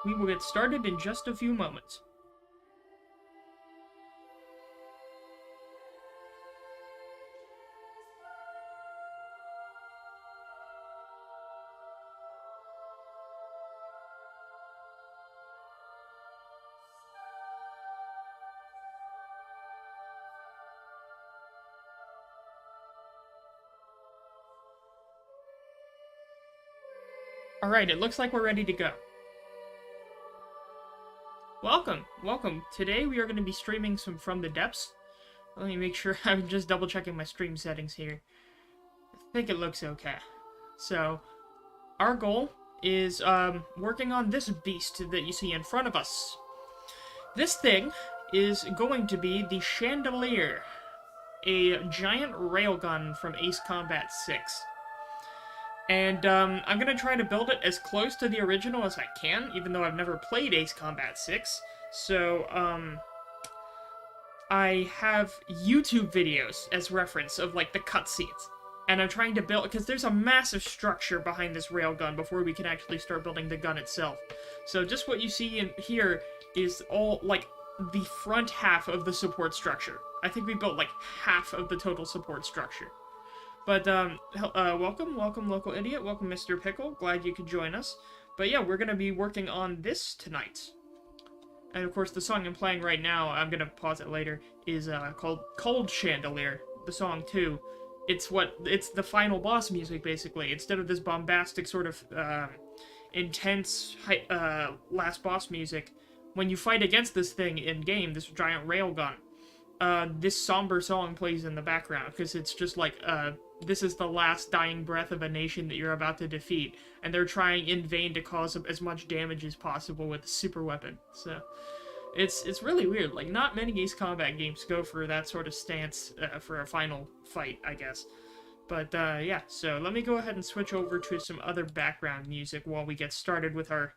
We will get started in just a few moments. Alright, it looks like we're ready to go. Welcome. Today we are going to be streaming some From the Depths. Let me make sure, I'm just double checking my stream settings here. I think it looks okay. So, our goal is working on this beast that you see in front of us. This thing is going to be the Chandelier, a giant railgun from Ace Combat 6. And, I'm gonna try to build it as close to the original as I can, even though I've never played Ace Combat 6. So, I have YouTube videos as reference of, like, the cutscenes. And I'm trying to build, because there's a massive structure behind this railgun before we can actually start building the gun itself. So just what you see in here is all, like, the front half of the support structure. I think we built, like, half of the total support structure. But, welcome, Local Idiot, welcome, Mr. Pickle, glad you could join us. But yeah, we're gonna be working on this tonight. And of course, the song I'm playing right now, I'm gonna pause it later, is, called Cold Chandelier, the song 2. It's the final boss music, basically. Instead of this bombastic sort of, intense, last boss music, when you fight against this thing in-game, this giant railgun, this somber song plays in the background, because it's just like, this is the last dying breath of a nation that you're about to defeat, and they're trying in vain to cause as much damage as possible with the Superweapon. So, it's really weird. Like, not many Ace Combat games go for that sort of stance for a final fight, I guess. But, yeah, so let me go ahead and switch over to some other background music while we get started with our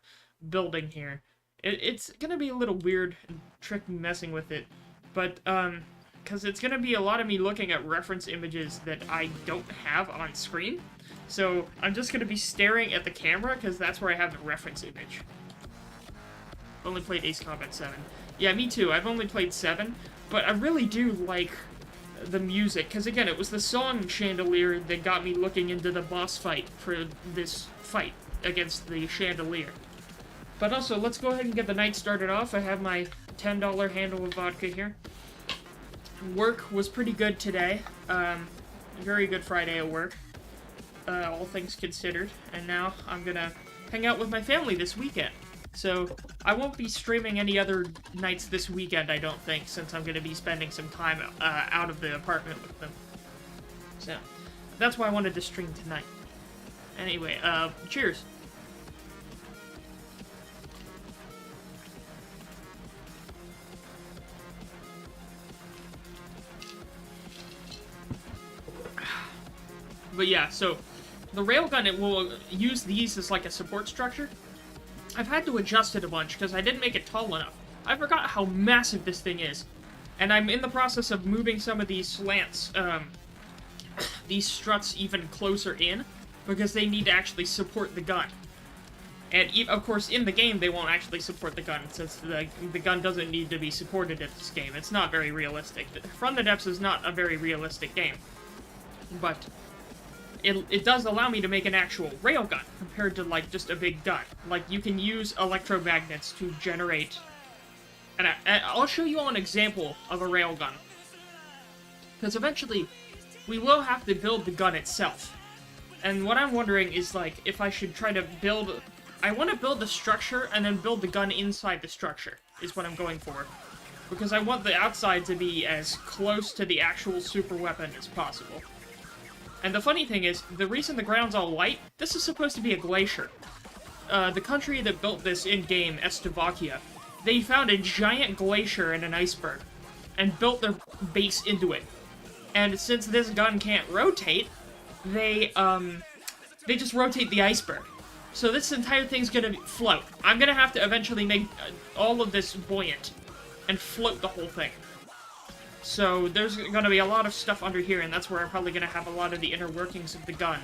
building here. It's gonna be a little weird and tricky messing with it, but, because it's going to be a lot of me looking at reference images that I don't have on screen. So I'm just going to be staring at the camera, because that's where I have the reference image. Only played Ace Combat 7. Yeah, me too. I've only played 7, but I really do like the music, because again, it was the song Chandelier that got me looking into the boss fight for this fight against the Chandelier. But also, let's go ahead and get the night started off. I have my $10 handle of vodka here. Work was pretty good today. Very good Friday at work. All things considered. And now I'm gonna hang out with my family this weekend. So, I won't be streaming any other nights this weekend, I don't think, since I'm gonna be spending some time out of the apartment with them. So, that's why I wanted to stream tonight. Anyway, cheers. But yeah, so, the railgun, it will use these as like a support structure. I've had to adjust it a bunch, because I didn't make it tall enough. I forgot how massive this thing is. And I'm in the process of moving some of these slants, these struts even closer in, because they need to actually support the gun. And, of course, in the game, they won't actually support the gun, since the gun doesn't need to be supported in this game. It's not very realistic. From the Depths is not a very realistic game. But it does allow me to make an actual railgun, compared to, like, just a big gun. Like, you can use electromagnets to generate... And I'll show you all an example of a railgun. Because eventually, we will have to build the gun itself. And what I'm wondering is, like, if I should try to build... I want to build the structure, and then build the gun inside the structure, is what I'm going for. Because I want the outside to be as close to the actual super weapon as possible. And the funny thing is, the reason the ground's all white, this is supposed to be a glacier. The country that built this in-game, Slovakia, they found a giant glacier in an iceberg, and built their base into it. And since this gun can't rotate, they just rotate the iceberg. So this entire thing's gonna float. I'm gonna have to eventually make all of this buoyant, and float the whole thing. So there's gonna be a lot of stuff under here, and that's where I'm probably gonna have a lot of the inner workings of the gun.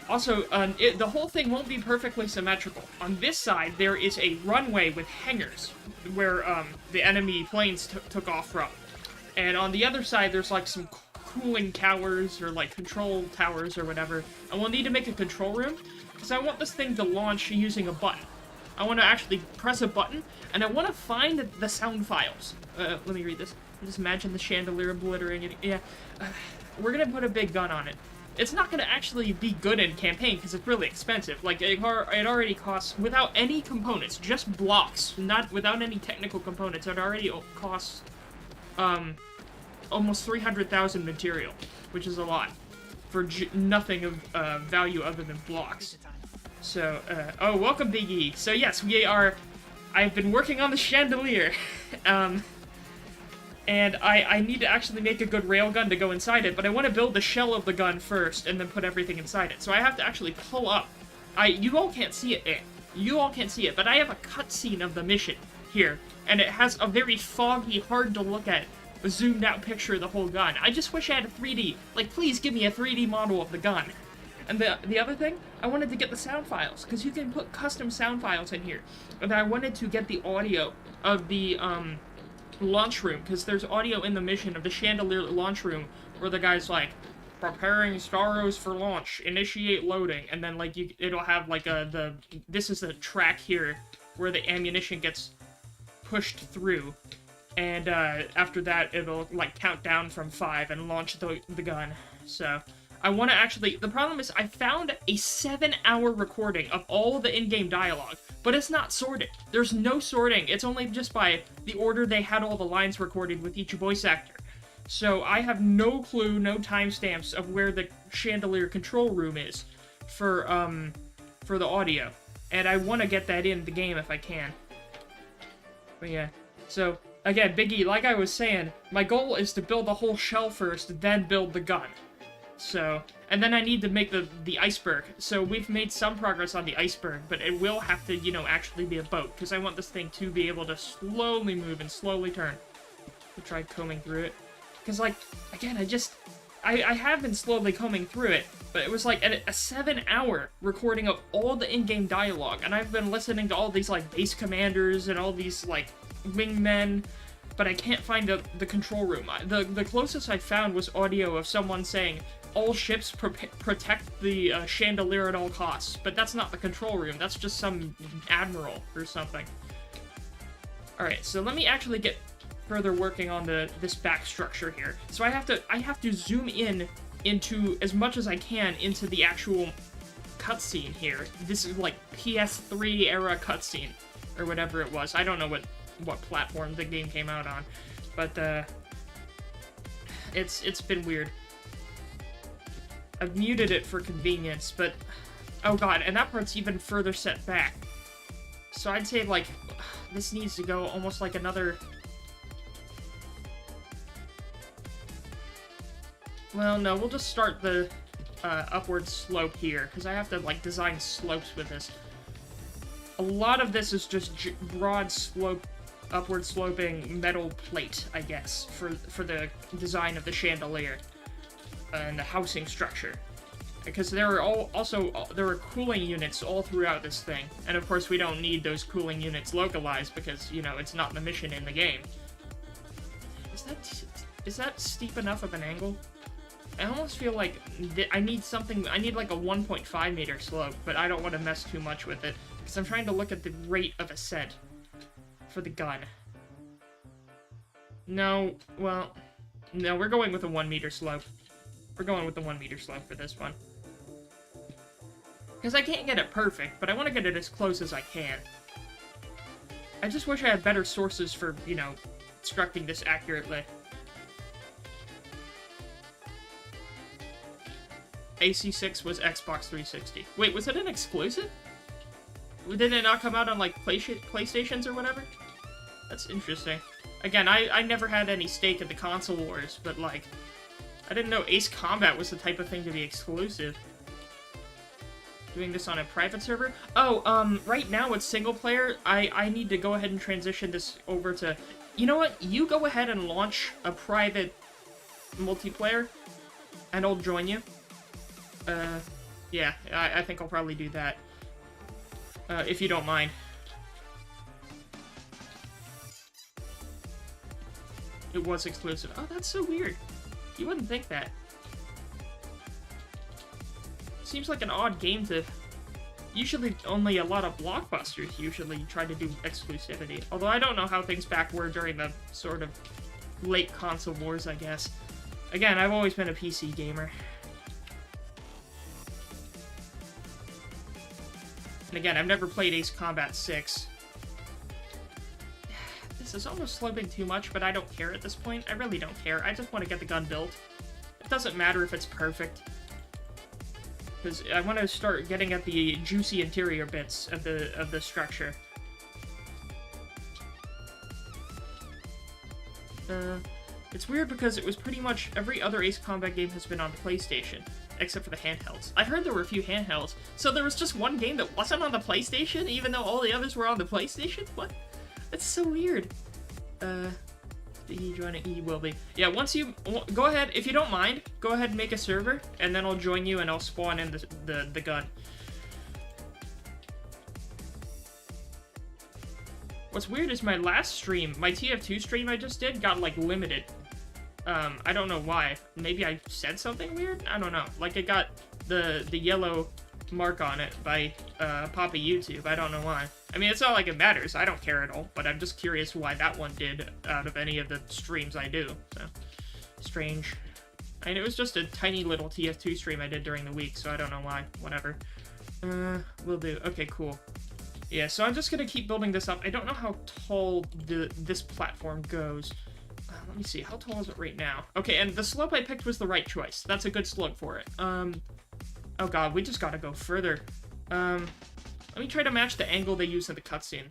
Also, the whole thing won't be perfectly symmetrical. On this side, there is a runway with hangars where the enemy planes took off from. And on the other side, there's like some cooling towers or like control towers or whatever. And we'll need to make a control room because I want this thing to launch using a button. I want to actually press a button, and I want to find the sound files. Let me read this. Just imagine the chandelier obliterating it. Yeah. We're gonna put a big gun on it. It's not gonna actually be good in campaign because it's really expensive. Like, it already costs, without any components, just blocks, not without any technical components, it already costs, almost 300,000 material, which is a lot, for nothing of value other than blocks. So, oh, welcome, Big E. So yes, I've been working on the chandelier, and I need to actually make a good railgun to go inside it, but I want to build the shell of the gun first, and then put everything inside it. So I have to actually pull up. You all can't see it, You all can't see it, but I have a cutscene of the mission here, and it has a very foggy, hard to look at, zoomed out picture of the whole gun. I just wish I had a 3D. Like, please give me a 3D model of the gun. And the other thing, I wanted to get the sound files, because you can put custom sound files in here. And I wanted to get the audio of the, launch room, because there's audio in the mission of the Chandelier launch room, where the guy's like, preparing Staros for launch, initiate loading, and then, like, it'll have, like, this is the track here, where the ammunition gets pushed through. And, after that, it'll, like, count down from 5 and launch the gun. So, I want to actually... The problem is, I found a 7-hour recording of all the in-game dialogue, but it's not sorted. There's no sorting. It's only just by the order they had all the lines recorded with each voice actor. So, I have no clue, no timestamps of where the Chandelier control room is for the audio. And I want to get that in the game if I can. But yeah, so... Again, Biggie, like I was saying, my goal is to build the whole shell first, then build the gun. So, and then I need to make the iceberg. So we've made some progress on the iceberg, but it will have to, you know, actually be a boat, because I want this thing to be able to slowly move and slowly turn. I'll try combing through it. Because, like, again, I have been slowly combing through it, but it was like a 7-hour recording of all the in-game dialogue, and I've been listening to all these, like, base commanders and all these, like, wingmen, but I can't find the control room. The closest I found was audio of someone saying, all ships protect the chandelier at all costs, but that's not the control room, that's just some admiral or something. Alright, so let me actually get further working on this back structure here. So I have to zoom in into, as much as I can, into the actual cutscene here. This is like PS3 era cutscene, or whatever it was. I don't know what platform the game came out on, but it's been weird. I've muted it for convenience, but oh god, and that part's even further set back. So I'd say, like, this needs to go almost like another... Well, no, we'll just start the upward slope here, because I have to, like, design slopes with this. A lot of this is just broad slope, upward sloping metal plate, I guess, for the design of the chandelier and the housing structure. Because there are cooling units all throughout this thing, and of course we don't need those cooling units localized because, you know, it's not the mission in the game. Is that steep enough of an angle? I almost feel like I need like a 1.5 meter slope, but I don't want to mess too much with it, because I'm trying to look at the rate of ascent for the gun. No, well, no, we're going with a 1 meter slope. We're going with the 1 meter slope for this one. Because I can't get it perfect, but I want to get it as close as I can. I just wish I had better sources for, you know, constructing this accurately. AC6 was Xbox 360. Wait, was it an exclusive? Did it not come out on, like, PlayStations or whatever? That's interesting. Again, I never had any stake in the console wars, but, like, I didn't know Ace Combat was the type of thing to be exclusive. Doing this on a private server? Oh, right now it's single player. I need to go ahead and transition this over to... You know what? You go ahead and launch a private multiplayer, and I'll join you. Yeah, I think I'll probably do that. If you don't mind. It was exclusive. Oh, that's so weird. You wouldn't think that. Seems like an odd game to... Usually only a lot of blockbusters usually try to do exclusivity. Although I don't know how things back were during the sort of late console wars, I guess. Again, I've always been a PC gamer. And again, I've never played Ace Combat 6. This is almost sloping too much, but I don't care at this point. I really don't care. I just want to get the gun built. It doesn't matter if it's perfect. Because I want to start getting at the juicy interior bits of the structure. It's weird because it was pretty much every other Ace Combat game has been on PlayStation, except for the handhelds. I heard there were a few handhelds, so there was just one game that wasn't on the PlayStation, even though all the others were on the PlayStation? What? That's so weird. He joining? He will be. Yeah, once you... Go ahead, if you don't mind, go ahead and make a server, and then I'll join you and I'll spawn in the gun. What's weird is my last stream, my TF2 stream I just did, got, like, limited. I don't know why. Maybe I said something weird? I don't know. Like, it got the yellow mark on it by Papa YouTube. I don't know why. I mean, it's not like it matters. I don't care at all, but I'm just curious why that one did out of any of the streams I do. So, strange. And it was just a tiny little TF2 stream I did during the week, so I don't know why. Whatever. Will do. Okay, cool. Yeah, so I'm just gonna keep building this up. I don't know how tall this platform goes. Let me see. How tall is it right now? Okay, and the slope I picked was the right choice. That's a good slope for it. Oh god, we just gotta go further. Let me try to match the angle they use in the cutscene.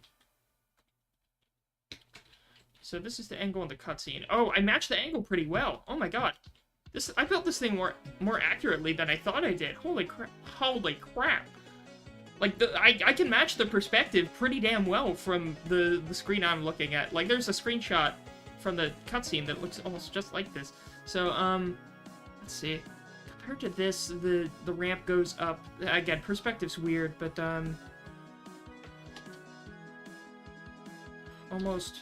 So this is the angle in the cutscene. Oh, I matched the angle pretty well. Oh my god. I built this thing more accurately than I thought I did. Holy crap. Holy crap. Like, I can match the perspective pretty damn well from the screen I'm looking at. Like, there's a screenshot from the cutscene that looks almost just like this. So, let's see. Compared to this, the ramp goes up. Again, perspective's weird, but, almost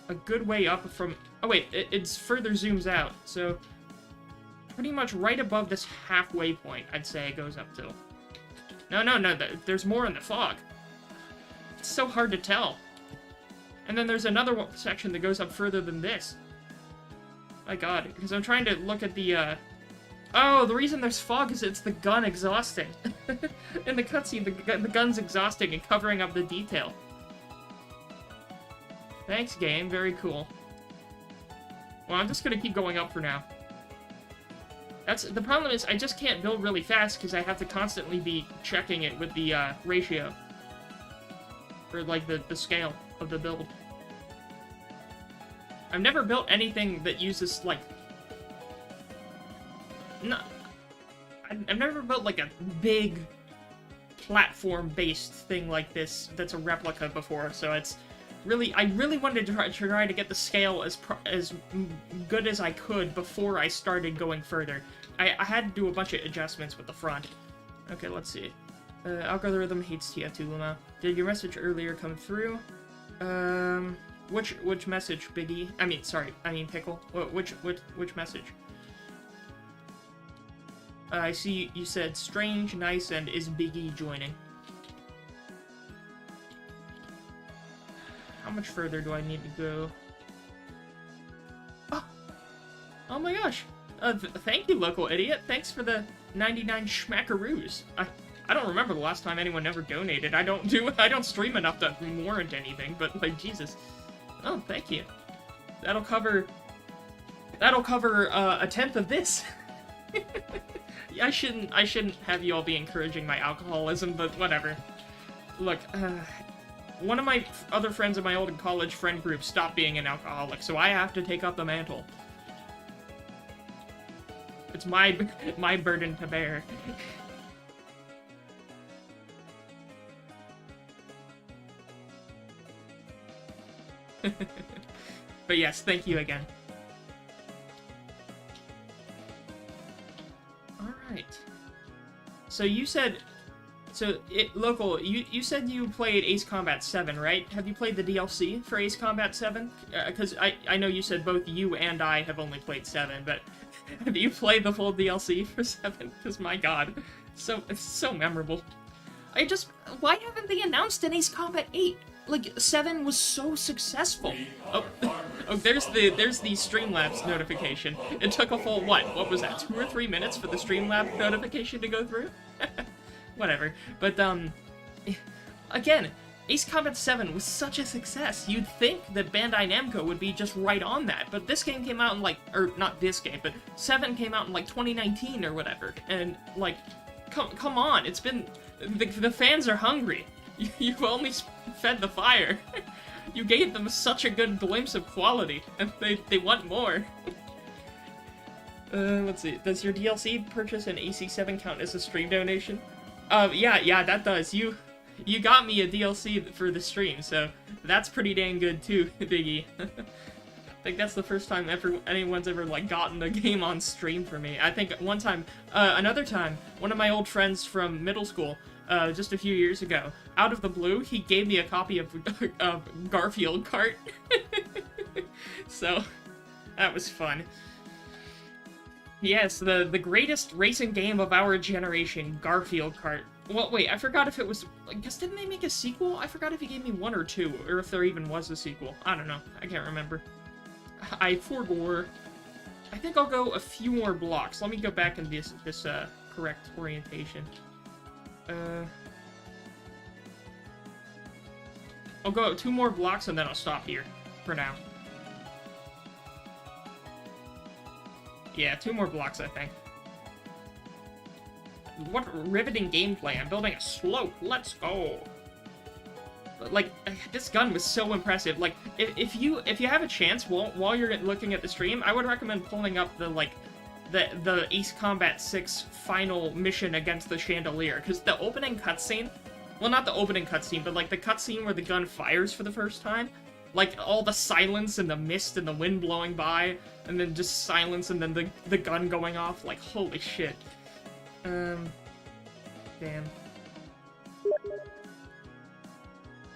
a good way up from... Oh, wait, it's further zooms out. So, pretty much right above this halfway point, I'd say it goes up to. No, there's more in the fog. It's so hard to tell. And then there's another section that goes up further than this. My god, because I'm trying to look at the, Oh, the reason there's fog is it's the gun exhausting. In the cutscene, the gun's exhausting and covering up the detail. Thanks, game. Very cool. Well, I'm just gonna keep going up for now. The problem is I just can't build really fast because I have to constantly be checking it with the ratio. Or like the scale of the build. I've never built anything that uses like... No, I've never built like a big platform-based thing like this that's a replica before, so it's really... I really wanted to try to get the scale as good as I could before I started going further. I had to do a bunch of adjustments with the front. Okay, let's see. Algorithm hates TF2 Luma. Did your message earlier come through? Which message, Biggie? I mean Pickle. Which message? I see you said strange, nice, and is Biggie joining? How much further do I need to go? Oh my gosh! Thank you, local idiot. Thanks for the 99 schmackaroos. I don't remember the last time anyone ever donated. I don't stream enough to warrant anything, but like Jesus. Oh, thank you. That'll cover a tenth of this. I shouldn't have you all be encouraging my alcoholism, but whatever. Look, one of my other friends in my old college friend group stopped being an alcoholic, so I have to take up the mantle. It's my burden to bear. But yes, thank you again. Alright. So you said... So, Local, you said you played Ace Combat 7, right? Have you played the DLC for Ace Combat 7? Because I know you said both you and I have only played 7, but have you played the full DLC for 7? Because, my god, it's so memorable. Why haven't they announced an Ace Combat 8? Like, 7 was so successful. Oh, there's the Streamlabs notification. It took a full, what was that, 2 or 3 minutes for the Streamlabs notification to go through? Whatever. But, again, Ace Combat 7 was such a success. You'd think that Bandai Namco would be just right on that, but this game came out in, like, or not this game, but 7 came out in, like, 2019 or whatever, and, like, come on, it's been, the fans are hungry. You've only fed the fire. You gave them such a good glimpse of quality, and they want more. Let's see, does your DLC purchase an AC7 count as a stream donation? Yeah, that does. You got me a DLC for the stream, so that's pretty dang good too, Biggie. I think that's the first time anyone's ever, like, gotten a game on stream for me. I think one time, another time, one of my old friends from middle school, just a few years ago, out of the blue, he gave me a copy of Garfield Kart. So, that was fun. Yes, the greatest racing game of our generation, Garfield Kart. Well, wait, I forgot if it was... I guess, didn't they make a sequel? I forgot if he gave me 1 or 2, or if there even was a sequel. I don't know. I can't remember. I forgot. I think I'll go a few more blocks. Let me go back in this correct orientation. I'll go 2 more blocks, and then I'll stop here, for now. Yeah, 2 more blocks, I think. What riveting gameplay. I'm building a slope. Let's go. Like, this gun was so impressive. Like, if you have a chance while you're looking at the stream, I would recommend pulling up the Ace Combat 6 final mission against the Chandelier, because the opening cutscene, well, not the opening cutscene, but, like, the cutscene where the gun fires for the first time, like, all the silence and the mist and the wind blowing by, and then just silence and then the gun going off, like, holy shit. Damn.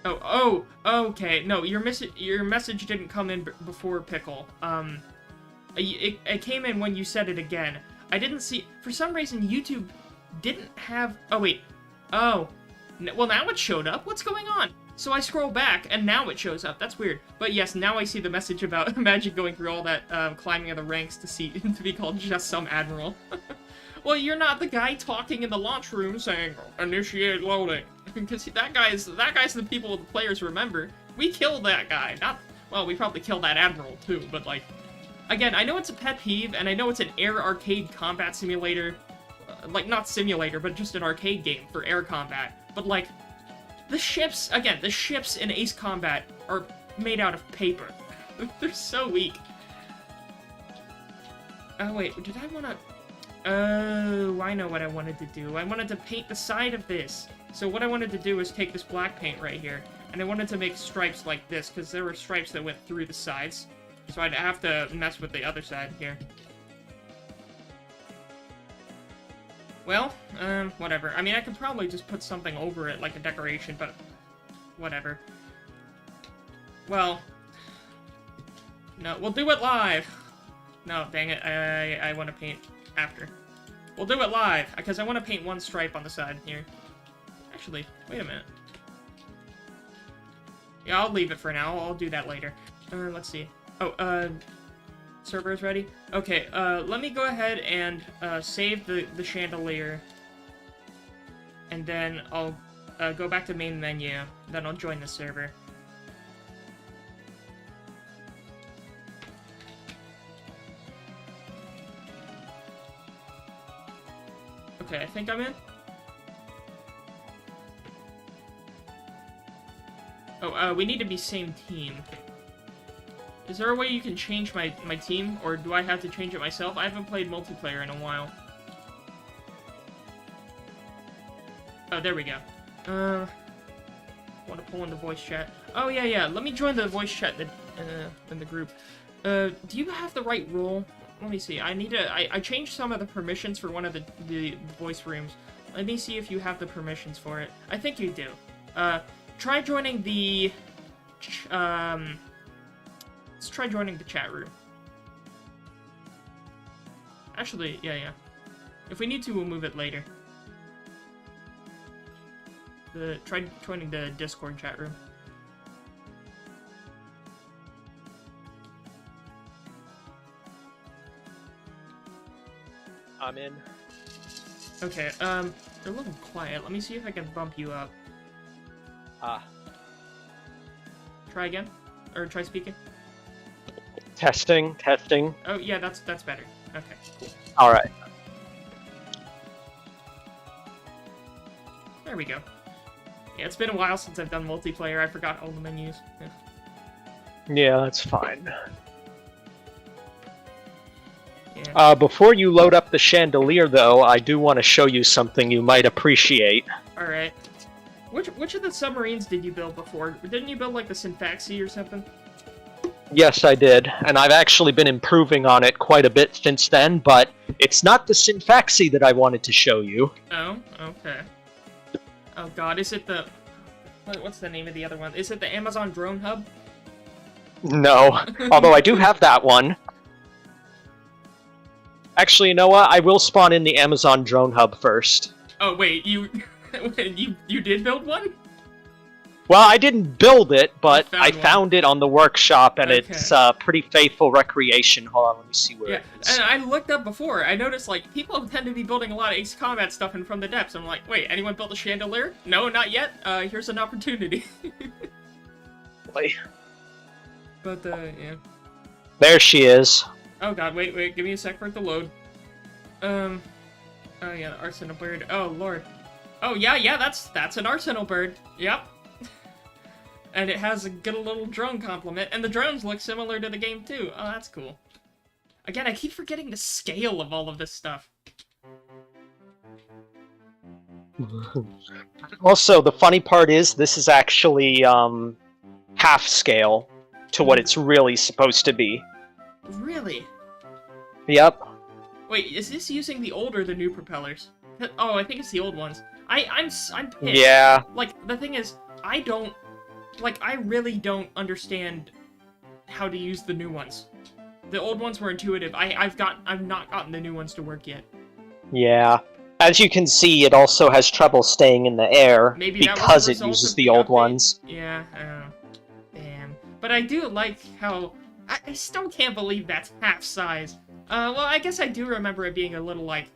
Oh, okay, no, your message didn't come in before Pickle. It came in when you said it again. I didn't see, for some reason, YouTube didn't have, oh, wait, oh, well, now it showed up, what's going on? So I scroll back, and now it shows up. That's weird. But yes, now I see the message about Magic going through all that climbing of the ranks to be called just some admiral. Well, you're not the guy talking in the launch room saying, initiate loading. Because that guy's the people the players remember. We killed that guy. Well, we probably killed that admiral too, but, like, again, I know it's a pet peeve, and I know it's an air arcade combat simulator. Like, not simulator, but just an arcade game for air combat. But, like, the ships in Ace Combat are made out of paper. They're so weak. Oh, wait, did I want to... Oh, I know what I wanted to do. I wanted to paint the side of this. So what I wanted to do is take this black paint right here, and I wanted to make stripes like this, because there were stripes that went through the sides. So I'd have to mess with the other side here. Well, whatever. I mean, I could probably just put something over it, like a decoration, but whatever. Well, no, we'll do it live. No, dang it, I want to paint after. We'll do it live, because I want to paint 1 stripe on the side here. Actually, wait a minute. Yeah, I'll leave it for now. I'll do that later. Let's see. Oh, server is ready? Okay, let me go ahead and save the chandelier. And then I'll go back to main menu. Then I'll join the server. Okay, I think I'm in. Oh, we need to be same team. Is there a way you can change my team, or do I have to change it myself? I haven't played multiplayer in a while. Oh, there we go. Want to pull in the voice chat. Oh, yeah, let me join the voice chat in the group. Do you have the right role? Let me see. I changed some of the permissions for one of the voice rooms. Let me see if you have the permissions for it. I think you do. Try joining the... let's try joining the chat room. Actually, yeah. If we need to, we'll move it later. Try joining the Discord chat room. I'm in. Okay, they're a little quiet. Let me see if I can bump you up. Try again? Or try speaking? Testing. Oh, yeah, that's better. Okay, cool. Alright. There we go. Yeah, it's been a while since I've done multiplayer. I forgot all the menus. Yeah, that's fine. Yeah. Before you load up the chandelier, though, I do want to show you something you might appreciate. Alright. Which of the submarines did you build before? Didn't you build, like, the Synfaxi or something? Yes, I did, and I've actually been improving on it quite a bit since then, but it's not the Synfaxi that I wanted to show you. Oh, okay. Oh god, is it the... What's the name of the other one? Is it the Amazon Drone Hub? No, although I do have that one. Actually, you know what? I will spawn in the Amazon Drone Hub first. Oh, wait, you did build one? Well, I didn't build it, but I one. found it on the workshop, and Okay. it's pretty faithful recreation. Hold on, let me see where it is. And I looked up before. I noticed, like, people tend to be building a lot of Ace Combat stuff in From the Depths. I'm like, wait, anyone built a chandelier? No, not yet. Here's an opportunity. Wait. But, yeah. There she is. Oh god, wait, give me a sec for it to load. Oh yeah, the Arsenal Bird. Oh lord. Oh yeah, that's an Arsenal Bird. Yep. And it has a good little drone complement, and the drones look similar to the game too. Oh, that's cool. Again, I keep forgetting the scale of all of this stuff. Also, the funny part is, this is actually, half scale to what it's really supposed to be. Really? Yep. Wait, is this using the old or the new propellers? Oh, I think it's the old ones. I'm pissed. Yeah. Like, the thing is, I really don't understand how to use the new ones. The old ones were intuitive. I've not gotten the new ones to work yet. Yeah. As you can see, it also has trouble staying in the air Maybe that was because the it result uses of the the old update? ones. Yeah, damn. But I do like how... I still can't believe that's half size. Well, I guess I do remember it being a little, like...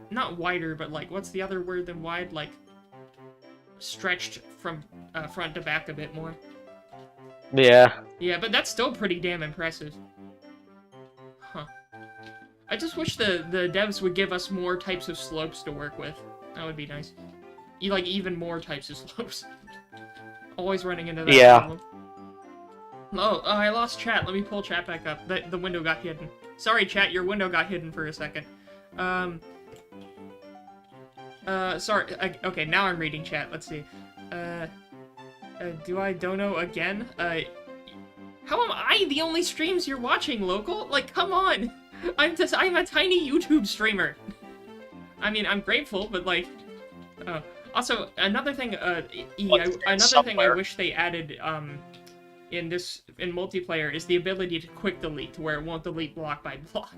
Not wider, but, like, what's the other word than wide? Like, stretched from front to back a bit more. Yeah. Yeah, but that's still pretty damn impressive. Huh. I just wish the devs would give us more types of slopes to work with. That would be nice. Like, even more types of slopes. Always running into that problem. Oh, I lost chat. Let me pull chat back up. The window got hidden. Sorry, chat, your window got hidden for a second. Sorry. Okay, now I'm reading chat. Let's see. Do I dono again? How am I the only streams you're watching, local? Like, come on! I'm a tiny YouTube streamer. I mean, I'm grateful, but like... Oh. Also, another thing, another thing I wish they added, in multiplayer is the ability to quick delete, to where it won't delete block by block.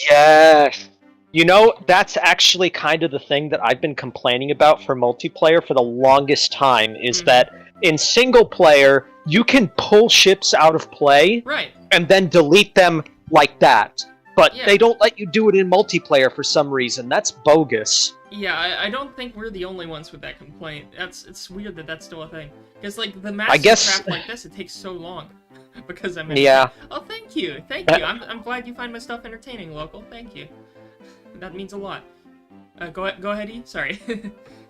Yes! You know, that's actually kind of the thing that I've been complaining about for multiplayer for the longest time, is that in single player, you can pull ships out of play, right, and then delete them like that. But yeah, they don't let you do it in multiplayer for some reason. That's bogus. Yeah, I don't think we're the only ones with that complaint. It's weird that that's still a thing. Because, like, the massive craft like this, it takes so long. Because I'm... Yeah. Oh, thank you. I'm glad you find my stuff entertaining, local. Thank you. That means a lot. Go ahead, E. Sorry.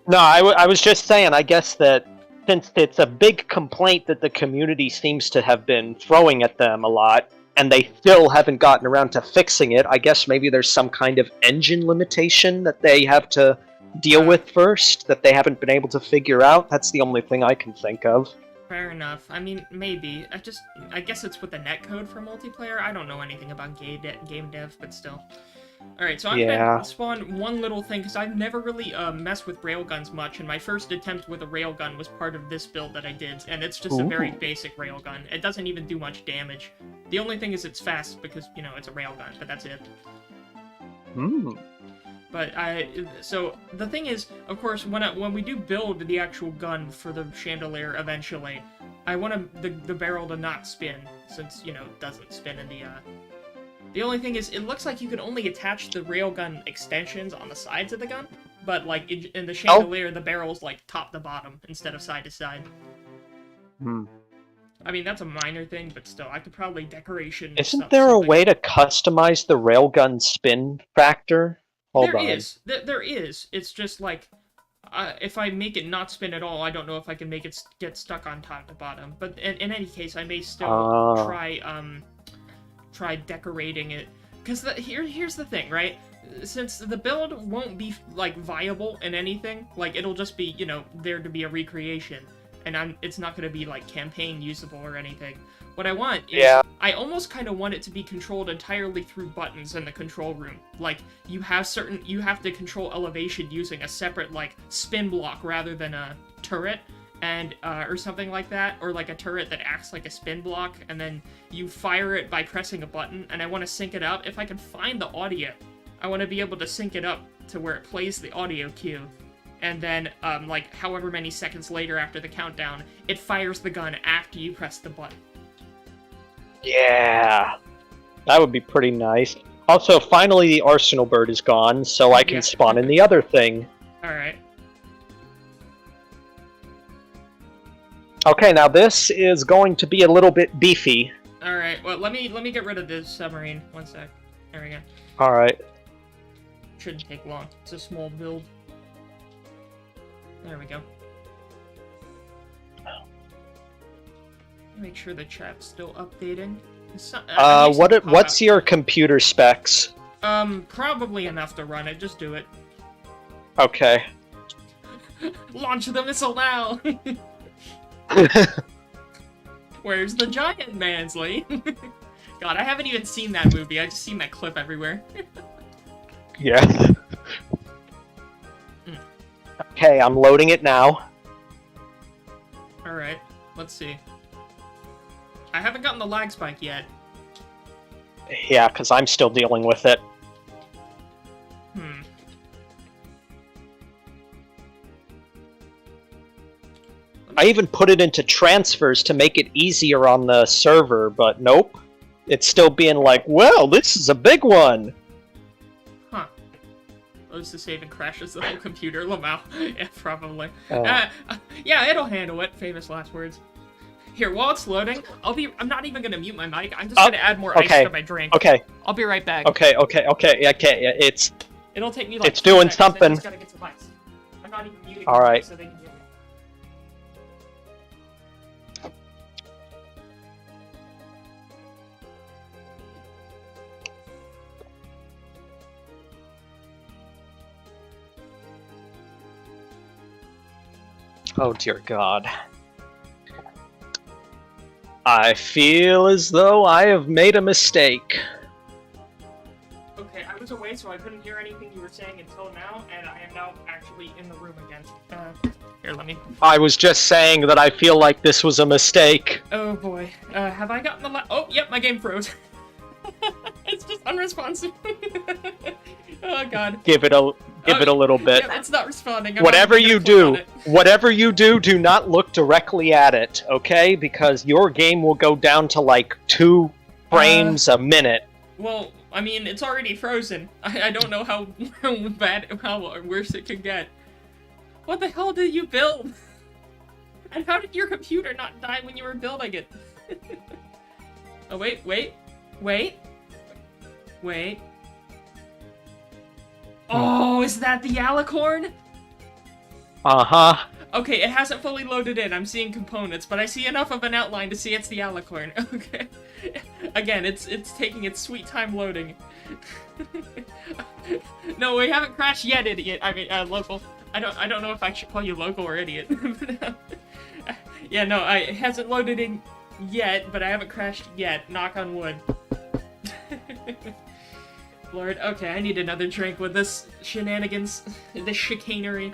No, I was just saying, I guess that since it's a big complaint that the community seems to have been throwing at them a lot, and they still haven't gotten around to fixing it, I guess maybe there's some kind of engine limitation that they have to deal with first, that they haven't been able to figure out. That's the only thing I can think of. Fair enough. I mean, maybe. I guess it's with the netcode for multiplayer. I don't know anything about game dev, but still. Alright, so I'm gonna spawn one little thing, because I've never really messed with railguns much, and my first attempt with a railgun was part of this build that I did, and it's just a very basic railgun. It doesn't even do much damage. The only thing is it's fast, because, you know, it's a railgun, but that's it. But so the thing is, of course, when we do build the actual gun for the Chandelier eventually, I want the barrel to not spin, since, you know, it doesn't spin in the, The only thing is, it looks like you can only attach the railgun extensions on the sides of the gun, but, like, in the Chandelier, the barrel's, like, top to bottom instead of side to side. I mean, that's a minor thing, but still, I could probably decoration... Isn't there a way to customize the railgun spin factor? Hold on. There is. It's just, like, if I make it not spin at all, I don't know if I can make it get stuck on top to bottom. But in any case, I may still try decorating it, because here's the thing, right? Since the build won't be, like, viable in anything, like, it'll just be, you know, there to be a recreation, and it's not going to be, like, campaign usable or anything. What I want is, I almost kind of want it to be controlled entirely through buttons in the control room. Like, you have to control elevation using a separate, like, spin block rather than a turret, and or something like that, or like a turret that acts like a spin block, and then you fire it by pressing a button, and I want to sync it up. If I can find the audio, I want to be able to sync it up to where it plays the audio cue, and then, like, however many seconds later after the countdown, it fires the gun after you press the button. Yeah, that would be pretty nice. Also, finally the Arsenal bird is gone, so I can spawn in the other thing. Alright. Okay, now this is going to be a little bit beefy. Alright, well, let me get rid of this submarine. One sec. There we go. Alright. Shouldn't take long. It's a small build. There we go. Make sure the chat's still updating. What's your computer specs? Probably enough to run it. Just do it. Okay. Launch the missile now! Where's the giant, Mansley? God, I haven't even seen that movie. I just seen that clip everywhere. Yeah. Okay, I'm loading it now. Alright, let's see. I haven't gotten the lag spike yet. Yeah, because I'm still dealing with it. I even put it into transfers to make it easier on the server, but nope. It's still being like, well, this is a big one! Huh. Loads the save and crashes the whole computer, Lamau. Yeah, probably. Yeah, it'll handle it. Famous last words. Here, while it's loading, I'm not even gonna mute my mic. I'm just gonna add more ice to my drink. Okay. I'll be right back. Okay. It'll take me like it's doing something. I just gotta get some ice. I'm not even muting Alright. so they can hear me. Oh dear God. I feel as though I have made a mistake. Okay, I was away, so I couldn't hear anything you were saying until now, and I am now actually in the room again. Here, let me... I was just saying that I feel like this was a mistake. Oh boy. Have I gotten the Oh, yep, my game froze. It's just unresponsive. Oh god. Give it a little bit. Yeah, it's not responding. Whatever you do, do not look directly at it, okay? Because your game will go down to like 2 frames a minute. Well, I mean, it's already frozen. I don't know how worse it could get. What the hell did you build? And how did your computer not die when you were building it? Oh, wait. Oh, is that the alicorn? Uh-huh. Okay, it hasn't fully loaded in. I'm seeing components, but I see enough of an outline to see it's the alicorn. Okay. Again, it's taking its sweet time loading. No, we haven't crashed yet, idiot. I mean, local. I don't know if I should call you local or idiot. Yeah, no, it hasn't loaded in yet, but I haven't crashed yet. Knock on wood. Lord, okay, I need another drink with this shenanigans, this chicanery.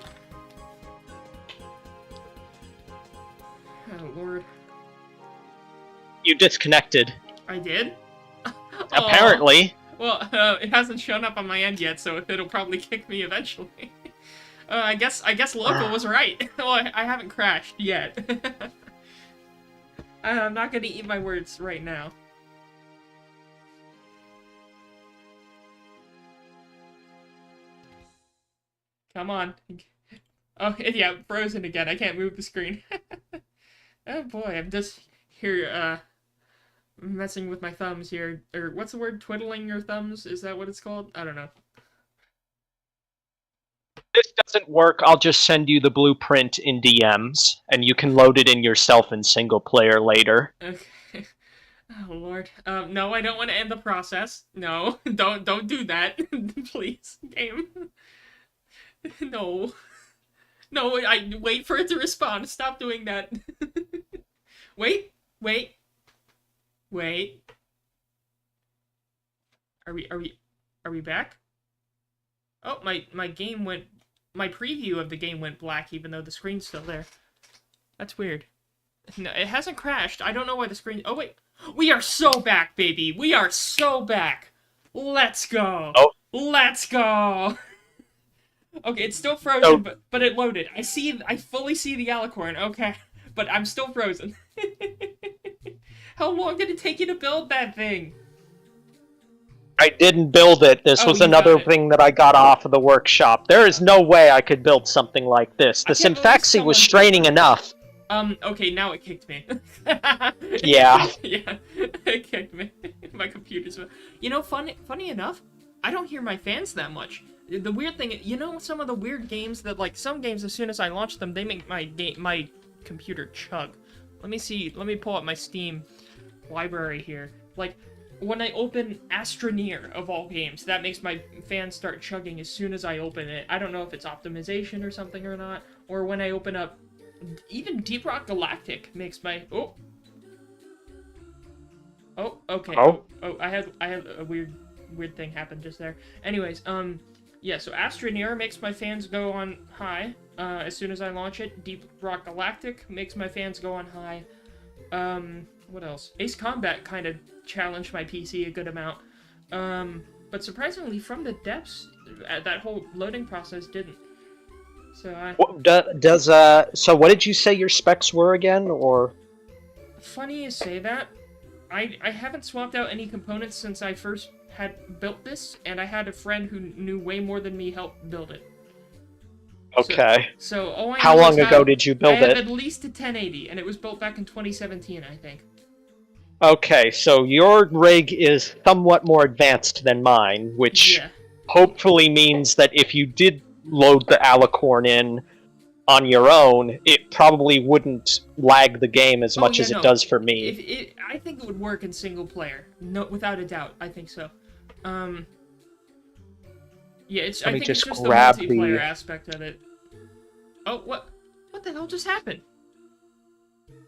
Oh, Lord. You disconnected. I did? Apparently. Well, it hasn't shown up on my end yet, so it'll probably kick me eventually. I guess Local was right. Well, I haven't crashed yet. I'm not gonna eat my words right now. Come on. Oh, yeah, frozen again. I can't move the screen. Oh boy, I'm just here, messing with my thumbs here. Or, what's the word? Twiddling your thumbs? Is that what it's called? I don't know. If this doesn't work, I'll just send you the blueprint in DMs, and you can load it in yourself in single player later. Okay. Oh lord. No, I don't want to end the process. No, don't do that, please, game. No, no, I wait for it to respond. Stop doing that. Wait. Are we back? Oh, my game went. My preview of the game went black, even though the screen's still there. That's weird. No, it hasn't crashed. I don't know why the screen... Oh, wait. We are so back, baby. We are so back. Let's go. Oh. Let's go. Okay, it's still frozen, but it loaded. I fully see the alicorn. Okay, but I'm still frozen. How long did it take you to build that thing? I didn't build it. This was another thing that I got off of the workshop. There is no way I could build something like this. The Symphaxi was straining enough. Okay, now it kicked me. Yeah. Yeah, it kicked me. My computer's... You know, funny enough, I don't hear my fans that much. The weird thing, you know, some of the weird games that, like, some games, as soon as I launch them, they make my computer chug. Let me pull up my Steam library here. Like, when I open Astroneer, of all games, that makes my fans start chugging as soon as I open it. I don't know if it's optimization or something or not. Or when I open up... Even Deep Rock Galactic makes my... Oh, okay. Oh. I had a weird thing happen just there. Anyways, yeah, so Astroneer makes my fans go on high, as soon as I launch it. Deep Rock Galactic makes my fans go on high. What else? Ace Combat kind of challenged my PC a good amount. But surprisingly, From the Depths, that whole loading process didn't. So So what did you say your specs were again, or? Funny you say that. I haven't swapped out any components since I first had built this, and I had a friend who knew way more than me help build it. Okay. So all I How know long is ago did you build I have it? at least a 1080, and it was built back in 2017, I think. Okay, so your rig is somewhat more advanced than mine, which hopefully means that if you did load the alicorn in on your own, it probably wouldn't lag the game as much as it does for me. I think it would work in single player, no, without a doubt. I think so. Yeah, I think it's just the multiplayer aspect of it. Oh, what the hell just happened?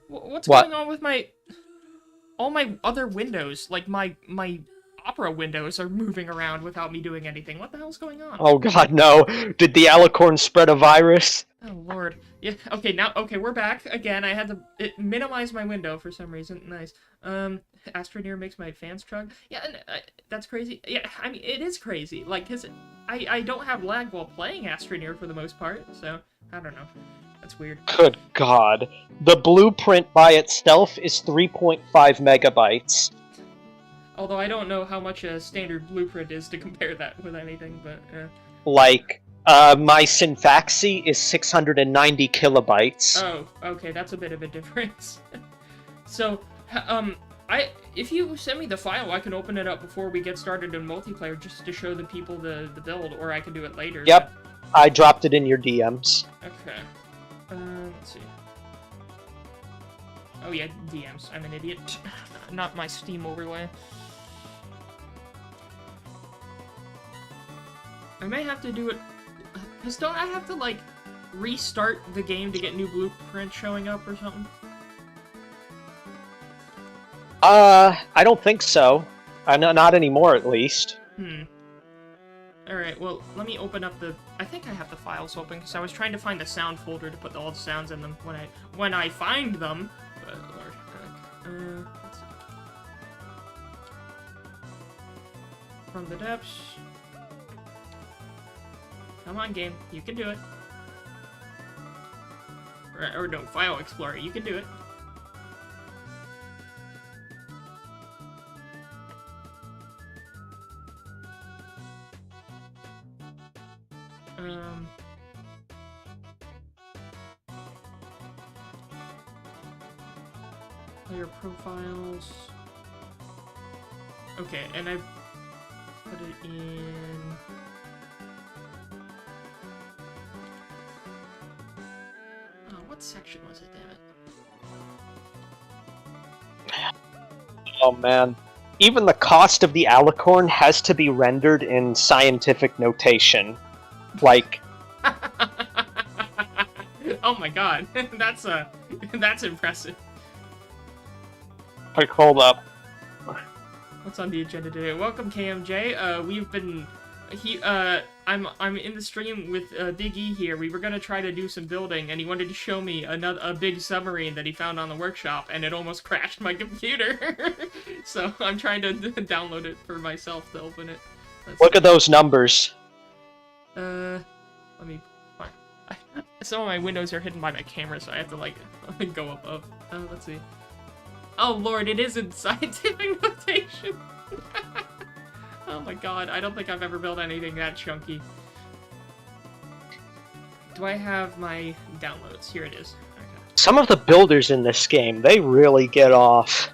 What's going on with all my other windows? Like my Opera windows are moving around without me doing anything. What the hell's going on? Oh god, no. Did the alicorn spread a virus? Oh lord. Yeah, okay, we're back again. I had to minimize my window for some reason. Nice. Astroneer makes my fans chug. Yeah, that's crazy. Yeah, I mean, it is crazy. Like, cause I don't have lag while playing Astroneer for the most part, so I don't know. That's weird. Good god. The blueprint by itself is 3.5 megabytes. Although I don't know how much a standard blueprint is to compare that with anything, but... Like, my Symphaxi is 690 kilobytes. Oh, okay, that's a bit of a difference. So, if you send me the file, I can open it up before we get started in multiplayer, just to show the people the build, or I can do it later. Yep, I dropped it in your DMs. Okay. Let's see. Oh yeah, DMs. I'm an idiot. Not my Steam overlay. I may have to do it... Because don't I have to, like, restart the game to get new blueprints showing up or something? I don't think so. Not anymore, at least. Alright, well, let me open up the... I think I have the files open, because I was trying to find the sound folder to put all the sounds in them when I find them. But, Lord, let's see. From the depths. Come on, game. You can do it. Or no, File Explorer. You can do it. Player profiles. Okay, and I put it in... Oh, what section was it, damn it? Oh man. Even the cost of the alicorn has to be rendered in scientific notation. Like... Oh my god, that's impressive. Like, hold up. What's on the agenda today? Welcome, KMJ. We've been... I'm in the stream with Big E here. We were gonna try to do some building, and he wanted to show me a big submarine that he found on the workshop, and it almost crashed my computer. So I'm trying to download it for myself to open it. Look at those numbers. Let me... Fine. Some of my windows are hidden by my camera, so I have to, like, go above. Let's see. Oh lord, it is in scientific notation! Oh my god, I don't think I've ever built anything that chunky. Do I have my downloads? Here it is. Okay. Some of the builders in this game, they really get off.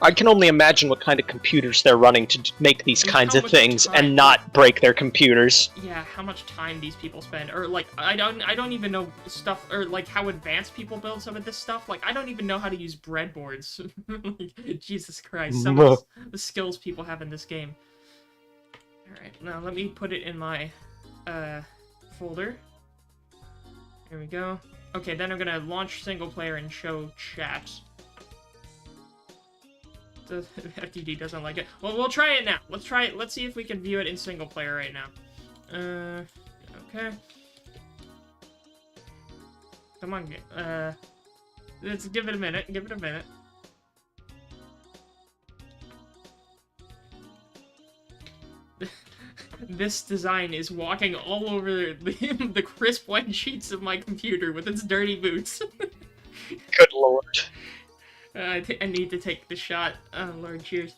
I can only imagine what kind of computers they're running to make these kinds of things and not break their computers. Yeah, how much time these people spend, or like I don't even know stuff, or like how advanced people build some of this stuff. Like I don't even know how to use breadboards. Like, Jesus Christ, some of the skills people have in this game. All right, now let me put it in my folder. Here we go. Okay, then I'm gonna launch single player and show chat. The FTD doesn't like it. Well, we'll try it now. Let's try it. Let's see if we can view it in single player right now. Okay. Come on, let's give it a minute. Give it a minute. This design is walking all over the crisp white sheets of my computer with its dirty boots. Good lord. I need to take the shot. Oh, Lord, cheers.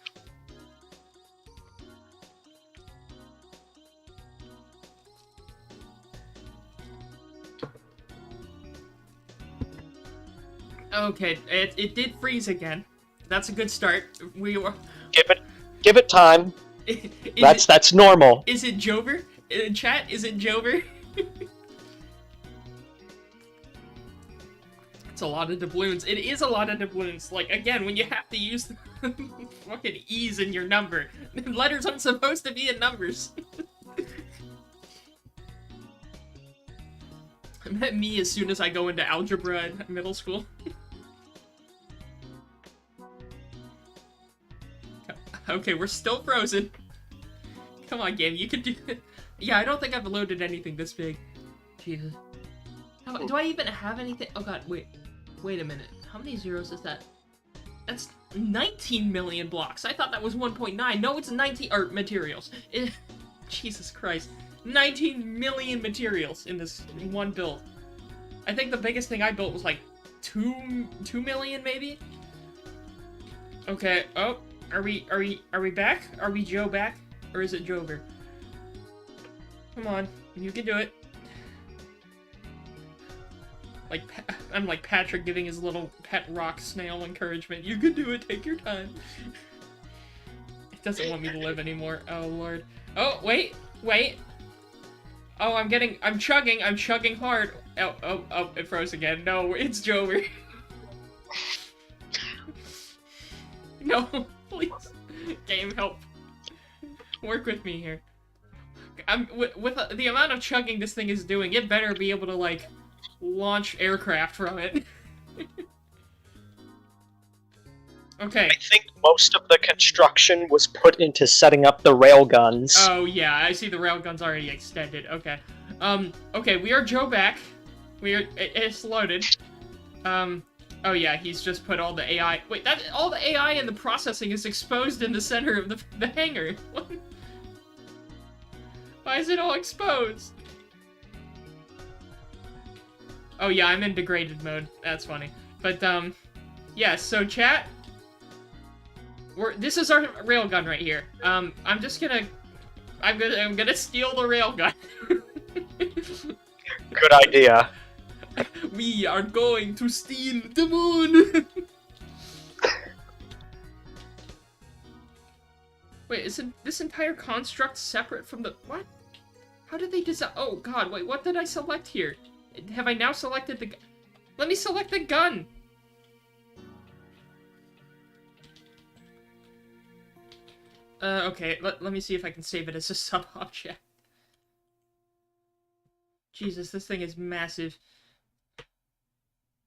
Okay, it did freeze again. That's a good start. We were... Give it time. That's normal. Is it Jover? Chat, is it Jover? It's a lot of doubloons. It is a lot of doubloons. Like, again, when you have to use fucking E's in your number. Letters aren't supposed to be in numbers. I met me as soon as I go into algebra in middle school. Okay, we're still frozen. Come on, game, you can do it. Yeah, I don't think I've loaded anything this big. Jesus. Do I even have anything? Oh god, wait a minute. How many zeros is that? That's 19 million blocks. I thought that was 1.9. No, it's 19 materials. Jesus Christ. 19 million materials in this one build. I think the biggest thing I built was like 2 million maybe? Okay. Oh, are we back? Are we Joe back? Or is it Jover? Come on, you can do it. Like, I'm like Patrick giving his little pet rock snail encouragement. You can do it, take your time. It doesn't want me to live anymore. Oh, Lord. Oh, wait. Oh, I'm chugging hard. Oh, it froze again. No, it's Jover. No, please. Game, help. Work with me here. With the amount of chugging this thing is doing, it better be able to, like, launch aircraft from it. Okay. I think most of the construction was put into setting up the railguns. Oh, yeah, I see the railgun's already extended. Okay. Okay, we are Joe back. It's loaded. Oh yeah, he's just put all the AI... Wait, all the AI and the processing is exposed in the center of the hangar. What? Why is it all exposed? Oh yeah, I'm in degraded mode. That's funny. But, yeah, so chat... This is our railgun right here. I'm just gonna... I'm gonna steal the railgun. Good idea. We are going to steal the moon! Wait, isn't this entire construct separate from the... What? How did they design... Oh, God, wait, what did I select here? Have I now selected the... Let me select the gun! Okay, let me see if I can save it as a sub-object. Jesus, this thing is massive.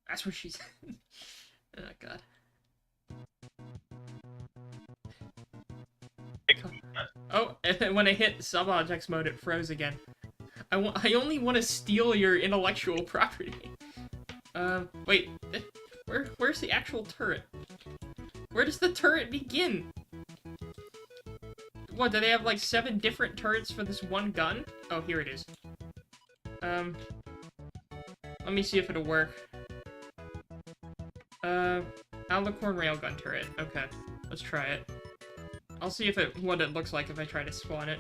That's what she said. Oh, God. Oh, and then when I hit sub-objects mode, it froze again. I only want to steal your intellectual property. Wait. Where's the actual turret? Where does the turret begin? What, do they have like 7 different turrets for this one gun? Oh, here it is. Let me see if it'll work. Alicorn railgun turret. Okay, let's try it. I'll see what it looks like if I try to spawn it.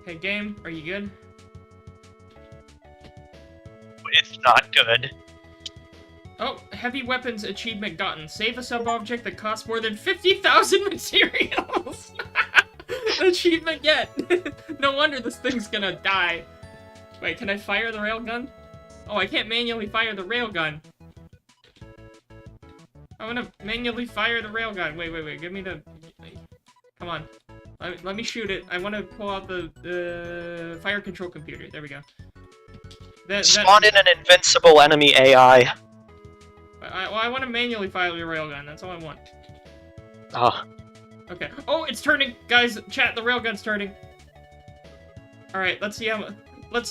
Hey game, are you good? It's not good. Oh, heavy weapons achievement gotten. Save a sub-object that costs more than 50,000 materials! Achievement get! No wonder this thing's gonna die. Wait, can I fire the railgun? Oh, I can't manually fire the railgun. I wanna manually fire the railgun. Wait, give me the... Come on. Let me shoot it. I wanna pull out the fire control computer. There we go. Spawn in an invincible enemy AI. I want to manually fire the railgun. That's all I want. Oh. Okay. Oh, it's turning, guys. Chat, the railgun's turning. All right, let's see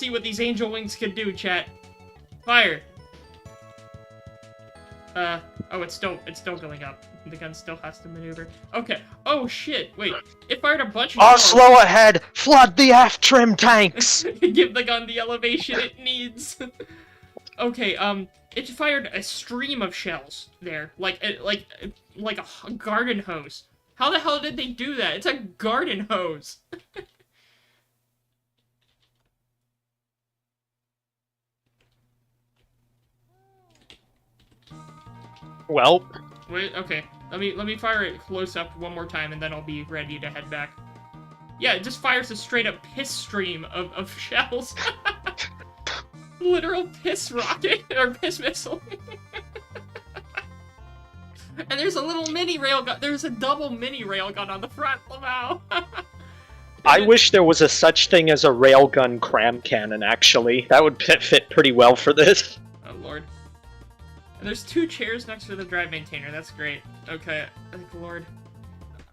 what these angel wings can do. Chat, fire. Oh, it's still going up. The gun still has to maneuver. Okay. Oh shit. Wait. It fired a bunch of. Oh, slow ahead. Flood the aft trim tanks. Give the gun the elevation it needs. Okay. It fired a stream of shells there, like a garden hose. How the hell did they do that? It's a garden hose. Well. Wait, okay. Let me fire it close up one more time, and then I'll be ready to head back. Yeah, it just fires a straight up piss stream of shells. Literal piss rocket or piss missile. And there's a little mini railgun. There's a double mini railgun on the front. Wow. I wish there was a such thing as a railgun cram cannon. Actually, that would fit pretty well for this. Oh lord. And there's 2 chairs next to the drive maintainer. That's great. Okay. Thank the lord.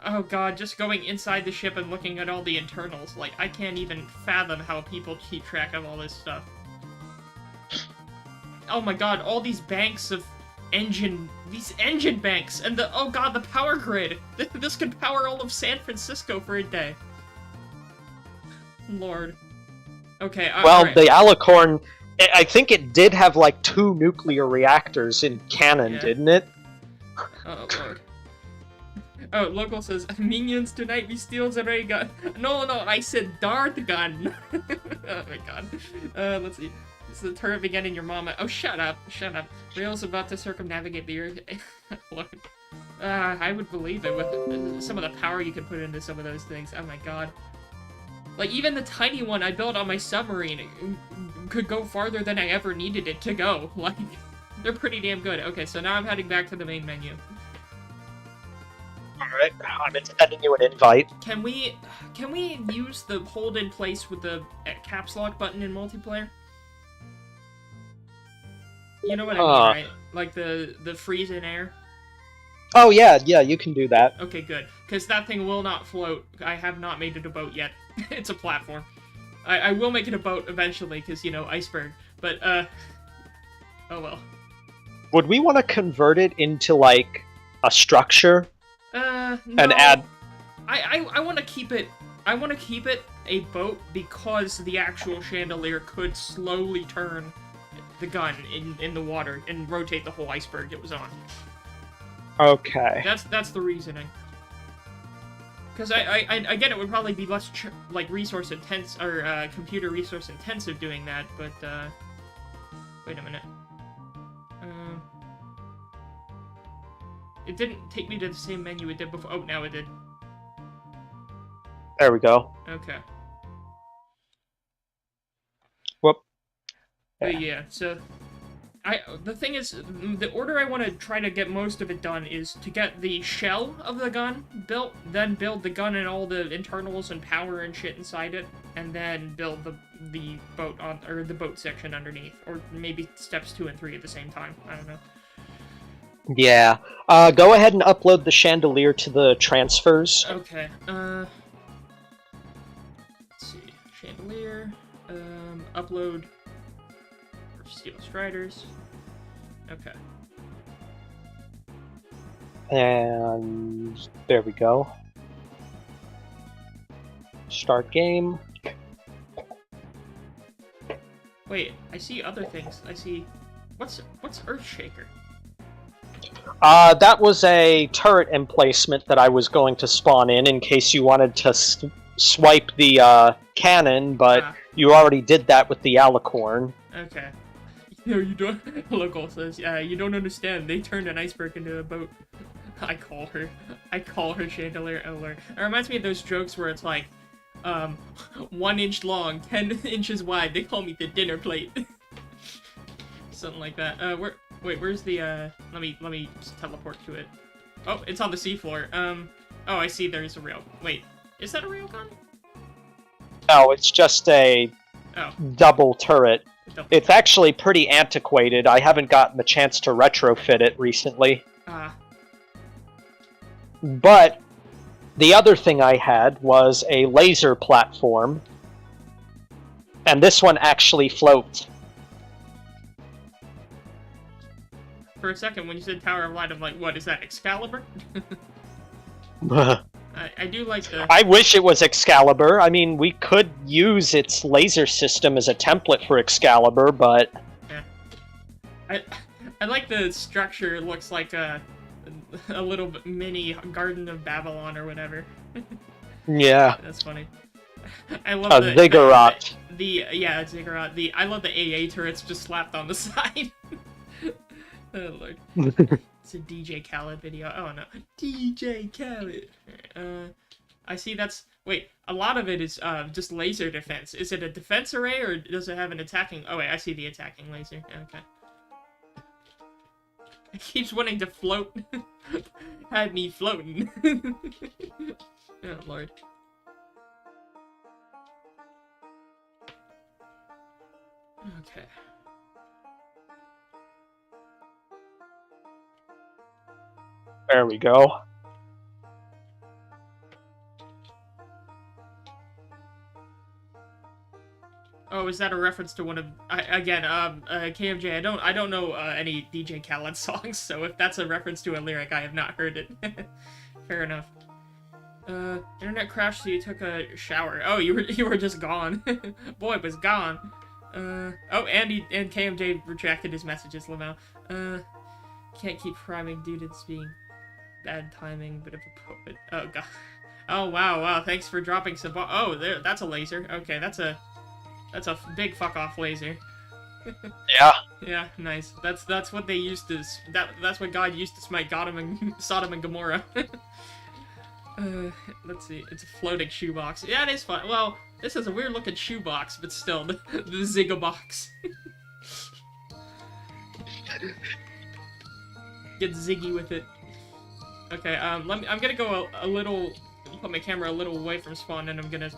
Oh god, just going inside the ship and looking at all the internals. Like, I can't even fathom how people keep track of all this stuff. Oh my god, all these banks of these engine banks, and oh god, the power grid. This could power all of San Francisco for a day. Lord. Okay, well, right. The Alicorn, I think it did have like 2 nuclear reactors in canon, didn't it? Oh lord. Oh, local says, minions tonight we steal the ray gun. No, I said dart gun. Oh my god. Let's see. This is the turret beginning your mama. Oh, shut up. Rail's about to circumnavigate the Earth. Lord. I would believe it with some of the power you can put into some of those things. Oh my god. Like, even the tiny one I built on my submarine could go farther than I ever needed it to go. Like, they're pretty damn good. Okay, so now I'm heading back to the main menu. Alright, I'm sending you an invite. Can we use the hold in place with the caps lock button in multiplayer? You know what I mean, Huh. right? Like the freeze in air. Oh yeah, yeah, you can do that. Okay, good. Because that thing will not float. I have not made it a boat yet. It's a platform. I will make it a boat eventually, because, you know, iceberg. But, oh well. Would we want to convert it into like a structure No. and add? I want to keep it. I want to keep it a boat because the actual chandelier could slowly turn the gun in the water and rotate the whole iceberg it was on. Okay. That's the reasoning. Because I get it would probably be less like resource intense or computer resource intensive doing that, but wait a minute. It didn't take me to the same menu it did before. Oh, now it did. There we go. Okay. Whoop. But yeah, so the thing is, the order I want to try to get most of it done is to get the shell of the gun built, then build the gun and all the internals and power and shit inside it, and then build the boat on or the boat section underneath, or maybe steps 2 and 3 at the same time. I don't know. Yeah. Go ahead and upload the chandelier to the transfers. Okay. Let's see. Chandelier. Upload. Steel Striders. Okay. And there we go. Start game. Wait, I see other things. I see. What's Earthshaker? That was a turret emplacement that I was going to spawn in case you wanted to swipe the cannon, but you already did that with the alicorn. Okay. No, you don't. Local says, you don't understand. They turned an iceberg into a boat. I call her Chandelier Elder. It reminds me of those jokes where it's like, 1 inch long, 10 inches wide. They call me the dinner plate. Something like that. Where's the, let me just teleport to it. Oh, it's on the seafloor. Oh, I see there's a rail. Wait, is that a railgun? No, it's just a double turret. It's actually pretty antiquated. I haven't gotten the chance to retrofit it recently. But the other thing I had was a laser platform. And this one actually floats. For a second, when you said Tower of Light, I'm like, what, is that Excalibur? I do like the... I wish it was Excalibur. I mean, we could use its laser system as a template for Excalibur, but... Yeah. I like the structure. It looks like a little mini Garden of Babylon or whatever. Yeah. That's funny. I love a ziggurat. Yeah, ziggurat. I love the AA turrets just slapped on the side. Oh lord. It's a DJ Khaled video. Oh no. DJ Khaled. I see that's... Wait, a lot of it is just laser defense. Is it a defense array or does it have an attacking... Oh wait, I see the attacking laser. Okay. It keeps wanting to float. Had me floating. Oh lord. Okay. There we go. Oh, is that a reference to one of KMJ? I don't know any DJ Khaled songs, so if that's a reference to a lyric, I have not heard it. Fair enough. Internet crashed, so you took a shower. Oh, you were just gone. Boy, it was gone. Oh, and KMJ retracted his messages, Lamau. Can't keep priming due to this being bad timing, but if a poet. Oh god. Oh wow. Thanks for dropping some. Oh, that's a laser. Okay, that's a big fuck off laser. Yeah. Yeah, nice. That's what they used to. That's what God used to smite Sodom and Gomorrah. Let's see. It's a floating shoebox. Yeah, it is fun. Well, this is a weird looking shoebox, but still, the Zigga box. Get ziggy with it. Okay, I'm gonna go a little, put my camera a little away from spawn, and I'm gonna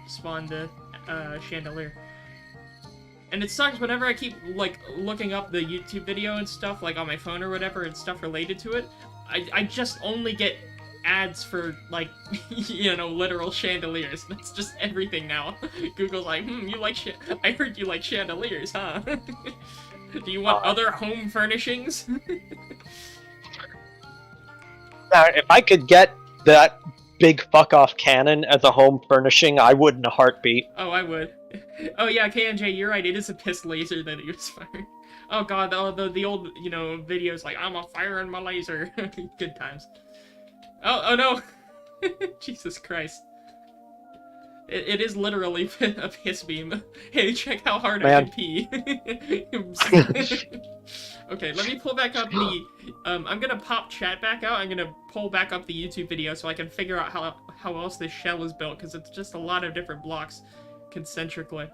spawn the chandelier. And it sucks whenever I keep, like, looking up the YouTube video and stuff, like, on my phone or whatever, and stuff related to it. I just only get ads for, like, you know, literal chandeliers. That's just everything now. Google's like, you like I heard you like chandeliers, huh? Do you want other home furnishings? Now, if I could get that big fuck-off cannon as a home furnishing, I would in a heartbeat. Oh, I would. Oh yeah, KMJ, you're right, it is a piss laser that he was firing. Oh god, the old, you know, videos like, I'm a firing my laser. Good times. Oh no! Jesus Christ. It is literally a piss beam. Hey, check how hard I can pee. Okay, let me pull back up the... I'm gonna pop chat back out. I'm gonna pull back up the YouTube video so I can figure out how else this shell is built, because it's just a lot of different blocks concentrically.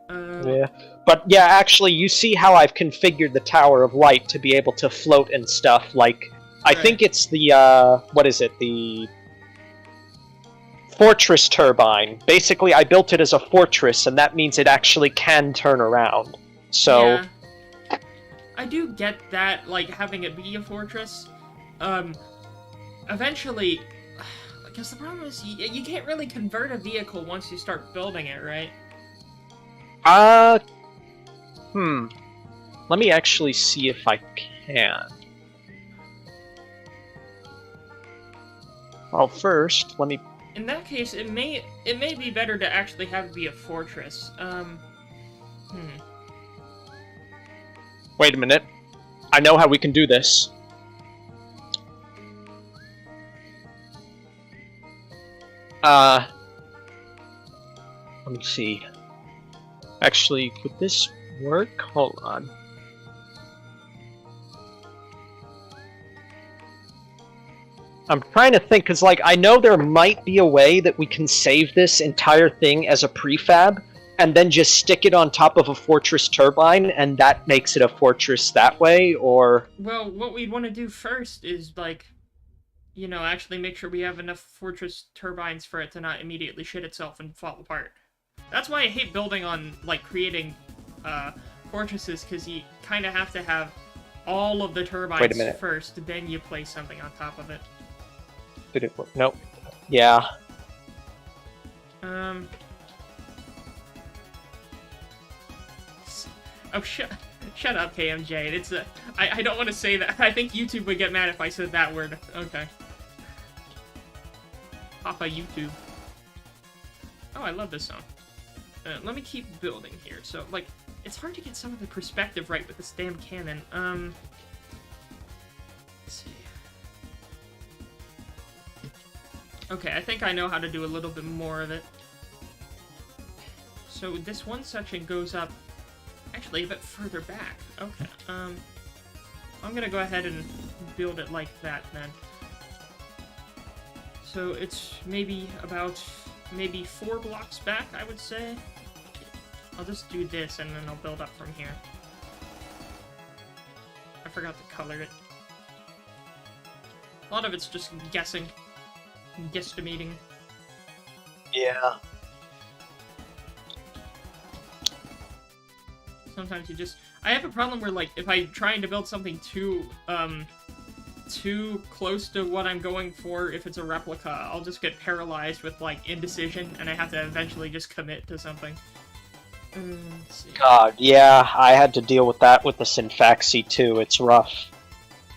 Yeah. But yeah, actually, you see how I've configured the Tower of Light to be able to float and stuff, like... I think it's the, what is it? The fortress turbine. Basically, I built it as a fortress, and that means it actually can turn around. So... Yeah. I do get that, like, having it be a fortress. Eventually... I guess the problem is, you can't really convert a vehicle once you start building it, right? Let me actually see if I can. Well, first, let me... In that case, it may be better to actually have it be a fortress. Wait a minute. I know how we can do this. Let me see. Actually, would this work? Hold on. I'm trying to think, because, like, I know there might be a way that we can save this entire thing as a prefab, and then just stick it on top of a fortress turbine, and that makes it a fortress that way, or... Well, what we'd want to do first is, like, you know, actually make sure we have enough fortress turbines for it to not immediately shit itself and fall apart. That's why I hate building on, like, creating, fortresses, because you kind of have to have all of the turbines first, then you place something on top of it. Did it work? Nope. Yeah. Oh, shut up, KMJ. It's a... I don't want to say that. I think YouTube would get mad if I said that word. Okay. Papa YouTube. Oh, I love this song. Let me keep building here. So, like, it's hard to get some of the perspective right with this damn cannon. Let's see. Okay, I think I know how to do a little bit more of it. So this one section goes up, actually, a bit further back. Okay, I'm gonna go ahead and build it like that, then. So it's maybe about, 4 blocks back, I would say. I'll just do this, and then I'll build up from here. I forgot to color it. A lot of it's just guessing. Guesstimating. Yeah. Sometimes you just... I have a problem where, like, if I'm trying to build something too close to what I'm going for, if it's a replica, I'll just get paralyzed with, like, indecision, and I have to eventually just commit to something. Let's see. God, yeah, I had to deal with that with the Synfaxi too. It's rough.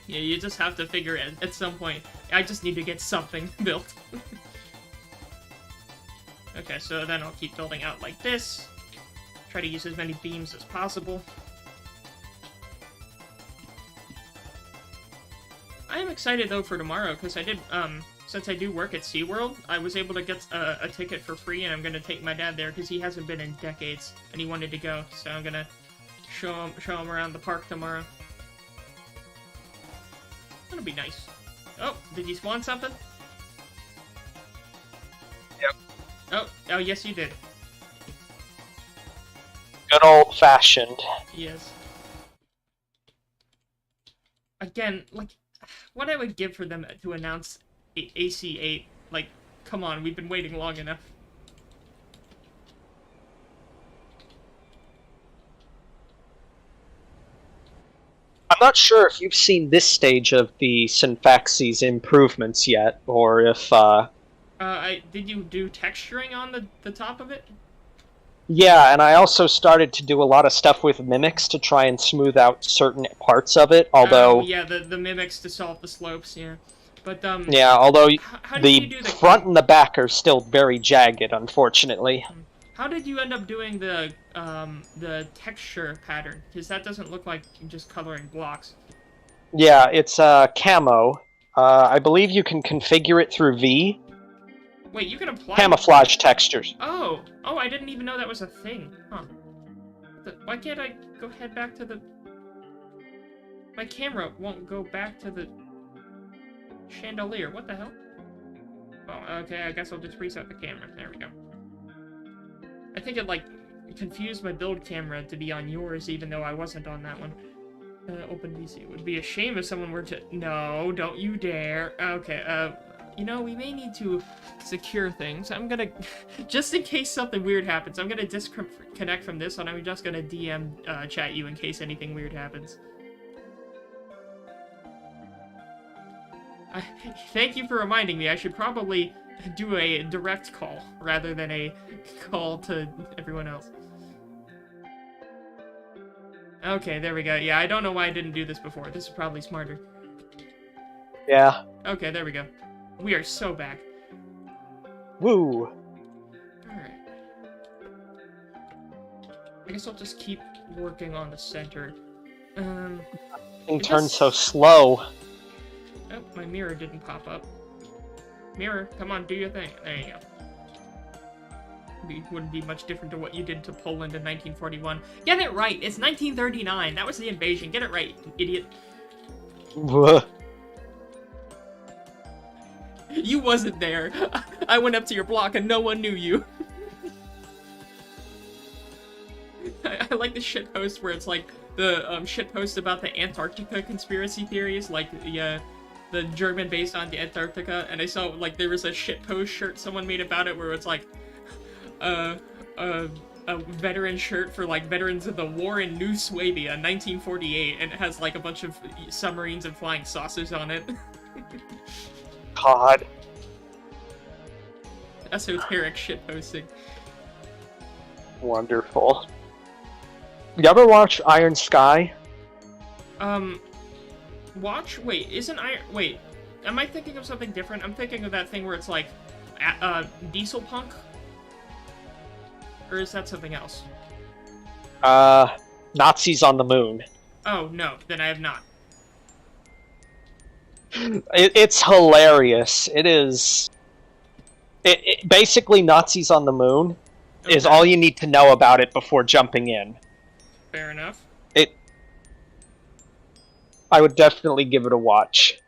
Yeah, you just have to figure it at some point. I just need to get something built. Okay, so then I'll keep building out like this. Try to use as many beams as possible. I am excited, though, for tomorrow, because I did, since I do work at SeaWorld, I was able to get a ticket for free, and I'm going to take my dad there, because he hasn't been in decades, and he wanted to go, so I'm going to show him around the park tomorrow. That'll be nice. Oh, did you spawn something? Yep. Oh, yes you did. Good old-fashioned. Yes. Again, like, what I would give for them to announce AC-8, like, come on, we've been waiting long enough. I'm not sure if you've seen this stage of the Synfaxy's improvements yet, or if, did you do texturing on the top of it? Yeah, and I also started to do a lot of stuff with mimics to try and smooth out certain parts of it, Oh, although... yeah, the mimics to solve the slopes, yeah. But, Yeah, although how did you the do the... front and the back are still very jagged, unfortunately. How did you end up doing the texture pattern? Because that doesn't look like just coloring blocks. Yeah, it's camo. I believe you can configure it through V. Wait, you can apply... Camouflage textures. Oh! Oh, I didn't even know that was a thing. Huh. Why can't I head back to the... My camera won't go back to the... Chandelier. What the hell? Oh, okay, I guess I'll just reset the camera. There we go. I think it, like, confused my build camera to be on yours, even though I wasn't on that one. Open VC. It would be a shame if someone were to... No, don't you dare. Okay, you know, we may need to secure things. I'm gonna... just in case something weird happens, I'm gonna disconnect from this, and I'm just gonna DM chat you in case anything weird happens. Thank you for reminding me. I should probably do a direct call rather than a call to everyone else. Okay, there we go. Yeah, I don't know why I didn't do this before. This is probably smarter. Yeah. Okay, there we go. We are so back. Woo. Alright. I guess I'll just keep working on the center. Thing turns so slow. Oh, my mirror didn't pop up. Mirror, come on, do your thing. There you go. Wouldn't be much different to what you did to Poland in 1941. Get it right! It's 1939! That was the invasion. Get it right, idiot. You wasn't there. I went up to your block and no one knew you. I like the shitpost where it's like the shitpost about the Antarctica conspiracy theories, like the German base on the Antarctica, and I saw like there was a shitpost shirt someone made about it where it's like a veteran shirt for like veterans of the war in New Swabia, 1948, and it has like a bunch of submarines and flying saucers on it. God. Esoteric shitposting. Wonderful. You ever watch Iron Sky? Wait, wait, am I thinking of something different? I'm thinking of that thing where it's like, Diesel Punk? Or is that something else? Nazis on the Moon. Oh, no, then I have not. It's hilarious. It is... basically, Nazis on the Moon is all you need to know about it before jumping in. Fair enough. I would definitely give it a watch.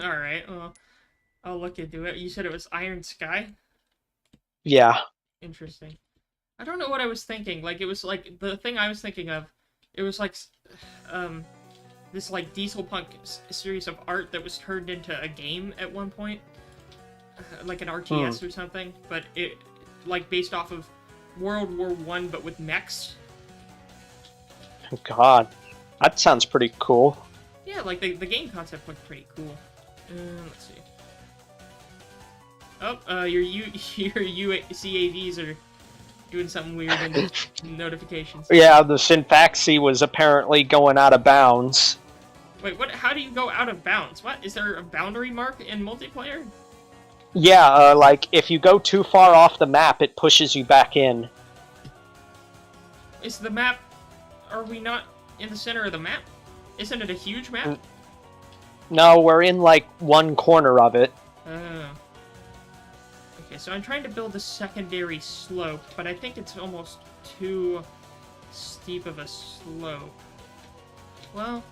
Alright, well, I'll look into it. You said it was Iron Sky? Yeah. Interesting. I don't know what I was thinking. Like, it was like, the thing I was thinking of, it was like, this like Diesel Punk series of art that was turned into a game at one point. Like an RTS or something. But it, like, based off of World War I, but with mechs. God. That sounds pretty cool. Yeah, like, the game concept looked pretty cool. Let's see. Oh, your UCAVs are doing something weird in the notifications. Yeah, the Synfaxy was apparently going out of bounds. Wait, what? How do you go out of bounds? What? Is there a boundary mark in multiplayer? Yeah, like, if you go too far off the map, it pushes you back in. Is the map... Are we not in the center of the map? Isn't it a huge map? No, we're in, like, one corner of it. Oh. Okay, so I'm trying to build a secondary slope, but I think it's almost too steep of a slope. Well,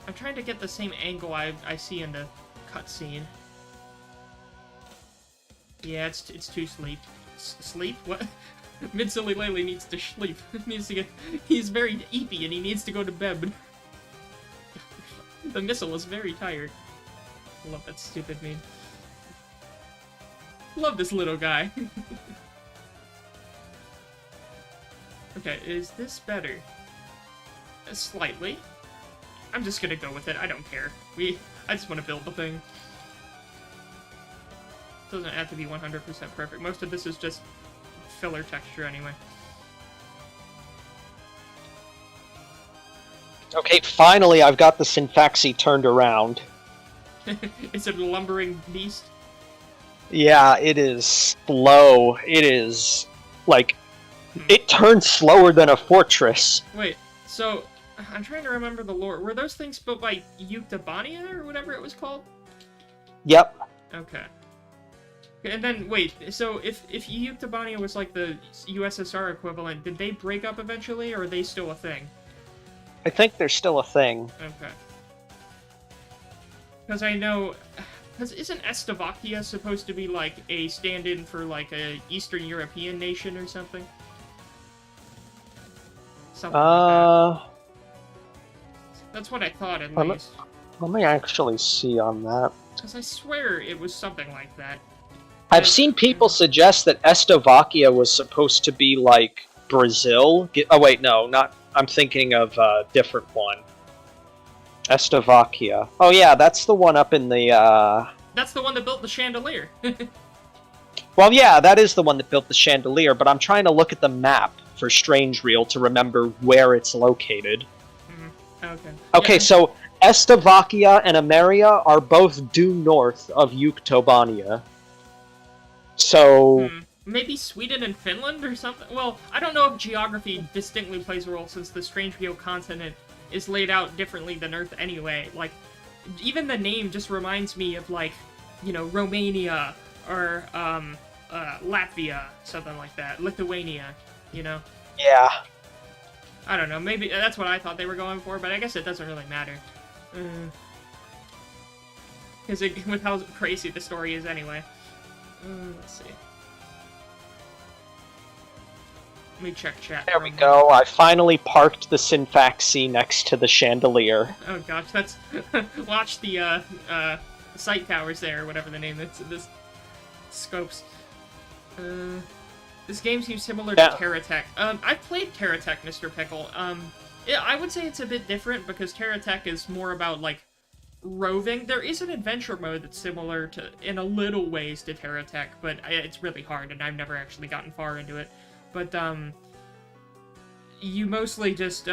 I'm trying to get the same angle I see in the cutscene. Yeah, it's too sleep. Sleep? What? Mid-Silly Lily needs to sleep. He's very eepy and he needs to go to bed. The missile is very tired. I love that stupid meme. Love this little guy. Okay, is this better? Slightly. I'm just gonna go with it. I don't care. I just want to build the thing. Doesn't have to be 100% perfect. Most of this is just filler texture anyway. Okay, finally I've got the Synfaxi turned around. Is it a lumbering beast? Yeah, it is slow. It is, like, it turns slower than a fortress. Wait, so, I'm trying to remember the lore. Were those things built by Euctobania, or whatever it was called? Yep. Okay. And then, wait, so if Euctobania was like the USSR equivalent, did they break up eventually, or are they still a thing? I think they're still a thing. Okay. Because I know... Because isn't Slovakia supposed to be, like, a stand-in for, like, a Eastern European nation or something? Something like that. That's what I thought, at least. Let me actually see on that. Because I swear it was something like that. I've seen people suggest that Slovakia was supposed to be like Brazil. Oh wait, no, not. I'm thinking of a different one. Slovakia. Oh yeah, that's the one up in the. That's the one that built the chandelier. Well, yeah, that is the one that built the chandelier. But I'm trying to look at the map for Strange Reel to remember where it's located. Okay. Okay, yeah. So Slovakia and Ameria are both due north of Euctobania. So... Maybe Sweden and Finland or something? Well, I don't know if geography distinctly plays a role since the Strange Reel continent is laid out differently than Earth anyway. Like, even the name just reminds me of, like, you know, Romania or, Latvia, something like that. Lithuania, you know? Yeah. I don't know, maybe that's what I thought they were going for, but I guess it doesn't really matter. Because with how crazy the story is anyway. Let's see. Let me check chat. There we go. I finally parked the Synfaxi next to the chandelier. Oh gosh, that's... Watch the, sight towers there, or whatever the name is. This... Scopes. This game seems similar to TerraTech. I've played TerraTech, Mr. Pickle. Yeah, I would say it's a bit different, because TerraTech is more about, like, roving. There is an adventure mode that's similar to, in a little ways, to TerraTech, but it's really hard, and I've never actually gotten far into it. But, you mostly just,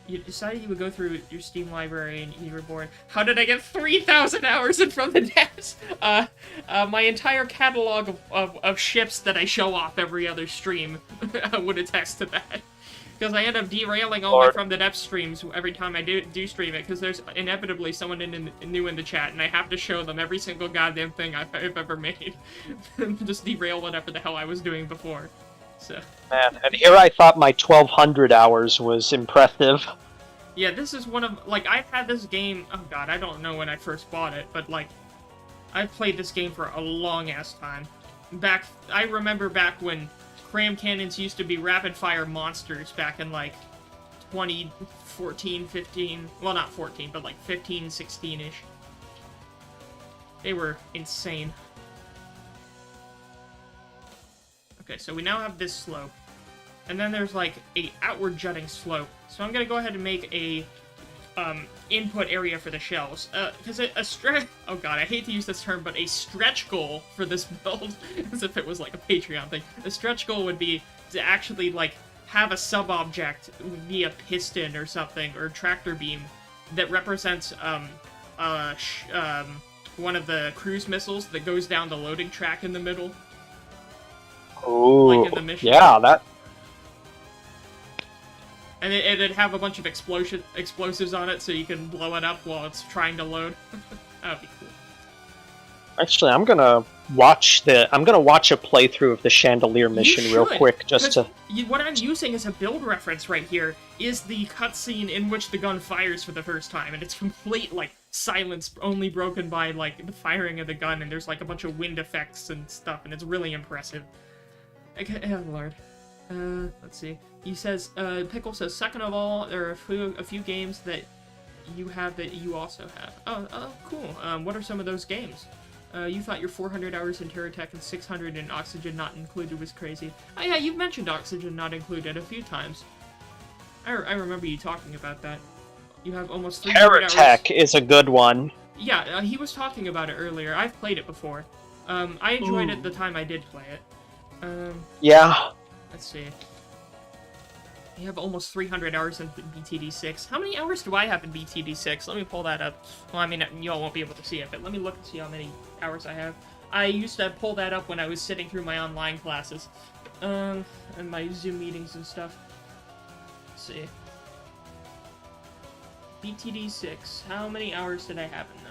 you decided you would go through your Steam library and you were bored. How did I get 3,000 hours in From the Depths? My entire catalog of ships that I show off every other stream would attest to that. Because I end up derailing all my From the Depths streams every time I do stream it, because there's inevitably someone new in the chat, and I have to show them every single goddamn thing I've ever made. Just derail whatever the hell I was doing before. So. Man, and here I thought my 1,200 hours was impressive. Yeah, this is one of, like, I've had this game, oh god, I don't know when I first bought it, but, like, I've played this game for a long-ass time. I remember back when cram cannons used to be rapid-fire monsters back in, like, 2014, 15... Well, not 14, but, like, 15, 16-ish. They were insane. Okay, so we now have this slope. And then there's, like, a outward-jutting slope. So I'm gonna go ahead and make a, input area for the shells. Because oh god, I hate to use this term, but a stretch goal for this build, as if it was like a Patreon thing. A stretch goal would be to actually, like, have a sub-object via piston or something, or tractor beam, that represents, one of the cruise missiles that goes down the loading track in the middle. Oh, like in the mission. Yeah, that... And it'd have a bunch of explosives on it, so you can blow it up while it's trying to load. That would be cool. Actually, I'm gonna watch a playthrough of the Chandelier mission real quick, just to... What I'm using as a build reference right here is the cutscene in which the gun fires for the first time, and it's complete, like, silence, only broken by, like, the firing of the gun, and there's, like, a bunch of wind effects and stuff, and it's really impressive. Okay, oh lord. Let's see. He says, Pickle says, second of all, there are a few games that you have that you also have. Oh, cool. What are some of those games? You thought your 400 hours in TerraTech and 600 in Oxygen Not Included was crazy. Oh yeah, you've mentioned Oxygen Not Included a few times. I remember you talking about that. You have almost 300 hours. Paratech is a good one. Yeah, he was talking about it earlier. I've played it before. I enjoyed it the time I did play it. Yeah. Let's see. You have almost 300 hours in BTD 6. How many hours do I have in BTD 6? Let me pull that up. Well, I mean, y'all won't be able to see it, but let me look and see how many hours I have. I used to pull that up when I was sitting through my online classes. And my Zoom meetings and stuff. Let's see. BTD 6. How many hours did I have in that?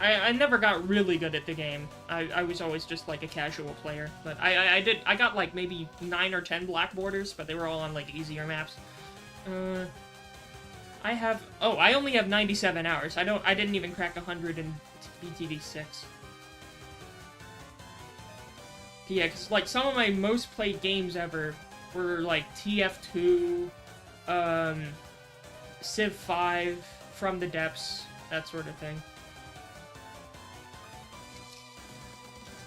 I never got really good at the game. I was always just like a casual player. But I got like maybe 9 or 10 black borders, but they were all on like easier maps. I only have 97 hours. I didn't even crack 100 in BTD 6. Yeah, because like some of my most played games ever were like TF2, Civ 5, From the Depths, that sort of thing.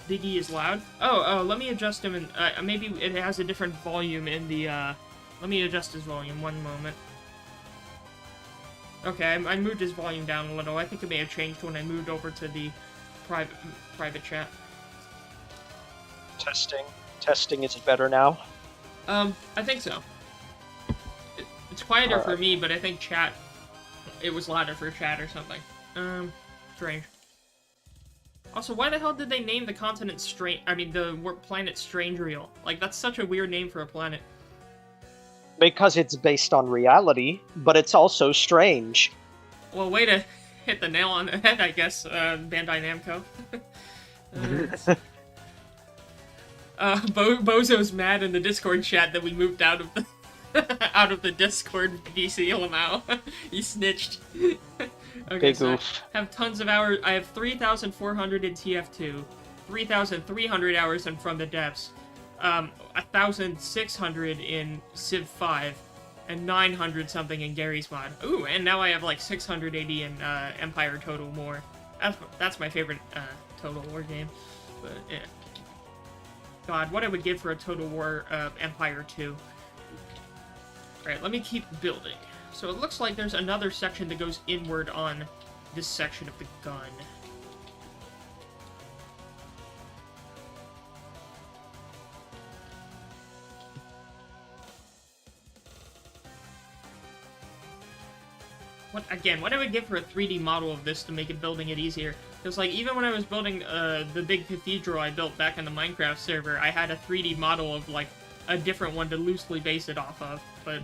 Biggie is loud. Oh, let me adjust him, and maybe it has a different volume in the, let me adjust his volume, one moment. Okay, I moved his volume down a little. I think it may have changed when I moved over to the private chat. Testing, is it better now? I think so. It's quieter for me, but I think chat, it was louder for chat or something. Strange. Also, why the hell did they name the continent the planet Strangereal? Like, that's such a weird name for a planet. Because it's based on reality, but it's also strange. Well, way to hit the nail on the head, I guess, Bandai Namco. Bozo's mad in the Discord chat that we moved out of the out of the Discord DC Lamau. He snitched. Okay, Big so oof. I have tons of hours. I have 3,400 in TF2, 3,300 hours in From the Depths, 1,600 in Civ 5, and 900 something in Gary's mod. Ooh, and now I have like 680 in Empire Total War. That's my favorite Total War game. But yeah. God, what I would give for a Total War Empire 2. Alright, let me keep building. So it looks like there's another section that goes inward on this section of the gun. What I would give for a 3D model of this to make it building it easier. Because, like, even when I was building the big cathedral I built back in the Minecraft server, I had a 3D model of, like, a different one to loosely base it off of, but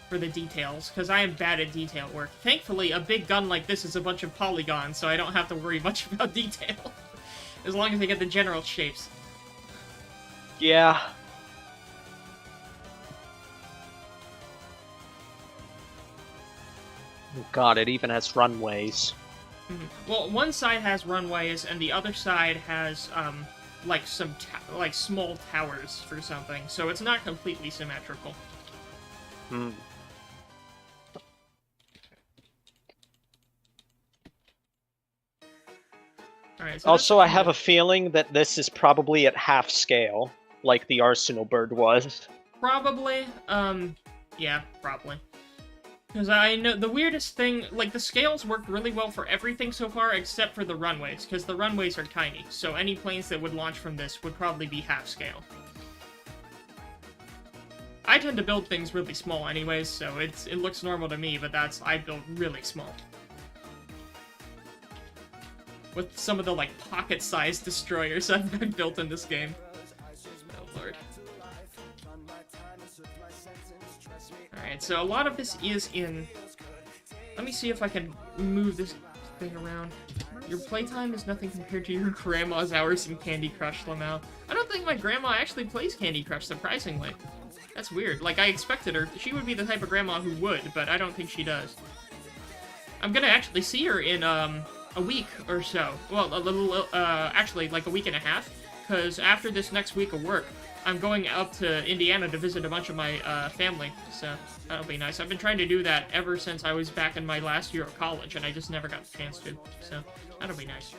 for the details, because I am bad at detail work. Thankfully, a big gun like this is a bunch of polygons, so I don't have to worry much about detail. As long as I get the general shapes. Yeah. Oh god, it even has runways. Mm-hmm. Well, one side has runways, and the other side has, like, some small towers for something, so it's not completely symmetrical. Hmm. Alright, so also, I have a feeling that this is probably at half scale, like the Arsenal Bird was. Probably, yeah, probably. Because I know the weirdest thing, like, the scales work really well for everything so far except for the runways, because the runways are tiny, so any planes that would launch from this would probably be half scale. I tend to build things really small anyways, so it looks normal to me, but I build really small. With some of the, like, pocket-sized destroyers I've built in this game. Oh, lord. Alright, so a lot of this is in... Let me see if I can move this thing around. Your playtime is nothing compared to your grandma's hours in Candy Crush, Lamau. I don't think my grandma actually plays Candy Crush, surprisingly. That's weird. Like, I expected her. She would be the type of grandma who would, but I don't think she does. I'm gonna actually see her in, a week or so. Well, a little, actually, like a week and a half. Because after this next week of work, I'm going up to Indiana to visit a bunch of my, family. So, that'll be nice. I've been trying to do that ever since I was back in my last year of college, and I just never got the chance to. So, that'll be nice.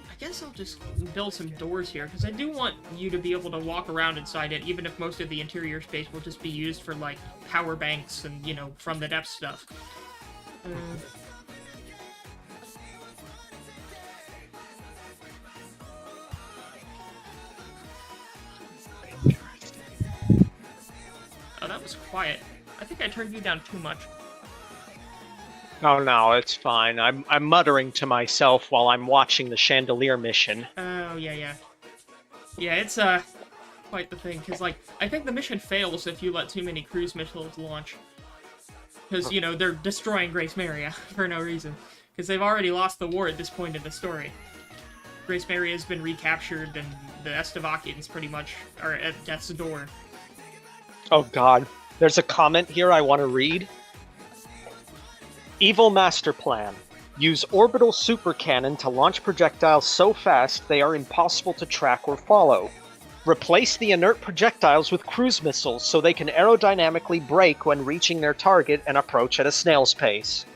I guess I'll just build some doors here, because I do want you to be able to walk around inside it, even if most of the interior space will just be used for, like, power banks and, you know, from the depths stuff. Oh, that was quiet. I think I turned you down too much. Oh no, it's fine. I'm muttering to myself while I'm watching the Chandelier mission. Oh, yeah. Yeah, it's, quite the thing, because, like, I think the mission fails if you let too many cruise missiles launch. Because, you know, they're destroying Grace Maria for no reason. Because they've already lost the war at this point in the story. Grace Maria has been recaptured, and the Estevakians pretty much are at death's door. Oh god. There's a comment here I want to read. Evil master plan. Use orbital super cannon to launch projectiles so fast they are impossible to track or follow. Replace the inert projectiles with cruise missiles so they can aerodynamically brake when reaching their target and approach at a snail's pace.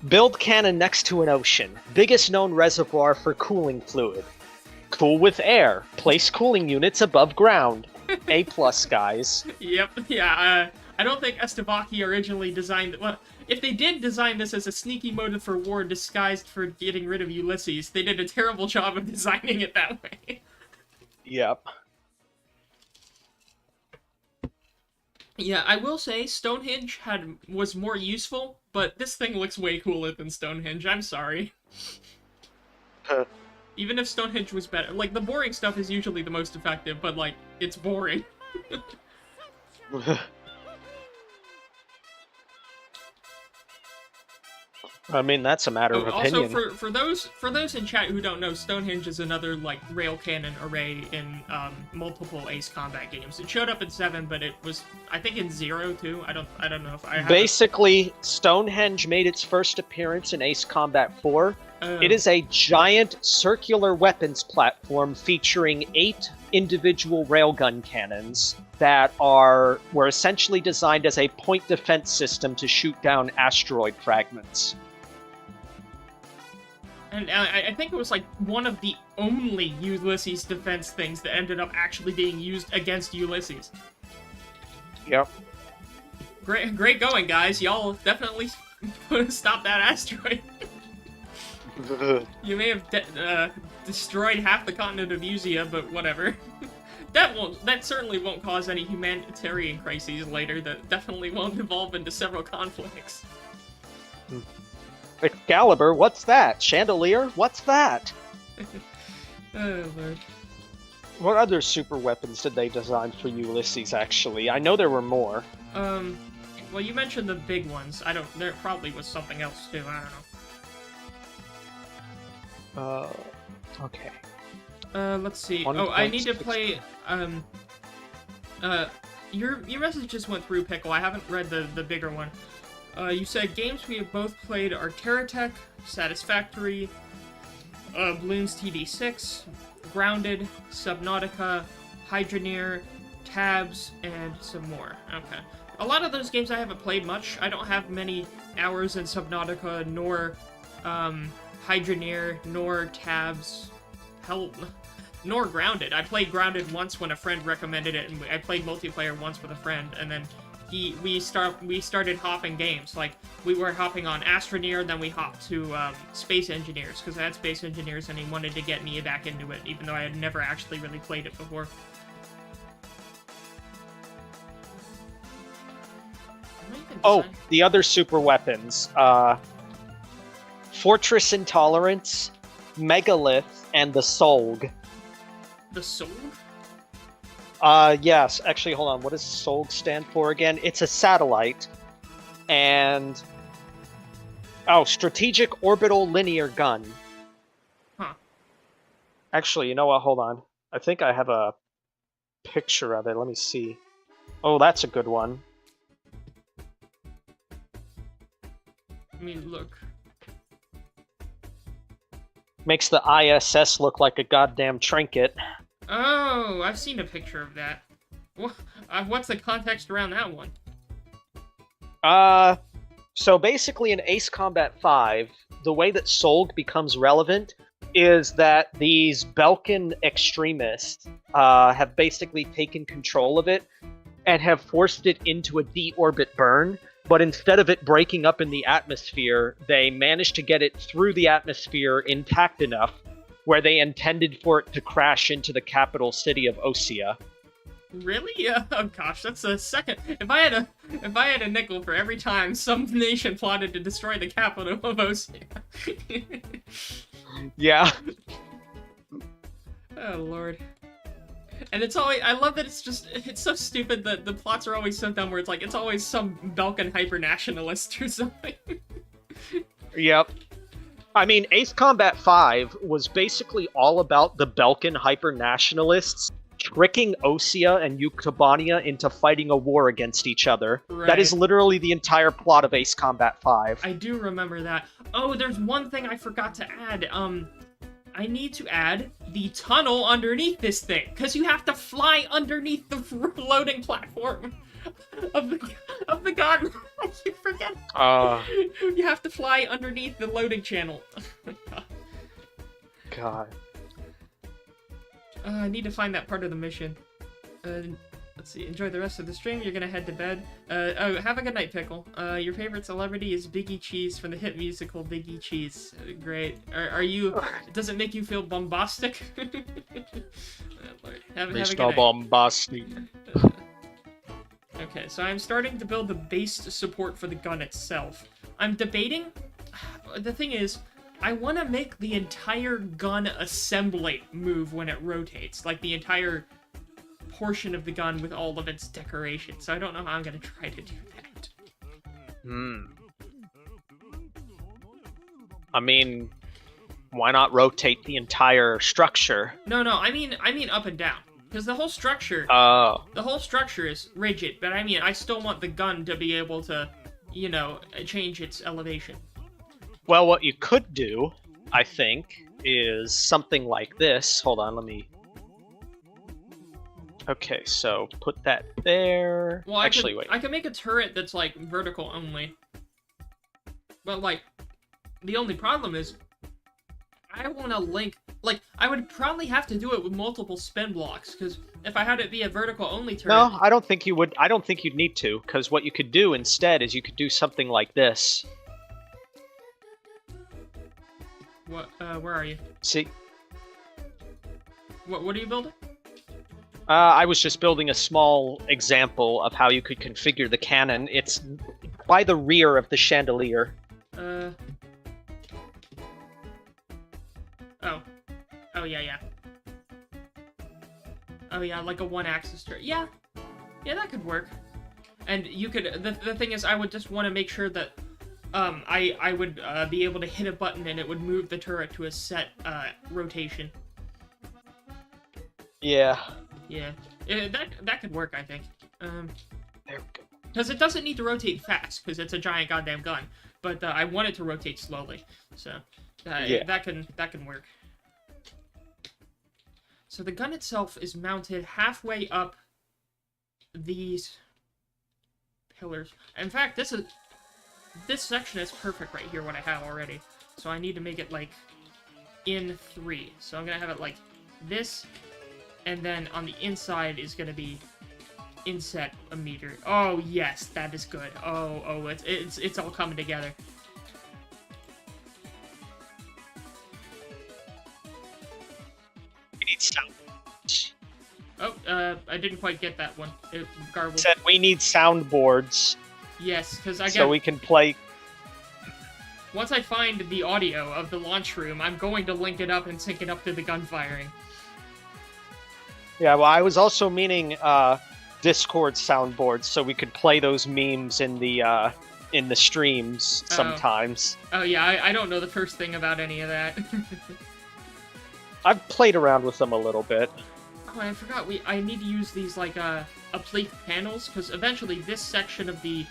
Build cannon next to an ocean. Biggest known reservoir for cooling fluid. Cool with air. Place cooling units above ground. A+, guys. Yep, yeah, I don't think Estevaki originally designed... Well, if they did design this as a sneaky motive for war disguised for getting rid of Ulysses, they did a terrible job of designing it that way. Yep. Yeah, I will say Stonehenge was more useful, but this thing looks way cooler than Stonehenge, I'm sorry. Even if Stonehenge was better. Like, the boring stuff is usually the most effective, but, like, it's boring. I mean, that's a matter of opinion. Also, for those in chat who don't know, Stonehenge is another, like, rail cannon array in multiple Ace Combat games. It showed up in 7, but it was, I think, in 0 too. I don't know if I have. Basically, Stonehenge made its first appearance in Ace Combat 4. It is a giant circular weapons platform featuring 8 individual railgun cannons that were essentially designed as a point defense system to shoot down asteroid fragments. And I think it was, like, one of the only Ulysses defense things that ended up actually being used against Ulysses. Yep. Great going, guys. Y'all definitely stop that asteroid. You may have destroyed half the continent of Usia, but whatever. That certainly won't cause any humanitarian crises later. That definitely won't evolve into several conflicts. Excalibur, what's that? Chandelier, what's that? Oh, Lord. What other super weapons did they design for Ulysses, actually? I know there were more. Well, you mentioned the big ones. There probably was something else, too. I don't know. Okay. Let's see. I need to play, your message just went through, Pickle. I haven't read the bigger one. You said games we have both played are Terratech, Satisfactory, Bloons TD6, Grounded, Subnautica, Hydroneer, Tabs, and some more. Okay. A lot of those games I haven't played much. I don't have many hours in Subnautica, nor, Hydroneer, nor Tabs, hell, nor Grounded. I played Grounded once when a friend recommended it, and I played multiplayer once with a friend, and then we started hopping games. Like, we were hopping on Astroneer, then we hopped to Space Engineers, because I had Space Engineers and he wanted to get me back into it, even though I had never actually really played it before. Oh, the other super weapons. Fortress Intolerance, Megalith, and the Solg. The Solg? Yes. Actually, hold on. What does Solg stand for again? It's a satellite. And... Oh, Strategic Orbital Linear Gun. Huh. Actually, you know what? Hold on. I think I have a picture of it. Let me see. Oh, that's a good one. I mean, look. Makes the ISS look like a goddamn trinket. Oh, I've seen a picture of that. What's the context around that one? So basically in Ace Combat 5, the way that Solg becomes relevant is that these Belkan extremists have basically taken control of it and have forced it into a deorbit burn. But instead of it breaking up in the atmosphere, they managed to get it through the atmosphere intact enough where they intended for it to crash into the capital city of Osea. Really? Oh gosh, that's a second. If I had a nickel for every time some nation plotted to destroy the capital of Osea. Yeah. Oh lord. And it's always, I love that it's so stupid that the plots are always so dumb where it's always some Balkan hyper-nationalist or something. Yep. I mean, Ace Combat 5 was basically all about the Balkan hyper-nationalists tricking Osea and Yuktobania into fighting a war against each other. Right. That is literally the entire plot of Ace Combat 5. I do remember that. Oh, there's one thing I forgot to add. I need to add the tunnel underneath this thing, because you have to fly underneath the loading platform of the gun. I keep forgetting. You have to fly underneath the loading channel. God. I need to find that part of the mission. Let's see. Enjoy the rest of the stream. You're gonna head to bed. Oh, have a good night, Pickle. Your favorite celebrity is Biggie Cheese from the hit musical Biggie Cheese. Great. Are you? Does it make you feel bombastic? Oh, Lord. Have a good night. Bombastic. Okay, so I'm starting to build the base support for the gun itself. I'm debating. The thing is, I want to make the entire gun assembly move when it rotates, like the entire portion of the gun with all of its decoration. So I don't know how I'm going to try to do that. I mean, why not rotate the entire structure? No, I mean up and down. Because the whole structure is rigid, but I mean, I still want the gun to be able to, you know, change its elevation. Well, what you could do, I think, is something like this. Hold on, let me... Okay, so put that there. Well, wait. I can make a turret that's, like, vertical only. But, like, the only problem is, I want to link... Like, I would probably have to do it with multiple spin blocks, because if I had it be a vertical only turret... No, I don't think you would. I don't think you'd need to, because what you could do instead is you could do something like this. What, where are you? See? What are you building? I was just building a small example of how you could configure the cannon. It's by the rear of the chandelier. Oh, yeah. Oh, yeah, like a one-axis turret. Yeah, that could work. And you could... The thing is, I would just want to make sure that I would be able to hit a button and it would move the turret to a set rotation. Yeah. Yeah. That could work, I think. There we go. Because it doesn't need to rotate fast, because it's a giant goddamn gun. But I want it to rotate slowly. So, yeah. that can work. So the gun itself is mounted halfway up these pillars. In fact, this section is perfect right here, what I have already. So I need to make it, like, in 3. So I'm going to have it like this, and then on the inside is going to be inset a meter. Oh, yes, that is good. Oh, it's all coming together. We need sound. Oh, I didn't quite get that one. It garbled. Said we need soundboards. Yes, because I so we can play. Once I find the audio of the launch room, I'm going to link it up and sync it up to the gun firing. Yeah, well, I was also meaning Discord soundboards, so we could play those memes in the streams sometimes. Oh yeah, I don't know the first thing about any of that. I've played around with them a little bit. Oh, I forgot. I need to use these like uplift panels, because eventually this section of the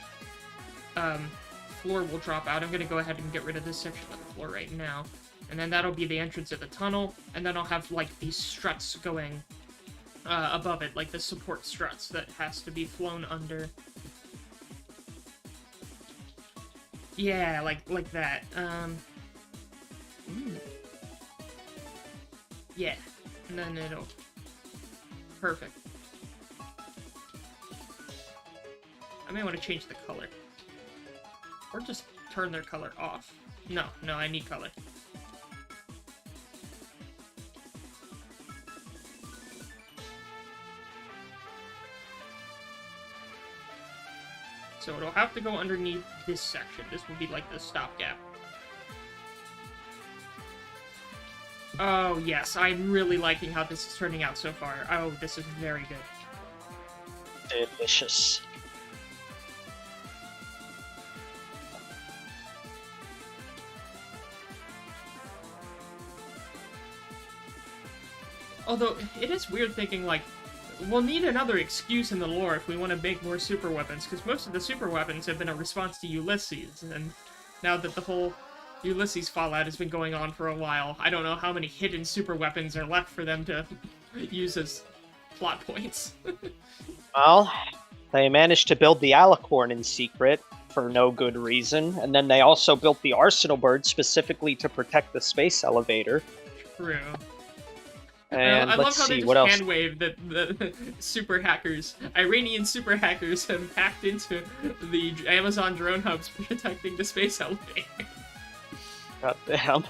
floor will drop out. I'm gonna go ahead and get rid of this section of the floor right now, and then that'll be the entrance of the tunnel, and then I'll have like these struts going above it, like the support struts that has to be flown under. Yeah, like that. Yeah. And then it'll... Perfect. I may want to change the color. Or just turn their color off. No, I need color. So it'll have to go underneath this section. This will be like the stopgap. Oh, yes. I'm really liking how this is turning out so far. Oh, this is very good. Delicious. Although, it is weird thinking, like, we'll need another excuse in the lore if we want to make more super weapons, because most of the super weapons have been a response to Ulysses, and now that the whole Ulysses fallout has been going on for a while, I don't know how many hidden super weapons are left for them to use as plot points. Well, they managed to build the alicorn in secret for no good reason, and then they also built the arsenal bird specifically to protect the space elevator. True. And I let's love how they see, just what else? hand-waved that the super hackers, Iranian super hackers, have hacked into the Amazon drone hubs protecting the space elevator. God damn.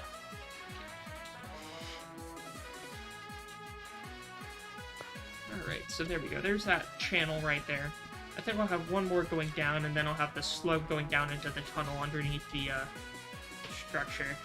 Alright, so there we go. There's that channel right there. I think I'll have one more going down, and then I'll have the slope going down into the tunnel underneath the structure.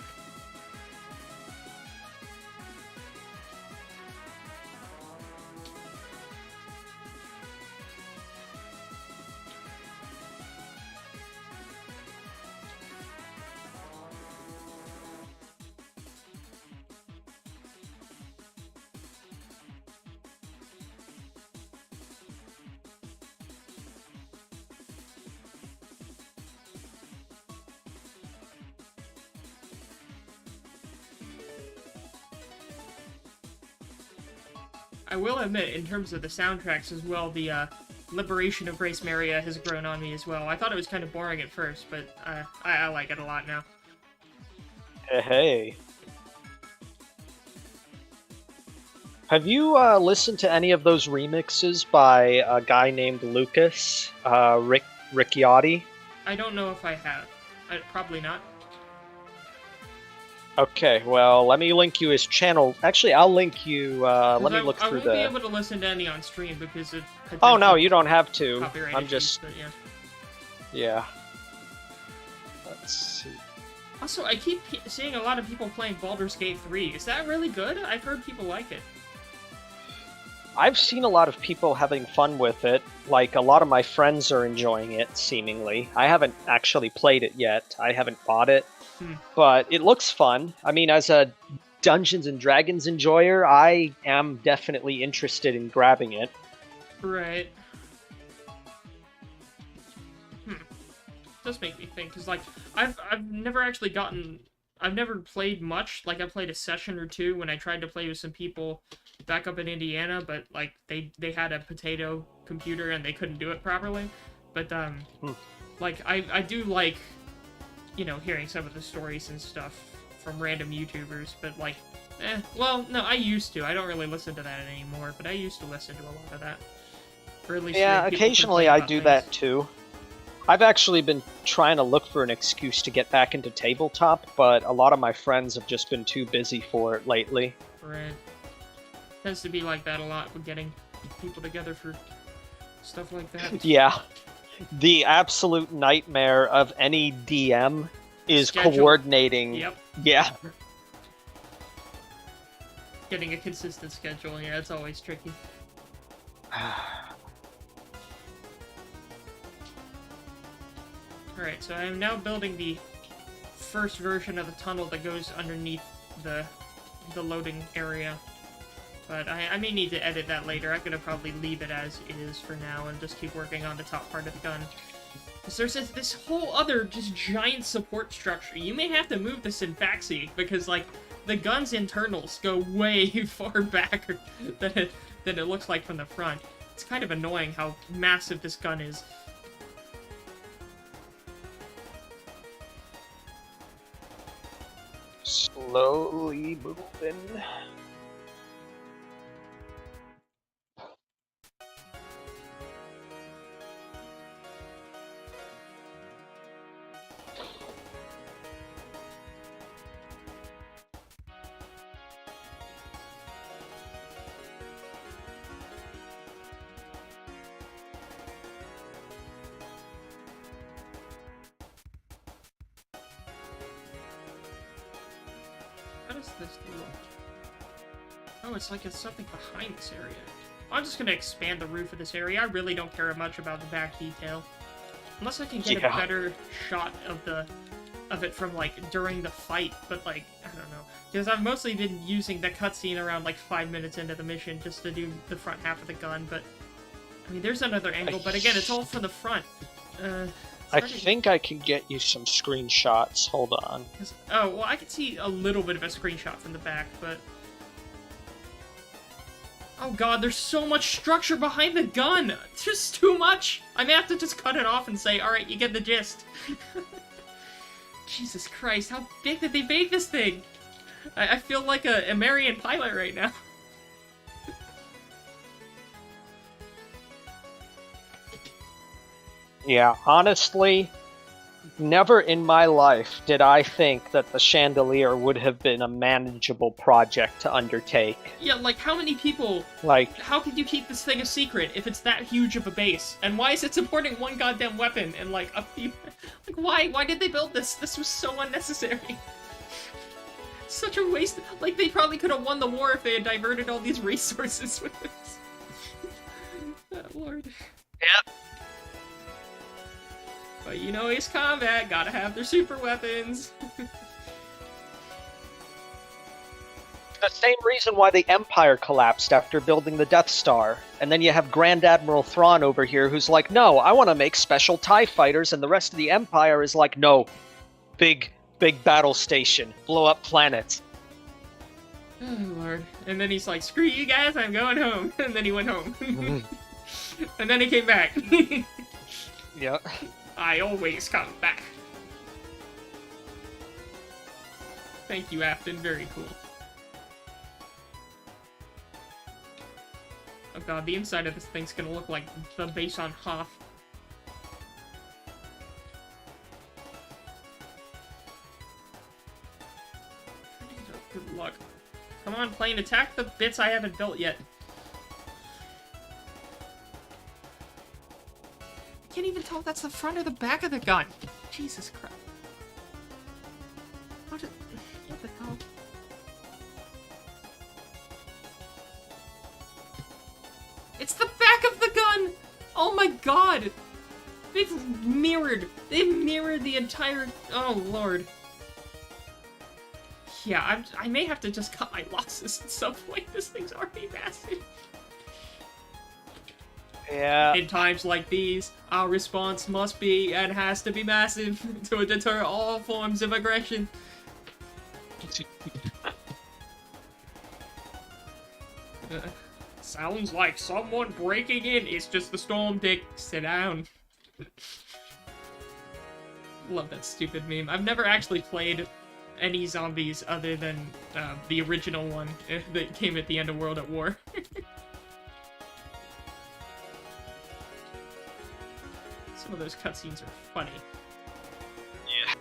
I will admit, in terms of the soundtracks as well, the Liberation of Grace Maria has grown on me as well. I thought it was kind of boring at first, but I like it a lot now. Hey. Have you listened to any of those remixes by a guy named Lucas Ricciotti? I don't know if I have. Probably not. Okay, well, let me link you his channel. Actually, I'll link you. Let me look through I won't be able to listen to any on stream because it. Oh no, you don't have to. Copyright I'm issues, just. but yeah. Yeah. Let's see. Also, I keep seeing a lot of people playing Baldur's Gate 3. Is that really good? I've heard people like it. I've seen a lot of people having fun with it. Like, a lot of my friends are enjoying it, seemingly. I haven't actually played it yet. I haven't bought it. But it looks fun. I mean, as a Dungeons and Dragons enjoyer, I am definitely interested in grabbing it. Right. Does make me think, because, like, I've never actually gotten... I've never played much. Like, I played a session or two when I tried to play with some people back up in Indiana, but, like, they had a potato computer and they couldn't do it properly. But, like, I do like, you know, hearing some of the stories and stuff from random YouTubers, but, like, well, no, I used to. I don't really listen to that anymore, but I used to listen to a lot of that. Or at least yeah, occasionally I do that too. I've actually been trying to look for an excuse to get back into tabletop, but a lot of my friends have just been too busy for it lately. Right. Tends to be like that a lot with getting people together for stuff like that. Yeah. The absolute nightmare of any DM is Schedule. coordinating. Yep. Yeah. Getting a consistent schedule, yeah, it's always tricky. Alright, so I am now building the first version of the tunnel that goes underneath the loading area. But I may need to edit that later. I'm gonna probably leave it as it is for now and just keep working on the top part of the gun. Because there's this whole other just giant support structure. You may have to move the Synfaxi, because, like, the gun's internals go way far back than it looks like from the front. It's kind of annoying how massive this gun is. Slowly moving. does this look? Oh, it's like it's something behind this area. I'm just gonna expand the roof of this area. I really don't care much about the back detail. Unless I can get a better shot of it from, like, during the fight, but, like, I don't know. Because I've mostly been using the cutscene around, like, 5 minutes into the mission just to do the front half of the gun, but... I mean, there's another angle, but again, it's all for the front. I think I can get you some screenshots. Hold on. Oh, well, I can see a little bit of a screenshot from the back, but... Oh god, there's so much structure behind the gun! Just too much! I may have to just cut it off and say, alright, you get the gist. Jesus Christ, how big did they make this thing? I feel like a Marion pilot right now. Yeah, honestly, never in my life did I think that the Chandelier would have been a manageable project to undertake. Yeah, like, how many people... Like... How could you keep this thing a secret if it's that huge of a base? And why is it supporting one goddamn weapon and, like, a few... Like, why? Why did they build this? This was so unnecessary. Such a waste... Like, they probably could have won the war if they had diverted all these resources with this. Oh, Lord. Yep. But you know, Ace Combat, gotta have their super weapons. The same reason why the Empire collapsed after building the Death Star. And then you have Grand Admiral Thrawn over here who's like, no, I want to make special TIE fighters, and the rest of the Empire is like, no, big battle station, blow up planets. Oh, Lord. And then he's like, screw you guys, I'm going home. And then he went home. And then he came back. Yeah. I always come back. Thank you, Afton. Very cool. Oh god, the inside of this thing's gonna look like the base on Hoth. Good luck. Come on, plane, attack the bits I haven't built yet. I can't even tell if that's the front or the back of the gun. Jesus Christ. What the hell? It's the back of the gun! Oh my god! They've mirrored the entire... Oh, Lord. Yeah, I may have to just cut my losses at some point. This thing's already massive. Yeah. In times like these, our response must be and has to be massive to deter all forms of aggression. Sounds like someone breaking in. It's just the Storm Dick. Sit down. Love that stupid meme. I've never actually played any zombies other than the original one that came at the end of World at War. Some of those cutscenes are funny. Yeah.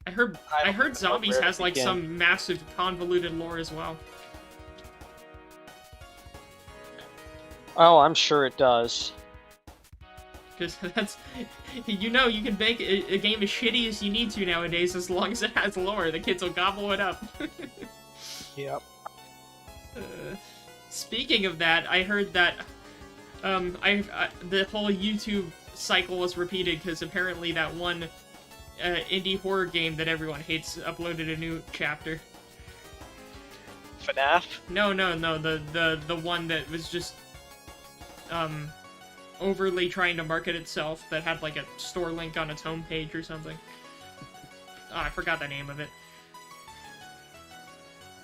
I heard Zombies has like some massive convoluted lore as well. Oh, I'm sure it does. Because that's, you know, you can make a game as shitty as you need to nowadays as long as it has lore. The kids will gobble it up. Yep. Speaking of that, I heard that the whole YouTube cycle was repeated because apparently that one indie horror game that everyone hates uploaded a new chapter. FNAF? No, the one that was just overly trying to market itself that had like a store link on its homepage or something. Oh, I forgot the name of it.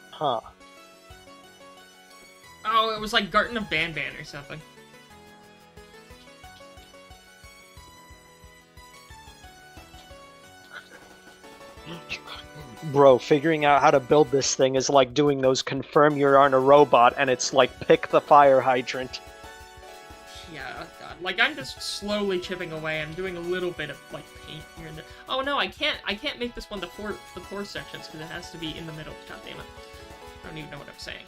Huh. Oh, it was like Garten of Banban or something. Bro, figuring out how to build this thing is like doing those confirm you aren't a robot, and it's like pick the fire hydrant. Yeah, God. Like, I'm just slowly chipping away. I'm doing a little bit of, like, paint here and there. Oh, no, I can't make this one the four sections, because it has to be in the middle. God damn it. I don't even know what I'm saying.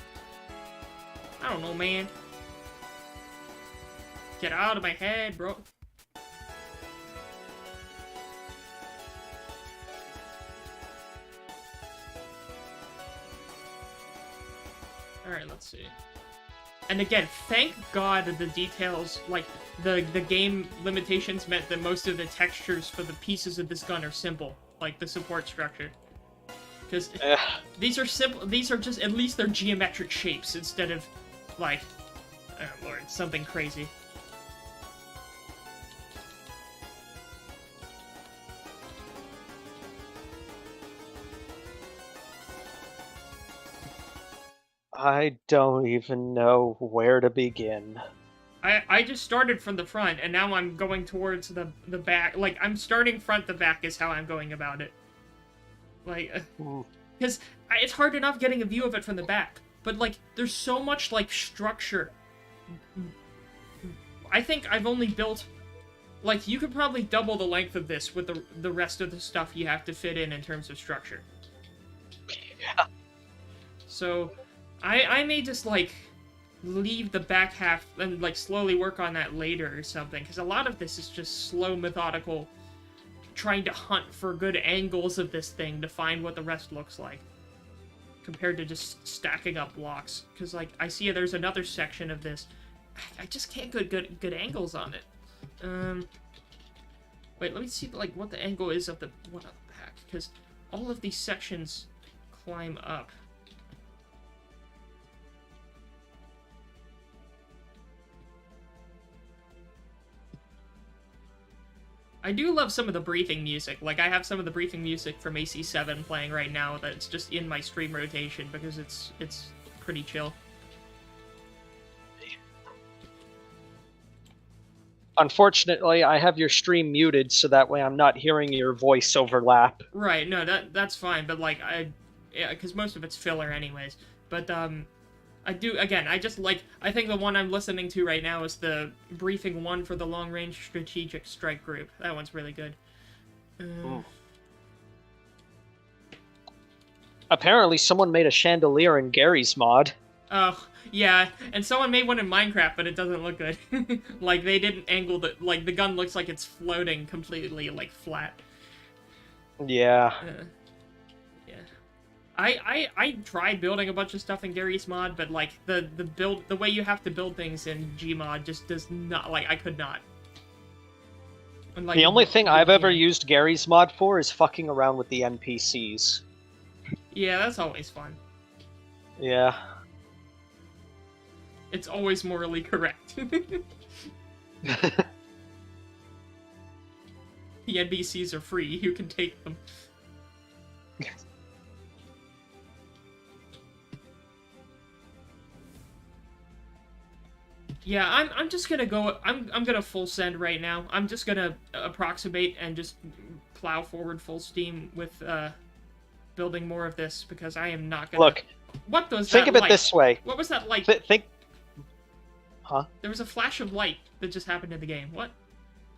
I don't know, man. Get out of my head, bro. Alright, let's see. And again, thank God the details, like, the game limitations meant that most of the textures for the pieces of this gun are simple. Like, the support structure. Because these are simple, these are just, at least they're geometric shapes instead of, like, oh lord, something crazy. I don't even know where to begin. I just started from the front, and now I'm going towards the back. Like, I'm starting front to back is how I'm going about it. Like, because it's hard enough getting a view of it from the back. But, like, there's so much, like, structure. I think I've only built... Like, you could probably double the length of this with the rest of the stuff you have to fit in terms of structure. Yeah. So, I may just, like, leave the back half and, like, slowly work on that later or something. Because a lot of this is just slow, methodical, trying to hunt for good angles of this thing to find what the rest looks like. Compared to just stacking up blocks. Because, like, I see there's another section of this. I just can't get good angles on it. Wait, let me see, like, what the angle is of the one on the back. Because all of these sections climb up. I do love some of the briefing music. Like, I have some of the briefing music from AC7 playing right now that's just in my stream rotation because it's pretty chill. Unfortunately, I have your stream muted, so that way I'm not hearing your voice overlap. Right, no, that's fine, but, like, yeah, because most of it's filler anyways. But, I think the one I'm listening to right now is the briefing one for the Long Range Strategic Strike Group. That one's really good. Apparently, someone made a chandelier in Gary's mod. Oh, yeah, and someone made one in Minecraft, but it doesn't look good. Like, they didn't angle the... Like, the gun looks like it's floating completely, like, flat. Yeah. Yeah. I tried building a bunch of stuff in Gary's mod, but, like, the way you have to build things in Gmod just does not... Like, I could not. And, like, the only thing I've ever used Gary's mod for is fucking around with the NPCs. Yeah, that's always fun. Yeah. It's always morally correct. The NPCs are free, you can take them. Yeah, I'm just gonna go, I'm gonna full send right now. I'm just gonna approximate and just plow forward full steam with, building more of this, because I am not gonna... Look, what was think that of it light? this way. What was that light? Huh? There was a flash of light that just happened in the game. What?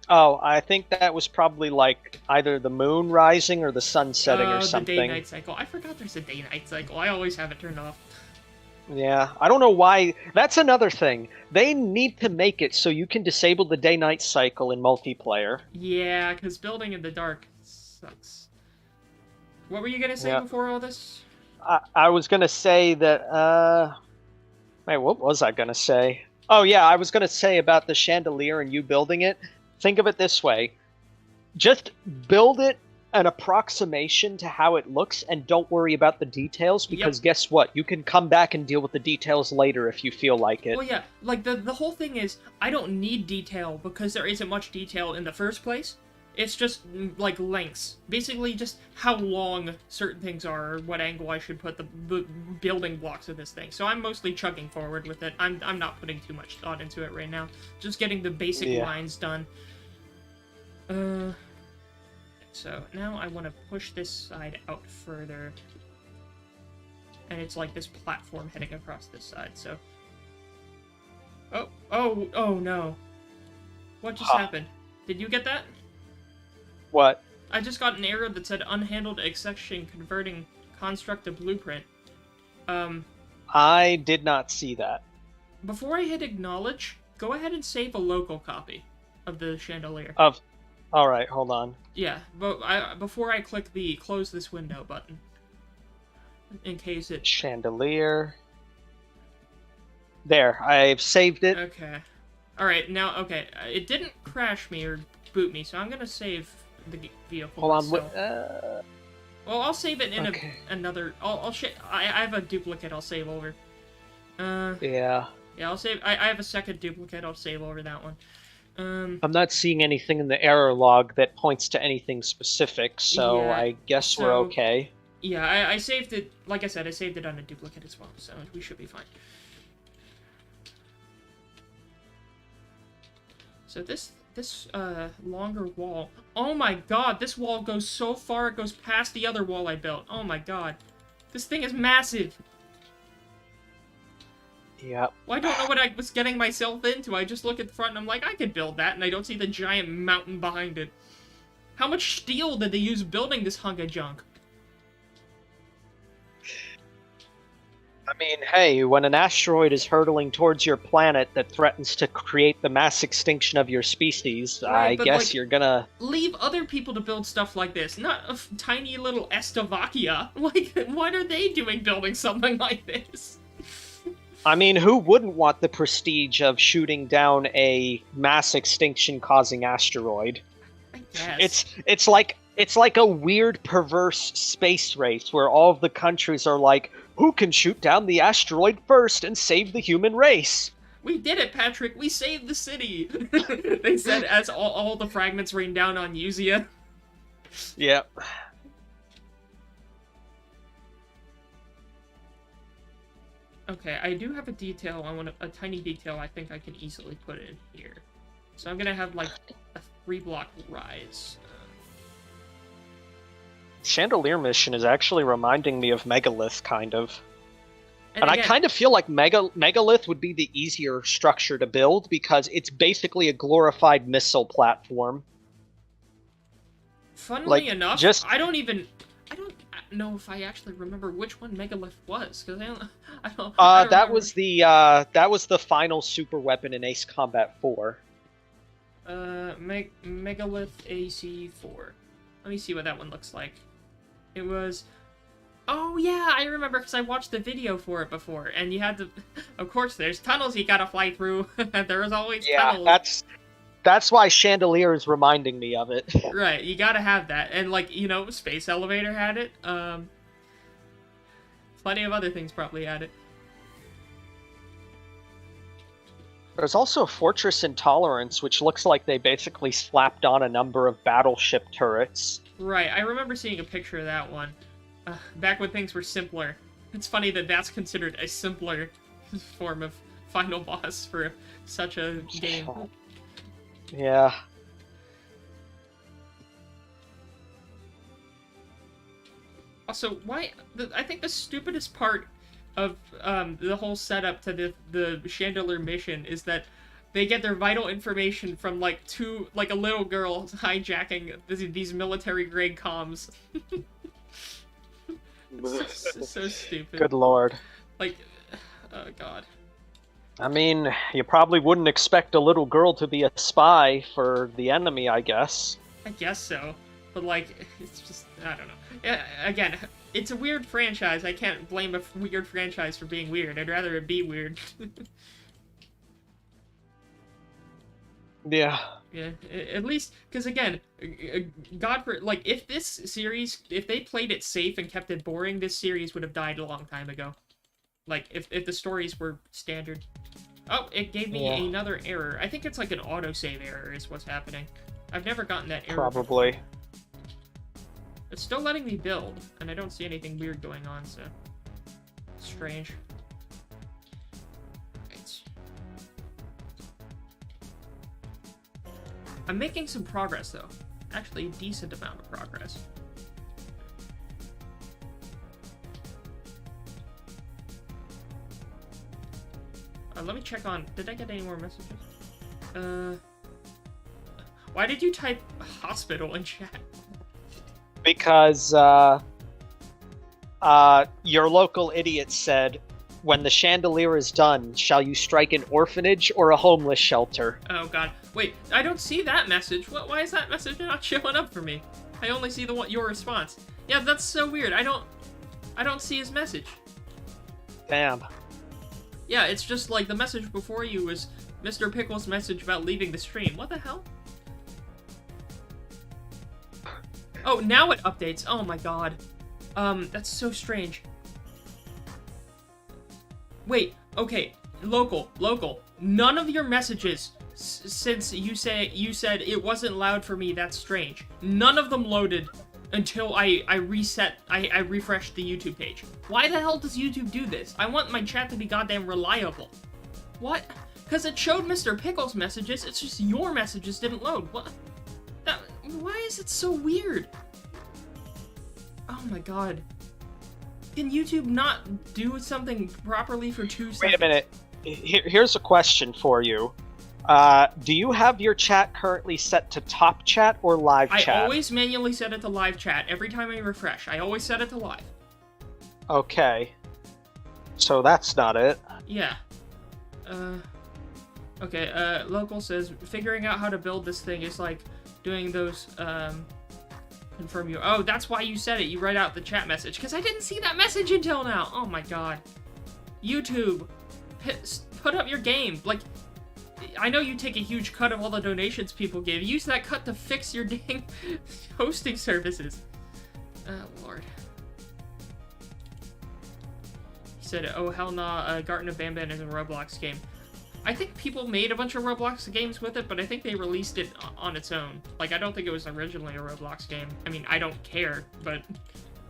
Oh, I think that was probably, like, either the moon rising or the sun setting or something. The day-night cycle. I forgot there's a day-night cycle. I always have it turned off. Yeah, I don't know why. That's another thing. They need to make it so you can disable the day-night cycle in multiplayer. Yeah, because building in the dark sucks. What were you gonna say before all this? I was gonna say that, wait, what was I gonna say? Oh yeah, I was gonna say about the chandelier and you building it. Think of it this way. Just build it an approximation to how it looks and don't worry about the details, because guess what? You can come back and deal with the details later if you feel like it. Well, yeah, like, the whole thing is, I don't need detail because there isn't much detail in the first place. It's just, like, lengths. Basically, just how long certain things are, or what angle I should put the building blocks of this thing. So I'm mostly chugging forward with it. I'm not putting too much thought into it right now. Just getting the basic lines done. So now I want to push this side out further. And it's like this platform heading across this side, so... Oh no. What just happened? Did you get that? What? I just got an error that said unhandled exception converting construct to blueprint. I did not see that. Before I hit acknowledge, go ahead and save a local copy of the chandelier. Alright, hold on. Yeah, but before I click the close this window button. In case it... Chandelier. There, I've saved it. Okay. Alright, now, okay. It didn't crash me or boot me, so I'm gonna save the vehicle. Hold on. Well, I'll save it in Okay. another... I have a duplicate I'll save over. Yeah. Yeah, I'll save... I have a second duplicate I'll save over that one. I'm not seeing anything in the error log that points to anything specific, so Yeah, I guess we're okay. Yeah, I saved it... Like I said, I saved it on a duplicate as well, so we should be fine. So this longer wall... Oh my god, this wall goes so far, it goes past the other wall I built. Oh my god. This thing is massive! Yep. Well, I don't know what I was getting myself into. I just look at the front and I'm like, I could build that, and I don't see the giant mountain behind it. How much steel did they use building this hunk of junk? I mean, hey, when an asteroid is hurtling towards your planet that threatens to create the mass extinction of your species, Right, I but, guess like, you're gonna... Leave other people to build stuff like this, not a tiny little Estovakia. Like, what are they doing building something like this? I mean, who wouldn't want the prestige of shooting down a mass extinction-causing asteroid? I guess. It's like a weird, perverse space race where all of the countries are like, who can shoot down the asteroid first and save the human race? We did it, Patrick! We saved the city! They said as all the fragments rain down on Yusia. Yep. Okay, I do have a detail, a tiny detail I think I can easily put in here. So I'm gonna have, like, a 3-block rise. Chandelier mission is actually reminding me of Megalith, kind of. And again, I kind of feel like Megalith would be the easier structure to build, because it's basically a glorified missile platform. Funnily enough, I don't know if I actually remember which one Megalith was, because I don't that remember. was the final super weapon in Ace Combat 4. Megalith AC4. Let me see what that one looks like. It was... Oh, yeah, I remember, because I watched the video for it before, and you had to... Of course, there's tunnels you gotta fly through. There is always tunnels. Yeah, that's why Chandelier is reminding me of it. Right, you gotta have that. And, like, you know, Space Elevator had it. Plenty of other things probably had it. There's also Fortress Intolerance, which looks like they basically slapped on a number of battleship turrets. Right, I remember seeing a picture of that one. Back when things were simpler. It's funny that that's considered a simpler form of final boss for such a game. Yeah. Also, why... I think the stupidest part of the whole setup to the Chandelier mission is that they get their vital information from, like, a little girl hijacking these military-grade comms. So stupid. Good lord. Like, oh god. I mean, you probably wouldn't expect a little girl to be a spy for the enemy, I guess. I guess so. But, like, it's just, I don't know. Yeah, again, it's a weird franchise. I can't blame a weird franchise for being weird. I'd rather it be weird. Yeah. Yeah, at least, because again, like, if this series, if they played it safe and kept it boring, this series would have died a long time ago. Like, if the stories were standard. Oh, it gave me another error. I think it's like an autosave error is what's happening. I've never gotten that error Probably. before. It's still letting me build, and I don't see anything weird going on, so... Strange. Right. I'm making some progress, though. Actually, a decent amount of progress. Let me check on... Did I get any more messages? Why did you type hospital in chat? Because, your local idiot said, when the chandelier is done, shall you strike an orphanage or a homeless shelter? Oh god. Wait, I don't see that message. Why is that message not showing up for me? I only see your response. Yeah, that's so weird. I don't see his message. Damn. Yeah, it's just like the message before you was Mr. Pickle's message about leaving the stream. What the hell? Oh, now it updates. Oh my god. That's so strange. Wait, okay. Local. None of your messages since you said it wasn't loud for me, that's strange. None of them loaded until I refreshed the YouTube page. Why the hell does YouTube do this? I want my chat to be goddamn reliable. What? Because it showed Mr. Pickle's messages, it's just your messages didn't load. What? Why is it so weird? Oh my god. Can YouTube not do something properly for 2 seconds? Wait a minute. Here's a question for you. Do you have your chat currently set to top chat or live chat? I always manually set it to live chat every time I refresh. I always set it to live. Okay. So that's not it. Yeah. Okay, Local says, figuring out how to build this thing is like doing those, confirm you. Oh, that's why you said it. You write out the chat message. Because I didn't see that message until now. Oh my god. YouTube. Put up your game. Like, I know you take a huge cut of all the donations people give. Use that cut to fix your dang hosting services. Oh, Lord. He said, oh, hell nah, Garten of Banban is a Roblox game. I think people made a bunch of Roblox games with it, but I think they released it on its own. Like, I don't think it was originally a Roblox game. I mean, I don't care, but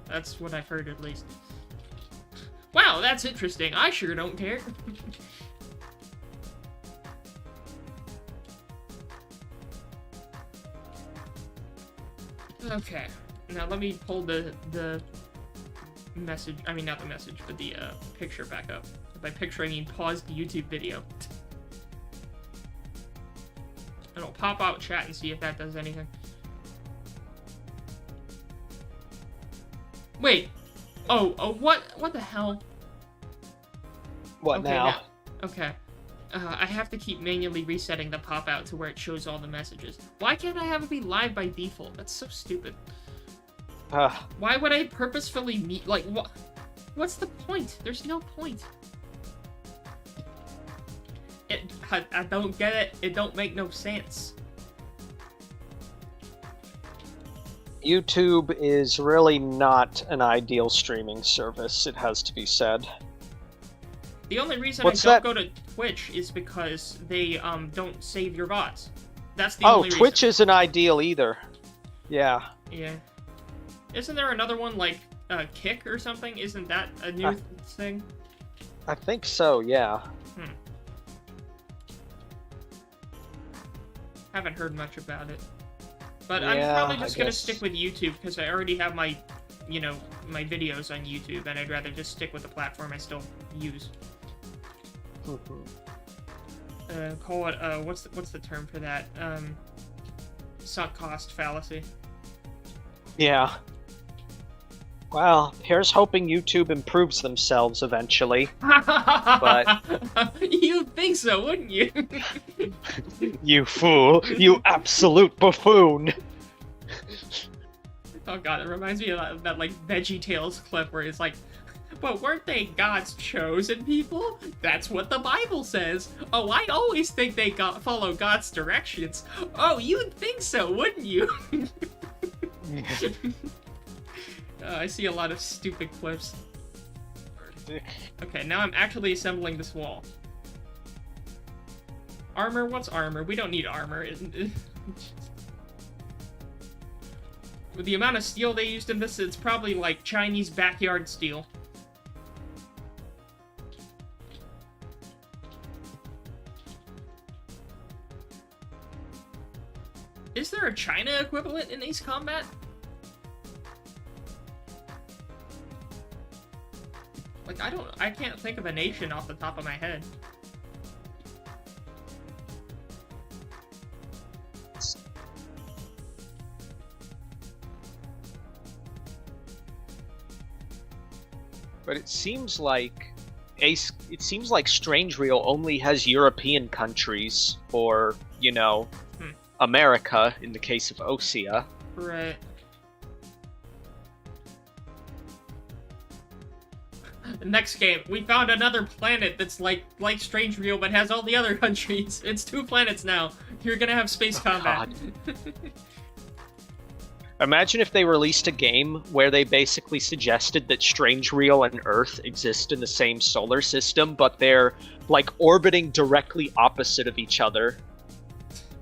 that's what I've heard at least. Wow, that's interesting. I sure don't care. Okay, now let me pull the message, I mean not the message, but the picture back up. By picture I mean pause the YouTube video. And I'll pop out chat and see if that does anything. Wait! Oh, what the hell? What okay, now? Okay. I have to keep manually resetting the pop-out to where it shows all the messages. Why can't I have it be live by default? That's so stupid. Why would I purposefully like, what? What's the point? There's no point. I don't get it. It don't make no sense. YouTube is really not an ideal streaming service, it has to be said. The only reason I don't go to Twitch is because they don't save your bots. That's the only reason. Oh, Twitch isn't ideal either. Yeah. Yeah. Isn't there another one like Kick or something? Isn't that a new thing? I think so, yeah. Haven't heard much about it. But I'm probably just gonna stick with YouTube because I already have my, you know, my videos on YouTube, and I'd rather just stick with the platform I still use. Call it what's the term for that? Sunk cost fallacy. Yeah. Well, here's hoping YouTube improves themselves eventually. But you'd think so, wouldn't you? You fool! You absolute buffoon! Oh god, it reminds me of that like VeggieTales clip where it's like, but weren't they God's chosen people? That's what the Bible says. Oh, I always think they follow God's directions. Oh, you'd think so, wouldn't you? I see a lot of stupid clips. Okay, now I'm actually assembling this wall. Armor? What's armor? We don't need armor. With the amount of steel they used in this, it's probably like Chinese backyard steel. Is there a China equivalent in Ace Combat? Like, I can't think of a nation off the top of my head. But it seems like Strange Reel only has European countries, or, you know, America in the case of Osea. Right. Next game, we found another planet that's like Strange Real, but has all the other countries. It's 2 planets now. You're gonna have space combat. Imagine if they released a game where they basically suggested that Strange Real and Earth exist in the same solar system, but they're, like, orbiting directly opposite of each other.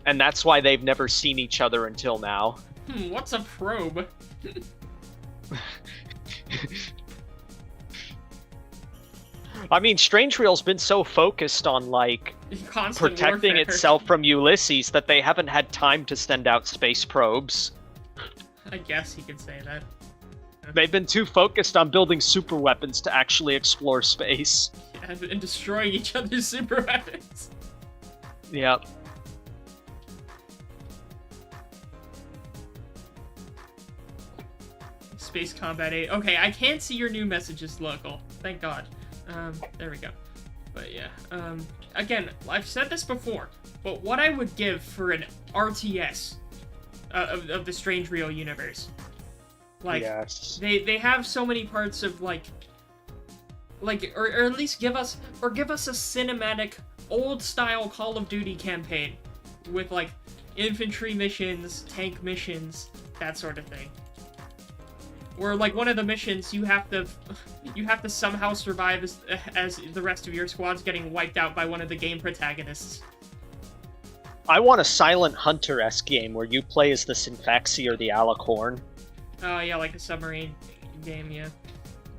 And that's why they've never seen each other until now. What's a probe? I mean, Strange Real's been so focused on, like, Constant protecting warfare. itself from Ulysses that they haven't had time to send out space probes. I guess you could say that. They've been too focused on building super weapons to actually explore space. And destroying each other's super weapons. Yep. Space Combat 8. Okay, I can't see your new messages, local. Thank God. There we go. But yeah, again, I've said this before, but what I would give for an RTS of the Strange Real universe. Like, yes. they have so many parts of, or at least give us a cinematic, old-style Call of Duty campaign with, like, infantry missions, tank missions, that sort of thing. Where, like, one of the missions, you have to somehow survive as the rest of your squad's getting wiped out by one of the game protagonists. I want a Silent Hunter-esque game where you play as the Synfaxi or the Alicorn. Oh, yeah, like a submarine game, yeah.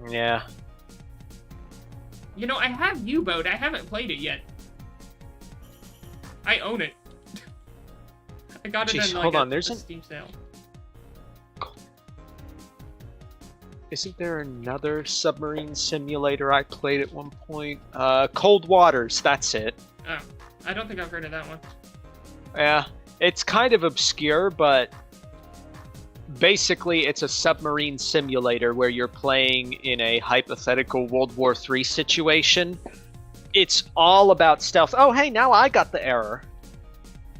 Yeah. You know, I have U-Boat. I haven't played it yet. I own it. I got it in, like, a Steam sale. Isn't there another submarine simulator I played at one point? Cold Waters, that's it. Oh, I don't think I've heard of that one. Yeah, it's kind of obscure, but basically it's a submarine simulator where you're playing in a hypothetical World War III situation. It's all about stealth. Oh, hey, now I got the error.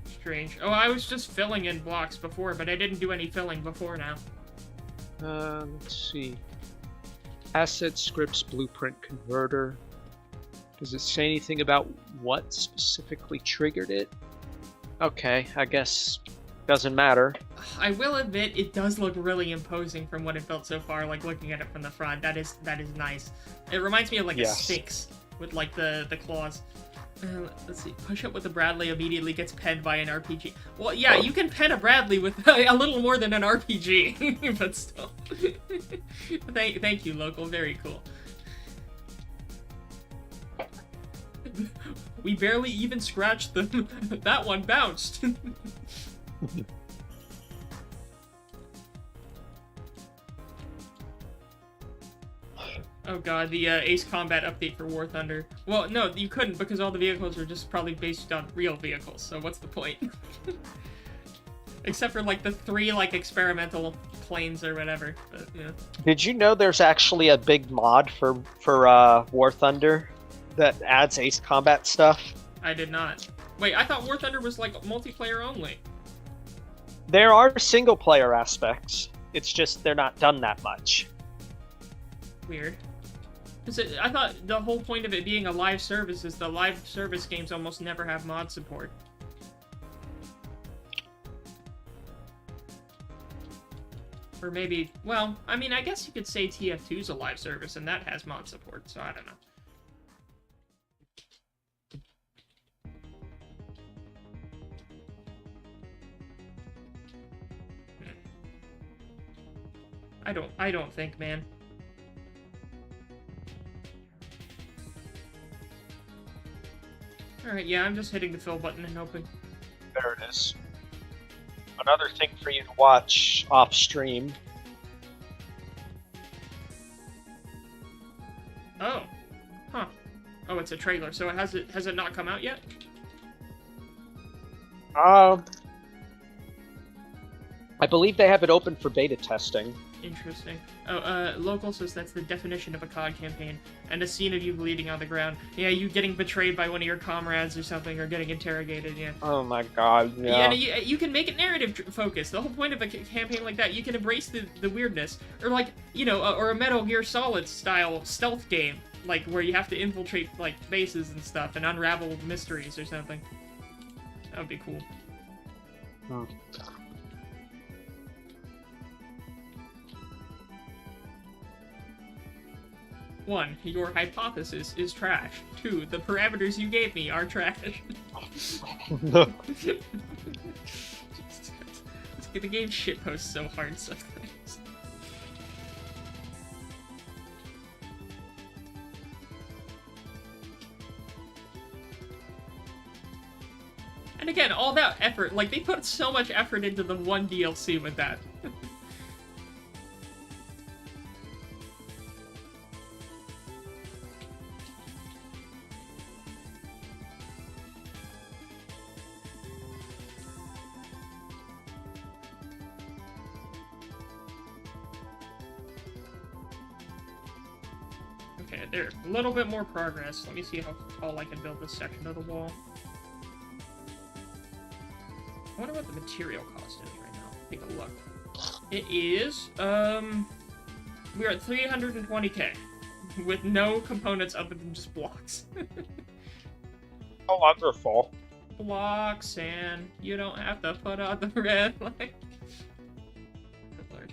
Strange. Oh, I was just filling in blocks before, but I didn't do any filling before now. Let's see. Asset scripts blueprint converter. Does it say anything about what specifically triggered it? Okay, I guess doesn't matter. I will admit it does look really imposing from what it felt so far, like looking at it from the front. That is nice. It reminds me of like a Sphinx with like the claws. Let's see. Push up with a Bradley immediately gets penned by an RPG. Well, yeah, you can pen a Bradley with a little more than an RPG, but still. Thank you, local. Very cool. We barely even scratched them. That one bounced. Oh god, the Ace Combat update for War Thunder. Well, no, you couldn't because all the vehicles are just probably based on real vehicles, so what's the point? Except for, like, the 3, like, experimental planes or whatever, but, yeah. Did you know there's actually a big mod for War Thunder that adds Ace Combat stuff? I did not. Wait, I thought War Thunder was, like, multiplayer only. There are single-player aspects. It's just they're not done that much. Weird. I thought the whole point of it being a live service is the live service games almost never have mod support. Or maybe, well, I mean, I guess you could say TF2's a live service and that has mod support, so I don't know. I don't think, man. Alright, yeah, I'm just hitting the fill button and hoping. There it is. Another thing for you to watch off stream. Oh. Huh. Oh, it's a trailer, so has it not come out yet? I believe they have it open for beta testing. Interesting. Oh, Local says that's the definition of a COD campaign, and a scene of you bleeding on the ground. Yeah, you getting betrayed by one of your comrades or something, or getting interrogated, yeah. Oh my god, yeah. Yeah, you can make it narrative-focused. The whole point of a campaign like that, you can embrace the weirdness. Or like, you know, or a Metal Gear Solid-style stealth game. like where you have to infiltrate like bases and stuff and unravel mysteries or something. That would be cool. Hmm. 1, your hypothesis is trash. 2, the parameters you gave me are trash. The game shitposts so hard sometimes. And again, all that effort, like, they put so much effort into the one DLC with that. Okay, there. A little bit more progress. Let me see how tall I can build this section of the wall. I wonder what the material cost is right now. Take a look. It is, we're at 320k. With no components other than just blocks. Oh, wonderful. Blocks, and you don't have to put on the red light. Good lord.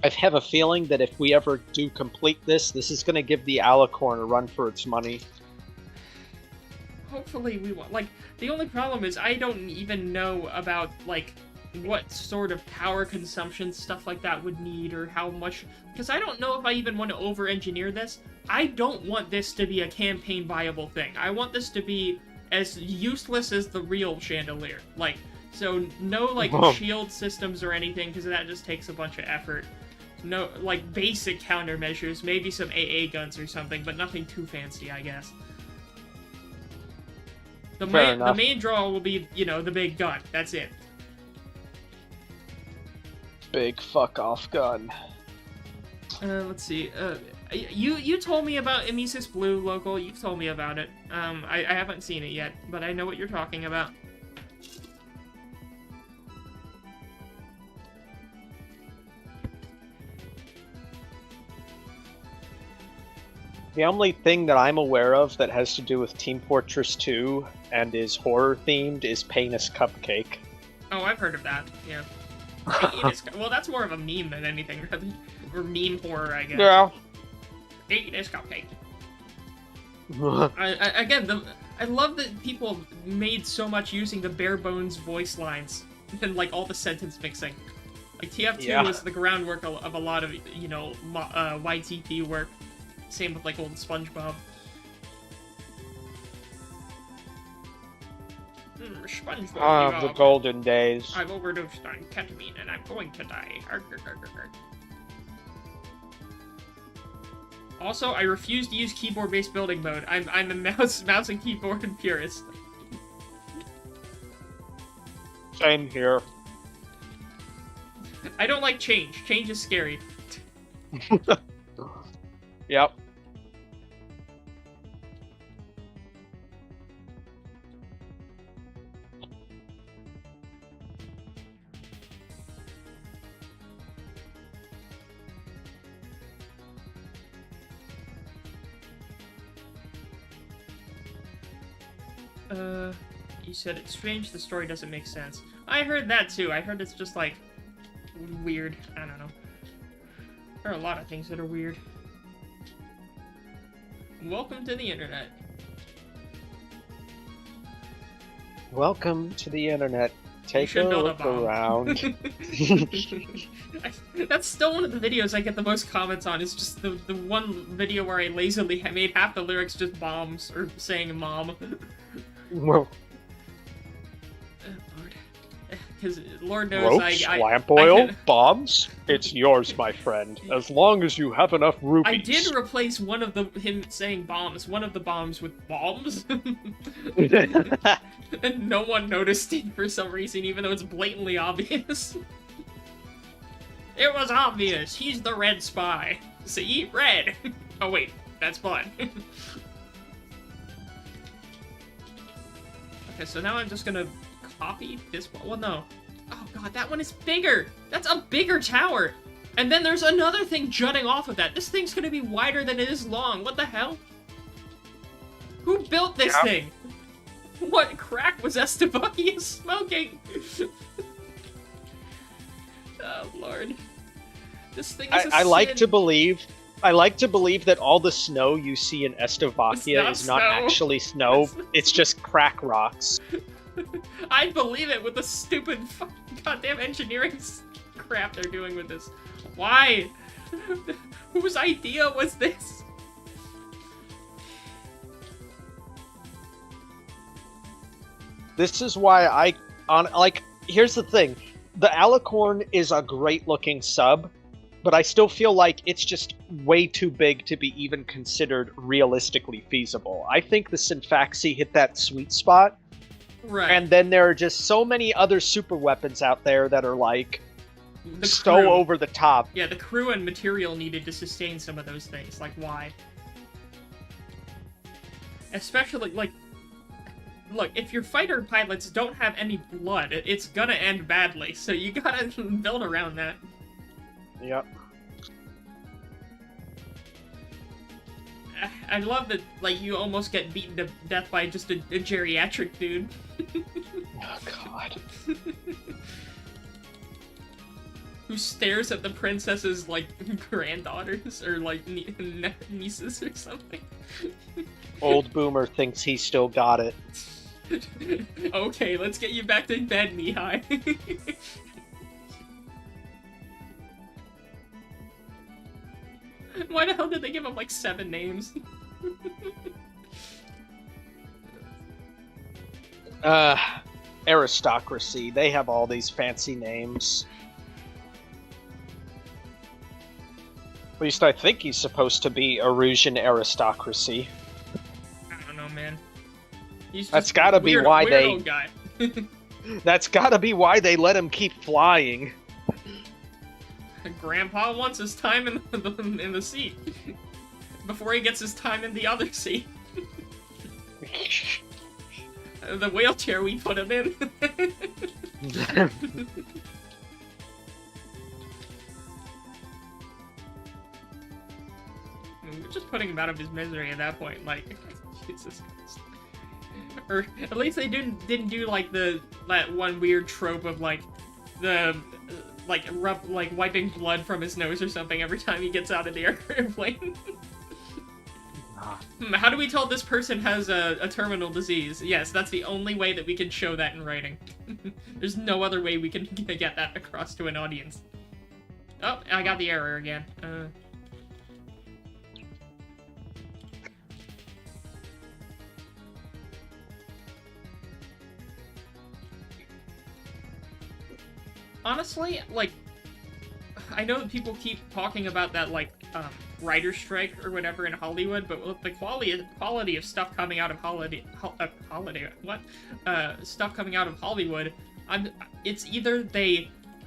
I have a feeling that if we ever do complete this is going to give the Alicorn a run for its money. Hopefully we want, like, the only problem is I don't even know about, like, what sort of power consumption stuff like that would need, or how much, because I don't know if I even want to over-engineer this. I don't want this to be a campaign viable thing. I want this to be as useless as the real Chandelier. Like, so no, like, shield systems or anything, because that just takes a bunch of effort. No, like, basic countermeasures, maybe some AA guns or something, but nothing too fancy, I guess. The main draw will be, you know, the big gun. That's it. Big fuck-off gun. Let's see. You told me about Emesis Blue, Local. You've told me about it. I haven't seen it yet, but I know what you're talking about. The only thing that I'm aware of that has to do with Team Fortress 2 and is horror-themed is Penis Cupcake. Oh, I've heard of that, yeah. Well, that's more of a meme than anything, rather. Or meme horror, I guess. Yeah. Penis Cupcake. I love that people made so much using the bare bones voice lines and, like, all the sentence mixing. Like, TF2 was the groundwork of a lot of, you know, YTP work. Same with, like, old SpongeBob. SpongeBob. The golden days. I've overdosed on ketamine and I'm going to die. Arg, arg, arg, arg. Also, I refuse to use keyboard-based building mode. I'm a mouse and keyboard purist. Same here. I don't like change. Change is scary. Yep. You said it's strange, the story doesn't make sense. I heard that too. I heard it's just, like, weird. I don't know. There are a lot of things that are weird. Welcome to the internet. Welcome to the internet. Take a look around. That's still one of the videos I get the most comments on, is just the one video where I lazily made half the lyrics just bombs, or saying mom. Well, because Lord knows ropes, lamp oil, bombs. It's yours, my friend. As long as you have enough rupees. I did replace one of him saying bombs, one of the bombs with bombs. And no one noticed it for some reason, even though it's blatantly obvious. It was obvious. He's the red spy. See? Red. Oh wait, that's blood. Okay, so now I'm just gonna copy this one. Well, no. Oh god, that one is bigger! That's a bigger tower! And then there's another thing jutting off of that. This thing's gonna be wider than it is long. What the hell? Who built this Yep. thing? What crack was Estebakia smoking? Oh, Lord. This thing is a I like sin. to believe. I like to believe that all the snow you see in Estovakia It's is not not snow. actually snow. It's just crack rocks. I'd believe it with the stupid fucking goddamn engineering crap they're doing with this. Why? Whose idea was this? This is why here's the thing. The Alicorn is a great looking sub, but I still feel like it's just way too big to be even considered realistically feasible. I think the Synfaxi hit that sweet spot. Right. And then there are just so many other super weapons out there that are like The so crew. over the top. Yeah, the crew and material needed to sustain some of those things. Like, why? Especially, like, look, if your fighter pilots don't have any blood, it's gonna end badly, so you gotta build around that. Yep. I love that, like, you almost get beaten to death by just a geriatric dude. Oh god. Who stares at the princess's, like, granddaughters, or, like, nieces or something. Old Boomer thinks he still got it. Okay, let's get you back to bed, Mihai. Why the hell did they give him, like, 7 names? Aristocracy. They have all these fancy names. At least I think he's supposed to be Erusian aristocracy. I don't know, man. He's just That's gotta be why weird they- old guy. That's gotta be why they let him keep flying. Grandpa wants his time in the seat. Before he gets his time in the other seat. The wheelchair we put him in. We're just putting him out of his misery at that point, like, Jesus Christ. Or at least they didn't do like that one weird trope of like the like wiping blood from his nose or something every time he gets out of the airplane. How do we tell this person has a terminal disease? Yes, that's the only way that we can show that in writing. There's no other way we can get that across to an audience. Oh, I got the error again. Honestly, like, I know that people keep talking about that, like, writer's strike or whatever in Hollywood, but with the quality of stuff coming out of stuff coming out of Hollywood, it's either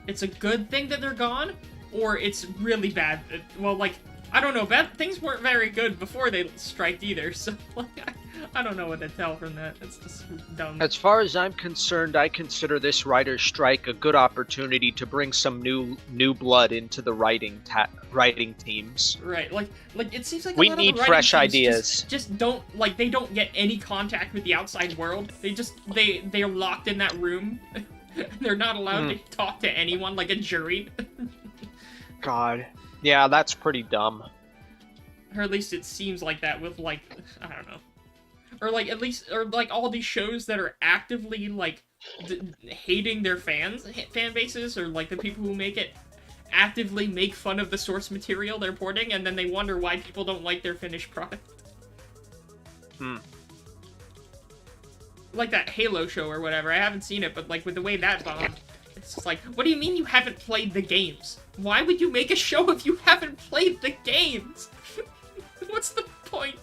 it's a good thing that they're gone, or it's really bad. Well, like, I don't know, things weren't very good before they striked either, so, like, I don't know what to tell from that. It's just dumb. As far as I'm concerned, I consider this writer's strike a good opportunity to bring some new blood into the writing teams. Right, like it seems like We a lot need of the fresh writing teams ideas. Just don't, like, they don't get any contact with the outside world. They're locked in that room. They're not allowed to talk to anyone, like a jury. God. Yeah, that's pretty dumb. Or at least it seems like that with, like, I don't know. Or, like, at least, or, like, all these shows that are actively, like, hating their fan bases, or, like, the people who make it actively make fun of the source material they're porting, and then they wonder why people don't like their finished product. Like that Halo show or whatever. I haven't seen it, but, like, with the way that bombed, it's just like, what do you mean you haven't played the games? Why would you make a show if you haven't played the games? What's the point?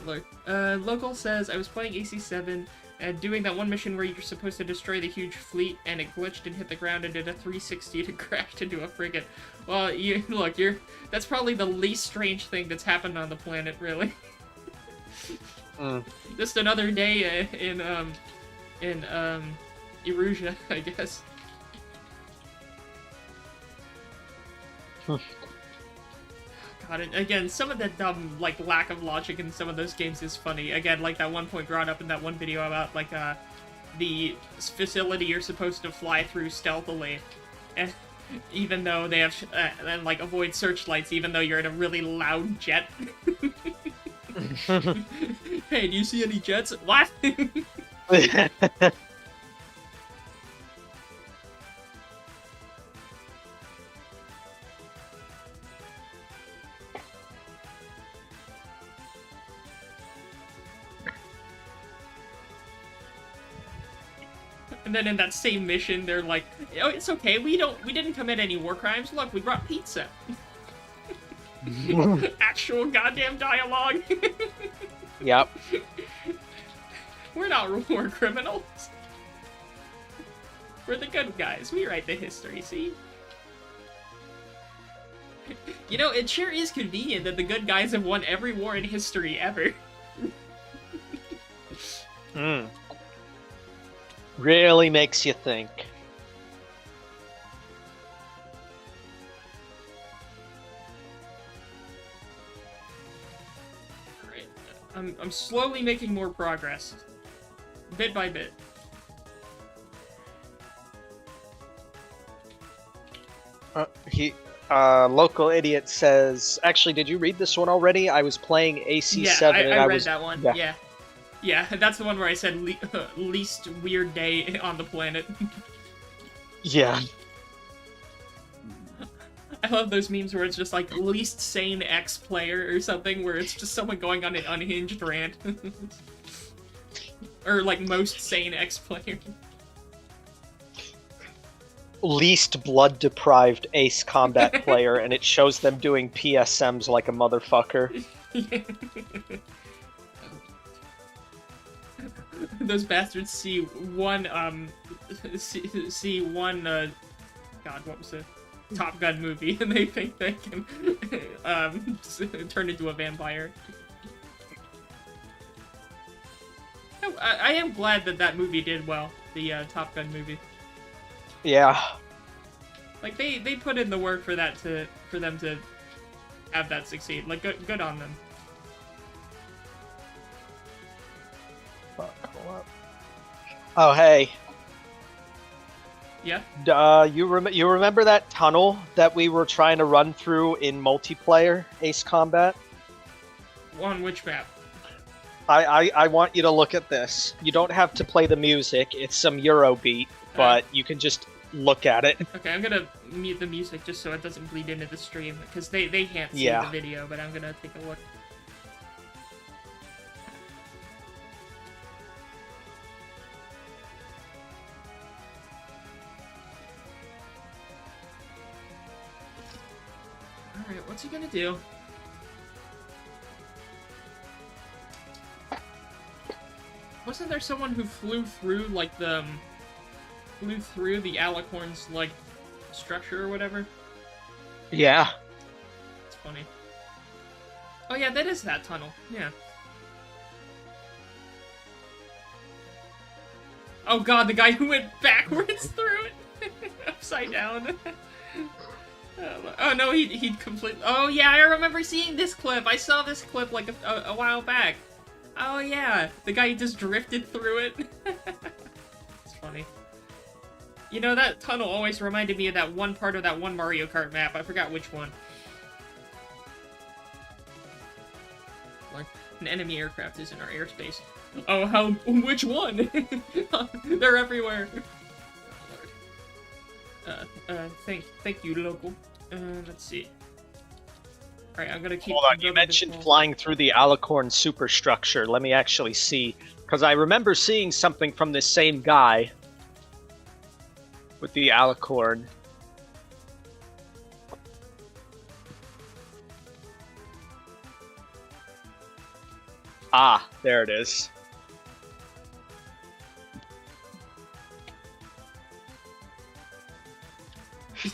Look, Local says, I was playing AC7 and doing that one mission where you're supposed to destroy the huge fleet, and it glitched and hit the ground and did a 360 to crash into a frigate. Well, that's probably the least strange thing that's happened on the planet, really. Just another day in Erusia, I guess. God, and again, some of the dumb, like, lack of logic in some of those games is funny. Again, like that one point brought up in that one video about, like, the facility you're supposed to fly through stealthily. And even though they have, and, like, avoid searchlights, even though you're in a really loud jet. Hey, do you see any jets? What? And then in that same mission, they're like, "Oh, it's okay. We didn't commit any war crimes. Look, we brought pizza." Actual goddamn dialogue. Yep. We're not war criminals. We're the good guys. We write the history, see? You know, it sure is convenient that the good guys have won every war in history ever. Really makes you think. Alright, I'm slowly making more progress. Bit by bit. Local idiot says, actually, did you read this one already? I was playing AC7 Yeah, and I I read was... that one, yeah. Yeah, that's the one where I said least weird day on the planet. Yeah. I love those memes where it's just like least sane X player or something, where it's just someone going on an unhinged rant. Or like most sane X player. Least blood-deprived ace combat player, and it shows them doing PSMs like a motherfucker. Those bastards see one, God, what was it? Top Gun movie, and they think they can, turn into a vampire. I am glad that that movie did well, the, Top Gun movie. Yeah. Like, they put in the work for that for them to have that succeed. Like, good on them. Oh, hey. Yeah? You remember that tunnel that we were trying to run through in multiplayer Ace Combat? On which map? I want you to look at this. You don't have to play the music. It's some Eurobeat, but you can just look at it. Okay, I'm gonna mute the music just so it doesn't bleed into the stream, because they can't see the video, but I'm gonna take a look. Alright, what's he gonna do? Wasn't there someone who flew through, like, the Alicorn's, like, structure or whatever? Yeah. It's funny. Oh yeah, that is that tunnel. Yeah. Oh god, the guy who went backwards through it! Upside down. Oh no, he'd completely... Oh yeah, I remember seeing this clip! I saw this clip, like, a while back. Oh yeah, the guy just drifted through it. It's funny. You know, that tunnel always reminded me of that one part of that one Mario Kart map. I forgot which one. Like, an enemy aircraft is in our airspace. Oh, which one? They're everywhere. Oh, Lord. Thank you, local. Let's see. Alright, I'm gonna keep... Hold on, you mentioned flying through the Alicorn superstructure. Let me actually see. Because I remember seeing something from this same guy with the Alicorn. Ah, there it is.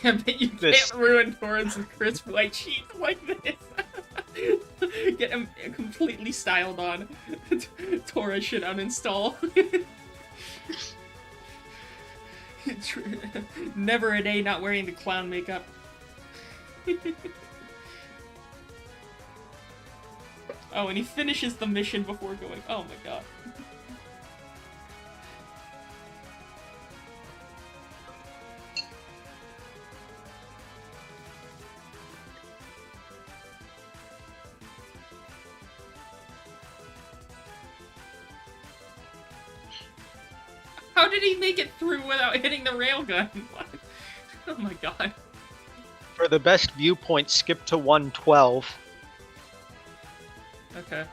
Yeah, but you can't ruin Torrens with crisp white sheets like this. Get him completely styled on. Torres should uninstall. Never a day not wearing the clown makeup. Oh, and he finishes the mission before going. Oh my god. How did he make it through without hitting the railgun? What? Oh my god. For the best viewpoint, skip to 112. Okay.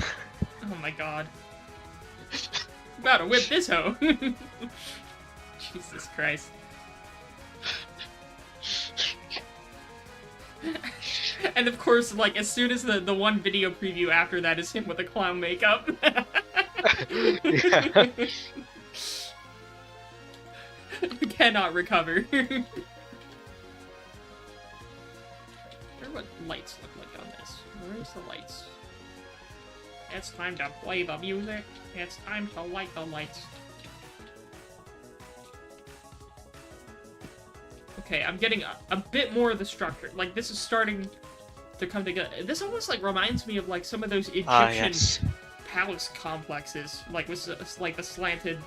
Oh my god. About to whip this hoe. Jesus Christ. And of course, like, as soon as the one video preview after that is him with the clown makeup. Yeah. Cannot recover. Wonder what lights look like on this. Where's the lights? It's time to play the music. It's time to light the lights. Okay, I'm getting a bit more of the structure. Like, this is starting to come together. This almost, like, reminds me of, like, some of those Egyptian palace complexes. Like, with, like, the slanted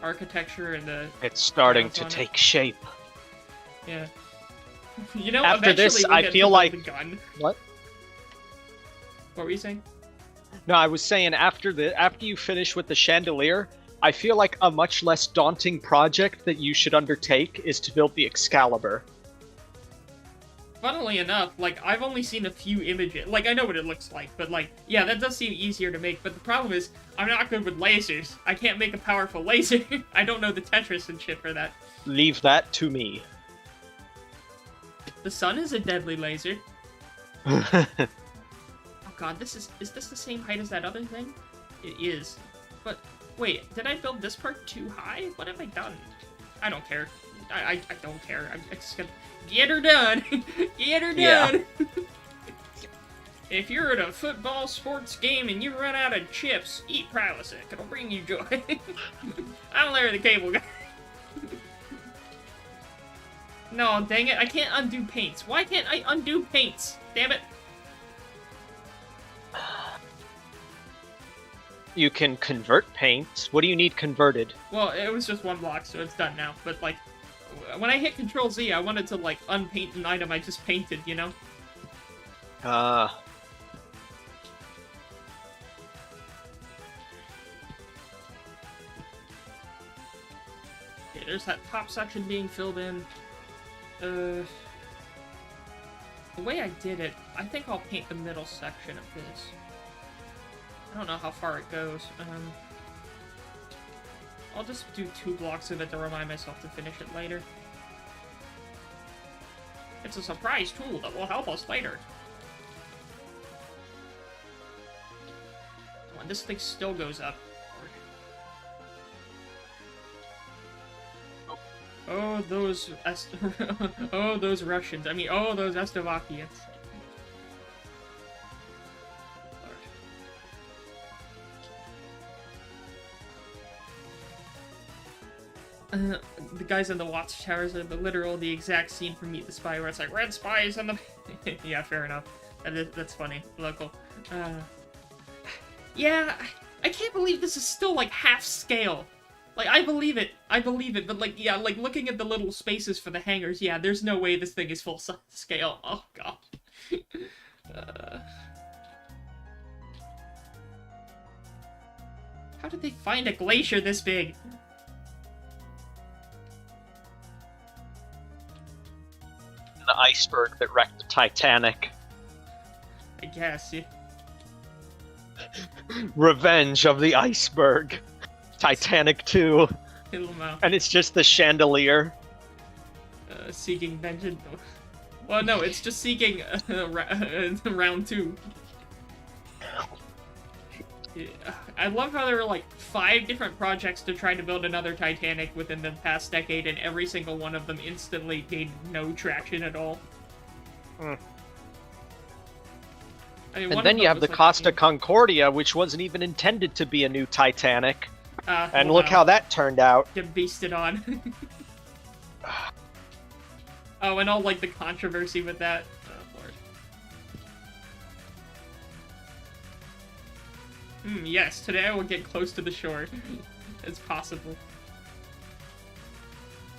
architecture and the... It's starting to take shape. Yeah. You know, After this, eventually we'll I feel like... the gun. What? What were you saying? No, I was saying after you finish with the chandelier, I feel like a much less daunting project that you should undertake is to build the Excalibur. Funnily enough, like, I've only seen a few images. Like, I know what it looks like, but, like, yeah, that does seem easier to make. But the problem is, I'm not good with lasers. I can't make a powerful laser. I don't know the Tetris and shit for that. Leave that to me. The sun is a deadly laser. Oh god, is this the same height as that other thing? It is. But, wait, did I build this part too high? What have I done? I don't care. I don't care. I'm just gonna get her done. Get her done. Yeah. If you're at a football sports game and you run out of chips, eat Prilosec. It'll bring you joy. I'll layer the cable guy. No, dang it. I can't undo paints. Why can't I undo paints? Damn it. You can convert paint. What do you need converted? Well, it was just one block, so it's done now. But, like, when I hit Control Z, I wanted to, like, unpaint an item I just painted, you know? Okay, there's that top section being filled in. The way I did it, I think I'll paint the middle section of this. I don't know how far it goes. I'll just do 2 blocks of it to remind myself to finish it later. It's a surprise tool that will help us later. Come on, this thing still goes up. Oh, those oh, those Russians. I mean, oh, those Slovakians. The guys in the watchtowers are the exact scene from Meet the Spy where it's like, red spies on the... Yeah, fair enough. That's funny. Local. Yeah, I can't believe this is still, like, half scale. Like, I believe it, but, like, yeah, like, looking at the little spaces for the hangars, yeah, there's no way this thing is full scale. Oh, God. How did they find a glacier this big? The iceberg that wrecked the Titanic. I guess, yeah. Revenge of the Iceberg. Titanic 2. And it's just the chandelier. Seeking vengeance. Well, no, it's just seeking round 2. Yeah. I love how there were like 5 different projects to try to build another Titanic within the past decade, and every single one of them instantly gained no traction at all. Mm. I mean, and then you have the Costa Concordia, which wasn't even intended to be a new Titanic. And look how that turned out. Get beasted on. Oh, and all, like, the controversy with that. Oh, Lord. Yes, today I will get close to the shore as possible.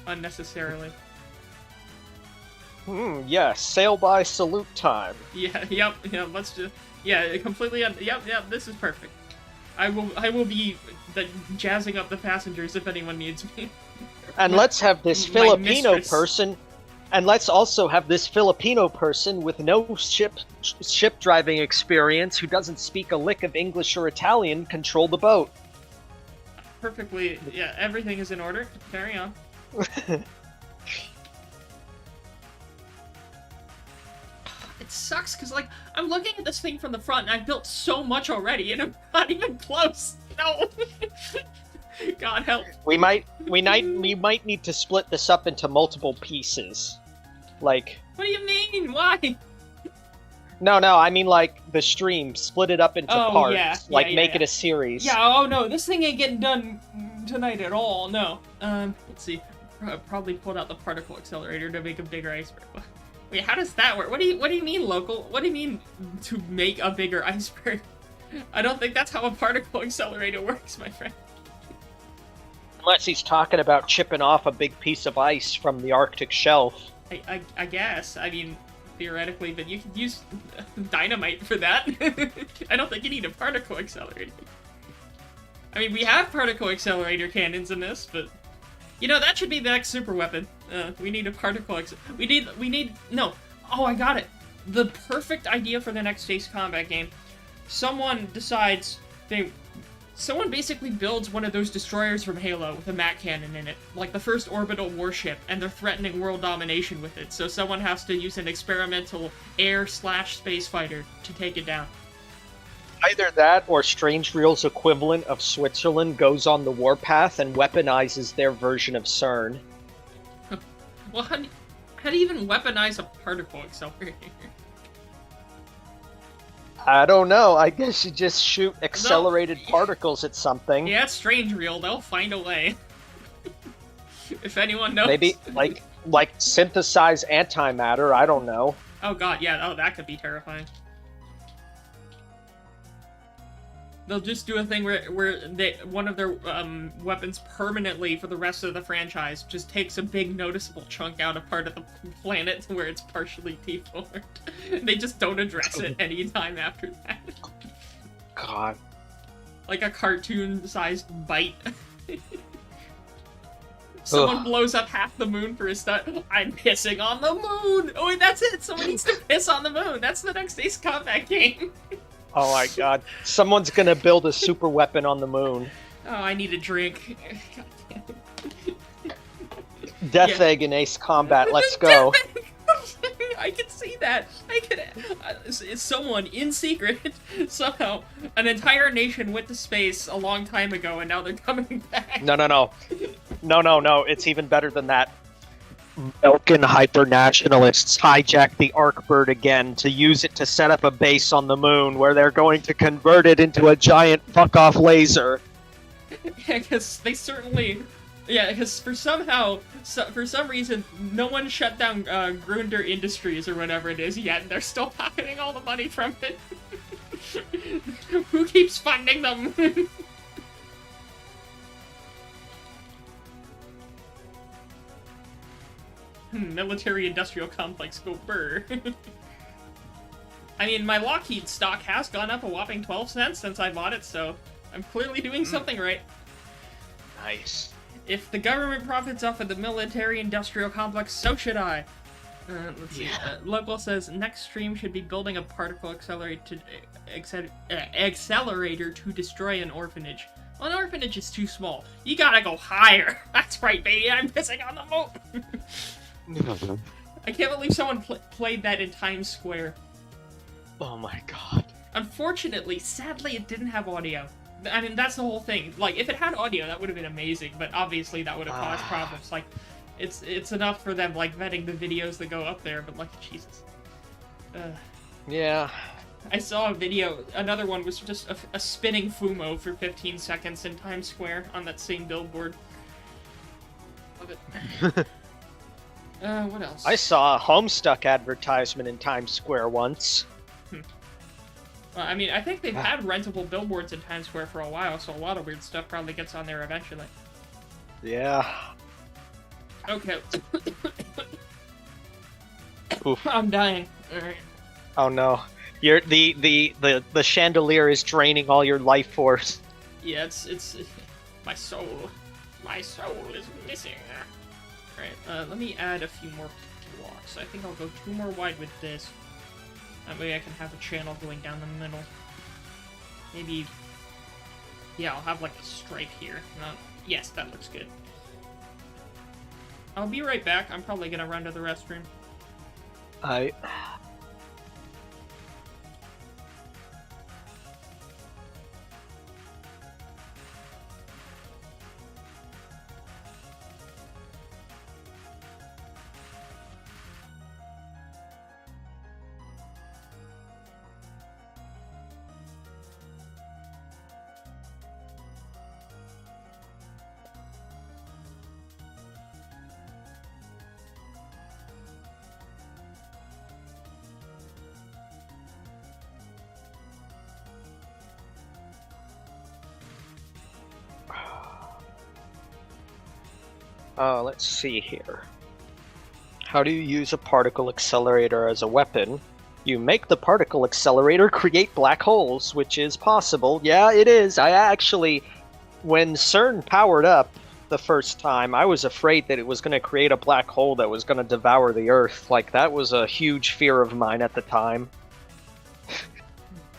Unnecessarily. Yes, sail by salute time. Yeah, yep, let's just... Yeah, completely... Yep, this is perfect. I will be jazzing up the passengers if anyone needs me. And let's have this Filipino person... And let's also have this Filipino person with no ship driving experience who doesn't speak a lick of English or Italian control the boat. Perfectly. Yeah, everything is in order. Carry on. It sucks because, like, I'm looking at this thing from the front and I've built so much already and I'm not even close. No. God help. We might need to split this up into multiple pieces. Like... What do you mean? Why? No, I mean, like, the stream, split it up into parts. Yeah, make it a series. Yeah, oh no, this thing ain't getting done tonight at all, no. Let's see. Probably pulled out the particle accelerator to make a bigger iceberg. Wait, how does that work? What do you mean, local? What do you mean to make a bigger iceberg? I don't think that's how a particle accelerator works, my friend. Unless he's talking about chipping off a big piece of ice from the Arctic shelf. I guess. I mean, theoretically, but you could use dynamite for that. I don't think you need a particle accelerator. I mean, we have particle accelerator cannons in this, but... You know, that should be the next super weapon. We need a particle we need... No. Oh, I got it. The perfect idea for the next space combat game. Someone decides someone basically builds one of those destroyers from Halo with a MAC cannon in it, like the first orbital warship, and they're threatening world domination with it, so someone has to use an experimental air/space fighter to take it down. Either that, or Strange Real's equivalent of Switzerland goes on the warpath and weaponizes their version of CERN. Well, how do you even weaponize a particle accelerator? I don't know. I guess you just shoot accelerated particles at something. Yeah, it's Strange Real. They'll find a way. If anyone knows. Maybe, like synthesize antimatter. I don't know. Oh god, yeah. Oh, that could be terrifying. They'll just do a thing where one of their weapons permanently for the rest of the franchise just takes a big noticeable chunk out of part of the planet where it's partially deformed. They just don't address it any time after that. God. Like a cartoon-sized bite. Someone blows up half the moon for a stunt. I'm pissing on the moon! Oh, wait, that's it! Someone needs to piss on the moon! That's the next Ace Combat game! Oh my god. Someone's gonna build a super weapon on the moon. Oh, I need a drink. God damn it. Death Egg in Ace Combat, let's go. I can see that. Someone, in secret, somehow, an entire nation went to space a long time ago, and now they're coming back. No. It's even better than that. Belkin hyper-nationalists hijack the Arcbird again to use it to set up a base on the moon where they're going to convert it into a giant fuck-off laser. Yeah, because they certainly... Yeah, because for some reason, no one shut down Grunder Industries or whatever it is yet, and they're still pocketing all the money from it. Who keeps funding them? Military-industrial complex, go burr. I mean, my Lockheed stock has gone up a whopping 12 cents since I bought it, so I'm clearly doing something right. Nice. If the government profits off of the military-industrial complex, so should I. Let's see. Local says, next stream should be building a particle accelerator to destroy an orphanage. Well, an orphanage is too small. You gotta go higher. That's right, baby. I'm pissing on the moon. I can't believe someone played that in Times Square. Oh my god. Unfortunately, sadly, it didn't have audio. I mean, that's the whole thing. Like, if it had audio, that would have been amazing, but obviously that would have caused problems. Like, it's enough for them, like, vetting the videos that go up there, but, like, Jesus. Yeah. I saw a video, another one was just a spinning Fumo for 15 seconds in Times Square on that same billboard. Love it. What else? I saw a Homestuck advertisement in Times Square once. Well, I mean, I think they've had rentable billboards in Times Square for a while, so a lot of weird stuff probably gets on there eventually. Yeah. Okay. Oof. I'm dying. Alright. Oh no. You're the chandelier is draining all your life force. Yeah, it's my soul. My soul is missing. Alright, let me add a few more blocks. I think I'll go 2 more wide with this. That way I can have a channel going down the middle. Maybe... Yeah, I'll have like a stripe here. Yes, that looks good. I'll be right back. I'm probably gonna run to the restroom. Let's see here. How do you use a particle accelerator as a weapon? You make the particle accelerator create black holes, which is possible. Yeah, it is. I actually, when CERN powered up the first time, I was afraid that it was going to create a black hole that was going to devour the Earth. Like, that was a huge fear of mine at the time.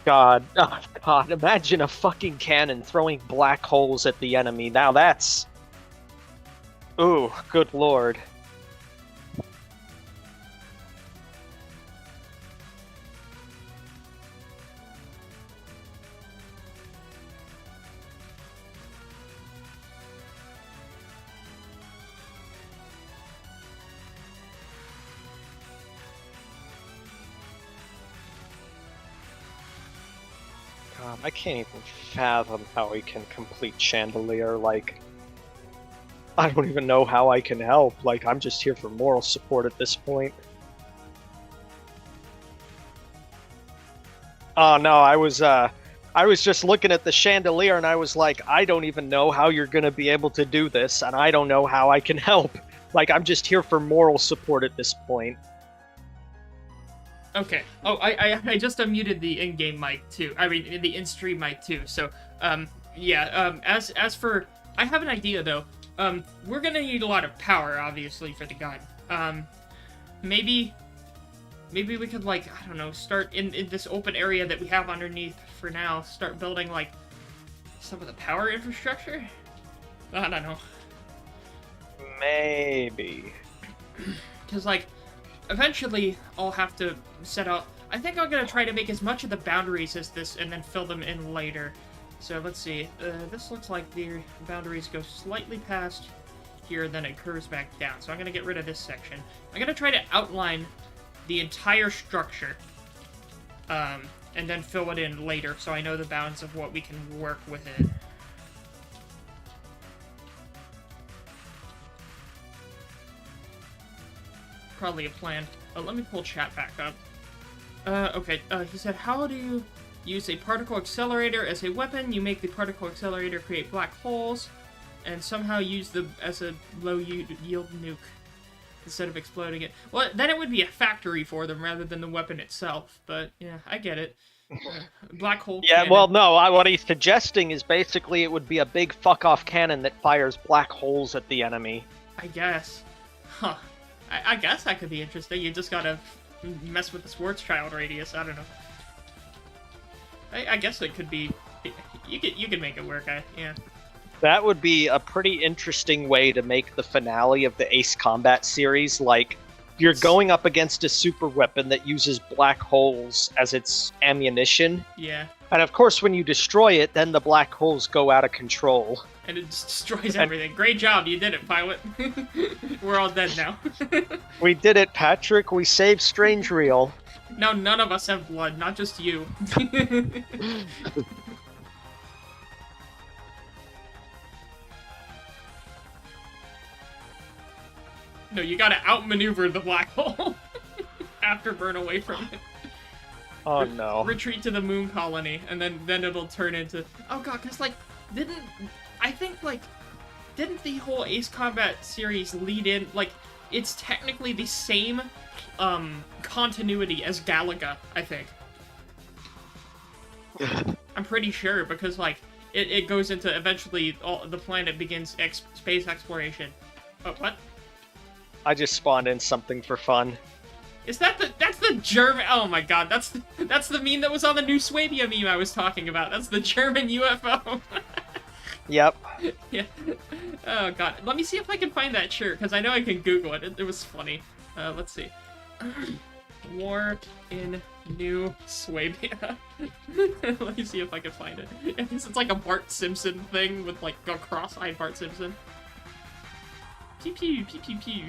God, oh God, imagine a fucking cannon throwing black holes at the enemy. Now that's... Ooh, good lord. God, I can't even fathom how we can complete Chandelier, like... I don't even know how I can help. Like, I'm just here for moral support at this point. Oh no, I was just looking at the chandelier and I was like, I don't even know how you're gonna be able to do this, and I don't know how I can help. Like, I'm just here for moral support at this point. Okay. Oh, I just unmuted the in-game mic too. I mean, the in-stream mic too. So, yeah. As for, I have an idea though. We're gonna need a lot of power, obviously, for the gun. Maybe we could, like, I don't know, start in this open area that we have underneath for now, start building, like, some of the power infrastructure? I don't know. Maybe. Because, like, eventually I'll have to set out... I think I'm gonna try to make as much of the boundaries as this and then fill them in later. So let's see, this looks like the boundaries go slightly past here, then it curves back down. So I'm going to get rid of this section. I'm going to try to outline the entire structure, and then fill it in later, so I know the bounds of what we can work with it. Probably a plan. Let me pull chat back up. Okay, he said, how do you use a particle accelerator as a weapon? You make the particle accelerator create black holes, and somehow use them as a low-yield nuke instead of exploding it. Well, then it would be a factory for them rather than the weapon itself, but yeah, I get it. Black hole cannon. Well, no, what he's suggesting is basically it would be a big fuck-off cannon that fires black holes at the enemy. I guess. Huh. I guess that could be interesting. You just gotta mess with the Schwarzschild radius, I don't know. I guess it could be... You could make it work, yeah. That would be a pretty interesting way to make the finale of the Ace Combat series. Like, you're going up against a super weapon that uses black holes as its ammunition. Yeah. And of course, when you destroy it, then the black holes go out of control. And it just destroys everything. Great job, you did it, pilot. We're all dead now. We did it, Patrick. We saved Strange Reel. Now none of us have blood, not just you. No, you gotta outmaneuver the black hole after burn away from it. Oh no. Retreat to the moon colony, and then it'll turn into... Oh god, because, like, didn't the whole Ace Combat series lead in... Like, it's technically the same, continuity as Galaga, I think. I'm pretty sure, because, like, it goes into, eventually, the planet begins space exploration. Oh, what? I just spawned in something for fun. Is that that's the German... Oh my god, that's the meme that was on the new Swabia meme I was talking about. That's the German UFO. Yep. Yeah. Oh god. Let me see if I can find that shirt, because I know I can Google it. It was funny. Let's see. War in New Swabia. Let me see if I can find it. I guess it's like a Bart Simpson thing with like a cross-eyed Bart Simpson. Pew pew pew pew pew.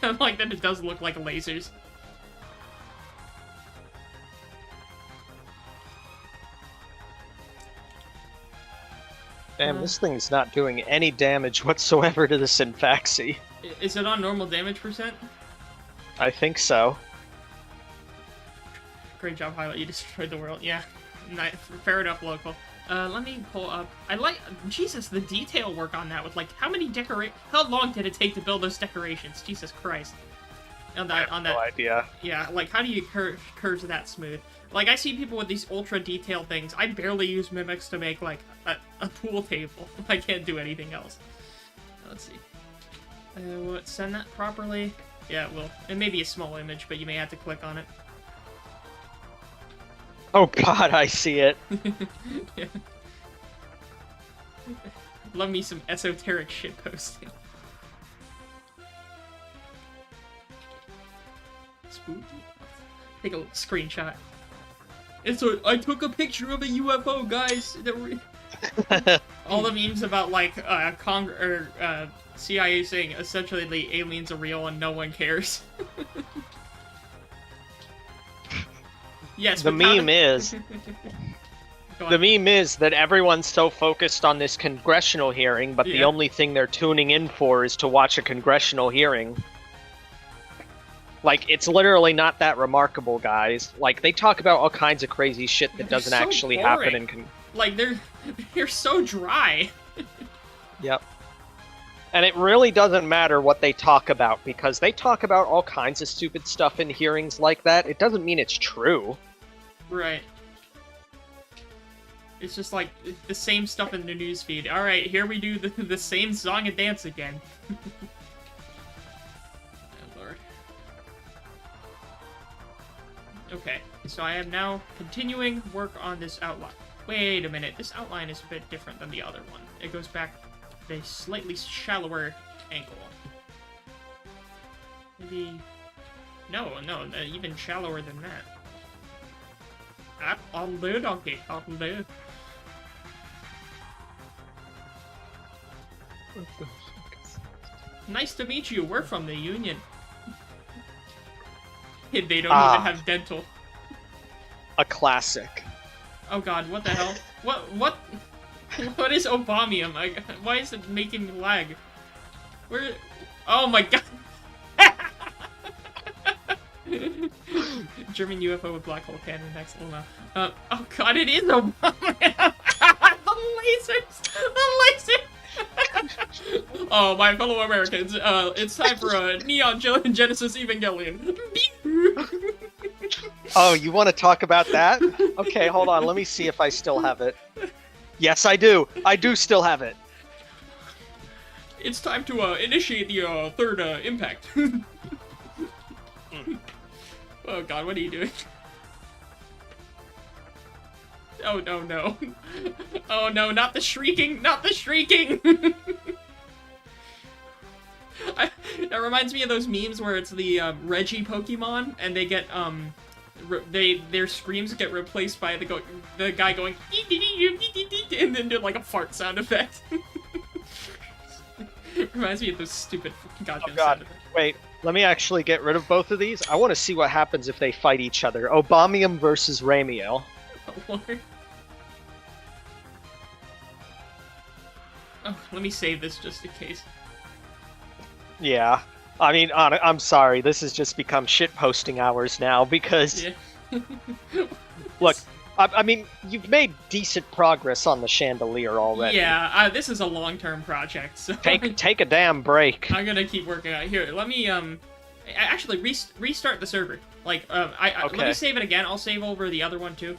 I like that it does look like lasers. Damn, this thing's not doing any damage whatsoever to the Synfaxi. Is it on normal damage percent? I think so. Great job, Highlight. You destroyed the world. Yeah. Nice. Fair enough, local. Let me pull up... Jesus, the detail work on that with, like, how long did it take to build those decorations? Jesus Christ. On that... No idea. Yeah, like, how do you curves that smooth? Like, I see people with these ultra-detailed things. I barely use mimics to make, like, a pool table. I can't do anything else. Let's see. Will it send that properly? Yeah, it will. It may be a small image, but you may have to click on it. Oh god, I see it. Yeah. Love me some esoteric shit posting. Spooky. Take a little screenshot. I took a picture of a UFO, guys. All the memes about like CIA saying essentially the aliens are real and no one cares. Yes. The meme is that everyone's so focused on this congressional hearing, but the only thing they're tuning in for is to watch a congressional hearing. Like, it's literally not that remarkable, guys. Like, they talk about all kinds of crazy shit that doesn't actually happen in like, they're so dry. Yep. And it really doesn't matter what they talk about, because they talk about all kinds of stupid stuff in hearings like that. It doesn't mean it's true. Right. It's just like the same stuff in the newsfeed. Alright, here we do the same song and dance again. Oh, Lord. Okay, so I am now continuing work on this outline. Wait a minute, this outline is a bit different than the other one. It goes back to a slightly shallower angle. Maybe... No, even shallower than that. I'll do, donkey. I'll do. What the fuck is that? Nice to meet you. We're from the Union. They don't even have dental. A classic. Oh god, what the hell? What is Obamium? Why is it making me lag? Where... Oh my god! German UFO with black hole cannon, excellent. Oh god, it is Obama! The lasers! The lasers! Oh, my fellow Americans, it's time for a Neon Genesis Evangelion. Oh, you want to talk about that? Okay, hold on, let me see if I still have it. Yes, I do! I do still have it! It's time to initiate the third impact. Oh god, what are you doing? Oh no, no. Oh no, not the shrieking! Not the shrieking! That reminds me of those memes where it's the Reggie Pokemon, and they get, their screams get replaced by the guy going, and then do like a fart sound effect. Reminds me of those stupid goddamn sound effects. Wait, Let me actually get rid of both of these. I want to see what happens if they fight each other. Obamium versus Ramiel. Oh, Lord. Oh, let me save this just in case. Yeah. I mean, I'm sorry. This has just become shitposting hours now because... Yeah. Look, I mean, you've made decent progress on the Chandelier already. Yeah, this is a long-term project, so... Take a damn break. I'm gonna keep working on it. Here, let me, actually, restart the server. Like, let me save it again. I'll save over the other one, too.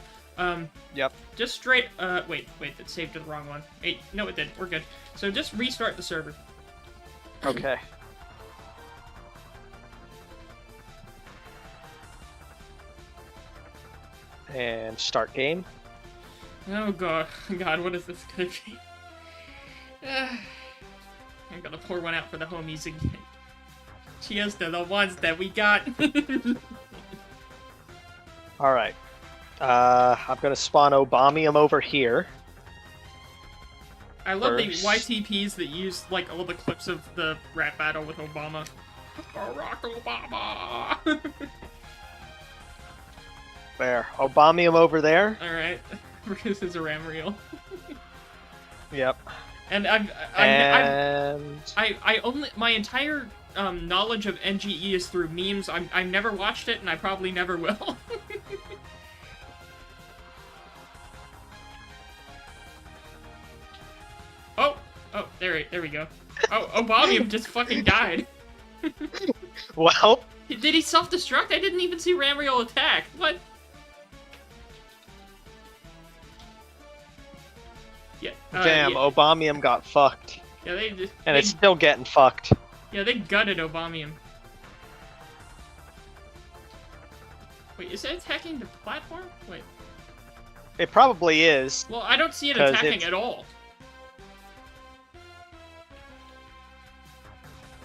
Yep. Just straight, wait, it saved to the wrong one. Wait, no, it didn't. We're good. So just restart the server. Okay. And start game. Oh, God, what is this gonna be? I'm gonna pour one out for the homies again. Cheers to the ones that we got. Alright. I'm gonna spawn Obamium over here. I love the YTPs that use, like, all the clips of the rap battle with Obama. Barack Obama! There. Obamium over there. Alright. This is a ram reel. Yep. And I only, my entire knowledge of NGE is through memes. I've never watched it, and I probably never will. Oh, there we go. Oh, Obamium just fucking died. Well... Did he self-destruct? I didn't even see Ramriel attack. What? Yeah. Damn, yeah. Obamium got fucked. Yeah, it's still getting fucked. Yeah, they gutted Obamium. Wait, is it attacking the platform? Wait. It probably is. Well, I don't see it attacking at all.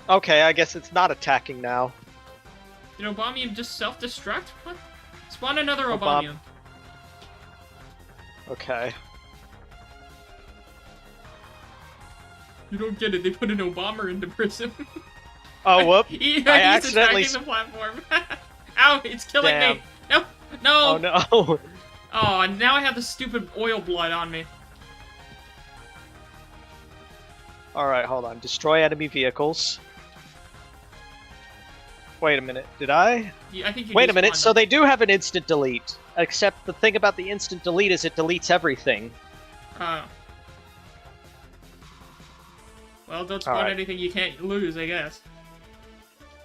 Okay, I guess it's not attacking now. Did Obamium just self-destruct? What? Spawn another Obamium. Okay. You don't get it, they put an Obama into prison. Oh, whoop. He's accidentally... attacking the platform. Ow, it's killing me. No, no. Oh, no. Oh, and now I have the stupid oil blood on me. Alright, hold on. Destroy enemy vehicles. Wait a minute, did I? Yeah, I think you Wait a minute, them. so they do have an instant delete. Except the thing about the instant delete is it deletes everything. Oh. Well, don't spawn anything you can't lose, I guess.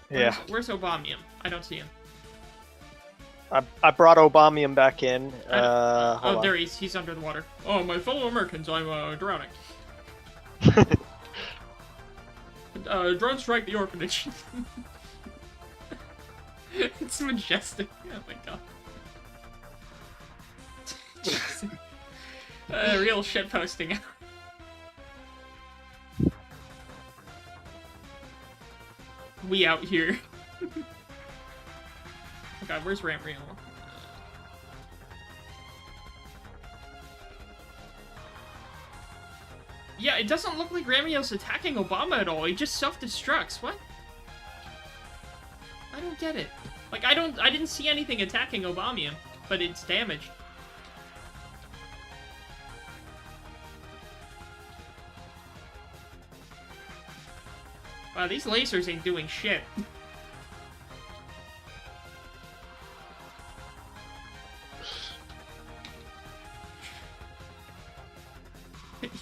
Where's Obamium? I don't see him. I brought Obamium back in. Oh, there he's under the water. Oh, my fellow Americans, I'm drowning. Drone strike the orphanage. It's majestic. Oh my god. Real shitposting. We out here. Oh god, where's Ramriel? Yeah, it doesn't look like Ramriel's attacking Obama at all. He just self-destructs. What? I don't get it. Like, I didn't see anything attacking Obamium, but it's damaged. Wow, these lasers ain't doing shit.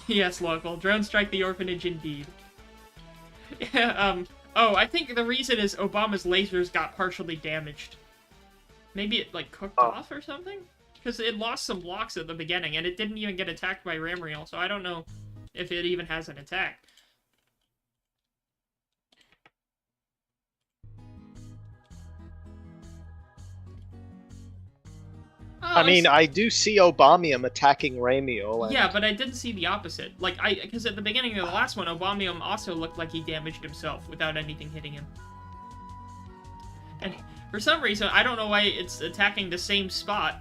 Yes, local. Drone strike the orphanage indeed. Yeah, oh, I think the reason is Obama's lasers got partially damaged. Maybe it, like, cooked off or something? Because it lost some blocks at the beginning, and it didn't even get attacked by Ramriel, so I don't know if it even has an attack. Oh, I mean, I do see Obamium attacking Ramiel. And... Yeah, but I didn't see the opposite. Like, because at the beginning of the last one, Obamium also looked like he damaged himself without anything hitting him. And for some reason, I don't know why it's attacking the same spot.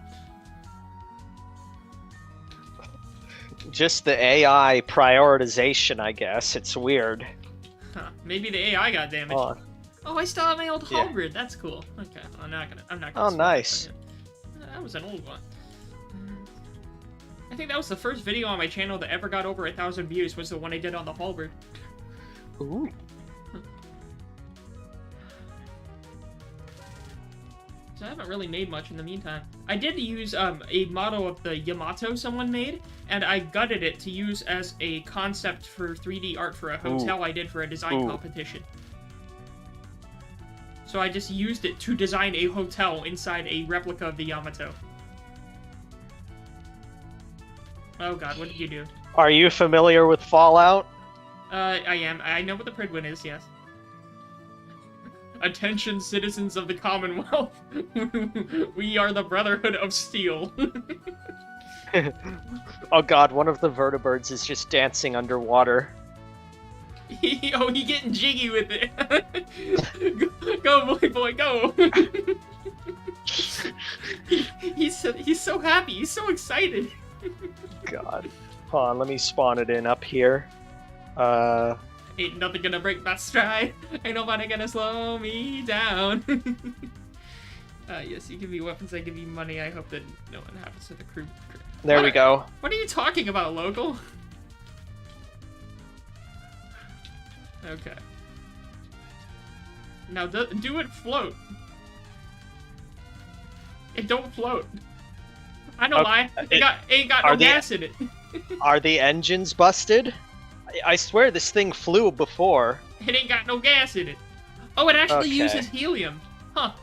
Just the AI prioritization, I guess. It's weird. Huh, maybe the AI got damaged. Oh, I still have my old Yeah. halberd. That's cool. Okay, I'm not gonna. Oh, switch nice. it. That was an old one. I think that was the first video on my channel that ever got over 1,000 views. Was the one I did on the halberd. Ooh. So I haven't really made much in the meantime. I did use a model of the Yamato someone made, and I gutted it to use as a concept for 3D art for a hotel I did for a design competition. So I just used it to design a hotel inside a replica of the Yamato. Oh god, what did you do? Are you familiar with Fallout? I am. I know what the Pridwin is, yes. Attention, citizens of the Commonwealth. We are the Brotherhood of Steel. Oh god, one of the vertibirds is just dancing underwater. He getting jiggy with it. Go, boy, go. He's so happy. He's so excited. God. Hold on, let me spawn it in up here. Ain't nothing gonna break my stride. Ain't nobody gonna slow me down. Yes, you give me weapons, I give you money. I hope that no one happens to the crew. There we go. What are you talking about, local? Okay. Now do it float. It don't float. I know why. It ain't got no gas in it. Are the engines busted? I swear this thing flew before. It ain't got no gas in it. Oh, it actually Okay. uses helium. Huh.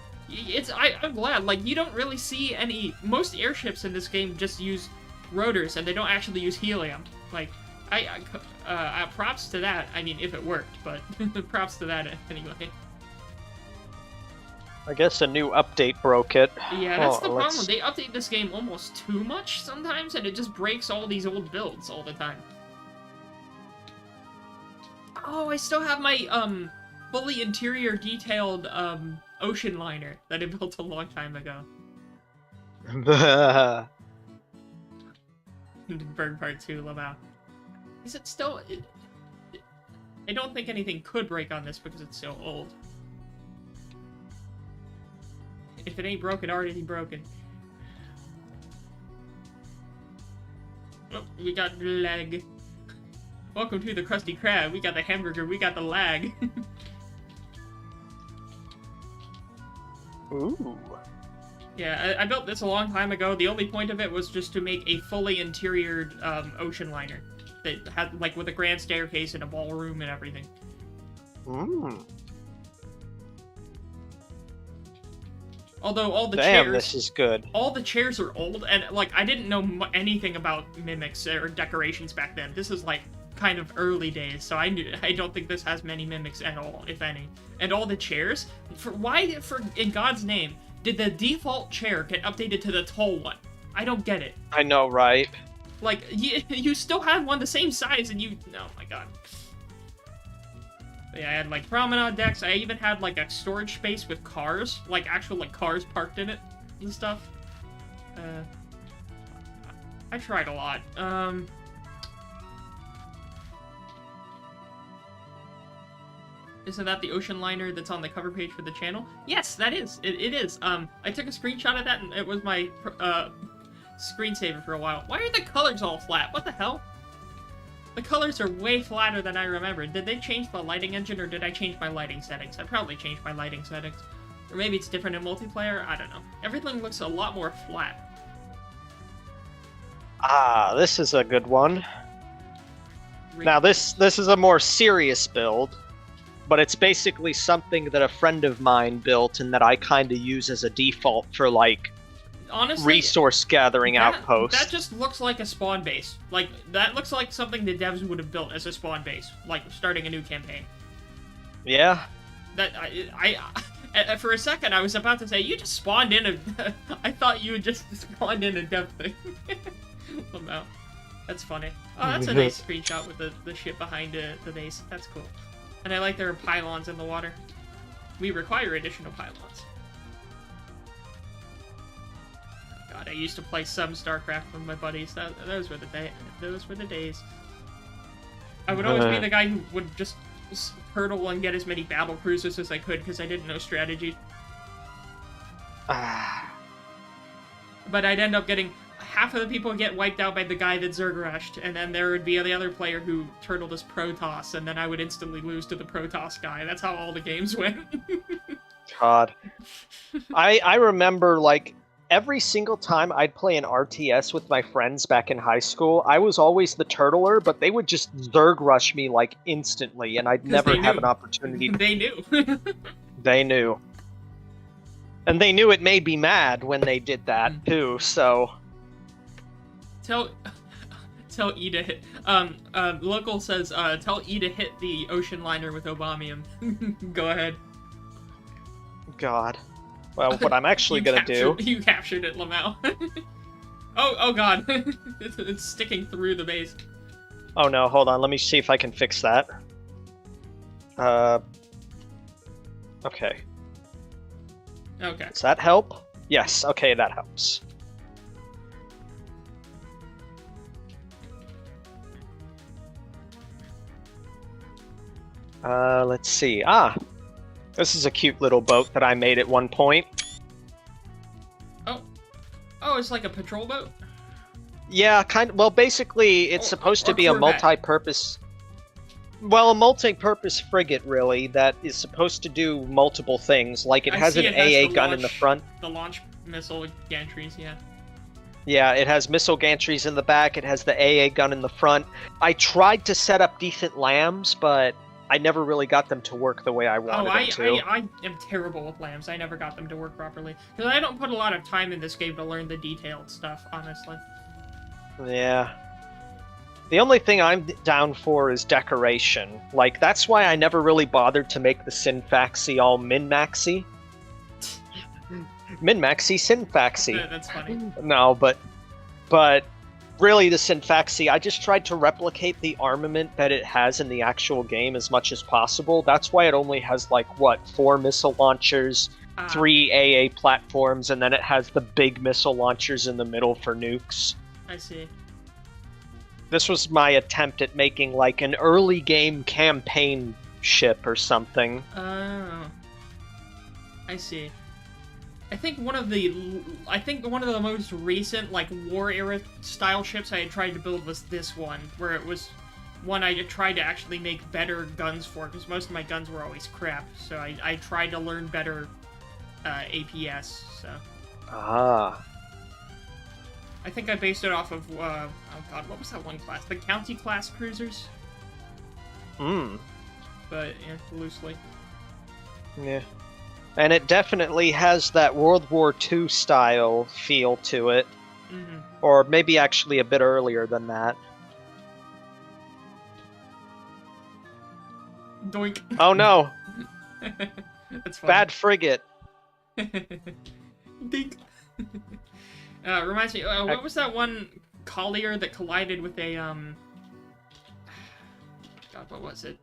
I'm glad. Like, you don't really see any... Most airships in this game just use rotors, and they don't actually use helium. Like, props to that. I mean, if it worked, but props to that anyway. I guess a new update broke it. Yeah, that's the let's- problem. They update this game almost too much sometimes, and it just breaks all these old builds all the time. Oh, I still have my, fully interior detailed, ocean liner that I built a long time ago. Bird Part 2, Lamau. Is it still... I don't think anything could break on this because it's so old. If it ain't broken, already broken. Oh, we got lag. Welcome to the Krusty Krab. We got the hamburger, we got the lag. Ooh. Yeah, I built this a long time ago. The only point of it was just to make a fully interior ocean liner that had, like, with a grand staircase and a ballroom and everything. Mm. Although all the Damn, chairs, this is good. all the chairs are old, and like I didn't know anything about mimics or decorations back then. This is like kind of early days, so I don't think this has many mimics at all, if any. And all the chairs, in God's name, did the default chair get updated to the tall one? I don't get it. I know, right? Like, you still have one the same size, and oh my god. But yeah, I had, like, promenade decks. I even had, like, a storage space with cars. Like, actual, like, cars parked in it and stuff. I tried a lot. Isn't that the ocean liner that's on the cover page for the channel? Yes, that is. It is. I took a screenshot of that, and it was my, screensaver for a while. Why are the colors all flat? What the hell? The colors are way flatter than I remembered. Did they change the lighting engine, or did I change my lighting settings? I probably changed my lighting settings. Or maybe it's different in multiplayer? I don't know. Everything looks a lot more flat. Ah, this is a good one. Now, this is a more serious build, but it's basically something that a friend of mine built and that I kind of use as a default for, like, honestly, resource gathering outpost. That just looks like a spawn base. Like, that looks like something the devs would have built as a spawn base, like starting a new campaign. Yeah. That for a second I was about to say you just spawned in a. I thought you just spawned in a dev thing. Oh no, that's funny. Oh, that's a nice screenshot with the ship behind the base. That's cool. And I like there are pylons in the water. We require additional pylons. God, I used to play some StarCraft with my buddies. Those were the days. I would always be the guy who would just hurdle and get as many battle cruisers as I could because I didn't know strategy. But I'd end up getting half of the people get wiped out by the guy that Zerg rushed, and then there would be the other player who turtled as Protoss, and then I would instantly lose to the Protoss guy. That's how all the games went. God. I remember, like, every single time I'd play an RTS with my friends back in high school, I was always the turtler, but they would just Zerg rush me, like, instantly, and I'd never have an opportunity to... They knew. They knew. And they knew it made me mad when they did that, too, so... Tell E to hit... Local says, tell E to hit the ocean liner with Obamium. Go ahead. God. Well, what I'm actually gonna do... You captured it, Lamau. oh god. It's sticking through the base. Oh no, hold on, let me see if I can fix that. Okay. Okay. Does that help? Yes, okay, that helps. Let's see. This is a cute little boat that I made at one point. Oh, it's like a patrol boat? Yeah, kind of. Well, basically, it's supposed to be a multi-purpose... Well, a multi-purpose frigate, really, that is supposed to do multiple things. Like, it has an AA gun in the front. The launch missile gantries, yeah. Yeah, it has missile gantries in the back, it has the AA gun in the front. I tried to set up decent lambs, but I never really got them to work the way I wanted them to. I am terrible with lambs. I never got them to work properly. Because I don't put a lot of time in this game to learn the detailed stuff, honestly. Yeah. The only thing I'm down for is decoration. Like, that's why I never really bothered to make the Synfaxy all min-maxy. Min-maxy, Synfaxy. Yeah, that's funny. No, but really the Synfaxy, I just tried to replicate the armament that it has in the actual game as much as possible. That's why it only has, like, what, 4 missile launchers, 3 AA platforms, and then it has the big missile launchers in the middle for nukes. I see. This was my attempt at making, like, an early game campaign ship or something. Oh. I see. I think one of the most recent, like, war era style ships I had tried to build was this one, where it was one I tried to actually make better guns for, because most of my guns were always crap, so I tried to learn better APS, so... I think I based it off of, oh god, what was that one class? The County class cruisers? But, yeah, loosely. Yeah. And it definitely has that World War II style feel to it. Mm-hmm. Or maybe actually a bit earlier than that. Doink. Oh no! That's funny. Bad frigate. Dink. Reminds me, what was that one collier that collided with a, God, what was it?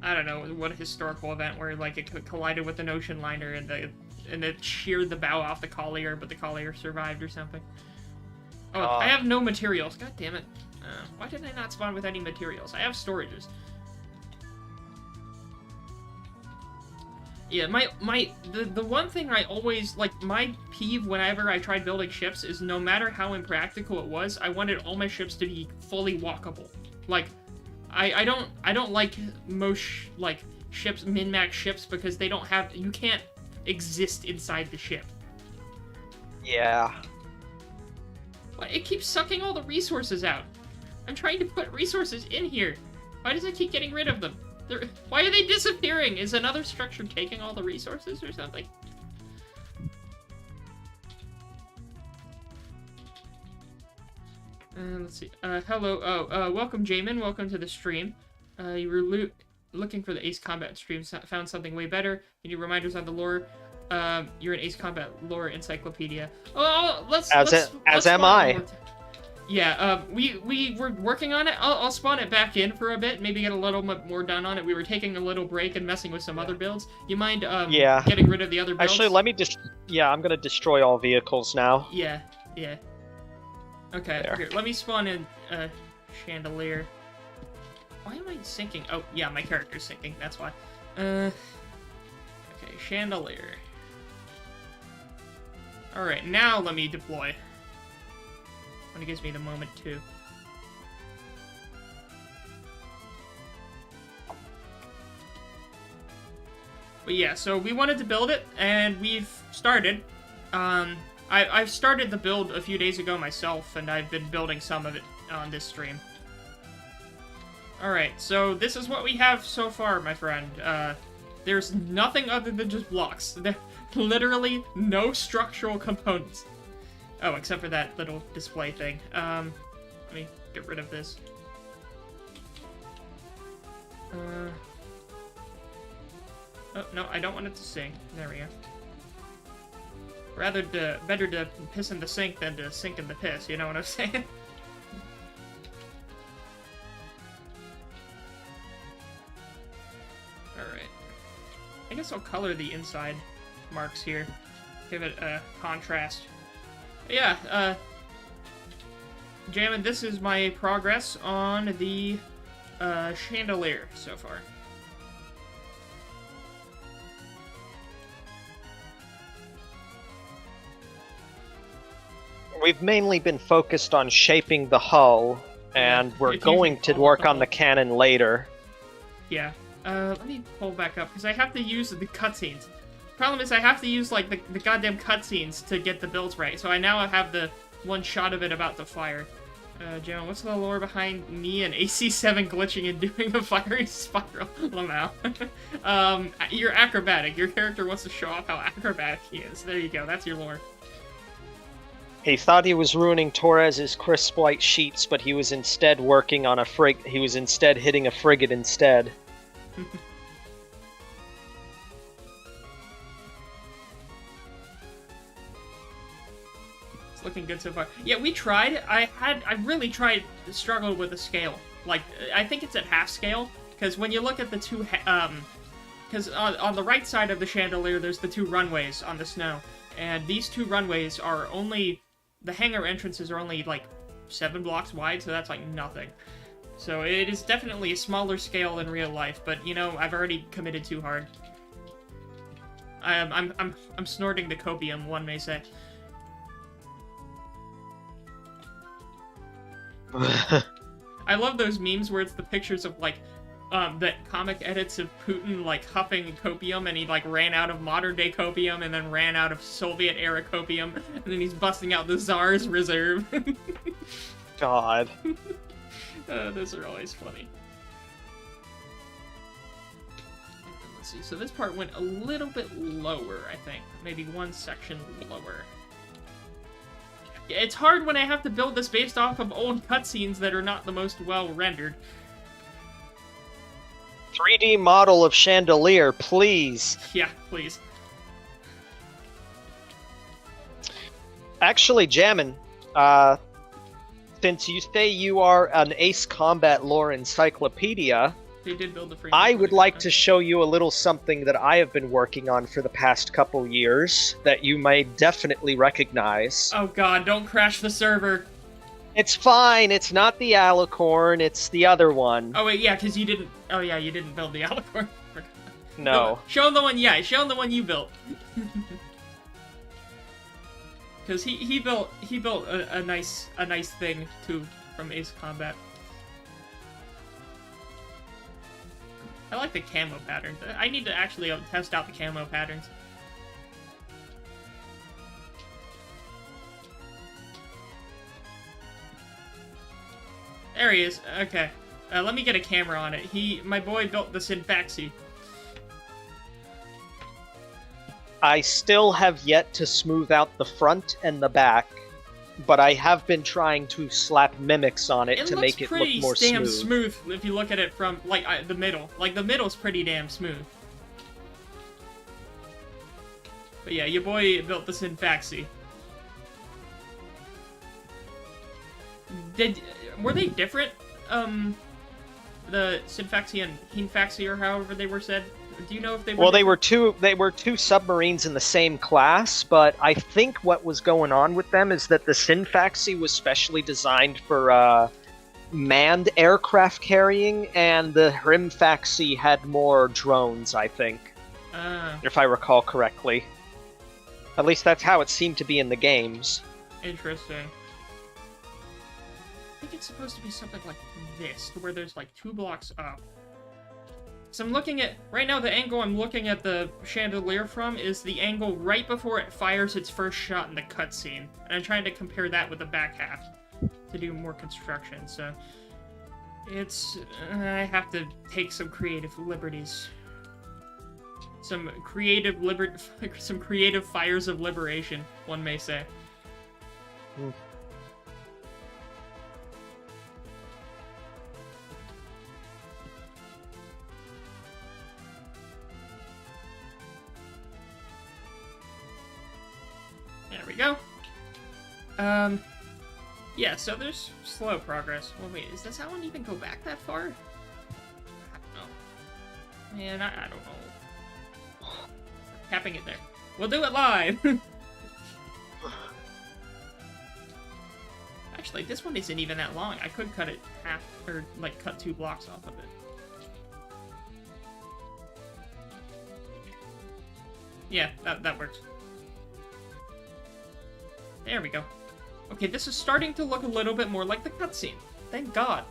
I don't know, what historical event where, like, it collided with an ocean liner and it sheared the bow off the collier, but the collier survived or something. Oh, I have no materials. God damn it. Why did I not spawn with any materials? I have storages. Yeah, the one thing I always, like, my peeve whenever I tried building ships is no matter how impractical it was, I wanted all my ships to be fully walkable. Like, I don't like most, like, ships, min-max ships, because they don't have, you can't exist inside the ship. Yeah. But it keeps sucking all the resources out. I'm trying to put resources in here. Why does it keep getting rid of them? Why are they disappearing? Is another structure taking all the resources or something? Let's see. Hello. Welcome, Jamin. Welcome to the stream. You were looking for the Ace Combat stream. Found something way better. You need reminders on the lore. You're an Ace Combat lore encyclopedia. Oh, let's am I. Yeah, we were working on it. I'll spawn it back in for a bit, maybe get a little bit more done on it. We were taking a little break and messing with some other builds. You mind, getting rid of the other builds? Actually, let me just... Yeah, I'm gonna destroy all vehicles now. Yeah. Okay, here, let me spawn in, Chandelier. Why am I sinking? Oh, yeah, my character's sinking. That's why. Okay, Chandelier. Alright, now let me deploy. When it gives me the moment, too. But yeah, so we wanted to build it, and we've started. I've started the build a few days ago myself, and I've been building some of it on this stream. Alright, so this is what we have so far, my friend. There's nothing other than just blocks. There literally no structural components. Oh, except for that little display thing. Let me get rid of this. Oh, no, I don't want it to sink. There we go. Better to piss in the sink than to sink in the piss, you know what I'm saying? Alright. I guess I'll color the inside marks here. Give it a contrast. But yeah, Jammin', this is my progress on the Chandelier so far. We've mainly been focused on shaping the hull, and we're going to work on the cannon later. Yeah. Let me pull back up, because I have to use the cutscenes. Problem is, I have to use, like, the goddamn cutscenes to get the builds right, so I now have the one shot of it about to fire. Gemma, what's the lore behind me and AC7 glitching and doing a fiery spiral? Lamau. You're acrobatic. Your character wants to show off how acrobatic he is. There you go, that's your lore. He thought he was ruining Torres's crisp white sheets, but he was instead working on a he was instead hitting a frigate instead. It's looking good so far. Yeah, we tried. I really tried to struggle with the scale. Like, I think it's at half scale, because when you look at the two, because on the right side of the Chandelier, there's the two runways on the snow, and these two runways are only, the hangar entrances are only, like, 7 blocks wide, so that's, like, nothing. So it is definitely a smaller scale than real life, but, you know, I've already committed too hard. I'm snorting the copium, one may say. I love those memes where it's the pictures of, like, the comic edits of Putin, like, huffing copium, and he, like, ran out of modern-day copium, and then ran out of Soviet-era copium, and then he's busting out the Tsar's Reserve. God. Those are always funny. Let's see, so this part went a little bit lower, I think. Maybe one section lower. It's hard when I have to build this based off of old cutscenes that are not the most well-rendered. 3D model of Chandelier, please. Yeah, please. Actually, Jammin', since you say you are an Ace Combat lore encyclopedia, They did build the frame. I would like to show you a little something that I have been working on for the past couple years that you may definitely recognize. Oh god, don't crash the server. It's fine, it's not the Alicorn, it's the other one. Oh wait, yeah, because you didn't... Oh yeah, you didn't build the Alicorn. No. Show him the one, yeah, show him the one you built. Because he built a nice thing too from Ace Combat. I like the camo patterns. I need to actually test out the camo patterns. There he is. Okay. Let me get a camera on it. My boy built the Synfaxi. I still have yet to smooth out the front and the back, but I have been trying to slap mimics on it to make it look more It looks pretty damn smooth. smooth if you look at it from, like, the middle. Like, the middle's pretty damn smooth. But yeah, your boy built the Synfaxi. Were they different? The Synfaxi and Heenfaxi, or however they were said? Do you know if they were... Well, they were two submarines in the same class, but I think what was going on with them is that the Synfaxi was specially designed for manned aircraft carrying, and the Hrimfaxi had more drones, I think. If I recall correctly. At least that's how it seemed to be in the games. Interesting. I think it's supposed to be something like this, where there's like 2 blocks up. So I'm looking at, right now the angle I'm looking at the chandelier from is the angle right before it fires its first shot in the cutscene. And I'm trying to compare that with the back half to do more construction, so it's, I have to take some creative liberties. Some creative fires of liberation, one may say. There we go. Yeah, so there's slow progress. Well, wait, does that one even go back that far? I don't know. Man, I don't know. Capping it there. We'll do it live! Actually, this one isn't even that long. I could cut it half, or, like, cut 2 blocks off of it. Yeah, that works. There we go. Okay, this is starting to look a little bit more like the cutscene. Thank God.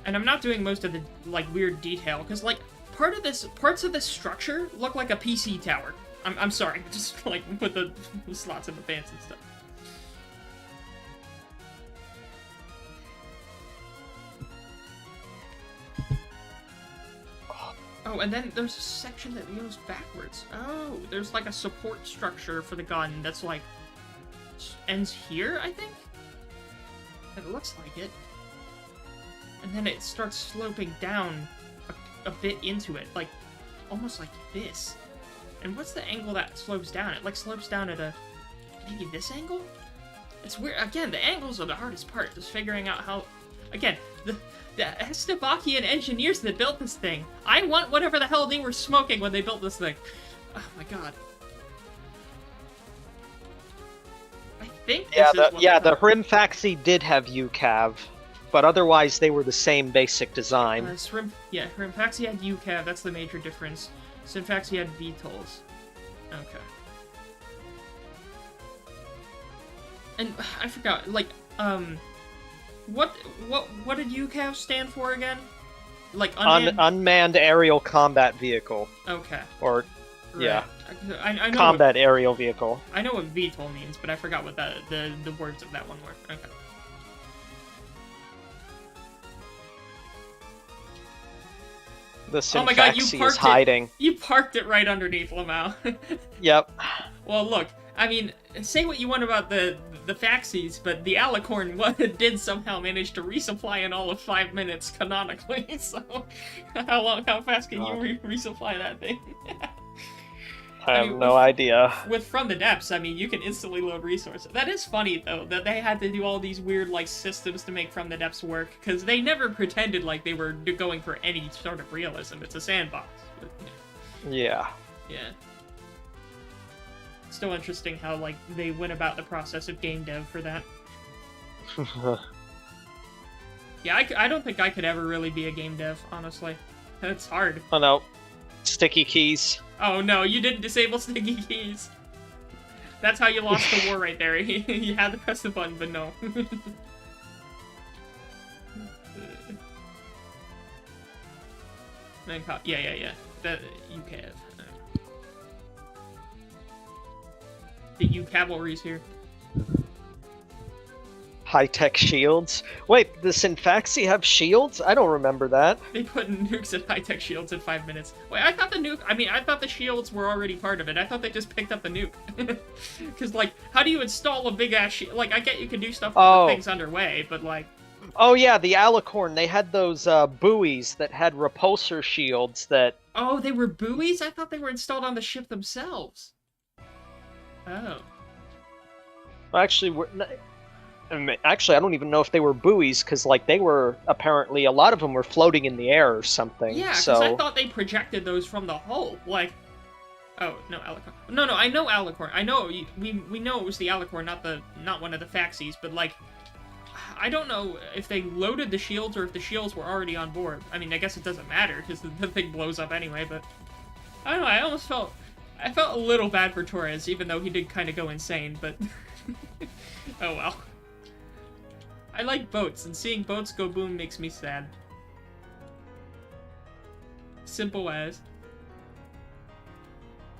And I'm not doing most of the, like, weird detail, because, like, parts of this structure look like a PC tower. I'm sorry, just, like, with the slots in the fans and stuff. Oh, and then there's a section that goes backwards. Oh, there's, like, a support structure for the gun that's, like, ends here, I think? It looks like it. And then it starts sloping down a bit into it, like, almost like this. And what's the angle that slopes down? It, like, slopes down at a, maybe this angle? It's weird. Again, the angles are the hardest part, just figuring out how, again, the Estebakian engineers that built this thing. I want whatever the hell they were smoking when they built this thing. Oh my god. I think the Hrimfaxi did have UCAV, but otherwise they were the same basic design. Hrimfaxi had UCAV, that's the major difference. Synfaxi had VTOLs. Okay. And I forgot, like, what did UCAV stand for again? Like unmanned aerial combat vehicle. Okay. Or right. Yeah. I know combat aerial vehicle. I know what VTOL means, but I forgot what the words of that one were. Okay. The Synfaxi oh my god, is hiding. You parked it right underneath Lamau. Yep. Well, look, I mean, say what you want about the Faxies, but the Alicorn did somehow manage to resupply in all of 5 minutes canonically. So, how fast can you resupply that thing? I have no idea. With From the Depths, I mean, you can instantly load resources. That is funny, though, that they had to do all these weird, like, systems to make From the Depths work, because they never pretended like they were going for any sort of realism. It's a sandbox. But, yeah. Yeah. Still interesting how, like, they went about the process of game dev for that. Yeah, I don't think I could ever really be a game dev, honestly. It's hard. Oh no. Sticky keys. Oh no, you didn't disable sticky keys. That's how you lost the war right there. You had to press the button, but no. Yeah. That UCAV. The U cavalry's here. High-tech shields. Wait, the Synfaxi have shields? I don't remember that. They put nukes and high-tech shields in 5 minutes. Wait, I thought I thought the shields were already part of it. I thought they just picked up the nuke. Because, like, how do you install a big-ass shield? Like, I get you can do stuff with things underway, but, like... Oh, yeah, the Alicorn, they had those buoys that had repulsor shields that... Oh, they were buoys? I thought they were installed on the ship themselves. Oh. Well, actually, I don't even know if they were buoys, because, like, they were, apparently, a lot of them were floating in the air or something. Yeah, because I thought they projected those from the hull, like... Oh, no, Alicorn. No, I know Alicorn. I know, we know it was the Alicorn, not one of the Faxies, but, like... I don't know if they loaded the shields or if the shields were already on board. I mean, I guess it doesn't matter because the thing blows up anyway, but I don't know, I almost felt... I felt a little bad for Torres, even though he did kind of go insane, but... oh well. I like boats, and seeing boats go boom makes me sad. Simple as.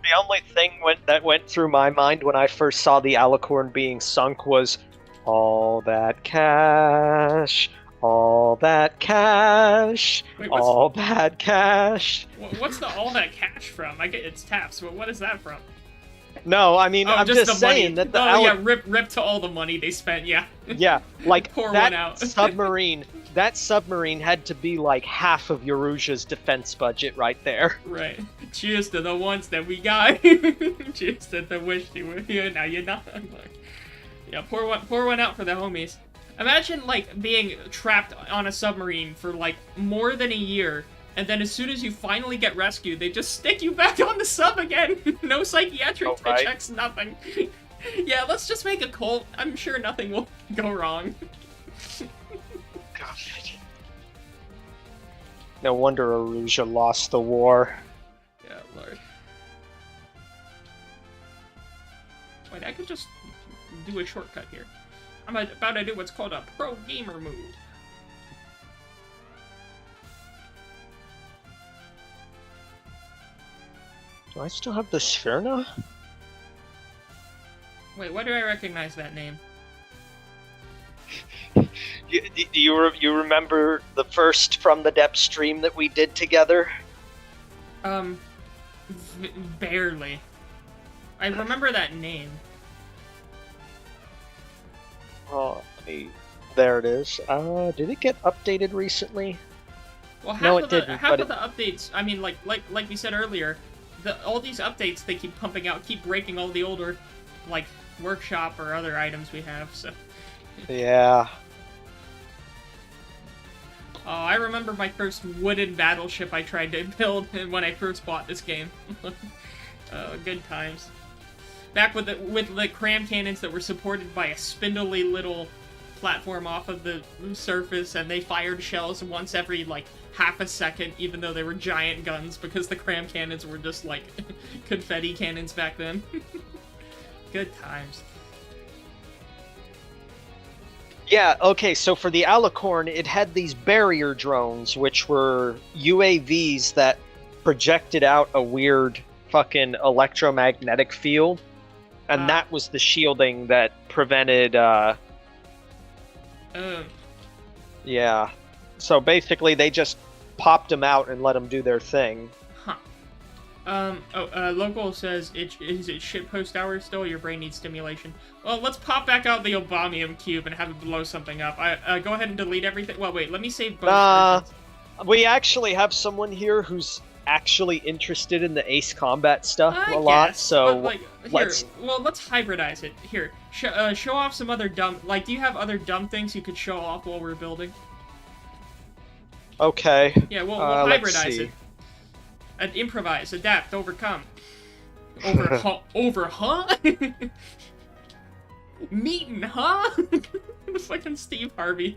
The only thing that went through my mind when I first saw the Alicorn being sunk was, all that cash, all that cash, Wait, all that cash. What's the all that cash from? I get it's taps, but what is that from? No, I mean, I'm just saying money. that the yeah, rip to all the money they spent, yeah. Yeah, like, Pour that one out. that submarine had to be like half of Yoruja's defense budget right there. Right. Cheers to the ones that we got. Cheers to the wish you were here, now you're not. Yeah, pour one out for the homies. Imagine, like, being trapped on a submarine for, like, more than a year, and then as soon as you finally get rescued, they just stick you back on the sub again! No psychiatric checks, nothing. Yeah, let's just make a cult. I'm sure nothing will go wrong. God. No wonder Aruja lost the war. Yeah, Lord. Wait, I could just do a shortcut here. I'm about to do what's called a pro gamer move. Do I still have the Sphyrna? Wait, why do I recognize that name? Do you remember the first From the Depths stream that we did together? Barely. I remember that name. Oh, there it is. Did it get updated recently? Well, half No, of it the didn't, half but of the updates. I mean, like we said earlier, all these updates they keep pumping out, keep breaking all the older, like workshop or other items we have. So. Yeah. Oh, I remember my first wooden battleship I tried to build when I first bought this game. Good times. Back with the cram cannons that were supported by a spindly little platform off of the surface, and they fired shells once every, like, half a second, even though they were giant guns, because the cram cannons were just, like, confetti cannons back then. Good times. Yeah, okay, so for the Alicorn, it had these barrier drones, which were UAVs that projected out a weird fucking electromagnetic field. And that was the shielding that prevented, Yeah. So basically, they just popped them out and let them do their thing. Huh. Local says, is it shitpost hour still? Your brain needs stimulation. Well, let's pop back out the Obamium cube and have it blow something up. Go ahead and delete everything. Well, wait, let me save both versions. We actually have someone here who's actually interested in the Ace Combat stuff a lot, so but, let's hybridize it. Here, show off some other dumb... Like, do you have other dumb things you could show off while we're building? Okay. Yeah, we'll hybridize it. Improvise, adapt, overcome. Over, huh? Meetin', huh? Fucking Steve Harvey.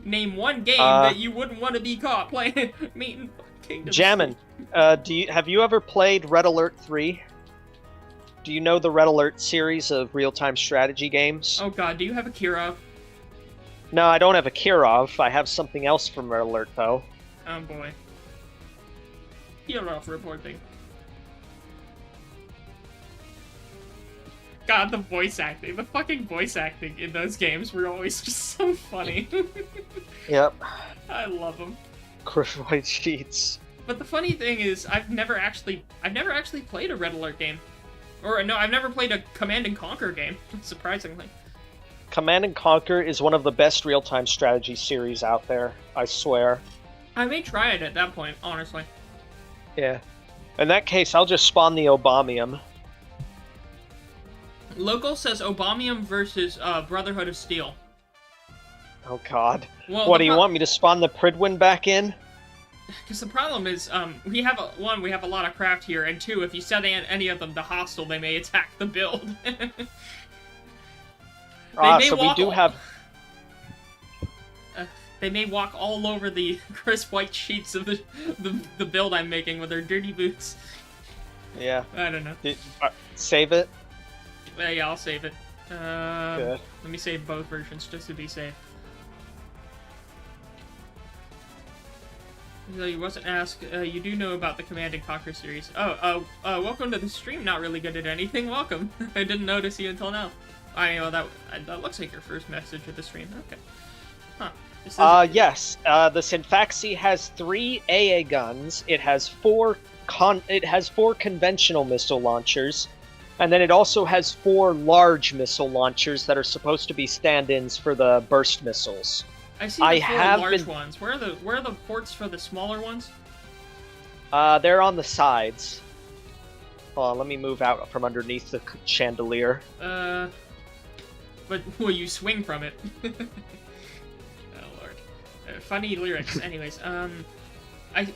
Name one game that you wouldn't want to be caught playing. Meetin' Kingdom. Jammin', have you ever played Red Alert 3? Do you know the Red Alert series of real-time strategy games? Oh god, do you have a Kirov? No, I don't have a Kirov. I have something else from Red Alert, though. Oh boy. Kirov reporting. God, the voice acting. The fucking voice acting in those games were always just so funny. Yep. I love them. Chris White Sheets. But the funny thing is, I've never actually played a Red Alert game. Or, no, I've never played a Command and Conquer game, surprisingly. Command and Conquer is one of the best real-time strategy series out there, I swear. I may try it at that point, honestly. Yeah. In that case, I'll just spawn the Obamium. Local says Obamium versus Brotherhood of Steel. Oh god. Well, what, do you want me to spawn the Pridwin back in? Because the problem is, we have a lot of craft here, and two, if you set any of them to hostile, they may attack the build. So we do have... They may walk all over the crisp white sheets of the build I'm making with their dirty boots. Yeah. I don't know. Save it? Yeah, I'll save it. Good. Let me save both versions just to be safe. So you wasn't asked, you do know about the Command & Conquer series. Welcome to the stream, not really good at anything, welcome. I didn't notice you until now. I know, that looks like your first message of the stream, okay. Huh. Yes, the Synfaxi has 3 AA guns, it has 4 conventional missile launchers, and then it also has 4 large missile launchers that are supposed to be stand-ins for the burst missiles. I see the 4 large ones. Where are the ports for the smaller ones? They're on the sides. Hold on, let me move out from underneath the chandelier. But will you swing from it? Oh lord. Funny lyrics. Anyways,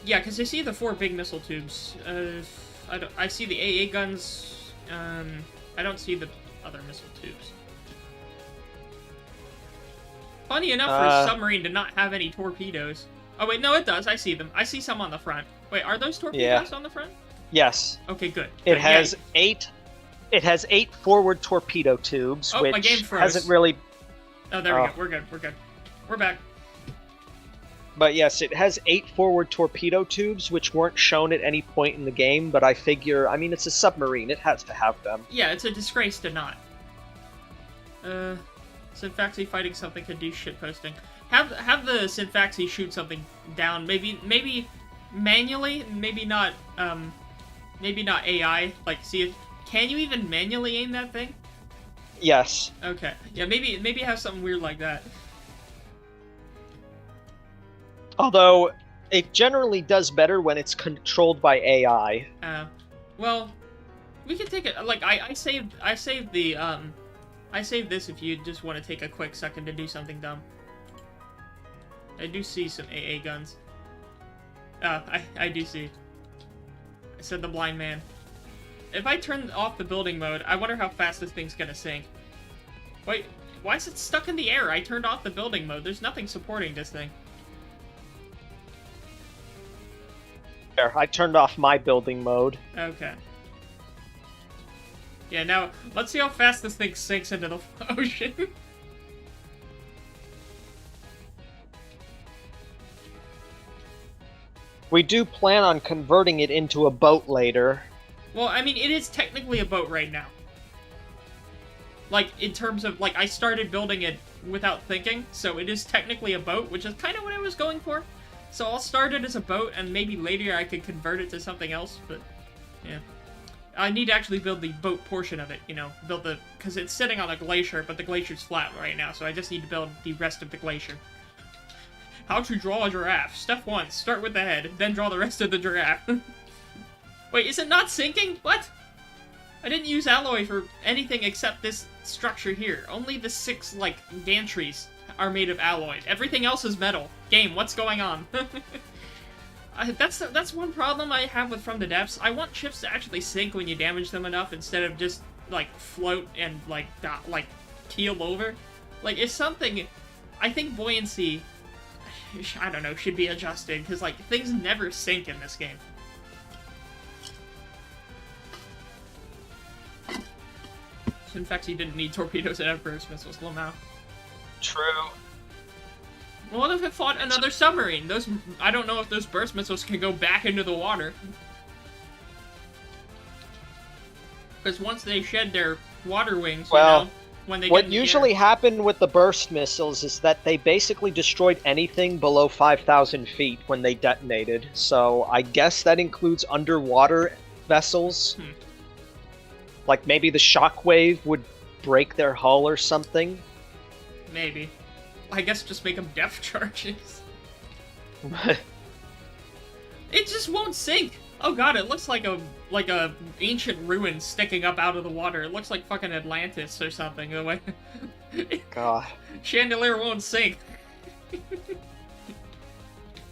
yeah, because I see the 4 big missile tubes. I see the AA guns. I don't see the other missile tubes. Funny enough for a submarine to not have any torpedoes. Oh wait, no, it does. I see them. I see some on the front. Wait, are those torpedoes on the front? Yes. Okay, good. It has 8. It has 8 forward torpedo tubes, which my game froze. hasn't really. Oh, there we go. We're good. We're good. We're back. But yes, it has 8 forward torpedo tubes, which weren't shown at any point in the game, but I figure, I mean, it's a submarine, it has to have them. Yeah, it's a disgrace to not. Synfaxi fighting something could do shitposting. Have the Synfaxi shoot something down, maybe manually, maybe not AI, like, see if, can you even manually aim that thing? Yes. Okay, yeah, maybe have something weird like that. Although, it generally does better when it's controlled by AI. Well, we can take it, like, I saved this if you just want to take a quick second to do something dumb. I do see some AA guns. I do see. I said the blind man. If I turn off the building mode, I wonder how fast this thing's gonna sink. Wait, why is it stuck in the air? I turned off the building mode. There's nothing supporting this thing. There, I turned off my building mode. Okay. Yeah, now, let's see how fast this thing sinks into the ocean. We do plan on converting it into a boat later. Well, I mean, it is technically a boat right now. Like, in terms of, like, I started building it without thinking, so it is technically a boat, which is kind of what I was going for. So I'll start it as a boat, and maybe later I could convert it to something else, but, yeah. I need to actually build the boat portion of it, you know, because it's sitting on a glacier, but the glacier's flat right now, so I just need to build the rest of the glacier. How to draw a giraffe. Step 1, start with the head, then draw the rest of the giraffe. Wait, is it not sinking? What? I didn't use alloy for anything except this structure here. Only the 6, like, gantries are made of alloy. Everything else is metal. Game, what's going on? That's one problem I have with From the Depths. I want ships to actually sink when you damage them enough instead of just, like, float and, like, keel over. Like, it's something... I think buoyancy, I don't know, should be adjusted, because, like, things never sink in this game. In fact, he didn't need torpedoes and burst missiles, Lamau. True. Well, what if it fought another submarine? I don't know if those burst missiles can go back into the water. Because once they shed their water wings, well, you know, when they what get in usually happened with the burst missiles is that they basically destroyed anything below 5,000 feet when they detonated. So I guess that includes underwater vessels. Like maybe the shockwave would break their hull or something. Maybe. I guess just make them depth charges. It just won't sink. Oh god, it looks like a ancient ruin sticking up out of the water. It looks like fucking Atlantis or something. The way. God. Chandelier won't sink.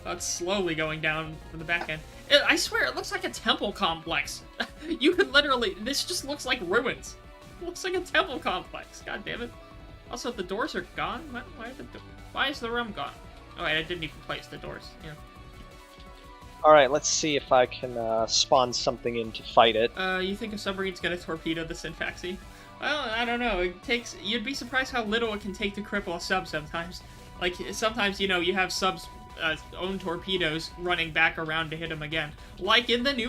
That's slowly going down from the back end. I swear, it looks like a temple complex. You could literally... This just looks like ruins. It looks like a temple complex. God damn it. Also, the doors are gone? Why is the room gone? Oh, wait, I didn't even place the doors. Yeah. Alright, let's see if I can spawn something in to fight it. You think a submarine's gonna torpedo the Synfaxi? Well, I don't know. You'd be surprised how little it can take to cripple a sub sometimes. Like, sometimes, you know, you have subs' own torpedoes running back around to hit them again. Like in the new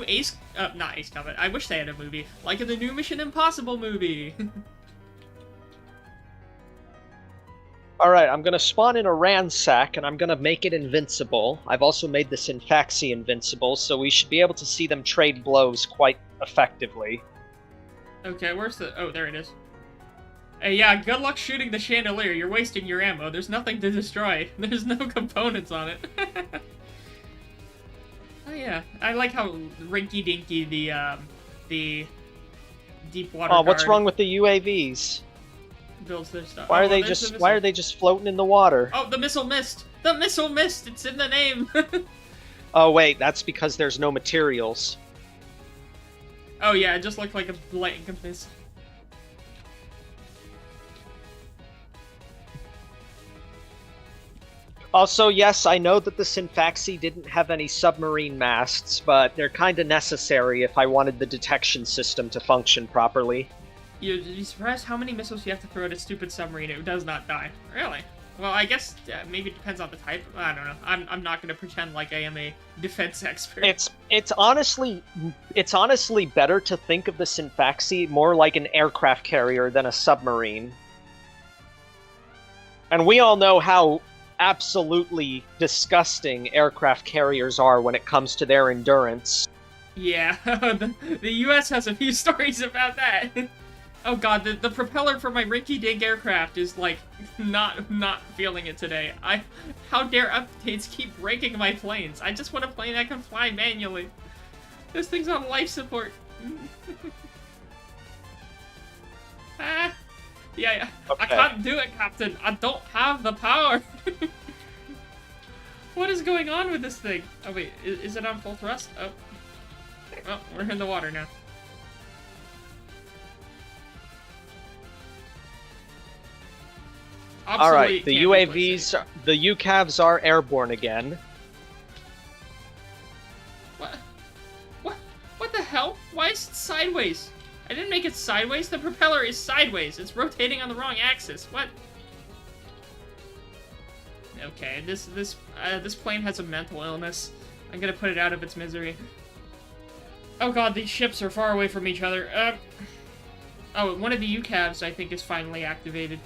not Ace Combat. I wish they had a movie. Like in the new Mission Impossible movie. Alright, I'm gonna spawn in a ransack, and I'm gonna make it invincible. I've also made the Synfaxi invincible, so we should be able to see them trade blows quite effectively. Okay, where's the... Oh, there it is. Hey, yeah, good luck shooting the chandelier. You're wasting your ammo. There's nothing to destroy. There's no components on it. Oh, yeah. I like how rinky-dinky the deep water guard what's wrong with the UAVs? builds their stuff. Why are they just floating in the water? Oh, the missile missed! The missile missed! It's in the name! Oh wait, that's because there's no materials. Oh yeah, it just looked like a blank miss. Also, yes, I know that the Synfaxi didn't have any submarine masts, but they're kinda necessary if I wanted the detection system to function properly. You'd be surprised how many missiles you have to throw at a stupid submarine. It does not die. Really? Well, I guess maybe it depends on the type. I don't know. I'm not going to pretend like I am a defense expert. It's honestly better to think of the Synfaxi more like an aircraft carrier than a submarine. And we all know how absolutely disgusting aircraft carriers are when it comes to their endurance. Yeah, the U.S. has a few stories about that. Oh god, the propeller for my rinky-dink aircraft is, like, not feeling it today. How dare updates keep breaking my planes? I just want a plane that can fly manually. This thing's on life support. Yeah, okay. I can't do it, Captain. I don't have the power. What is going on with this thing? Oh wait, is it on full thrust? Oh, we're in the water now. Alright, the UAVs, the UCAVs are airborne again. What the hell? Why is it sideways? I didn't make it sideways. The propeller is sideways. It's rotating on the wrong axis. What? Okay, this plane has a mental illness. I'm gonna put it out of its misery. Oh god, these ships are far away from each other. Oh, one of the UCAVs, I think, is finally activated.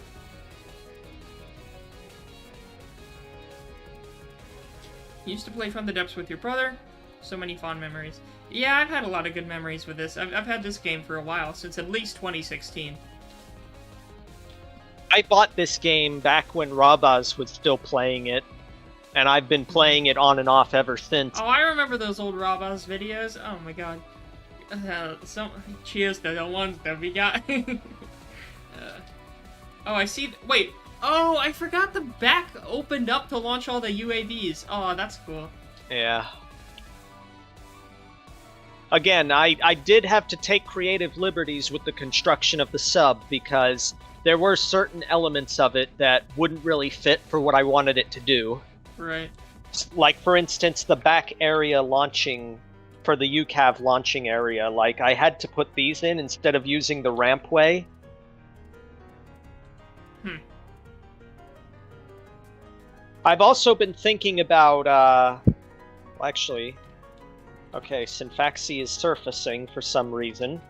Used to play From the Depths with your brother. So many fond memories. Yeah, I've had a lot of good memories with this. I've had this game for a while, since at least 2016. I bought this game back when Rabaz was still playing it, and I've been playing it on and off ever since. Oh, I remember those old Rabaz videos. Oh my god. Cheers to the ones that we got. Oh, I see. Wait. Oh, I forgot the back opened up to launch all the UAVs. Oh, that's cool. Yeah. Again, I did have to take creative liberties with the construction of the sub because there were certain elements of it that wouldn't really fit for what I wanted it to do. Right. Like, for instance, the back area launching, for the UCAV launching area, like, I had to put these in instead of using the rampway. I've also been thinking about, well, actually, okay, Synfaxi is surfacing for some reason.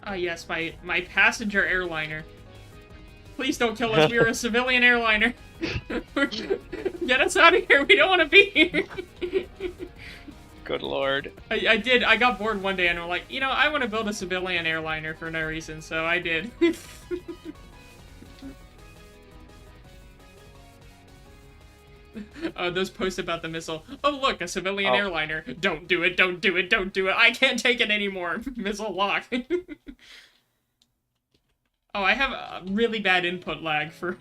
Ah, yes, my passenger airliner. Please don't kill us, we are a civilian airliner. Get us out of here, we don't want to be here. Good lord. I got bored one day and I'm like, you know, I want to build a civilian airliner for no reason, so I did. Those posts about the missile. Oh, look, a civilian airliner. Don't do it, don't do it, don't do it. I can't take it anymore. Missile lock. Oh, I have a really bad input lag from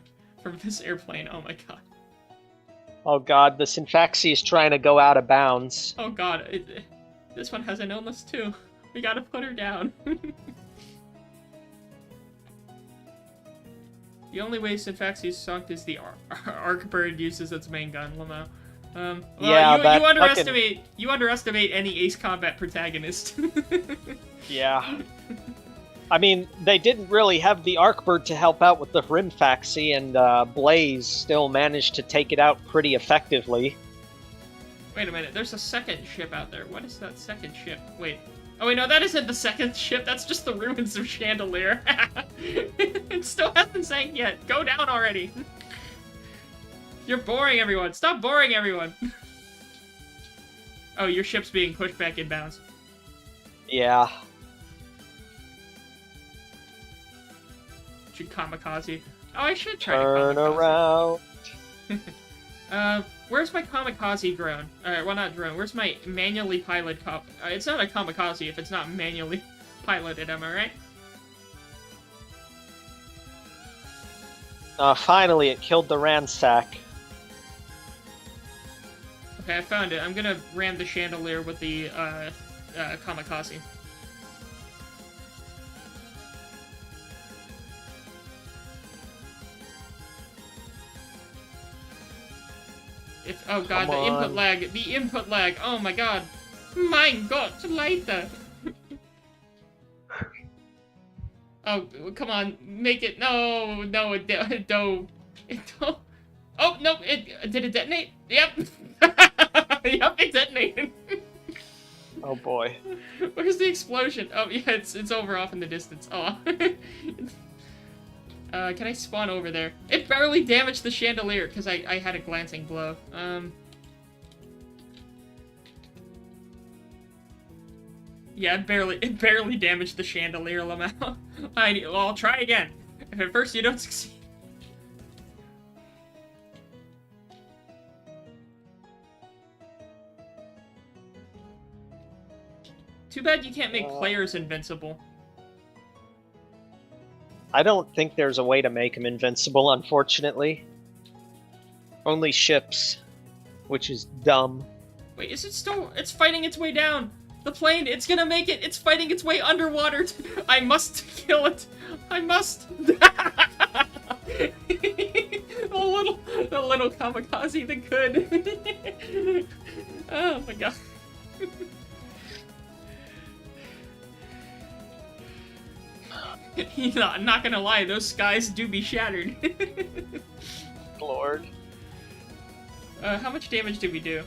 this airplane. Oh my god. Oh god, the Synfaxi is trying to go out of bounds. Oh god, this one has an illness too. We gotta put her down. The only way Synfaxi is sunk is the arc bird uses its main gun, Lamo. Well, yeah, you underestimate any Ace Combat protagonist. Yeah. I mean, they didn't really have the Arcbird to help out with the Rimfaxi, and Blaze still managed to take it out pretty effectively. Wait a minute, there's a second ship out there. What is that second ship? Wait. Oh wait, no, that isn't the second ship. That's just the ruins of Chandelier. It still hasn't sank yet. Go down already. You're boring everyone. Stop boring everyone. Oh, your ship's being pushed back inbounds. Yeah. Should kamikaze. Oh, I should try Turn to kamikaze. around. Where's my kamikaze drone? Well, not drone. Where's my manually piloted it's not a kamikaze if it's not manually piloted, am I right? Finally, it killed the Ransack. Okay, I found it. I'm gonna ram the Chandelier with the, kamikaze. Oh god, the input lag, oh my god. Mein Gott, Leiter! Oh, come on, make it, no, it don't. Oh, no, did it detonate? Yep. Yep, it detonated. Oh boy. Where's the explosion? Oh, yeah, it's over off in the distance. Oh. Can I spawn over there? It barely damaged the Chandelier, because I had a glancing blow. Yeah, it barely damaged the Chandelier, Lamau. I'll try again. If at first you don't succeed. Too bad you can't make players invincible. I don't think there's a way to make him invincible, unfortunately. Only ships, which is dumb. Wait, is it still... It's fighting its way down! The plane, it's gonna make it! It's fighting its way underwater! I must kill it! I must! The little kamikaze that could! Oh my god. I'm not gonna lie, those skies do be shattered. Lord. How much damage did we do?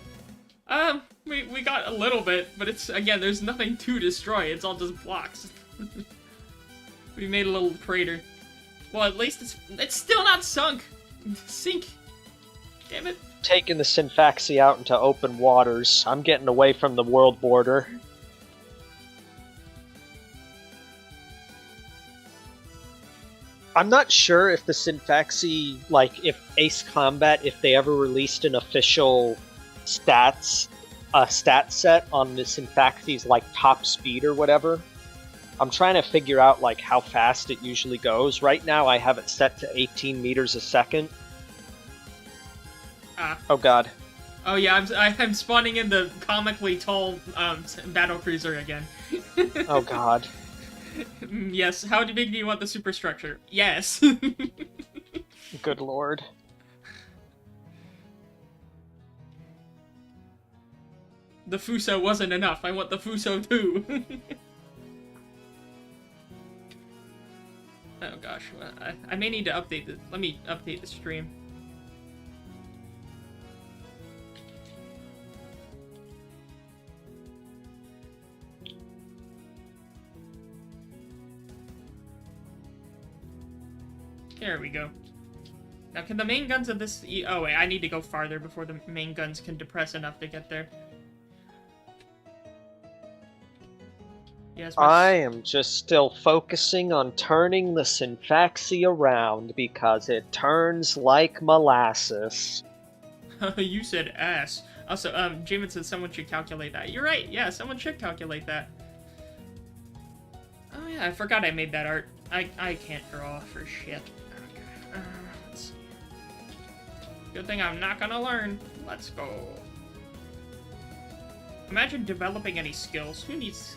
We got a little bit, but it's, again, there's nothing to destroy, it's all just blocks. We made a little crater. Well, at least it's still not sunk! Sink! Damn it. Taking the Synfaxi out into open waters. I'm getting away from the world border. I'm not sure if the Synfaxi, like, if Ace Combat, if they ever released an official stat set on the Synfaxi's, like, top speed or whatever. I'm trying to figure out, like, how fast it usually goes. Right now, I have it set to 18 meters a second. Oh god. Oh yeah, I'm spawning in the comically tall, battlecruiser again. Oh god. Yes, how big do you want the superstructure? Yes! Good lord. The Fuso wasn't enough, I want the Fuso too! Oh gosh, well, I may need to update this. Let me update the stream. There we go. Now, can the main guns of this... Oh, wait, I need to go farther before the main guns can depress enough to get there. Yes, I am just still focusing on turning the Synfaxi around because it turns like molasses. You said ass. Also, Jamin said someone should calculate that. You're right, yeah, someone should calculate that. Oh yeah, I forgot I made that art. I can't draw for shit. Let's see. Good thing I'm not gonna learn. Let's go. Imagine developing any skills. Who needs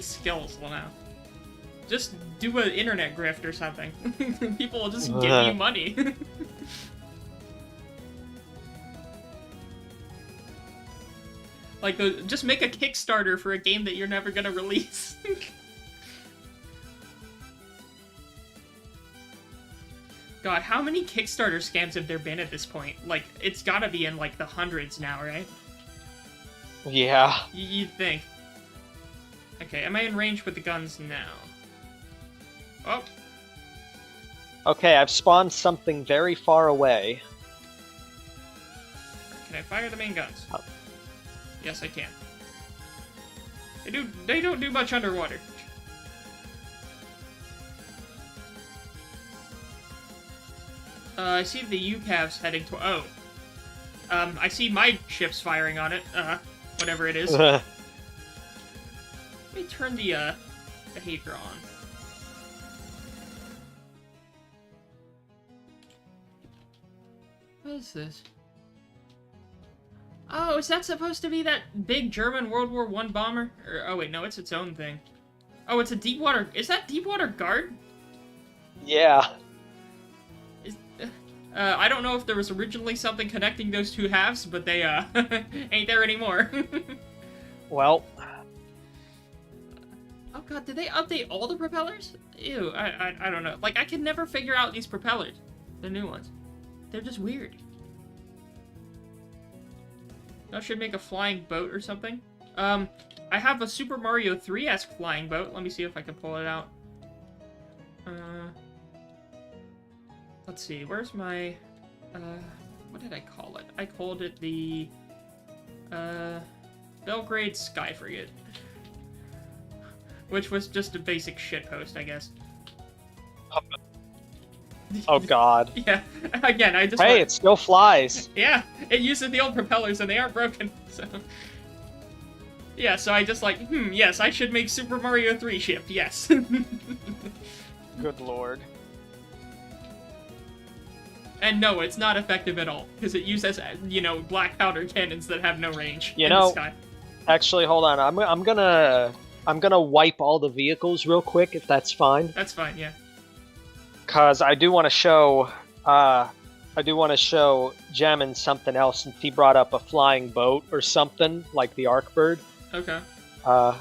skills, Lana? Just do an internet grift or something. People will just give you money. Like, just make a Kickstarter for a game that you're never gonna release. God, how many Kickstarter scams have there been at this point? Like, it's gotta be in, like, the hundreds now, right? Yeah. You'd think. Okay, am I in range with the guns now? Oh. Okay, I've spawned something very far away. Can I fire the main guns? Oh. Yes, I can. They don't do much underwater. I see the UCAV's heading to... Oh. I see my ships firing on it. Whatever it is. Let me turn the behavior on. What is this? Oh, is that supposed to be that big German World War I bomber? Or, oh wait, no, it's its own thing. Oh, it's a Deepwater... Is that Deepwater Guard? Yeah. I don't know if there was originally something connecting those two halves, but they, ain't there anymore. Well... Oh god, did they update all the propellers? Ew, I don't know. Like, I can never figure out these propellers. The new ones. They're just weird. I should make a flying boat or something. I have a Super Mario 3-esque flying boat. Let me see if I can pull it out. Let's see, where's my... what did I call it? I called it the... Belgrade Sky Frigate. Which was just a basic shitpost, I guess. Oh god. Yeah, again, I just... Hey, it still flies. Yeah, it uses the old propellers and they aren't broken, so... Yeah, so I just like, yes, I should make Super Mario 3 ship, yes. Good lord. And no, it's not effective at all, because it uses, you know, black powder cannons that have no range You in know, the sky. Actually, hold on. I'm gonna wipe all the vehicles real quick, if that's fine. That's fine, yeah. Cause I do want to show Jammin something else, since he brought up a flying boat or something like the Arcbird. Okay. I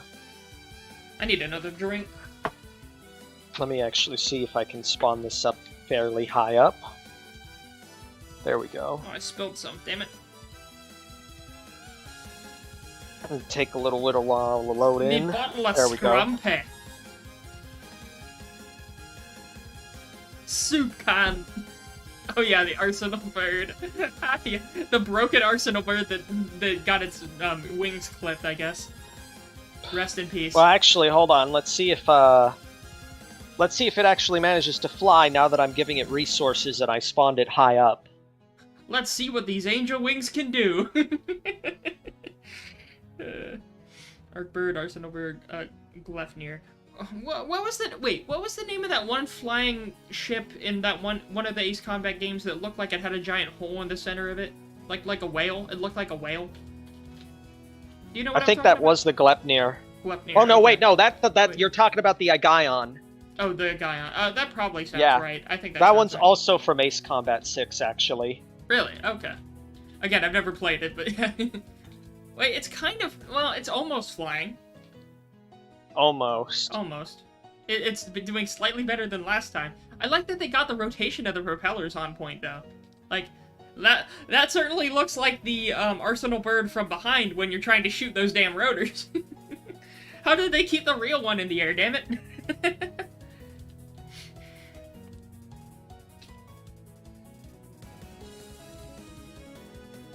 need another drink. Let me actually see if I can spawn this up fairly high up. There we go. Oh, I spilled some, damn it. It'll take a little while to load in. There we go. Sukan. Oh yeah, the Arsenal Bird. Yeah, the broken Arsenal Bird that got its wings clipped, I guess. Rest in peace. Well, actually, hold on. Let's see if it actually manages to fly now that I'm giving it resources and I spawned it high up. Let's see what these angel wings can do. Arcbird, Arsenal Bird, Glefnir. What was the... Wait, what was the name of that one flying ship in that one of the Ace Combat games that looked like it had a giant hole in the center of it? Like a whale? It looked like a whale. Do you know what I think that was the Glepnir. Glepnir. Oh no, okay. wait, no, that Wait. you're talking about the Agaion. Oh, the Agaion. That probably sounds Yeah. right. I think that That sounds one's right. also from Ace Combat 6, actually. Really? Okay. Again, I've never played it, but yeah. Wait, it's kind of... Well, it's almost flying. Almost. Almost. It's been doing slightly better than last time. I like that they got the rotation of the propellers on point, though. Like, that certainly looks like the Arsenal Bird from behind when you're trying to shoot those damn rotors. How did they keep the real one in the air, damn it?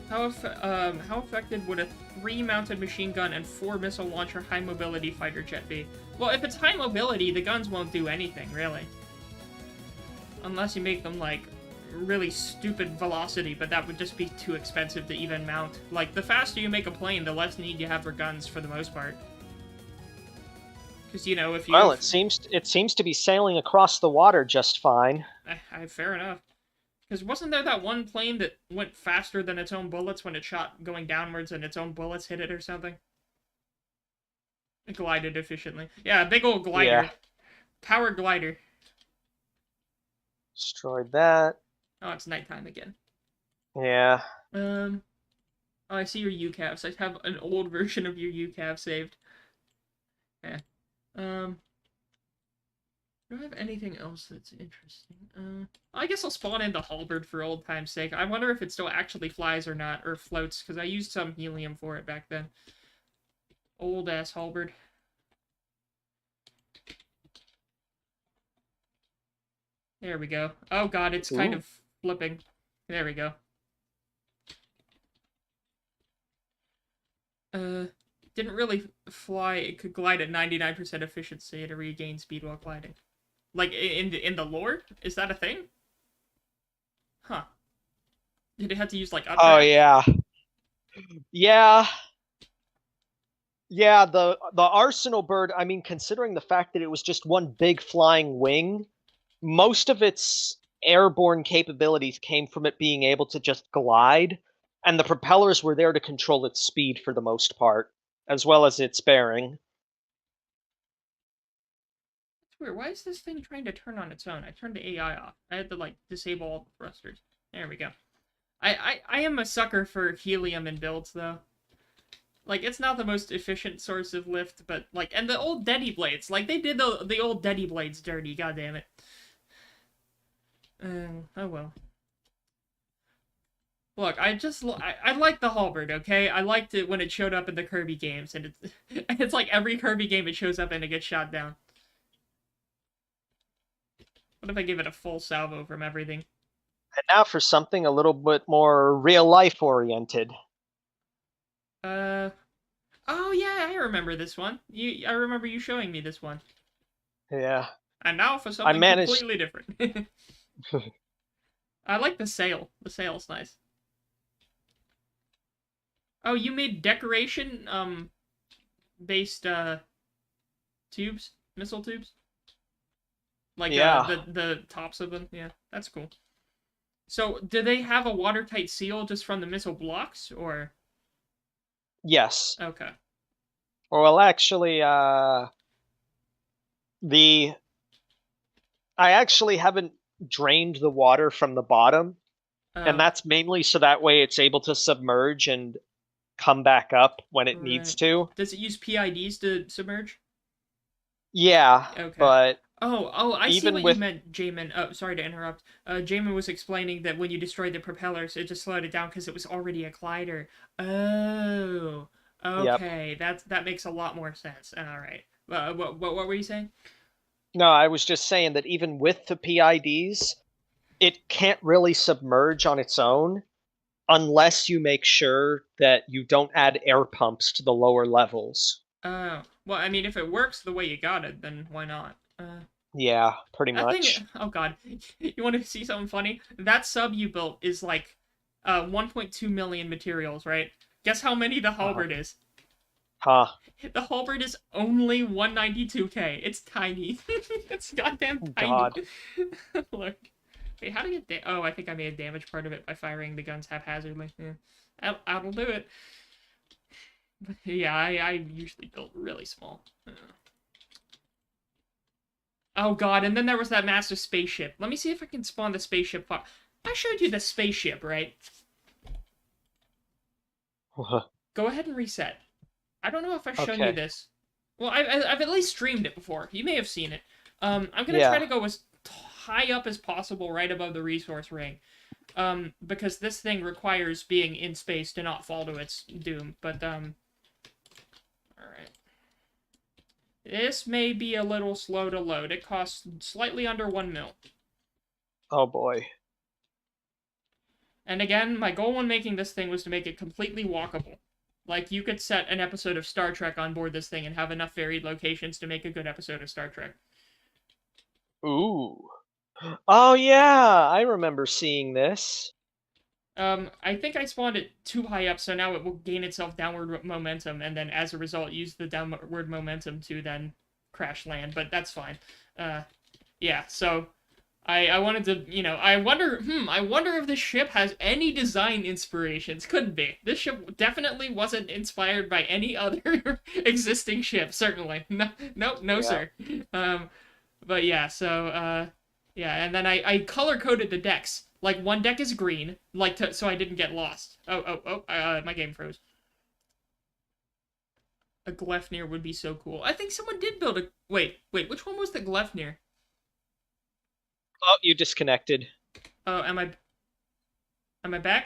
How effective would a 3-mounted machine gun and 4-missile launcher high-mobility fighter jet be? Well, if it's high mobility, the guns won't do anything, really. Unless you make them, like, really stupid velocity, but that would just be too expensive to even mount. Like, the faster you make a plane, the less need you have for guns, for the most part. Because, you know, if you... Well, it seems to be sailing across the water just fine. Fair enough. Because wasn't there that one plane that went faster than its own bullets when it shot going downwards and its own bullets hit it or something? It glided efficiently. Yeah, a big old glider. Yeah. power glider. Destroyed that. Oh, it's nighttime again. Yeah. Oh, I see your UCAVs. I have an old version of your UCAV saved. Yeah. Do I have anything else that's interesting? I guess I'll spawn in the halberd for old time's sake. I wonder if it still actually flies or not, or floats, because I used some helium for it back then. Old ass halberd. There we go. Oh god, it's kind of flipping. There we go. Didn't really fly. It could glide at 99% efficiency to regain speed while gliding. Like, in the lore? Is that a thing? Huh. Did it have to use, like, updraft? Oh, yeah. Yeah. Yeah, the Arsenal bird, I mean, considering the fact that it was just one big flying wing, most of its airborne capabilities came from it being able to just glide, and the propellers were there to control its speed for the most part, as well as its bearing. It's weird. Why is this thing trying to turn on its own? I turned the AI off. I had to, like, disable all the thrusters. There we go. I am a sucker for helium in builds, though. Like, it's not the most efficient source of lift, but, like, and the old Deddy blades. Like, they did the old Deddy blades dirty, goddammit. Oh well. Look, I like the halberd, okay? I liked it when it showed up in the Kirby games, and it's like every Kirby game it shows up and it gets shot down. What if I give it a full salvo from everything? And now for something a little bit more real-life oriented. Oh yeah, I remember this one. I remember you showing me this one. Yeah. And now for something completely different. I like the sail. The sail's nice. Oh, you made decoration, based, tubes? Missile tubes? Like, yeah. the tops of them? Yeah, that's cool. So, do they have a watertight seal just from the missile blocks, or? Yes. Okay. Well, actually, I actually haven't drained the water from the bottom, and that's mainly so that way it's able to submerge and come back up when it needs to. Does it use PIDs to submerge? Yeah, okay. But I see what you meant, Jamin. Oh, sorry to interrupt. Jamin was explaining that when you destroyed the propellers, it just slowed it down because it was already a glider. Oh, okay. Yep. That makes a lot more sense. All right. What were you saying? No, I was just saying that even with the PIDs, it can't really submerge on its own unless you make sure that you don't add air pumps to the lower levels. Oh, well, I mean, if it works the way you got it, then why not? Yeah, pretty much. Oh god, you want to see something funny? That sub you built is like 1.2 million materials, right? Guess how many the halberd is? Huh. The halberd is only 192k. It's tiny. It's goddamn tiny. God. Look. Wait, how do you get oh, I think I made a damage part of it by firing the guns haphazardly. Yeah. That'll do it. But yeah, I usually build really small. Oh god, and then there was that massive spaceship. Let me see if I can spawn the spaceship. I showed you the spaceship, right? Go ahead and reset. I don't know if I've shown you this. Well, I've at least streamed it before. You may have seen it. I'm gonna try to go as high up as possible, right above the resource ring. Because this thing requires being in space to not fall to its doom. But, alright. This may be a little slow to load. It costs slightly under 1 mil. Oh boy. And again, my goal when making this thing was to make it completely walkable. Like, you could set an episode of Star Trek on board this thing and have enough varied locations to make a good episode of Star Trek. Ooh. Oh yeah, I remember seeing this. I think I spawned it too high up, so now it will gain itself downward momentum, and then as a result use the downward momentum to then crash land, but that's fine. Yeah, so I wanted to, you know, I wonder if this ship has any design inspirations. Couldn't be. This ship definitely wasn't inspired by any other existing ship, certainly. No, yeah. sir. But yeah, so yeah, and then I color coded the decks. Like one deck is green, so I didn't get lost. My game froze. A Glefnir would be so cool. I think someone did build a. Wait, which one was the Glefnir? Oh, you disconnected. Oh, am I back?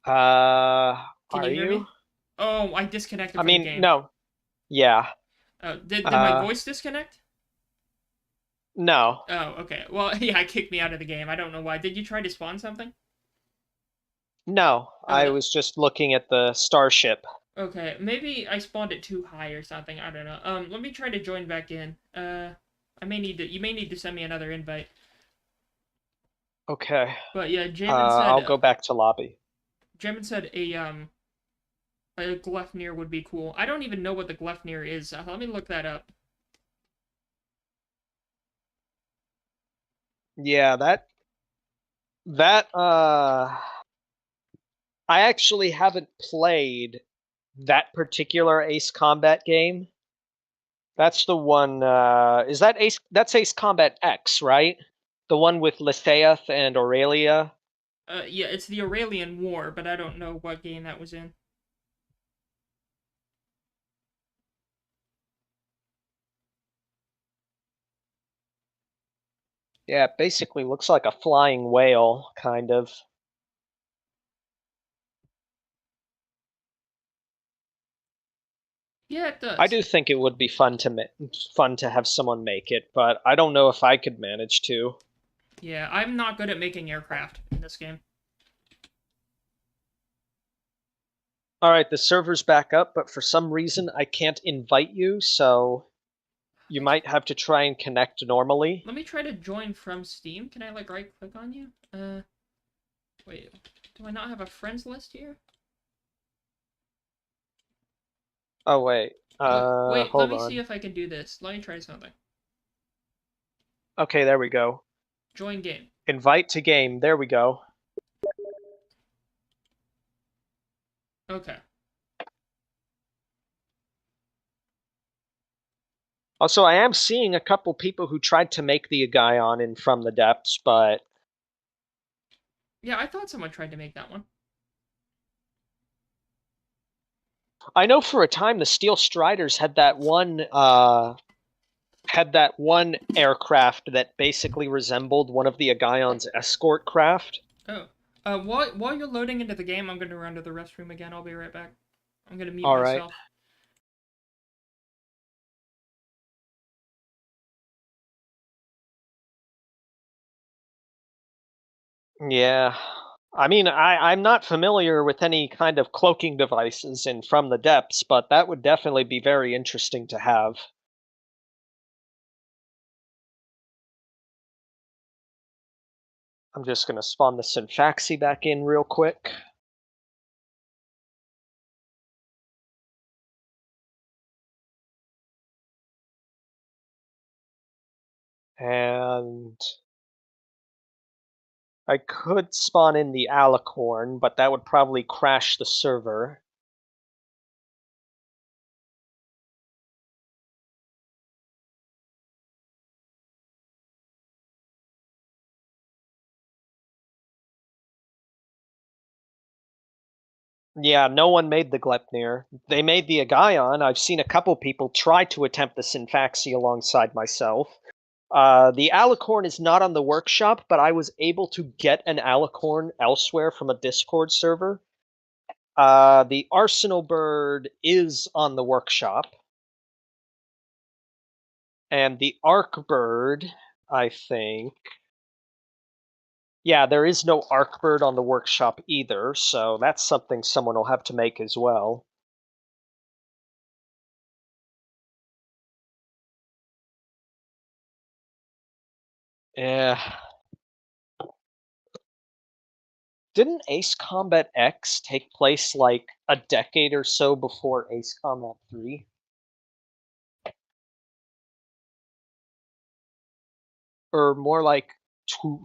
Can Are you hear you? me? Oh, I disconnected I from the mean, game. no. Yeah. Did my Uh, voice disconnect? no. Oh, okay. Well, yeah, it kicked me out of the game. I don't know why. Did you try to spawn something? No. Oh, I was just looking at the starship. okay. Maybe I spawned it too high or something. I don't know. Let me try to join back in. I may need to. You may need to send me another invite. Okay. But yeah, Jamin said. I'll go back to lobby. Jamin said a Glefnir would be cool. I don't even know what the Glefnir is. Let me look that up. Yeah, that I actually haven't played that particular Ace Combat game. That's the one is that Ace that's Ace Combat X, right? The one with Lysaeth and Aurelia. Yeah, it's the Aurelian War, but I don't know what game that was in. Yeah, it basically looks like a flying whale, kind of. Yeah, it I does. do think it would be fun to have someone make it, but I don't know if I could manage to. Yeah, I'm not good at making aircraft in this game. All right, the server's back up, but for some reason I can't invite you, so you might have to try and connect normally. Let me try to join from Steam. Can I like right click on you? Wait. Do I not have a friends list here? Oh wait. Wait, let Hold me see on. if I can do this. Let me try something. Okay, there we go. Join game. Invite to game. There we go. Okay. Also, I am seeing a couple people who tried to make the Agaion in From the Depths, but Yeah, I thought someone tried to make that one. I know for a time the Steel Striders had that one aircraft that basically resembled one of the Agaion's escort craft. Oh. While you're loading into the game, I'm gonna run to the restroom again. I'll be right back. I'm gonna mute All right. myself. Yeah. I mean, I'm not familiar with any kind of cloaking devices in From the Depths, but that would definitely be very interesting to have. I'm just going to spawn the Synfaxi back in real quick. And I could spawn in the Alicorn, but that would probably crash the server. Yeah, no one made the Glepnir. They made the Agaion. I've seen a couple people try to attempt the Synfaxi alongside myself. The Alicorn is not on the workshop, but I was able to get an Alicorn elsewhere from a Discord server. The Arsenal Bird is on the workshop. And the Arc Bird, I think. Yeah, there is no Arc Bird on the workshop either, so that's something someone will have to make as well. Yeah. Didn't Ace Combat X take place like a decade or so before Ace Combat 3? Or more like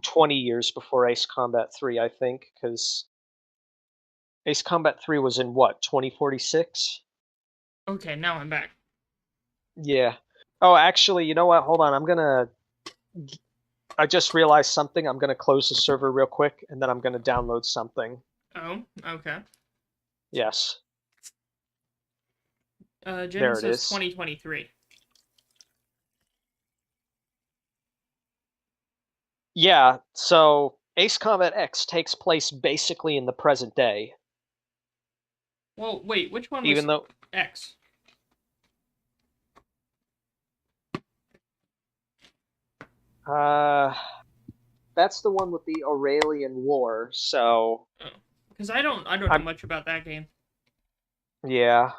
20 years before Ace Combat 3, I think, because Ace Combat 3 was in what, 2046? Okay, now I'm back. Yeah. Oh, actually, you know what? Hold on. I just realized something. I'm gonna close the server real quick, and then I'm gonna download something. Oh, okay. Yes, Jimin there it says is. 2023. Yeah, so Ace Combat X takes place basically in the present day, Well, wait, which one even was though X? uh that's the one with the Aurelian War. So, Oh, because I don't know I'm much about that game. yeah,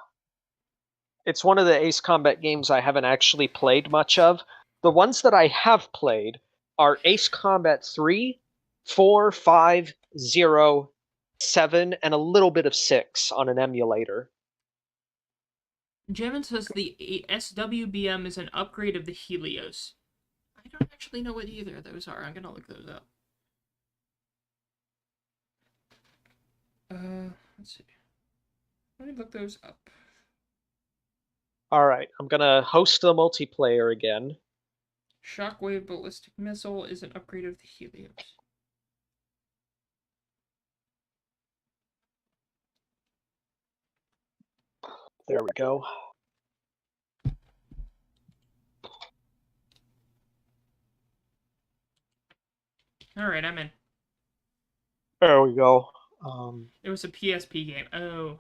it's one of the Ace Combat games I haven't actually played much of. The ones that I have played are Ace Combat 3, 4, 5, 0, 7, and a little bit of 6 on an emulator. Jimin says the SWBM is an upgrade of the Helios. I don't actually know what either of those are. I'm gonna look those up. Let's see. Let me look those up. Alright, I'm gonna host the multiplayer again. Shockwave ballistic missile is an upgrade of the Helios. There we go. All right, I'm in. There we go. It was a PSP game. Oh,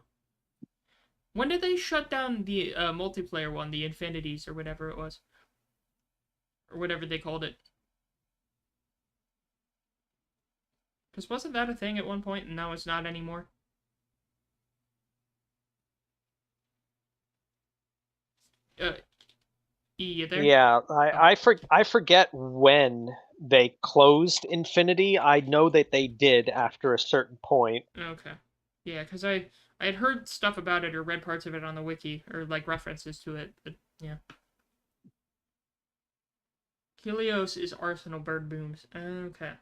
when did they shut down the multiplayer one, the Infinities or whatever it was, or whatever they called it? Because wasn't that a thing at one point, and now it's not anymore? Uh, you there? Yeah, Oh, I forget when they closed Infinity. I know that they did after a certain point. okay. Yeah, because I had heard stuff about it or read parts of it on the wiki or like references to it, but yeah. Helios is Arsenal Bird Booms. Okay.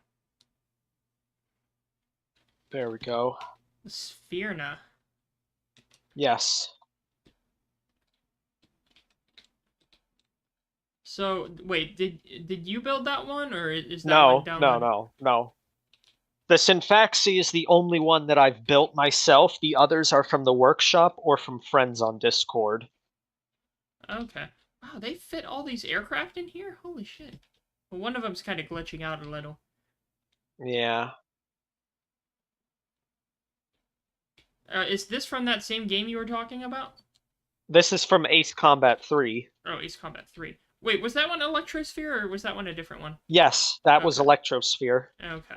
There we go. Spherna. Yes. So wait, did you build that one, or is that one No, no, downloaded? no, no. The Synfaxi is the only one that I've built myself. The others are from the workshop or from friends on Discord. Okay. Wow, they fit all these aircraft in here? Holy shit. Well, one of them's kind of glitching out a little. Yeah. Is this from that same game you were talking about? This is from Ace Combat 3. Oh, Ace Combat 3. Wait, was that one Electrosphere, or was that one a different one? Yes, that was Okay. Electrosphere. Okay.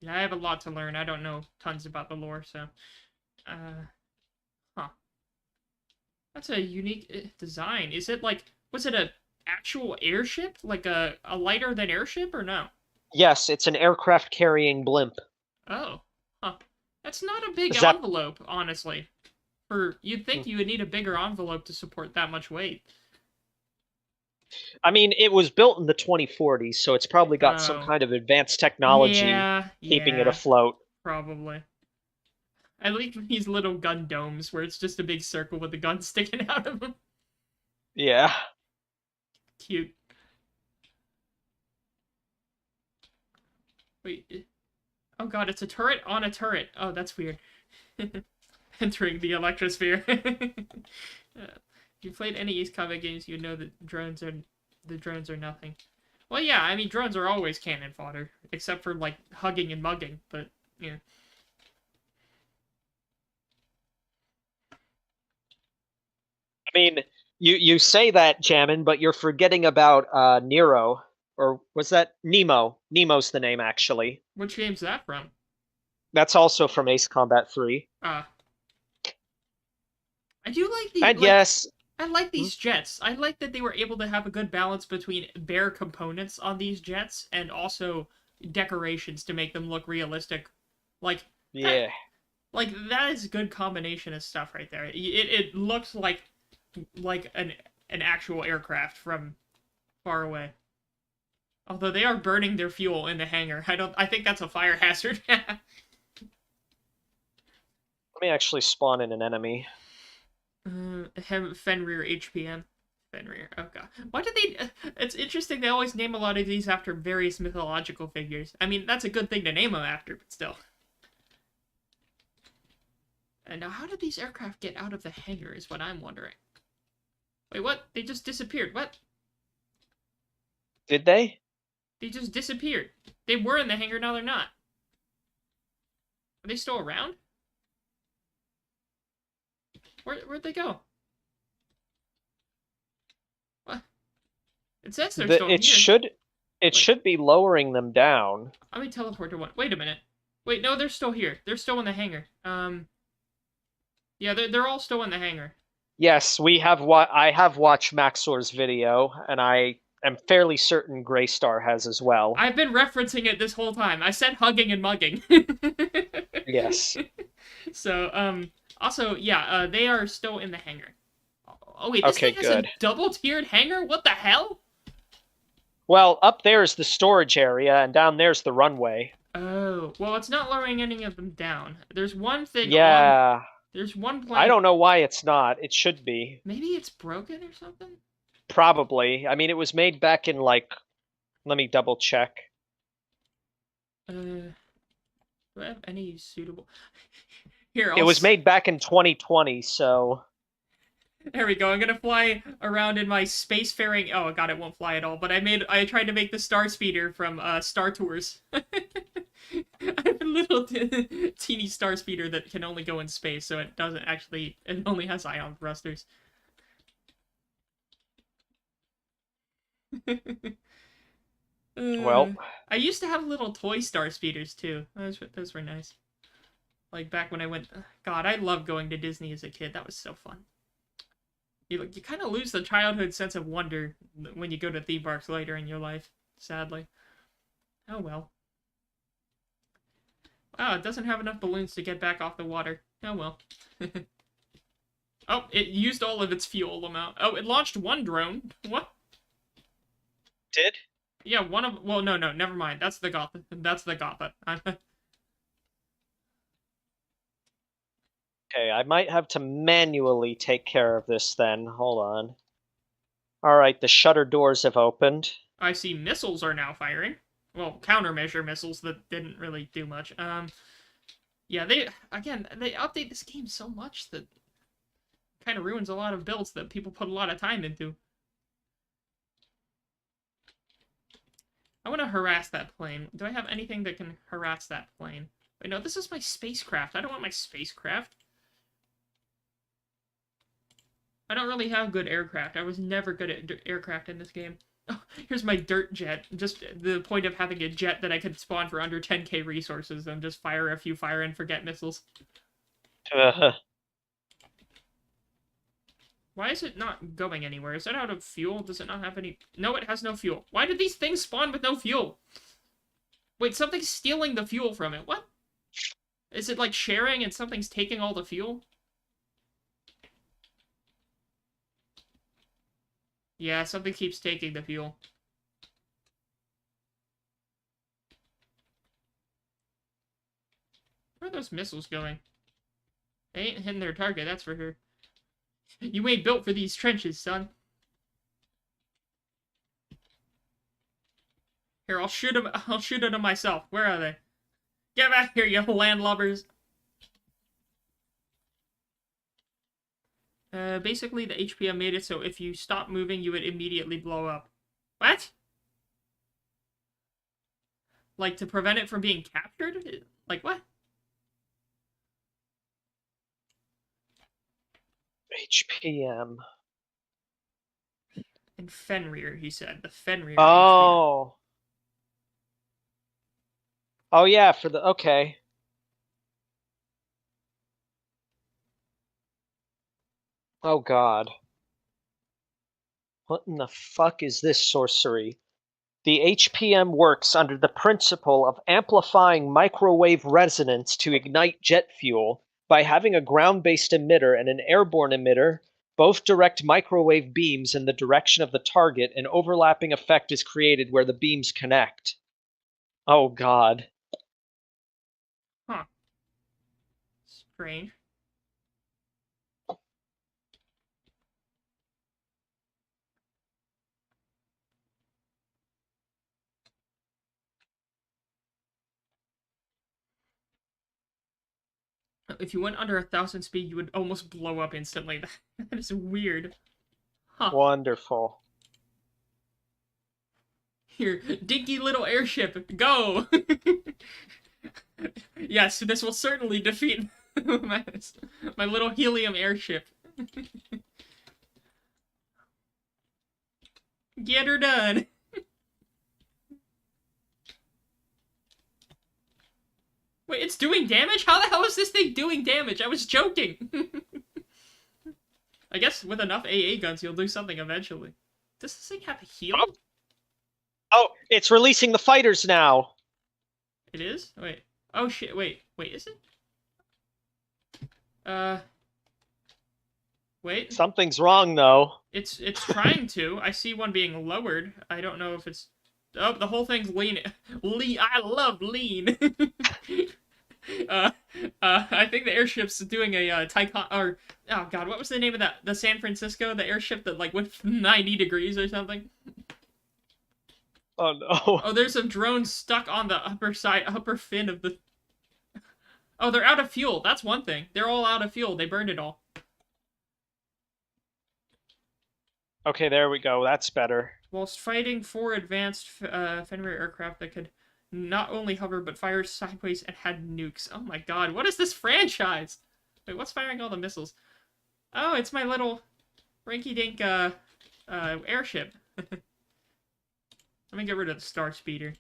Yeah, I have a lot to learn. I don't know tons about the lore, so... Uh, huh. That's a unique design. Is it like... Was it a actual airship? Like a lighter than airship, or no? Yes, it's an aircraft carrying blimp. Oh. Huh. That's not a big Zep envelope, honestly. You'd think you would need a bigger envelope to support that much weight. I mean, it was built in the 2040s, so it's probably got some Oh. kind of advanced technology Yeah, keeping it yeah, afloat. probably. I like these little gun domes where it's just a big circle with a gun sticking out of them. Yeah. Cute. Wait. Oh god, it's a turret on a turret. Oh, that's weird. Entering the electrosphere. If you played any Ace Combat games, you know that the drones are nothing. Well, yeah, I mean drones are always cannon fodder, except for like hugging and mugging. But yeah, I mean, you say that, Jammin, but you're forgetting about Nero, or was that Nemo? Nemo's the name, actually. which game's that from? That's also from Ace Combat 3. Uh, I do like the And like. yes, I like hmm? these jets. I like that they were able to have a good balance between bare components on these jets and also decorations to make them look realistic. Like that, Yeah. that is a good combination of stuff right there. It looks like an actual aircraft from far away. Although they are burning their fuel in the hangar. I think that's a fire hazard. Let me actually spawn in an enemy. Fenrir HPM. Fenrir. Oh god. Why did they? It's interesting. They always name a lot of these after various mythological figures. I mean, that's a good thing to name them after, but still. And now, how did these aircraft get out of the hangar? Is what I'm wondering. Wait, what? They just disappeared. What? Did they? They just disappeared. They were in the hangar. Now they're not. Are they still around? Where'd they go? What? It says they're still here. It should be lowering them down. Let me teleport to one. Wait a minute. Wait, no, they're still here. They're still in the hangar. Yeah, they're all still in the hangar. Yes, I have watched Maxor's video, and I am fairly certain Greystar has as well. I've been referencing it this whole time. I said hugging and mugging. Yes. So, also, yeah, they are still in the hangar. Oh, wait, this thing has a double-tiered hangar? What the hell? Well, up there is the storage area, and down there's the runway. Oh, well, it's not lowering any of them down. There's one thing Yeah. There's one plane... I don't know why it's not. It should be. Maybe it's broken or something? Probably. I mean, it was made back in, like... Let me double check. Do I have any suitable... Here, It was made back in 2020, so... There we go. I'm gonna fly around in my spacefaring... Oh, god, it won't fly at all. But I tried to make the Star Speeder from Star Tours. I have a little teeny Star Speeder that can only go in space, so it doesn't actually... It only has ion thrusters. Well... I used to have little toy Star Speeders, too. Those were nice. Like, back when I went... God, I loved going to Disney as a kid. That was so fun. You kind of lose the childhood sense of wonder when you go to theme parks later in your life, sadly. Oh well. Wow, it doesn't have enough balloons to get back off the water. Oh well. Oh, it used all of its fuel amount. Oh, it launched one drone. What? Did? Yeah, one of... Well, no, never mind. That's the Gotha. That's the Gotha. Okay, I might have to manually take care of this then. Hold on. Alright, the shutter doors have opened. I see missiles are now firing. Well, countermeasure missiles that didn't really do much. Yeah, they update this game so much that kind of ruins a lot of builds that people put a lot of time into. I want to harass that plane. Do I have anything that can harass that plane? Wait, no, this is my spacecraft. I don't want my spacecraft. I don't really have good aircraft. I was never good at aircraft in this game. Oh, here's my dirt jet. Just the point of having a jet that I could spawn for under 10k resources and just fire a few fire and forget missiles. Why is it not going anywhere? Is it out of fuel? Does it not have any... No, it has no fuel. Why did these things spawn with no fuel? Wait, something's stealing the fuel from it. What? Is it like sharing and something's taking all the fuel? Yeah, something keeps taking the fuel. Where are those missiles going? They ain't hitting their target, that's for sure. You ain't built for these trenches, son. Here, I'll shoot at them myself. Where are they? Get back here, you landlubbers. Basically, the HPM made it so if you stop moving, you would immediately blow up. What? Like, to prevent it from being captured? Like, what? HPM. And Fenrir, he said. The Fenrir Oh. HPM. Oh, yeah, for the... Okay. Oh, God. What in the fuck is this sorcery? The HPM works under the principle of amplifying microwave resonance to ignite jet fuel by having a ground-based emitter and an airborne emitter. Both direct microwave beams in the direction of the target. An overlapping effect is created where the beams connect. Oh, God. Huh. Strange. If you went under 1,000 speed, you would almost blow up instantly. That is weird. Huh. Wonderful. Here, dinky little airship, go! Yes, this will certainly defeat my little helium airship. Get her done! Wait, it's doing damage? How the hell is this thing doing damage? I was joking! I guess with enough AA guns, you'll do something eventually. Does this thing have a heal? Oh, it's releasing the fighters now! It is? Wait. Oh shit, wait, is it? Wait. Something's wrong, though. It's trying to. I see one being lowered. I don't know if it's... Oh, the whole thing's lean. I love lean. I think the airship's doing a Tycon... Or, oh god, what was the name of that? The San Francisco? The airship that, like, went 90 degrees or something? Oh, no. Oh, there's some drones stuck on the upper fin of the... Oh, they're out of fuel. That's one thing. They're all out of fuel. They burned it all. Okay, there we go. That's better. Whilst fighting 4 advanced Fenrir aircraft that could not only hover but fire sideways and had nukes. Oh my god, what is this franchise? Wait, what's firing all the missiles? Oh, it's my little rinky-dink airship. Let me get rid of the star speeder.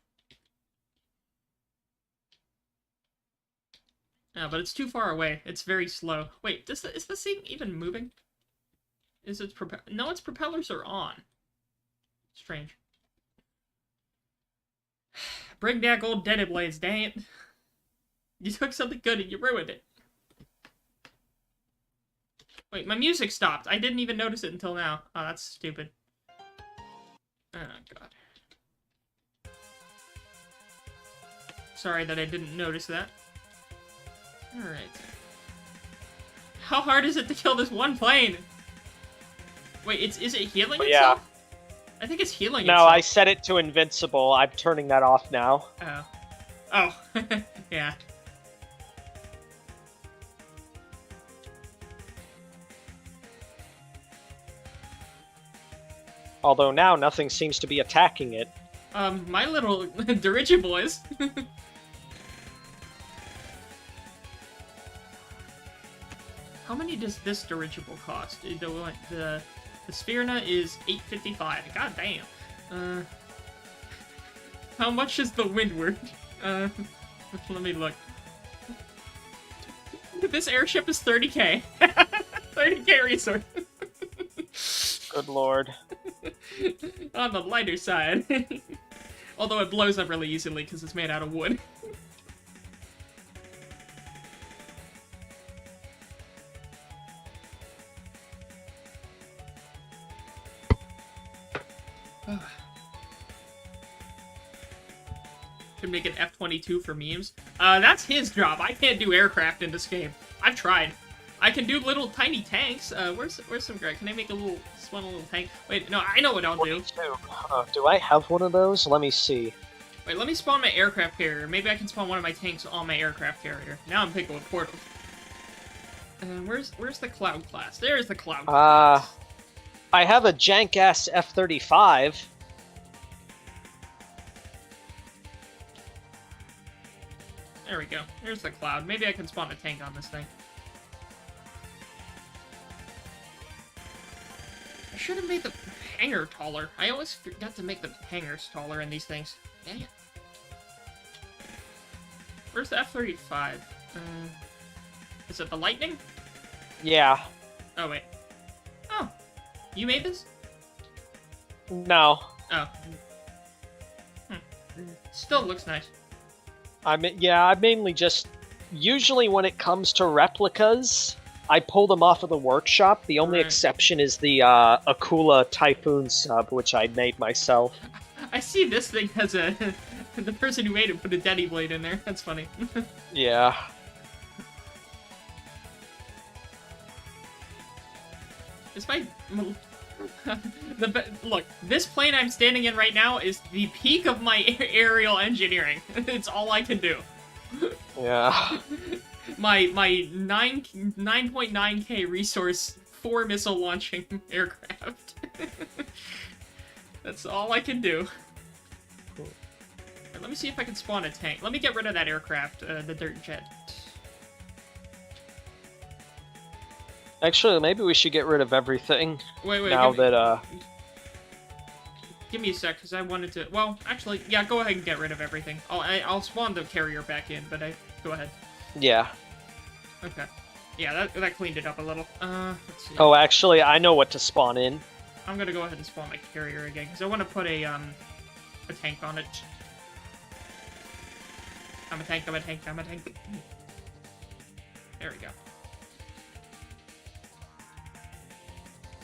No, but it's too far away. It's very slow. Wait, is this thing even moving? Is its No, its propellers are on. Strange. Bring back old Dead Blades, dang it. You took something good and you ruined it. Wait, my music stopped. I didn't even notice it until now. Oh, that's stupid. Oh, God. Sorry that I didn't notice that. Alright. How hard is it to kill this one plane? Wait, is it healing itself? I think it's healing itself. No, I set it to invincible. I'm turning that off now. Oh. Oh. Yeah. Although now nothing seems to be attacking it. My little dirigiboys. How many does this dirigible cost? The Spherna is $8.55. God damn. How much is the Windward? Let me look. This airship is 30k. 30k resource. Good lord. On the lighter side. Although it blows up really easily because it's made out of wood. Should make an F-22 for memes. That's his job. I can't do aircraft in this game. I've tried. I can do little tiny tanks. Where's some Greg? Can I make a little tank? Wait, no, I know what I'll do. Do I have one of those? Let me see. Wait, let me spawn my aircraft carrier. Maybe I can spawn one of my tanks on my aircraft carrier. Now I'm picking with portals. Where's the Cloud class? There's the Cloud class. I have a jank-ass F-35. There we go. There's the Cloud. Maybe I can spawn a tank on this thing. I should have made the hangar taller. I always forgot to make the hangars taller in these things. Dang it. Where's the F-35? Is it the Lightning? Yeah. Oh, wait. Oh. You made this? No. Oh. Still looks nice. I mainly just... Usually when it comes to replicas, I pull them off of the workshop. The only exception is the Akula Typhoon sub, which I made myself. I see this thing has a... the person who made it put a Daddy Blade in there. That's funny. Yeah. Is my... Look, this plane I'm standing in right now is the peak of my aerial engineering. It's all I can do. Yeah. my 9.9k resource 4 missile launching aircraft. That's all I can do. Cool. Right, let me see if I can spawn a tank. Let me get rid of that aircraft, the dirt jet. Actually, maybe we should get rid of everything. Wait, now give me, that give me a sec, because I wanted to... Well, actually, yeah, go ahead and get rid of everything. I'll spawn the carrier back in, but go ahead. Yeah. Okay. Yeah, that cleaned it up a little. Let's see. Oh, actually, I know what to spawn in. I'm gonna go ahead and spawn my carrier again, because I want to put a tank on it. I'm a tank. There we go.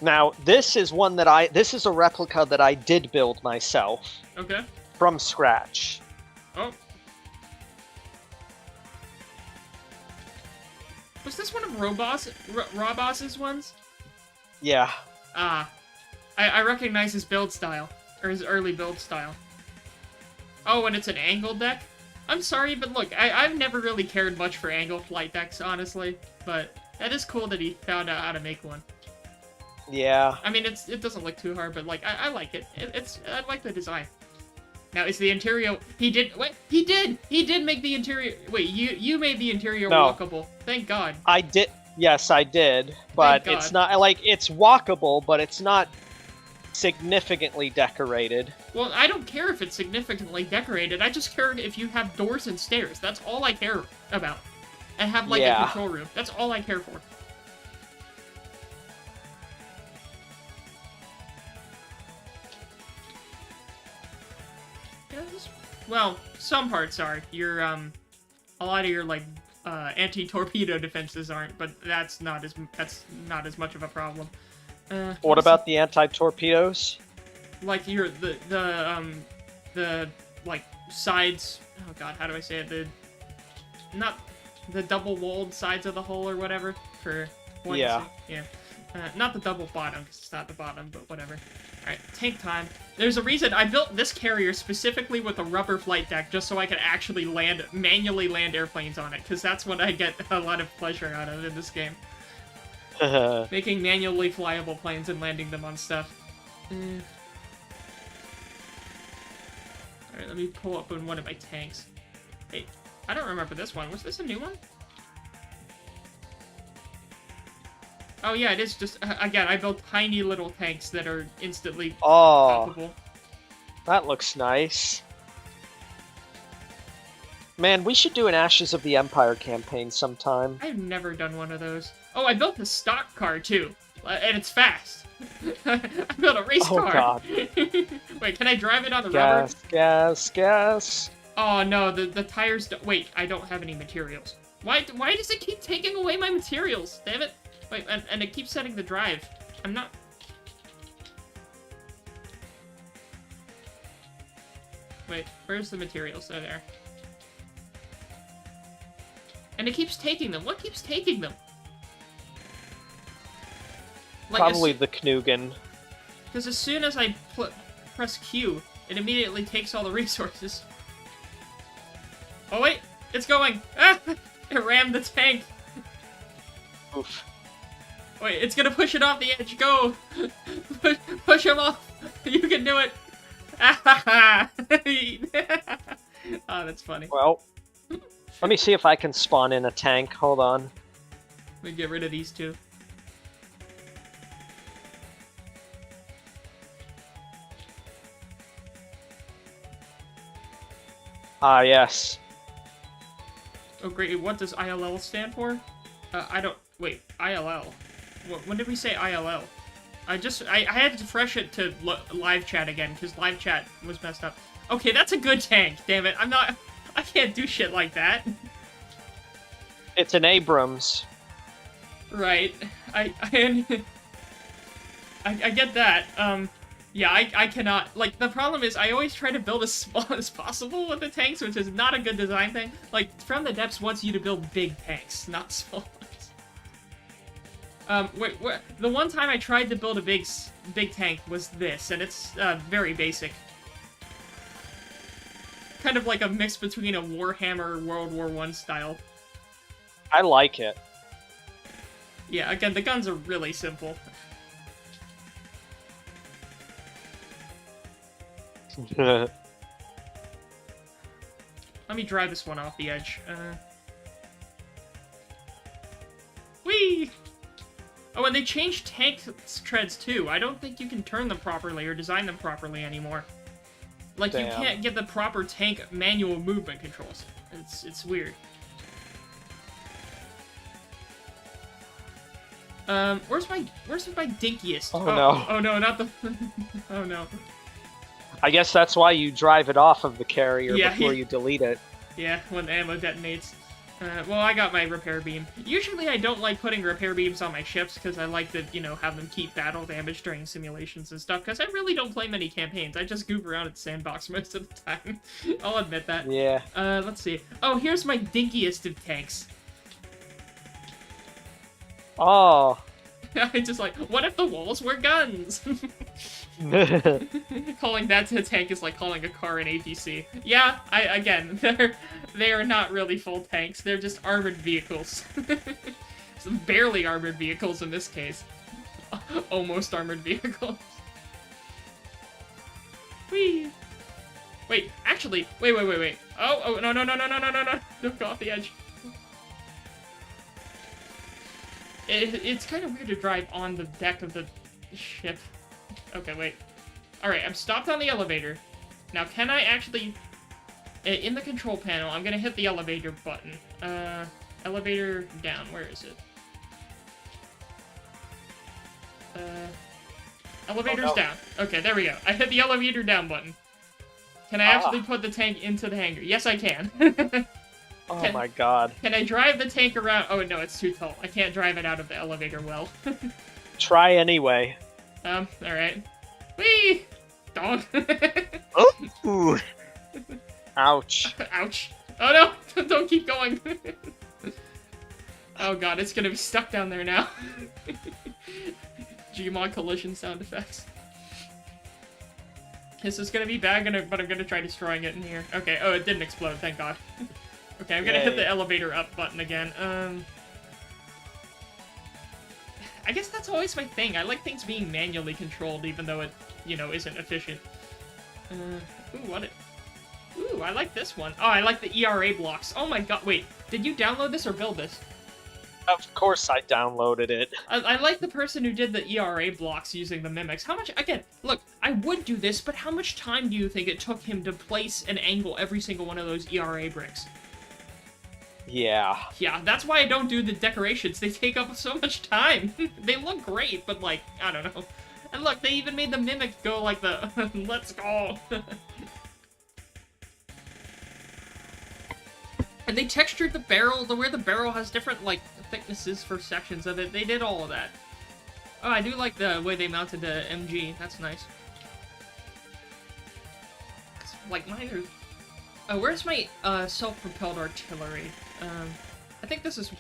Now, this is one that this is a replica that I did build myself. Okay. From scratch. Oh. Was this one of Robos's ones? Yeah. I recognize his build style. Or his early build style. Oh, and it's an angle deck? I'm sorry, but look, I've never really cared much for angle flight decks, honestly. But that is cool that he found out how to make one. Yeah. I mean, it doesn't look too hard, but, like, I like it. I like the design. Now, is the interior... He did make the interior... Wait, you made the interior walkable. Thank God. I did... Yes, I did. But it's not... Like, it's walkable, but it's not significantly decorated. Well, I don't care if it's significantly decorated. I just care if you have doors and stairs. That's all I care about. And have, like, a control room. That's all I care for. Well, some parts are. A lot of your, like, anti-torpedo defenses aren't, but that's not as much of a problem. What about the anti-torpedoes? Like the like sides. Oh God, how do I say it? Not the double-walled sides of the hull or whatever for points. Yeah. Yeah. Not the double bottom, because it's not the bottom, but whatever. Alright, tank time. There's a reason I built this carrier specifically with a rubber flight deck, just so I could actually manually land airplanes on it, because that's what I get a lot of pleasure out of in this game. Making manually flyable planes and landing them on stuff. Alright, let me pull up in one of my tanks. Hey, I don't remember this one. Was this a new one? Oh yeah, it is just, again, I built tiny little tanks that are instantly poppable. That looks nice. Man, we should do an Ashes of the Empire campaign sometime. I've never done one of those. Oh, I built a stock car too, and it's fast. I built a race car. God. Wait, can I drive it on the rubber? Gas. Oh no, the tires don't... Wait, I don't have any materials. Why does it keep taking away my materials? Damn it. Wait, and it keeps setting the drive. I'm not... Wait, where's the materials? Oh, there. And it keeps taking them. What keeps taking them? Like, probably the Knugen. Because as soon as I press Q, it immediately takes all the resources. Oh wait, it's going! Ah! It rammed the tank! Oof. Wait, it's gonna push it off the edge. Go! Push him off! You can do it! Oh, that's funny. Well, let me see if I can spawn in a tank. Hold on. Let me get rid of these two. Ah, yes. Oh, great. What does ILL stand for? I don't... Wait, ILL. When did we say ILL? I had to refresh it to live chat again, because live chat was messed up. Okay, that's a good tank, damn it. I can't do shit like that. It's an Abrams. Right. I get that. Yeah, I cannot... Like, the problem is, I always try to build as small as possible with the tanks, which is not a good design thing. Like, From the Depths wants you to build big tanks, not small ones. Wait, the one time I tried to build a big tank was this, and it's, very basic. Kind of like a mix between a Warhammer World War I style. I like it. Yeah, again, the guns are really simple. Let me drive this one off the edge. Whee! Oh, and they changed tank treads too. I don't think you can turn them properly or design them properly anymore. Like, Damn. you can't get the proper tank manual movement controls. It's weird. Where's my dinkiest? Oh, no. Oh no, not the... Oh no. I guess that's why you drive it off of the carrier Yeah, before you delete it. Yeah, when the ammo detonates. Well, I got my repair beam. Usually I don't like putting repair beams on my ships, because I like to, you know, have them keep battle damage during simulations and stuff, because I really don't play many campaigns. I just goof around at Sandbox most of the time. I'll admit that. Yeah. Let's see. Oh, here's my dinkiest of tanks. Oh. I just like, what if the walls were guns? Calling that to a tank is like calling a car an APC. Yeah, again, they are not really full tanks. They're just armored vehicles. Some barely armored vehicles in this case. Almost armored vehicles. Whee! Wait, actually, wait. Oh, no. Don't go off the edge. It's kind of weird to drive on the deck of the ship. Okay, wait. Alright, I'm stopped on the elevator. Now, can I actually... In the control panel, I'm gonna hit the elevator button. Elevator down. Where is it? Elevator's down. Okay, there we go. I hit the elevator down button. Can I actually put the tank into the hangar? Yes, I can. Oh my god. Can I drive the tank around? Oh, no, it's too tall. I can't drive it out of the elevator well. Try anyway. Alright. Whee! Dog. Ooh. Ouch. Ouch. Oh no! Don't keep going. Oh god, it's gonna be stuck down there now. Gmod collision sound effects. This is gonna be bad, but I'm gonna try destroying it in here. Okay, oh, it didn't explode, thank god. Okay, I'm gonna hit the elevator up button again. I guess that's always my thing. I like things being manually controlled, even though it, you know, isn't efficient. Ooh, I like this one. Oh, I like the ERA blocks. Oh my god, wait. Did you download this or build this? Of course I downloaded it. I like the person who did the ERA blocks using the mimics. How much, again, look, I would do this, but how much time do you think it took him to place and angle every single one of those ERA bricks? Yeah. Yeah, that's why I don't do the decorations. They take up so much time. They look great, but like, I don't know. And look, they even made the mimic go like the, let's go. And they textured the barrel, where the barrel has different, like, thicknesses for sections of it. They did all of that. Oh, I do like the way they mounted the MG. That's nice. Like, mine are... Oh, where's my, self-propelled artillery? I think this is...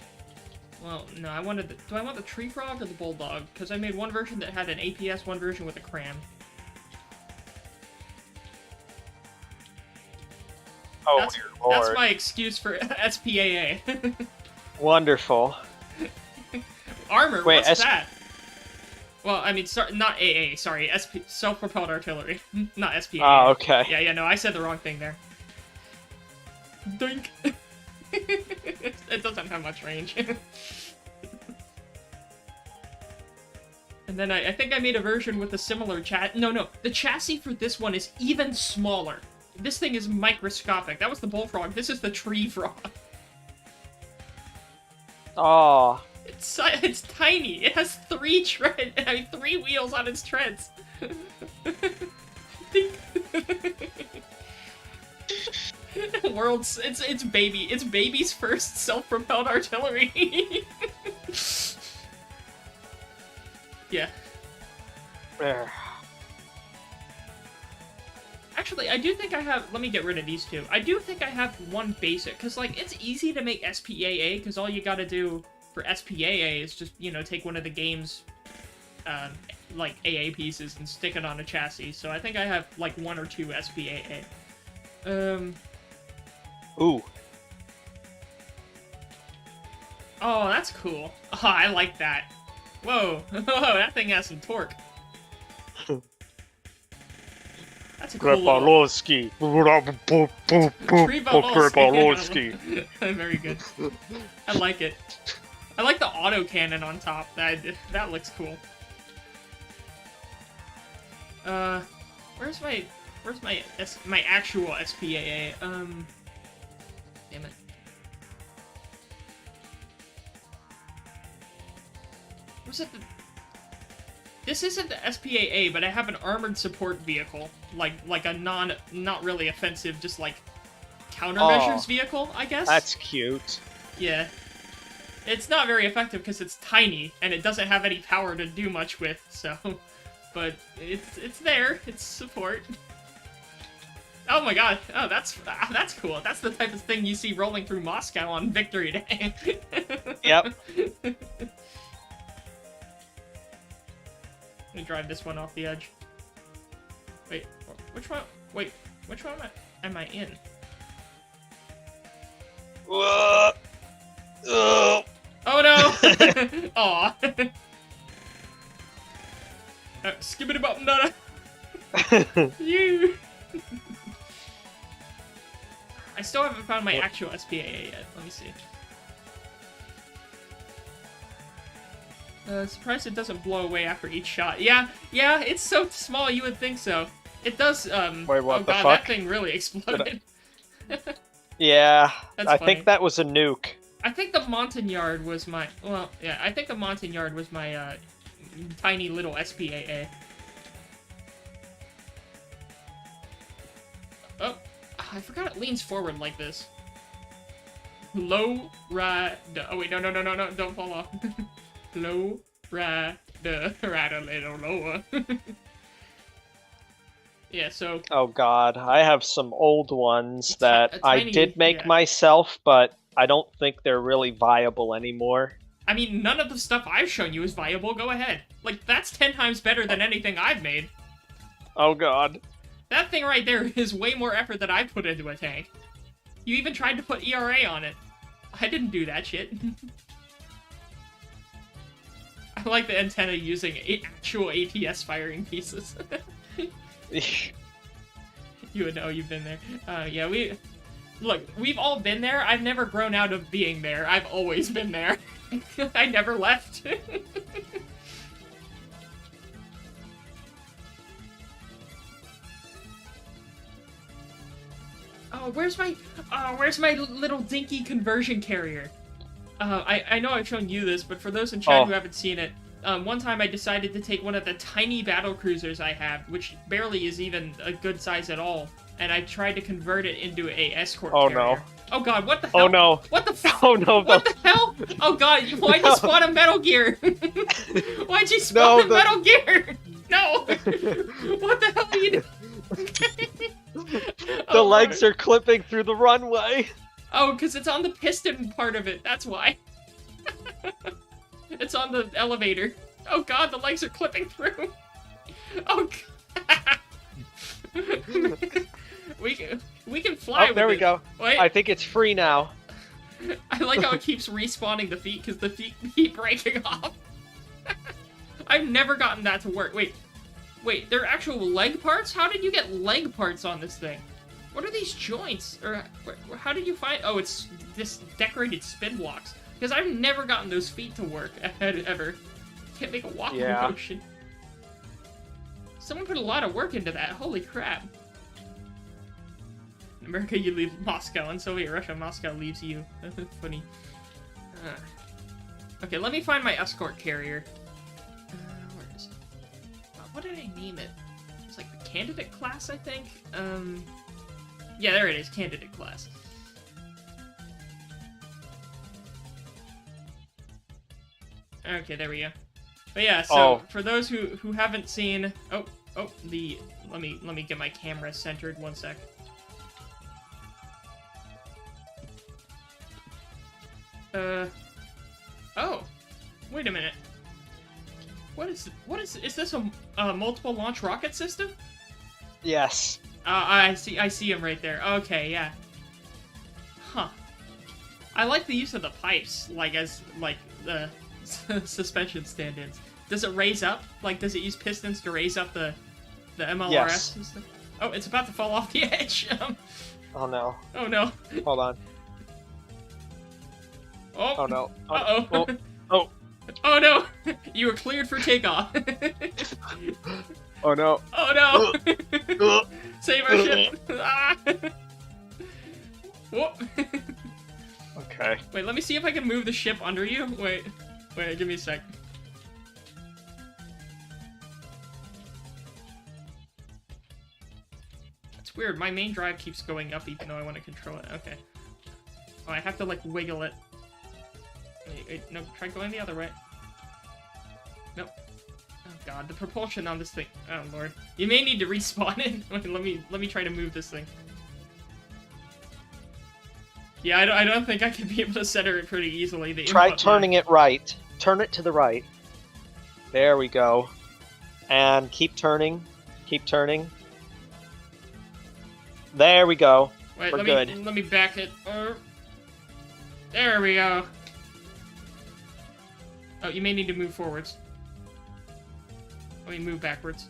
Well, no, I wanted the... Do I want the Tree Frog or the Bulldog? Because I made one version that had an APS, one version with a cram. Oh, dear Lord. That's my excuse for SPAA. Wonderful. Armor, wait, what's that? Well, I mean, not AA, sorry, self-propelled artillery, not SPAA. Oh, okay. Yeah, no, I said the wrong thing there. Dink. It doesn't have much range. And then I think I made a version with a similar No, the chassis for this one is even smaller. This thing is microscopic. That was the bullfrog. This is the tree frog. Oh. It's tiny. It has 3 wheels on its treads. It's baby's first self-propelled artillery. Yeah. Actually, I do think I have... Let me get rid of these two. I do think I have one basic, because, like, it's easy to make SPAA, because all you gotta do for SPAA is just, you know, take one of the game's, like, AA pieces and stick it on a chassis. So I think I have, like, 1 or 2 SPAA. Ooh. Oh, that's cool. Oh, I like that. Whoa. Whoa, that thing has some torque. That's a cool little... Grepalowski. Tree Very good. I like it. I like the autocannon on top. That looks cool. Where's my my actual SPAA? Damn it. Was it the... This isn't the SPAA, but I have an armored support vehicle, like a not really offensive, just like countermeasures vehicle, I guess. That's cute. Yeah. It's not very effective because it's tiny and it doesn't have any power to do much with, so... But it's there. It's support. Oh my god. Oh, that's cool. That's the type of thing you see rolling through Moscow on Victory Day. Yep. Let me drive this one off the edge. Wait, which one? Wait, which one am I in? Oh no! Aw. Skibbity bop nada. You. I still haven't found my actual SPAA yet. Let me see. Surprised it doesn't blow away after each shot. Yeah, it's so small you would think so. It does, Wait, what oh the god, fuck? that thing really exploded. Yeah, That's I funny. think that was a nuke. I think the Montagnard was my, well, yeah, I think the Montagnard was my, tiny little SPAA. Oh, I forgot it leans forward like this. Low, ride, oh wait, no, don't fall off. Low, ride a little lower. Yeah, so... Oh god, I have some old ones that I tiny, did make myself, but I don't think they're really viable anymore. I mean, none of the stuff I've shown you is viable, go ahead. Like, that's 10 times better than anything I've made. Oh god. That thing right there is way more effort than I put into a tank. You even tried to put ERA on it. I didn't do that shit. I like the antenna using actual ATS firing pieces. You would know, you've been there. Yeah, we've all been there. I've never grown out of being there. I've always been there. I never left. Oh, where's my little dinky conversion carrier? I know I've shown you this, but for those in chat who haven't seen it, one time I decided to take one of the tiny battle cruisers I have, which barely is even a good size at all, and I tried to convert it into a escort carrier. No. Oh god, what the hell? Oh no. What the fuck? Oh no. What the hell? Oh god, why'd you spawn a Metal Gear? Why'd you spawn a Metal Gear? No! What the hell are you doing? The legs are clipping through the runway. Oh, because it's on the piston part of it, that's why. It's on the elevator. Oh god, the legs are clipping through. Oh god. we can fly with there we it. go. Wait. I think it's free now. I like how it keeps respawning the feet because the feet keep breaking off. I've never gotten that to work. Wait, they're actual leg parts? How did you get leg parts on this thing? What are these joints? Or how did you find... Oh, it's this decorated spin blocks. Because I've never gotten those feet to work, ever. Can't make a walking motion. Someone put a lot of work into that. Holy crap. In America, you leave Moscow. In Soviet Russia, Moscow leaves you. Funny. Okay, let me find my escort carrier. Where is it? What did I name it? It's like the candidate class, I think? Yeah, there it is. Candidate class. Okay, there we go. But yeah, so for those who haven't seen, let me get my camera centered 1 sec. Oh, wait a minute. Is this a multiple launch rocket system? I see him right there. Okay, yeah. Huh. I like the use of the pipes, like as like the suspension stand-ins. Does it raise up? Like, does it use pistons to raise up the MLRS Yes. and stuff? Oh, it's about to fall off the edge. Oh no. Oh no. Hold on. Oh. Oh no. Uh oh. Oh. Oh no. You were cleared for takeoff. Oh no. Oh no. Save our ship. Ah. Whoop. Okay. Wait, let me see if I can move the ship under you. Wait, give me a sec. It's weird, my main drive keeps going up even though I want to control it. Okay. Oh, I have to, like, wiggle it. Wait, no, try going the other way. Nope. Oh god, the propulsion on this thing. Oh lord. You may need to respawn it. Wait, let me try to move this thing. Yeah, I don't think I can be able to center it pretty easily. Try turning it right. Turn it to the right. There we go. And keep turning. Keep turning. There we go. Wait, We're good. Let me back it. There we go. Oh, you may need to move forwards. Let me move backwards.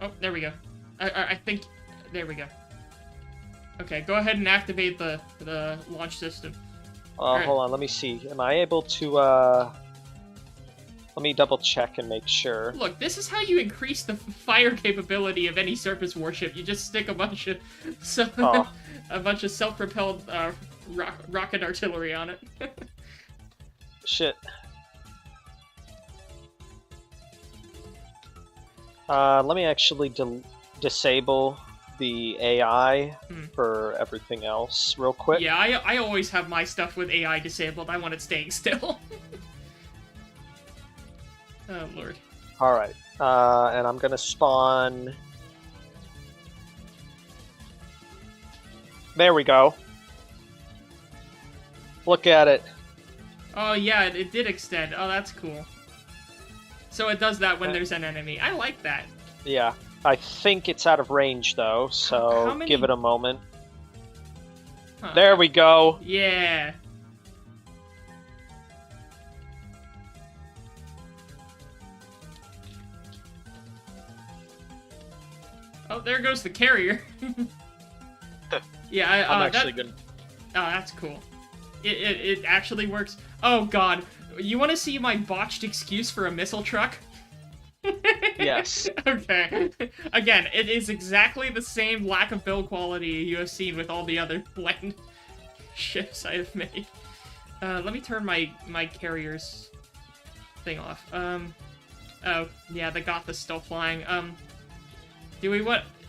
Oh, there we go. I think... There we go. Okay, go ahead and activate the launch system. Right. Hold on, let me see. Am I able to, Let me double check and make sure. Look, this is how you increase the fire capability of any surface warship. You just stick a bunch of... a bunch of self-propelled rocket artillery on it. Shit. Let me actually disable the AI for everything else real quick. Yeah, I always have my stuff with AI disabled. I want it staying still. Oh, lord. Alright, and I'm gonna spawn... There we go. Look at it. Oh, yeah, it did extend. Oh, that's cool. So it does that when there's an enemy. I like that. Yeah. I think it's out of range, though, so How many... give it a moment. Huh. There we go. Yeah. Oh, there goes the carrier. Yeah, I'm actually good. Oh, that's cool. It actually works. Oh god, you want to see my botched excuse for a missile truck? Yes. Okay. Again, it is exactly the same lack of build quality you have seen with all the other bland ships I have made. Let me turn my carrier's thing off. Oh, yeah, the Goth is still flying.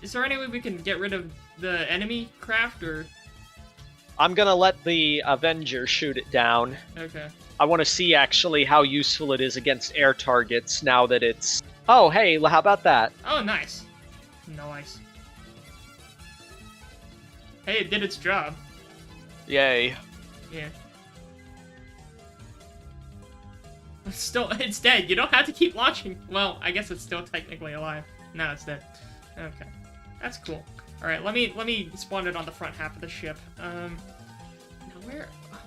Is there any way we can get rid of the enemy craft, or...? I'm gonna let the Avenger shoot it down. Okay. I want to see, actually, how useful it is against air targets now that it's... Oh, hey, how about that? Oh, nice. Nice. Hey, it did its job. Yay. Yeah. It's dead. You don't have to keep launching. Well, I guess it's still technically alive. No, it's dead. Okay. That's cool. Alright, let me spawn it on the front half of the ship. Now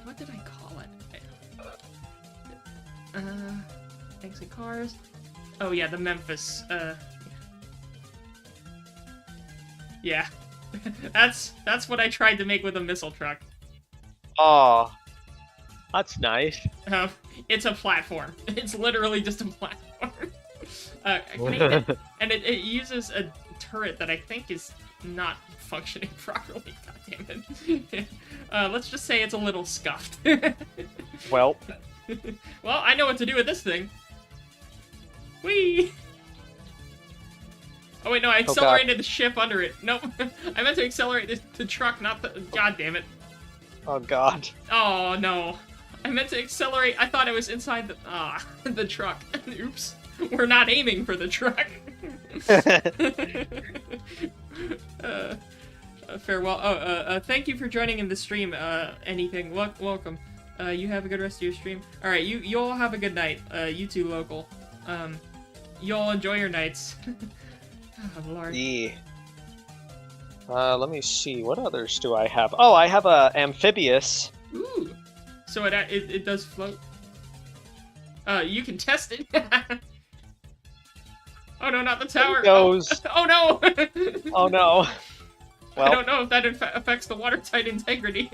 what did I call it? Exit cars. Oh yeah, the Memphis, yeah. That's what I tried to make with a missile truck. Oh, that's nice. It's a platform. It's literally just a platform. And it uses a turret that I think is not functioning properly. God damn it. Let's just say it's a little scuffed. Well. Well, I know what to do with this thing. Whee! Oh wait, no, I accelerated the ship under it. Nope. I meant to accelerate the truck, not the... God damn it. Oh god. Oh, no. I meant to accelerate... I thought it was inside the... the truck. Oops. We're not aiming for the truck. Farewell. Oh, thank you for joining in the stream, anything. Welcome. You have a good rest of your stream. Alright, you all have a good night. You too, local. You all enjoy your nights. Oh, Lord. Yeah. Let me see. What others do I have? Oh, I have a amphibious. Ooh. So it does float. You can test it. Oh no, not the tower. It goes. Oh no. Oh no. Well, I don't know if that affects the watertight integrity.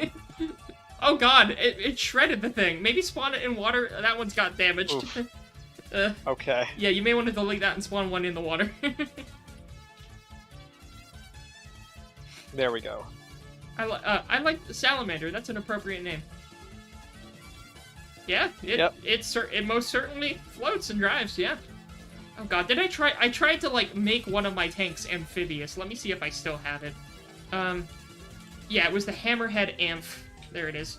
Oh god, it shredded the thing. Maybe spawn it in water. That one's got damaged. okay. Yeah, you may want to delete that and spawn one in the water. There we go. I like Salamander. That's an appropriate name. Yeah, it most certainly floats and drives. Yeah. Oh god, did I try? I tried to like make one of my tanks amphibious. Let me see if I still have it. Yeah, it was the Hammerhead Amph. There it is.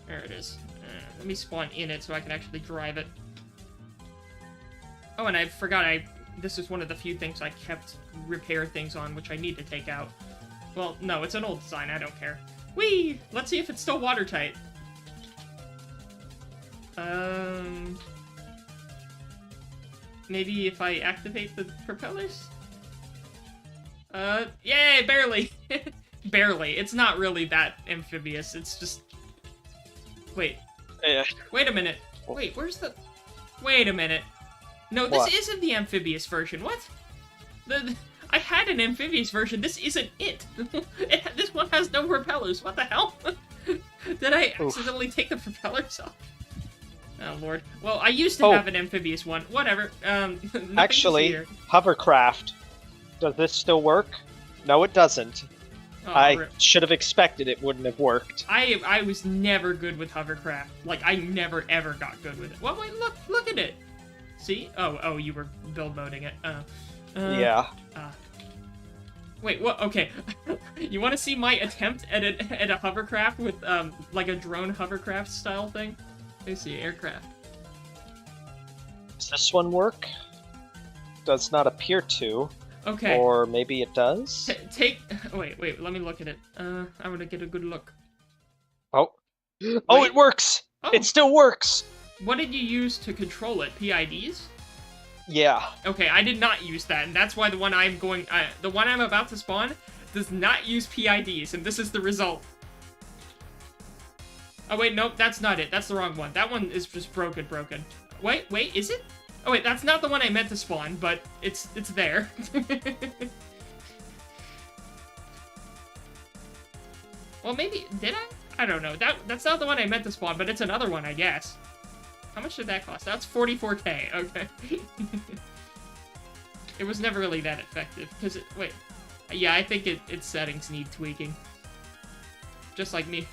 There it is. Let me spawn in it so I can actually drive it. Oh, and I forgot this is one of the few things I kept repair things on, which I need to take out. Well, no, it's an old design, I don't care. Whee! Let's see if it's still watertight. Maybe if I activate the propellers? Yay, barely! Barely. It's not really that amphibious, it's just... Wait. Yeah. Wait a minute. Wait, where's the... Wait a minute. No, this isn't the amphibious version. What? I had an amphibious version. This isn't it. This one has no propellers. What the hell? Did I accidentally take the propellers off? Oh, Lord. Well, I used to have an amphibious one. Whatever. Actually, hovercraft. Does this still work? No, it doesn't. Oh, I should have expected it wouldn't have worked. I was never good with hovercraft. Like, I never, ever got good with it. Well, wait, look at it. See? Oh, you were build moding it. Yeah. Wait, what? Okay. You want to see my attempt at a hovercraft with, like a drone hovercraft style thing? Let me see, aircraft. Does this one work? Does not appear to. Okay. Or maybe it does? Wait, let me look at it. I want to get a good look. Oh. Oh, it works! Oh. It still works! What did you use to control it? PIDs? Yeah. Okay, I did not use that, and that's why the one I'm about to spawn does not use PIDs, and this is the result. Oh wait, nope, that's not it. That's the wrong one. That one is just broken. Wait, is it? Oh wait, that's not the one I meant to spawn, but it's there. Well, maybe did I? I don't know. That's not the one I meant to spawn, but it's another one, I guess. How much did that cost? That's 44k. Okay. It was never really that effective because wait. Yeah, I think its settings need tweaking. Just like me.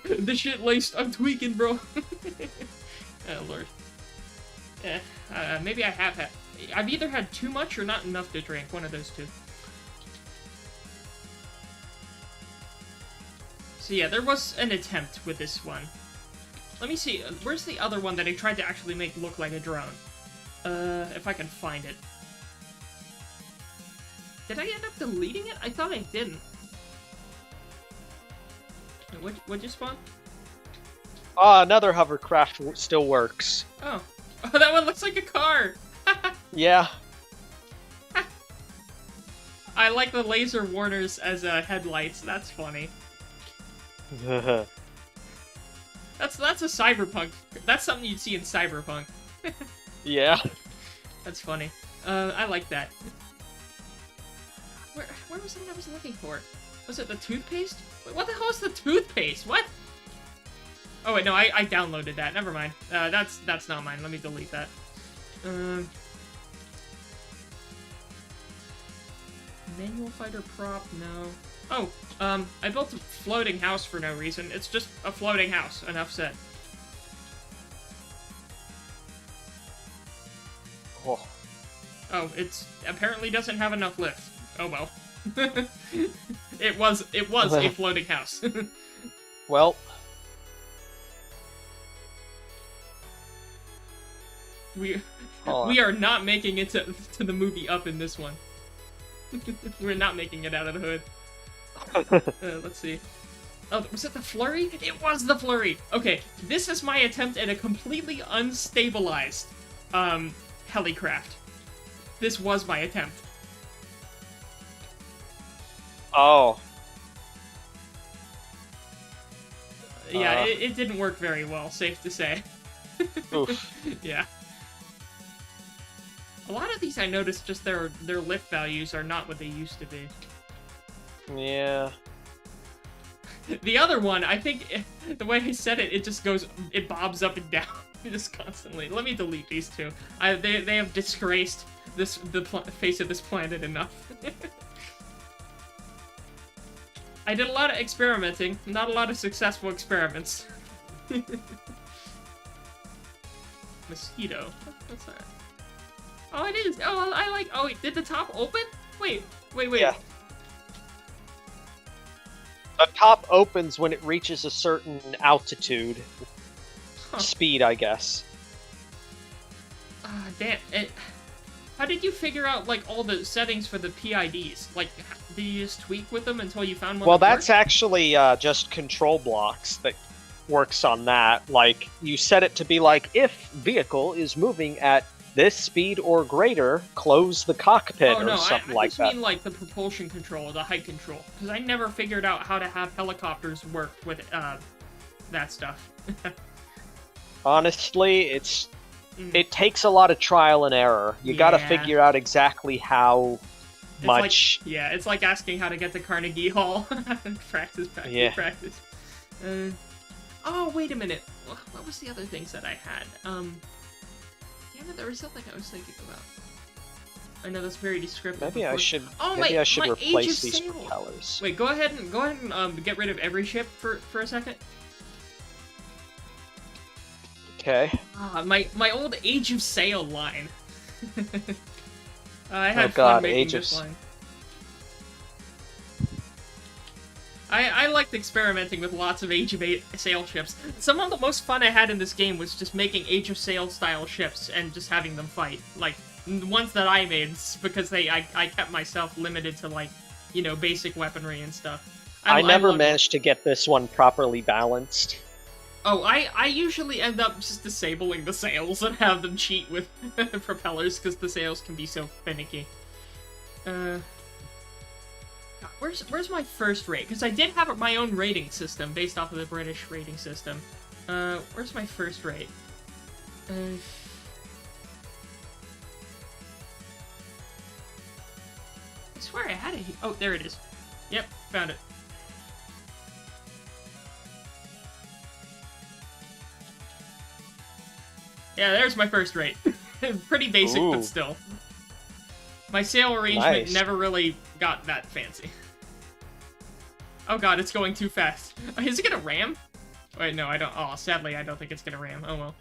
The shit laced. I'm tweaking, bro. Oh, Lord. Maybe I have had... I've either had too much or not enough to drink. One of those two. So yeah, there was an attempt with this one. Let me see. Where's the other one that I tried to actually make look like a drone? If I can find it. Did I end up deleting it? I thought I didn't. What'd you spawn? Another hovercraft still works. Oh. Oh, that one looks like a car! Yeah. I like the laser warners as headlights. That's funny. That's a cyberpunk. That's something you'd see in cyberpunk. Yeah. That's funny. I like that. Where was it I was looking for? Was it the toothpaste? Wait, what the hell is the toothpaste? What? Oh wait, no, I downloaded that. Never mind. That's not mine. Let me delete that. Manual fighter prop? No. Oh, I built a floating house for no reason. It's just a floating house. Enough said. Oh. Oh, it's apparently doesn't have enough lift. Oh well. It was a floating house. Well. We are not making it to the movie Up in this one. We're not making it out of the hood. Let's see. Oh, was it the flurry? It was the flurry! Okay, this is my attempt at a completely unstabilized, helicraft. This was my attempt. Oh. Yeah, it didn't work very well, safe to say. Oof. Yeah. A lot of these I noticed just their lift values are not what they used to be. Yeah. The other one, I think, the way I said it, it bobs up and down just constantly. Let me delete these two. They have disgraced the face of this planet enough. I did a lot of experimenting, not a lot of successful experiments. Mosquito. What's that? Oh, it is. Oh, I like. Oh, wait, did the top open? Wait. Yeah. The top opens when it reaches a certain altitude. Huh. Speed, I guess. Ah, damn. How did you figure out, like, all the settings for the PIDs? Like, did you just tweak with them until you found one? Well, that that's actually just control blocks that works on that. Like, you set it to be like, if vehicle is moving at this speed or greater, close the cockpit or something like that. I just mean like the propulsion control, the height control, because I never figured out how to have helicopters work with that stuff. Honestly, it takes a lot of trial and error. You gotta figure out exactly how much. It's like asking how to get to Carnegie Hall. Practice. Oh, wait a minute. What was the other things that I had? Damn it, there was something I was thinking about. I know that's very descriptive. Maybe I should. Oh, maybe I should replace these sail. propellers. Wait, go ahead and get rid of every ship for a second. Okay. My old Age of Sail line. I had fun making this line. I liked experimenting with lots of Age of Sail ships. Some of the most fun I had in this game was just making Age of Sail style ships and just having them fight. Like, the ones that I made, because I kept myself limited to, like, you know, basic weaponry and stuff. I never managed to get this one properly balanced. Oh, I usually end up just disabling the sails and have them cheat with propellers, because the sails can be so finicky. Where's my first rate? Because I did have my own rating system based off of the British rating system. Where's my first rate? I swear I had it. Oh, there it is. Yep, found it. Yeah, there's my first rate. Pretty basic, but still. My sail arrangement never really got that fancy. Oh god, it's going too fast. Is it gonna ram? Wait, no, I don't. Oh, sadly, I don't think it's gonna ram. Oh well.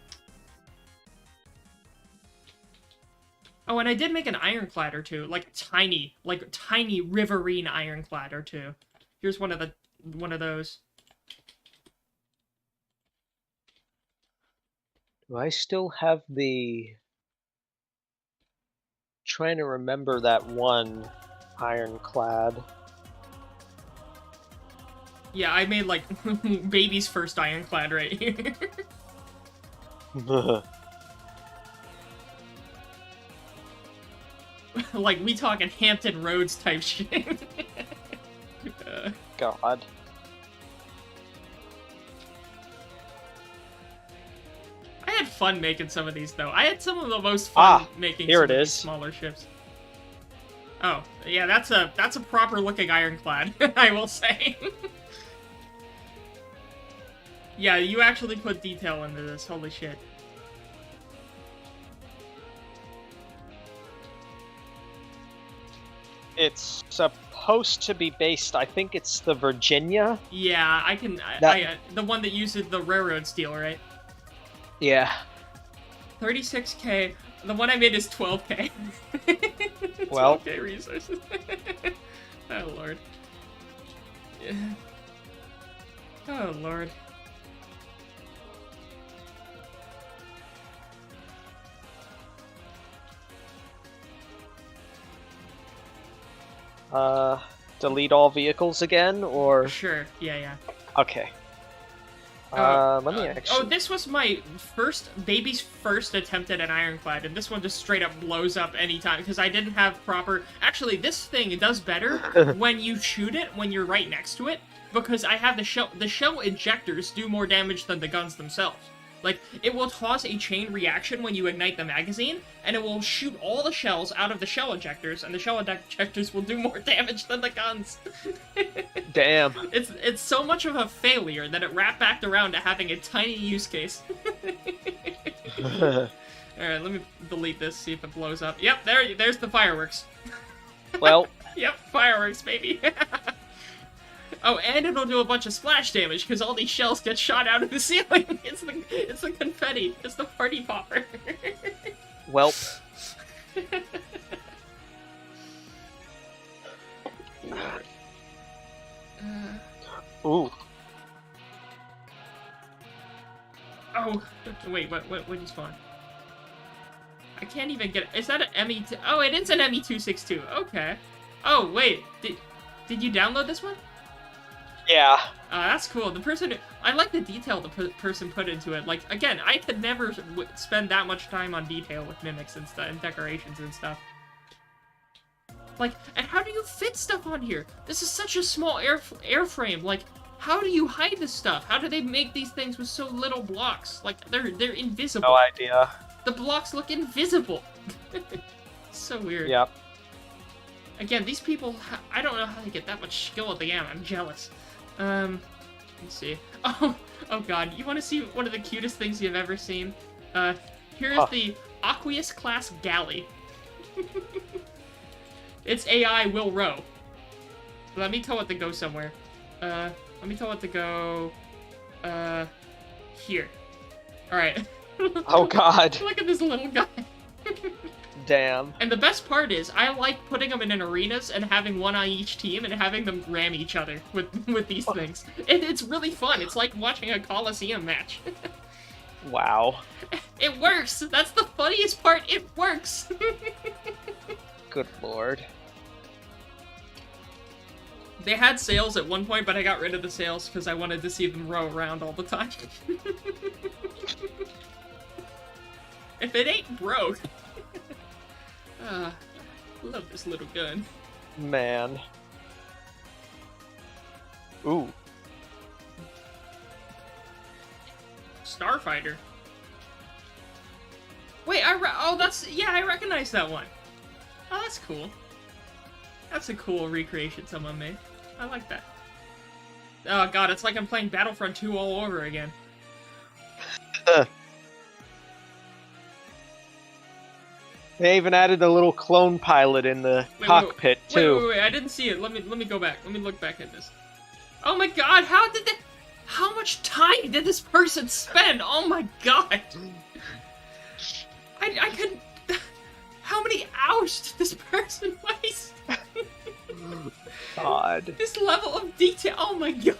Oh, and I did make an ironclad or two, like tiny riverine ironclad or two. Here's one of those. Do I still have the... Trying to remember that one ironclad. Yeah, I made, like, baby's first ironclad right here. Like, we talking Hampton Roads type shit. God. I had fun making some of these, though. I had some of the most fun making some of these smaller ships. Oh, yeah, that's a proper-looking ironclad, I will say. Yeah, you actually put detail into this, holy shit. It's supposed to be based, I think it's the Virginia? Yeah, the one that uses the railroad steel, right? Yeah. 36k. The one I made is 12k. Well. 12k resources. Oh, Lord. Yeah. Oh, Lord. Delete all vehicles again, or... Sure, yeah. Okay. Let me Oh, actually. this was my baby's first attempt at an ironclad, and this one just straight up blows up anytime because I didn't have proper. Actually, this thing it does better when you shoot it when you're right next to it because I have the shell. The shell ejectors do more damage than the guns themselves. Like, it will cause a chain reaction when you ignite the magazine, and it will shoot all the shells out of the shell ejectors, and the shell ejectors will do more damage than the guns. Damn. It's so much of a failure that it wrapped back around to having a tiny use case. Alright, let me delete this, see if it blows up. Yep, there's the fireworks. Well. Yep, fireworks, baby. Oh, and it'll do a bunch of splash damage because all these shells get shot out of the ceiling. It's the confetti. It's the party popper. Well. Ooh. Oh, wait, what did you spawn? I can't even get it. Is that an ME2? Oh, it is an ME262. Okay. Oh, wait, did you download this one? Yeah. That's cool. I like the detail the person put into it. Like, again, I could never spend that much time on detail with mimics and stuff, and decorations and stuff. Like, and how do you fit stuff on here? This is such a small airframe. Like, how do you hide this stuff? How do they make these things with so little blocks? Like, they're invisible. No idea. The blocks look invisible. So weird. Yep. Again, these people, I don't know how they get that much skill at the game. I'm jealous. Let's see. Oh god, you want to see one of the cutest things you've ever seen? Here's the Aqueous class galley. Its AI will row. Let me tell it to go somewhere. Let me tell it to go, here. Alright. Oh god. Look at this little guy. Damn. And the best part is, I like putting them in arenas and having one on each team and having them ram each other with these things. It's really fun. It's like watching a Coliseum match. Wow. It works! That's the funniest part! It works! Good lord. They had sails at one point, but I got rid of the sails because I wanted to see them row around all the time. If it ain't broke... love this little gun. Man. Ooh. Starfighter. Wait, yeah, I recognize that one. Oh, that's cool. That's a cool recreation someone made. I like that. Oh god, it's like I'm playing Battlefront 2 all over again. They even added a little clone pilot in the cockpit too. Wait, I didn't see it. Let me go back. Let me look back at this. Oh my god, how much time did this person spend? Oh my god. I couldn't... How many hours did this person waste? God. This level of detail. Oh my god.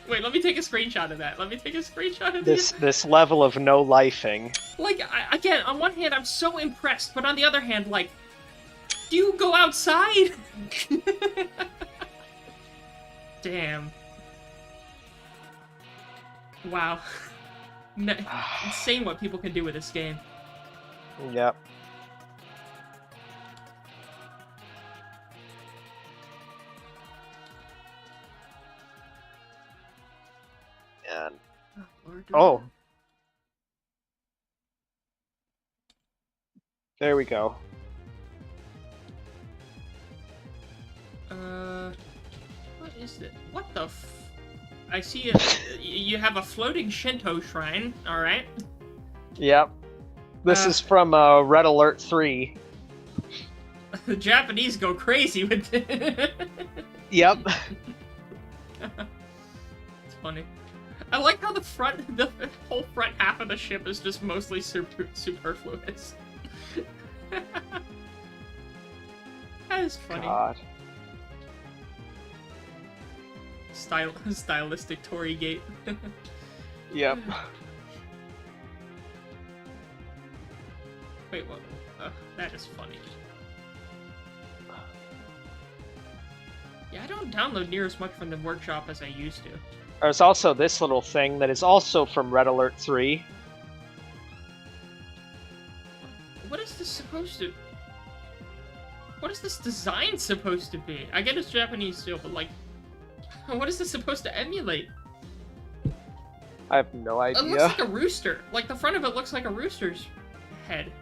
Wait, let me take a screenshot of that. Let me take a screenshot of this level of no lifing. Like, again, on one hand, I'm so impressed, but on the other hand, like, do you go outside? Damn. Wow. Insane what people can do with this game. Yep. And... Oh. There we go. What is it? What the I see it. You have a floating Shinto shrine, alright. Yep. This is from Red Alert 3. The Japanese go crazy with it. Yep. It's funny. I like how the whole front half of the ship is just mostly superfluous. That is funny. God. Stylistic Tory gate. Yep. Wait, what? That is funny. Yeah, I don't don't download near as much from the workshop as I used to. There's also this little thing that is also from Red Alert 3. What is this supposed to... What is this design supposed to be? I get it's Japanese still, but like... What is this supposed to emulate? I have no idea. It looks like a rooster. Like, the front of it looks like a rooster's head.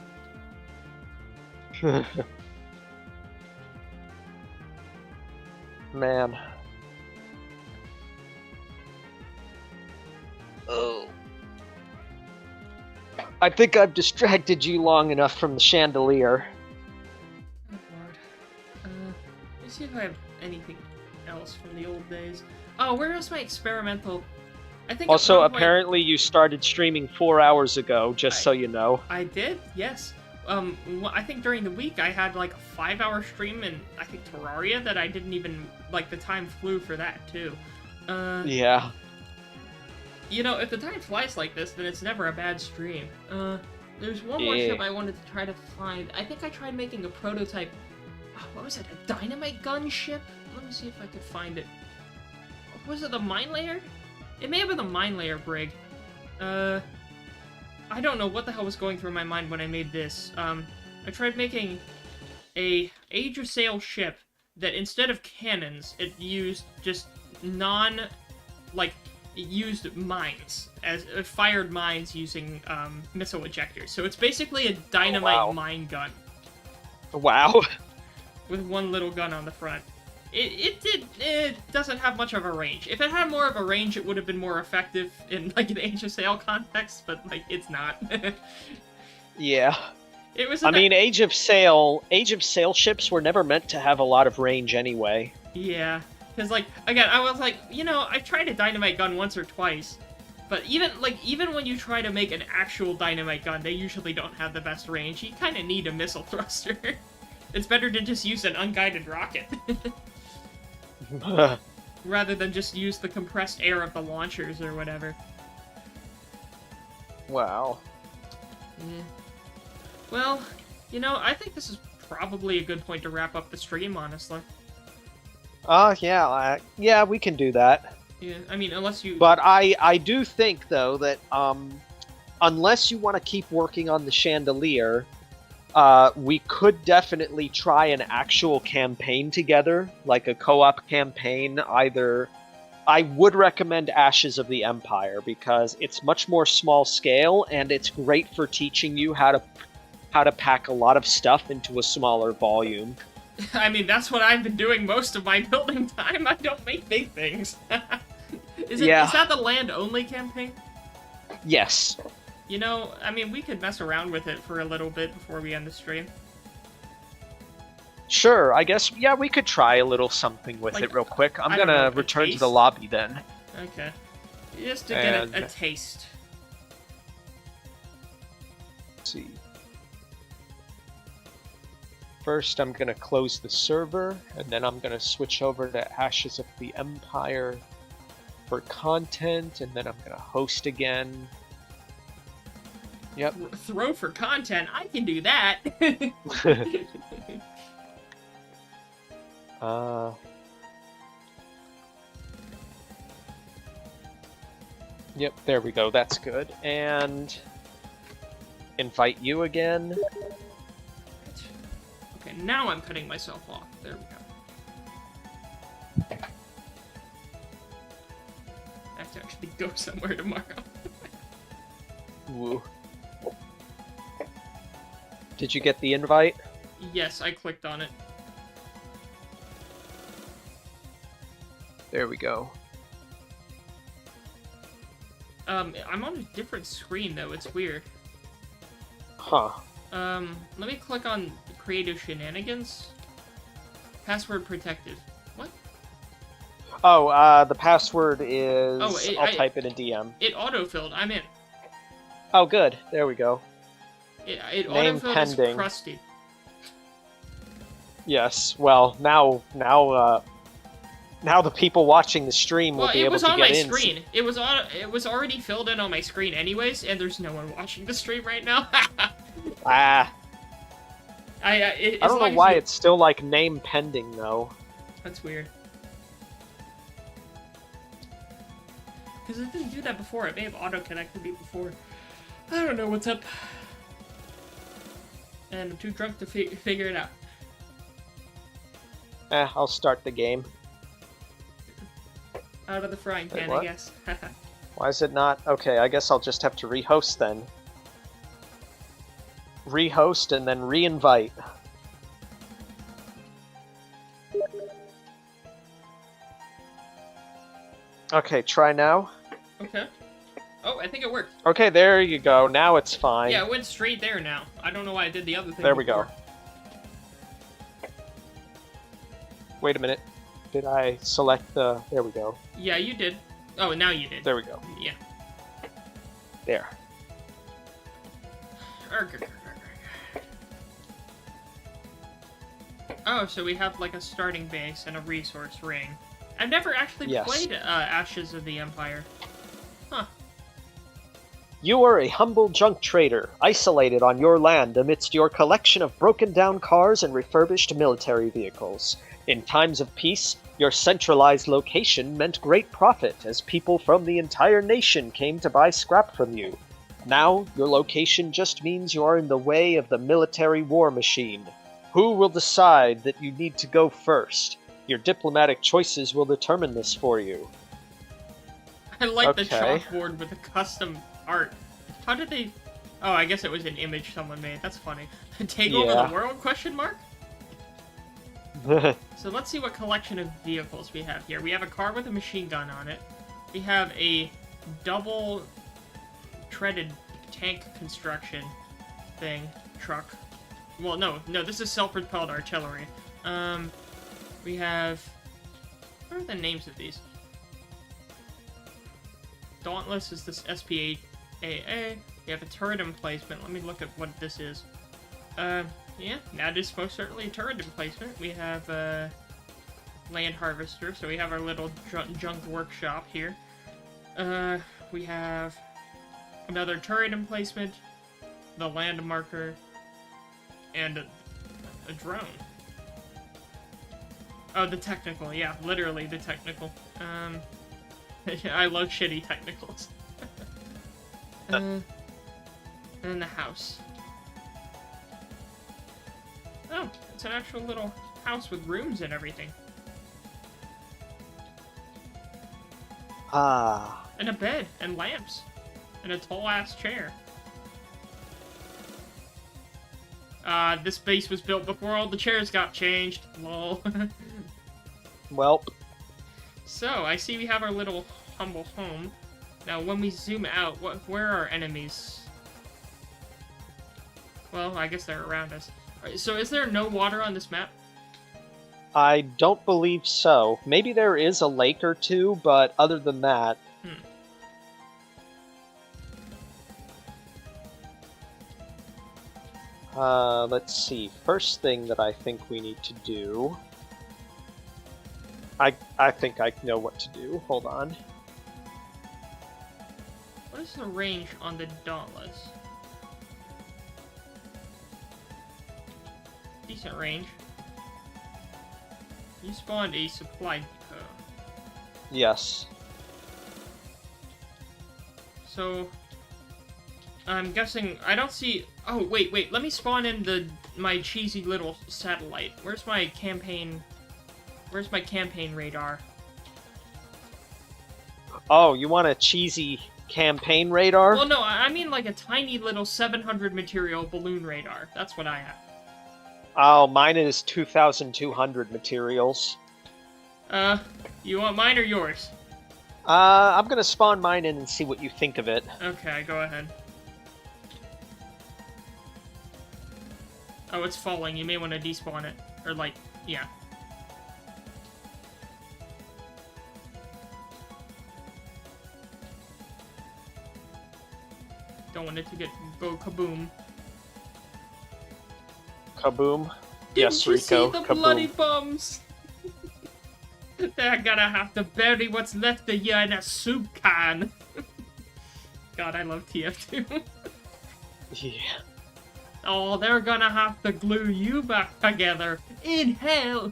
Man. Oh. I think I've distracted you long enough from the chandelier. Oh, Lord. Let's see if I have anything else from the old days. Oh, where is my experimental... I think Also, apparently you started streaming 4 hours ago, just so you know. I did, yes. I think during the week I had like a 5-hour stream in, I think, Terraria that I didn't even, like, the time flew for that, too. Yeah. You know, if the time flies like this, then it's never a bad stream. There's one more ship I wanted to try to find. I think I tried making a prototype, what was it, a dynamite gun ship? Let me see if I could find it. Was it the mine layer? It may have been the mine layer brig. I don't know what the hell was going through my mind when I made this. I tried making a Age of Sail ship that instead of cannons, it used just it used mines, as it fired mines using missile ejectors. So it's basically a dynamite mine gun. Wow. With one little gun on the front. It doesn't have much of a range. If it had more of a range, it would have been more effective in, like, an Age of Sail context, but, like, it's not. Yeah. It was. I mean, Age of Sail ships were never meant to have a lot of range anyway. Yeah. Because, like, again, I was like, you know, I've tried a dynamite gun once or twice, but even when you try to make an actual dynamite gun, they usually don't have the best range. You kind of need a missile thruster. It's better to just use an unguided rocket. Rather than just use the compressed air of the launchers or whatever. Wow. Yeah. Well, you know, I think this is probably a good point to wrap up the stream, honestly. Yeah, we can do that. Yeah, I mean, unless you... But I do think, though, that unless you want to keep working on the chandelier, we could definitely try an actual campaign together, like a co-op campaign. Either I would recommend Ashes of the Empire because it's much more small scale and it's great for teaching you how to pack a lot of stuff into a smaller volume. I mean, that's what I've been doing most of my building time. I don't make big things. Is that the land-only campaign? Yes. You know, I mean, we could mess around with it for a little bit before we end the stream. Sure, I guess, yeah, we could try a little something with it real quick. I'm gonna return to the lobby then. Okay. Just to get a taste. Let's see. First, I'm gonna close the server, and then I'm gonna switch over to Ashes of the Empire for content, and then I'm gonna host again. Yep. Throw for content? I can do that! Yep, there we go, that's good. And... invite you again. Okay, now I'm cutting myself off. There we go. I have to actually go somewhere tomorrow. Woo. Did you get the invite? Yes, I clicked on it. There we go. I'm on a different screen, though. It's weird. Huh. Let me click on Creative Shenanigans. Password protected. What? Oh, the password is... I'll type it in DM. It autofilled. I'm in. Oh, good. There we go. It Name autofilled pending. as crusty. Yes. Well, now the people watching the stream will be able to get in. Well, it was on my screen. It was already filled in on my screen anyways, and there's no one watching the stream right now. I don't know why it's still like name pending though. That's weird. Because it didn't do that before. It may have auto-connected me before. I don't know what's up. And I'm too drunk to figure it out. I'll start the game. Out of the frying pan, Wait, I guess. Why is it not? Okay, I guess I'll just have to rehost then. Rehost and then re-invite. Okay, try now. Okay. Oh, I think it worked. Okay, there you go. Now it's fine. Yeah, it went straight there now. I don't know why I did the other thing There we before. go. Wait a minute. Did I select the... There we go. Yeah, you did. Oh, now you did. There we go. Yeah. There. Oh, so we have like a starting base and a resource ring. I've never actually played Ashes of the Empire. Huh. You are a humble junk trader, isolated on your land amidst your collection of broken-down cars and refurbished military vehicles. In times of peace, your centralized location meant great profit as people from the entire nation came to buy scrap from you. Now, your location just means you are in the way of the military war machine. Who will decide that you need to go first? Your diplomatic choices will determine this for you. I like the Okay. chalkboard with the custom art. How did they... Oh, I guess it was an image someone made. That's funny. Take over Yeah. the world, question mark? So let's see what collection of vehicles we have here. We have a car with a machine gun on it. We have a double treaded tank construction thing. Truck. Well, no, this is self-propelled artillery. We have... What are the names of these? Dauntless is this SPAA. We have a turret emplacement. Let me look at what this is. Yeah, that is most certainly a turret emplacement. We have a land harvester, so we have our little junk workshop here. We have another turret emplacement, the land marker, and a drone. Oh, the technical, yeah, literally the technical. I love shitty technicals. And the house. Oh, it's an actual little house with rooms and everything. Ah. And a bed, and lamps, and a tall-ass chair. This base was built before all the chairs got changed. Lol. Welp. So, I see we have our little humble home. Now, when we zoom out, where are our enemies? Well, I guess they're around us. Alright, so is there no water on this map? I don't believe so. Maybe there is a lake or two, but other than that... let's see. First thing that I think we need to do... I think I know what to do. Hold on. What is the range on the Dauntless? Decent range. You spawned a supply depot. Yes. So, I'm guessing I don't see. Oh wait. Let me spawn in my cheesy little satellite. Where's my campaign radar? Oh, you want a cheesy campaign radar? Well, no, I mean like a tiny little 700 material balloon radar. That's what I have. Oh, mine is 2,200 materials. You want mine or yours? I'm gonna spawn mine in and see what you think of it. Okay, go ahead. Oh, it's falling. You may want to despawn it. Or, like, yeah. Don't want it to go kaboom. Kaboom. Didn't Yes, you Rico. see the Kaboom. bloody bums? They're gonna have to bury what's left of you in a soup can. God, I love TF2. Yeah. Oh, they're gonna have to glue you back together in hell.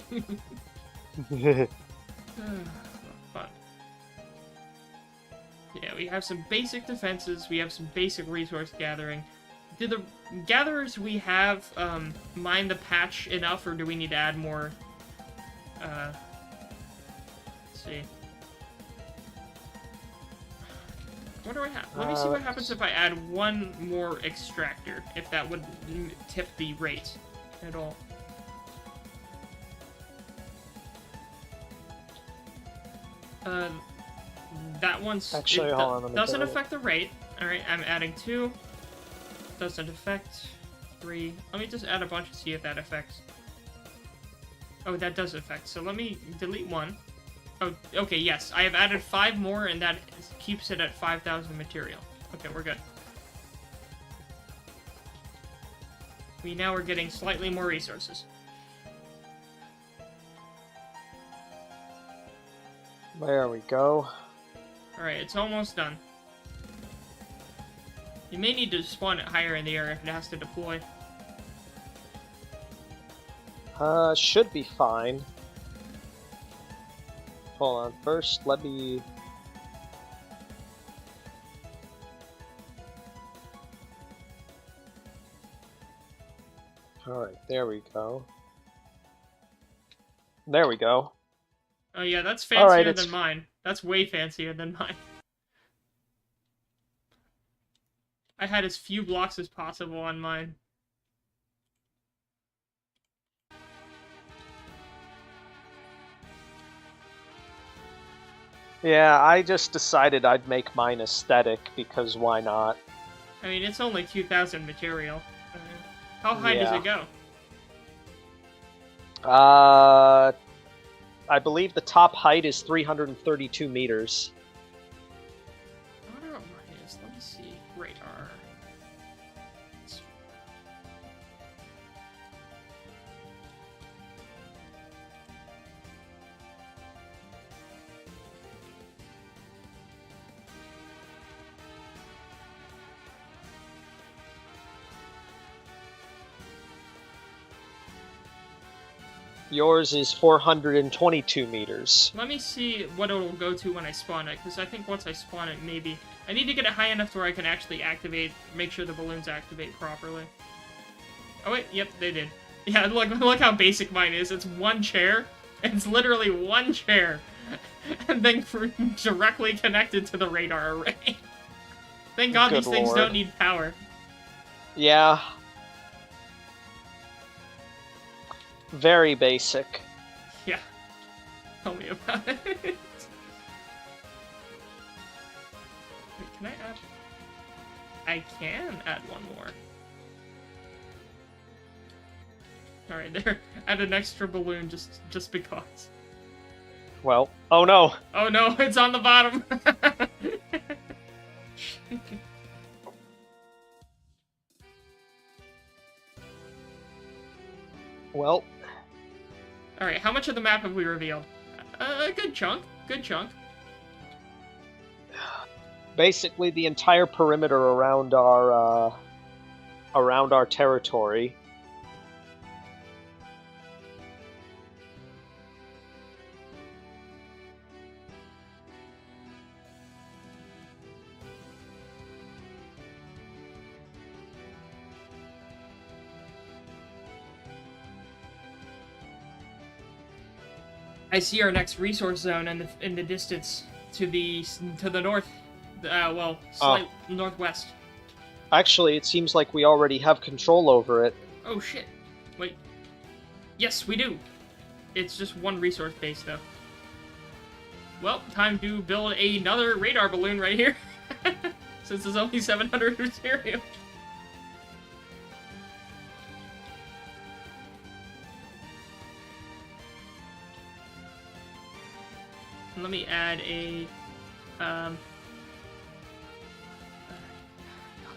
Fun. Yeah, we have some basic defenses, we have some basic resource gathering. Do the gatherers we have, mine the patch enough, or do we need to add more? Let's see. What do I have? Let me see what happens if I add one more extractor, if that would tip the rate at all. That one's... Actually, hold on, let me doesn't get it. affect the rate. Alright, I'm adding 2. Doesn't affect 3. Let me just add a bunch and see if that affects. Oh, that does affect. So let me delete 1. Oh, okay, yes. I have added 5 more, and that keeps it at 5,000 material. Okay, we're good. We now are getting slightly more resources. There we go. Alright, it's almost done. You may need to spawn it higher in the air if it has to deploy. Should be fine. Hold on, first let me... Alright, there we go. There we go. Oh yeah, that's fancier than mine. That's way fancier than mine. I had as few blocks as possible on mine. Yeah, I just decided I'd make mine aesthetic, because why not? I mean, it's only 2,000 material. How high does it go? I believe the top height is 332 meters. I wonder what mine is. Let me see. Radar. Yours is 422 meters. Let me see what it'll go to when I spawn it, because I think once I spawn it, maybe... I need to get it high enough to where I can actually activate, make sure the balloons activate properly. Oh wait, yep, they did. Yeah, look how basic mine is. It's one chair. It's literally one chair. And then directly connected to the radar array. Thank God these things don't need power. Yeah. Very basic. Yeah. Tell me about it. Wait, can I add... I can add one more. Alright, there. Add an extra balloon just because. Well, oh no! Oh no, it's on the bottom! Well... Alright, how much of the map have we revealed? A good chunk. Good chunk. Basically the entire perimeter around our territory. I see our next resource zone in the distance to the north. Well, slight northwest. Actually, it seems like we already have control over it. Oh shit! Wait. Yes, we do. It's just one resource base though. Well, time to build another radar balloon right here. Since there's only 700 material. Let me add a,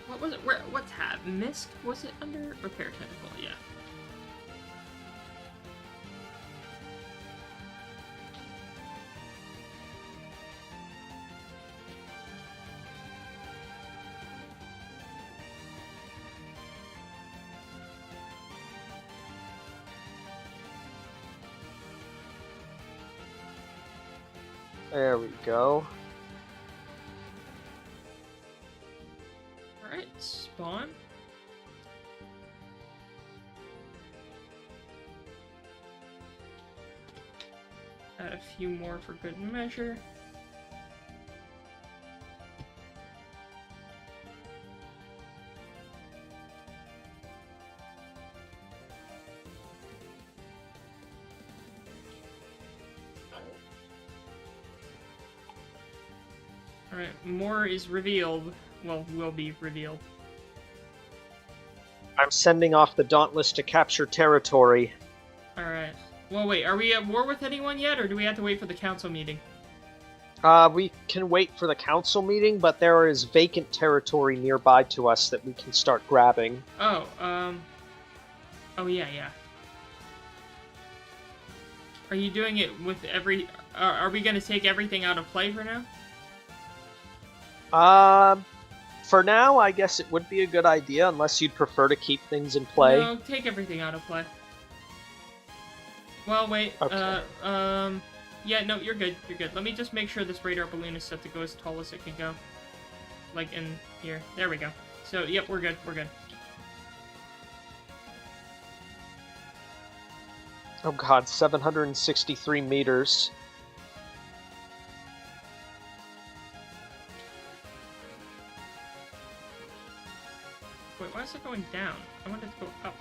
what was it? What tab? MISC? Was it under repair technical? Yeah. There we go. spawn. Add a few more for good measure. Alright, more is revealed. Well, will be revealed. I'm sending off the Dauntless to capture territory. Alright. Well, wait, are we at war with anyone yet, or do we have to wait for the council meeting? We can wait for the council meeting, but there is vacant territory nearby to us that we can start grabbing. Oh, oh, yeah. Are you doing it with every... are we gonna take everything out of play for now? For now, I guess it would be a good idea, unless you'd prefer to keep things in play. No, take everything out of play. Well, wait, Okay. yeah, no, you're good, Let me just make sure this radar balloon is set to go as tall as it can go. Like, in here. There we go. So, yep, we're good. Oh god, 763 meters. Wait, why is it going down? I wanted to go up.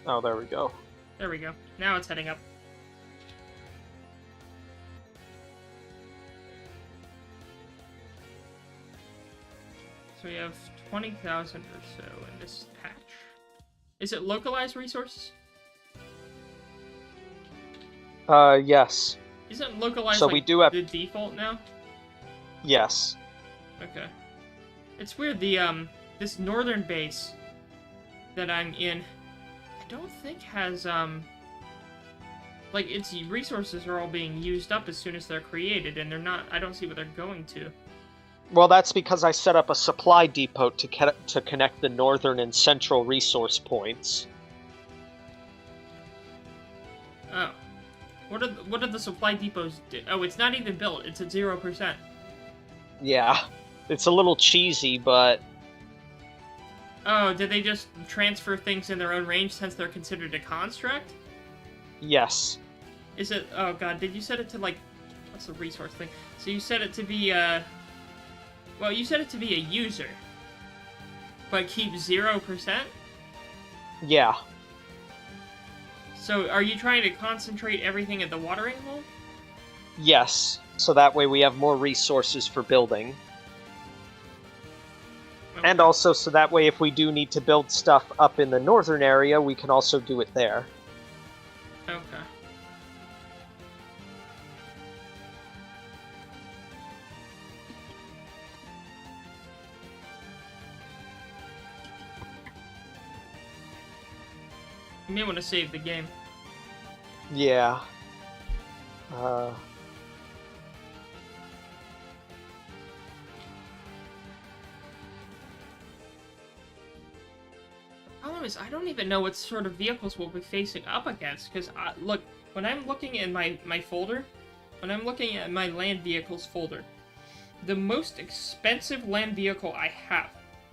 Oh, there we go. There we go. Now it's heading up. So we have 20,000 or so in this patch. Is it localized resources? Yes. Isn't localized So like we do have... the default now? Yes. Okay. It's weird, the, this northern base that I'm in, I don't think has, like, its resources are all being used up as soon as they're created, and they're not, I don't see what they're going to. Well, that's because I set up a supply depot to connect the northern and central resource points. Oh. What do the supply depots do? Oh, it's not even built, it's at 0%. Yeah. It's a little cheesy, but... Oh, did they just transfer things in their own range since they're considered a construct? Yes. Is it... Oh god, did you set it to, like... What's the resource thing? So you set it to be, well, you set it to be a user. But keep 0%? Yeah. So are you trying to concentrate everything at the watering hole? Yes. So that way we have more resources for building. Okay. And also, so that way if we do need to build stuff up in the northern area, we can also do it there. Okay. You may want to save the game. Yeah. Problem is, I don't even know what sort of vehicles we'll be facing up against, because, look, when I'm looking in my folder, when I'm looking at my land vehicles folder, the most expensive land vehicle I have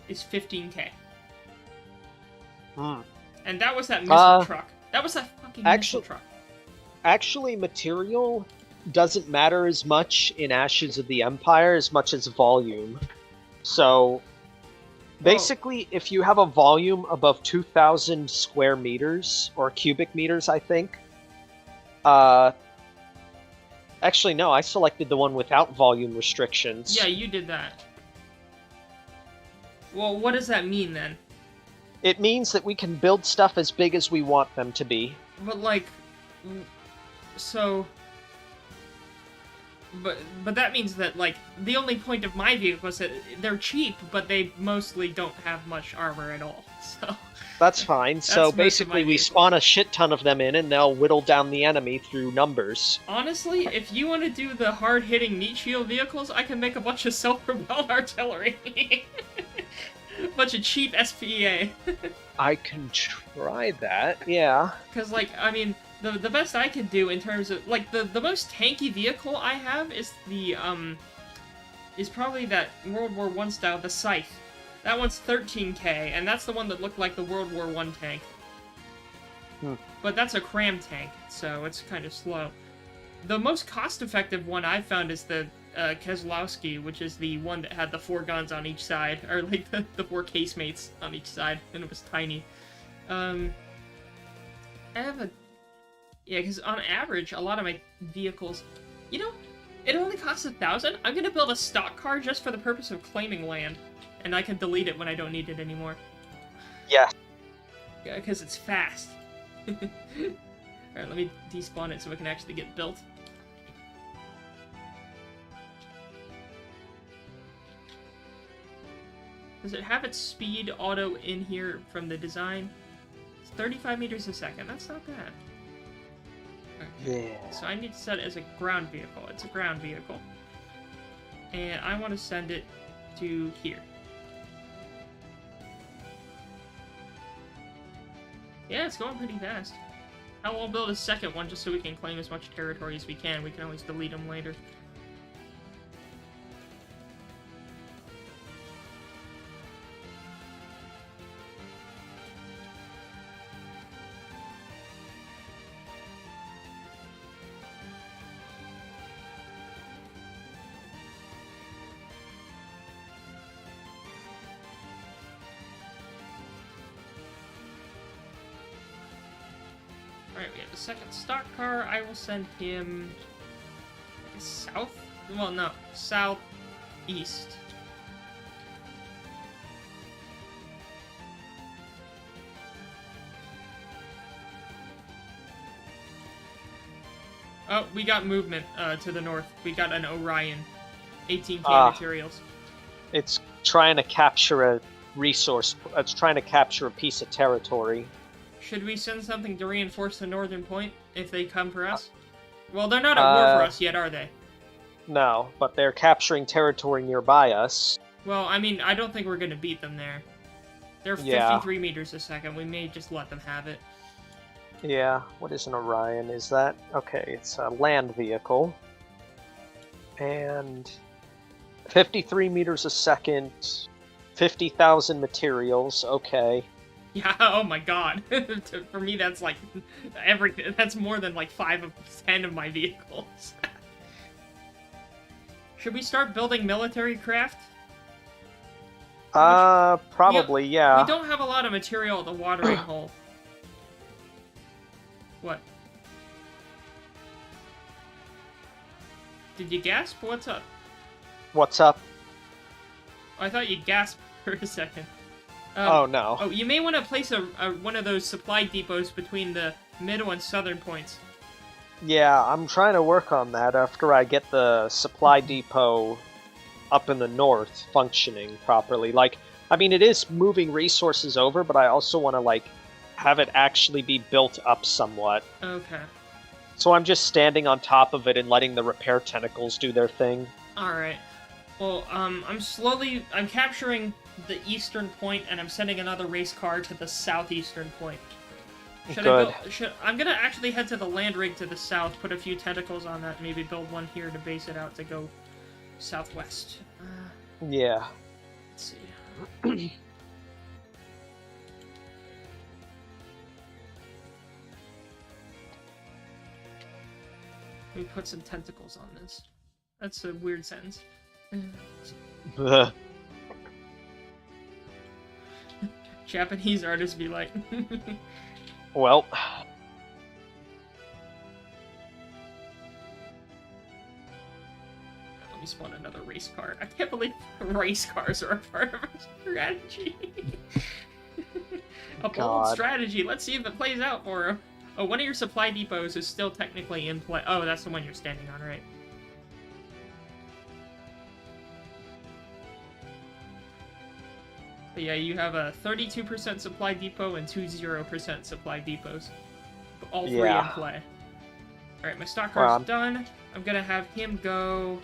is 15k. Hmm. And that was that missile truck. That was that fucking missile truck. Actually, material doesn't matter as much in Ashes of the Empire as much as volume. So, basically, if you have a volume above 2,000 square meters, or cubic meters, I think. Actually, no, I selected the one without volume restrictions. Yeah, you did that. Well, what does that mean, then? It means that we can build stuff as big as we want them to be. But, like... So... But that means that, like, the only point of my vehicle is that they're cheap, but they mostly don't have much armor at all, so... That's fine. So most of basically my we vehicles. spawn a shit ton of them in and they'll whittle down the enemy through numbers. Honestly, if you want to do the hard-hitting meat shield vehicles, I can make a bunch of self-propelled artillery. Bunch of cheap SPA. I can try that, yeah. Because, like, I mean, the best I can do in terms of, like, the most tanky vehicle I have is the is probably that World War I style, the Scythe. That one's 13k, and that's the one that looked like the World War I tank. But that's a cram tank, so it's kind of slow. The most cost-effective one I found is the Kozlowski, which is the one that had the 4 guns on each side, or like the 4 casemates on each side, and it was tiny. I have a... Yeah, because on average, a lot of my vehicles... You know, it only costs 1,000. I'm gonna build a stock car just for the purpose of claiming land, and I can delete it when I don't need it anymore. Yeah. Yeah, because it's fast. Alright, let me despawn it so it can actually get built. Does it have its speed auto in here from the design? It's 35 meters a second. That's not bad. Okay. Yeah. So I need to set it as a ground vehicle. It's a ground vehicle. And I want to send it to here. Yeah, it's going pretty fast. I will build a second one just so we can claim as much territory as we can. We can always delete them later. Alright, we have the second stock car. I will send him... south? Well, no. Southeast. Oh, we got movement to the north. We got an Orion. 18k materials. It's trying to capture a resource. It's trying to capture a piece of territory. Should we send something to reinforce the northern point if they come for us? Well, they're not at war for us yet, are they? No, but they're capturing territory nearby us. Well, I mean, I don't think we're going to beat them there. They're 53 meters a second. We may just let them have it. Yeah, what is an Orion? Is that... Okay, it's a land vehicle. And... 53 meters a second, 50,000 materials, okay. Yeah, oh my god. For me, that's like everything. That's more than like 5 of 10 of my vehicles. Should we start building military craft? Probably, yeah. We don't have a lot of material at the watering hole. What? Did you gasp? What's up? What's up? Oh, I thought you gasped for a second. Oh, no. Oh, you may want to place one of those supply depots between the middle and southern points. Yeah, I'm trying to work on that after I get the supply depot up in the north functioning properly. Like, I mean, it is moving resources over, but I also want to, like, have it actually be built up somewhat. Okay. So I'm just standing on top of it and letting the repair tentacles do their thing. Alright. Well, I'm capturing the eastern point, and I'm sending another race car to the southeastern point. Good. I'm gonna actually head to the land rig to the south, put a few tentacles on that, maybe build one here to base it out to go southwest. Yeah. Let's see. Let me put some tentacles on this. That's a weird sentence. Japanese artists be like... Well... Let me spawn another race car. I can't believe race cars are a part of our strategy. A bold strategy. Let's see if it plays out for him. Oh, one of your supply depots is still technically in play. Oh, that's the one you're standing on, right? But yeah, you have a 32% supply depot and 0% supply depots. All three in play. Alright, my stock car's done. I'm gonna have him go...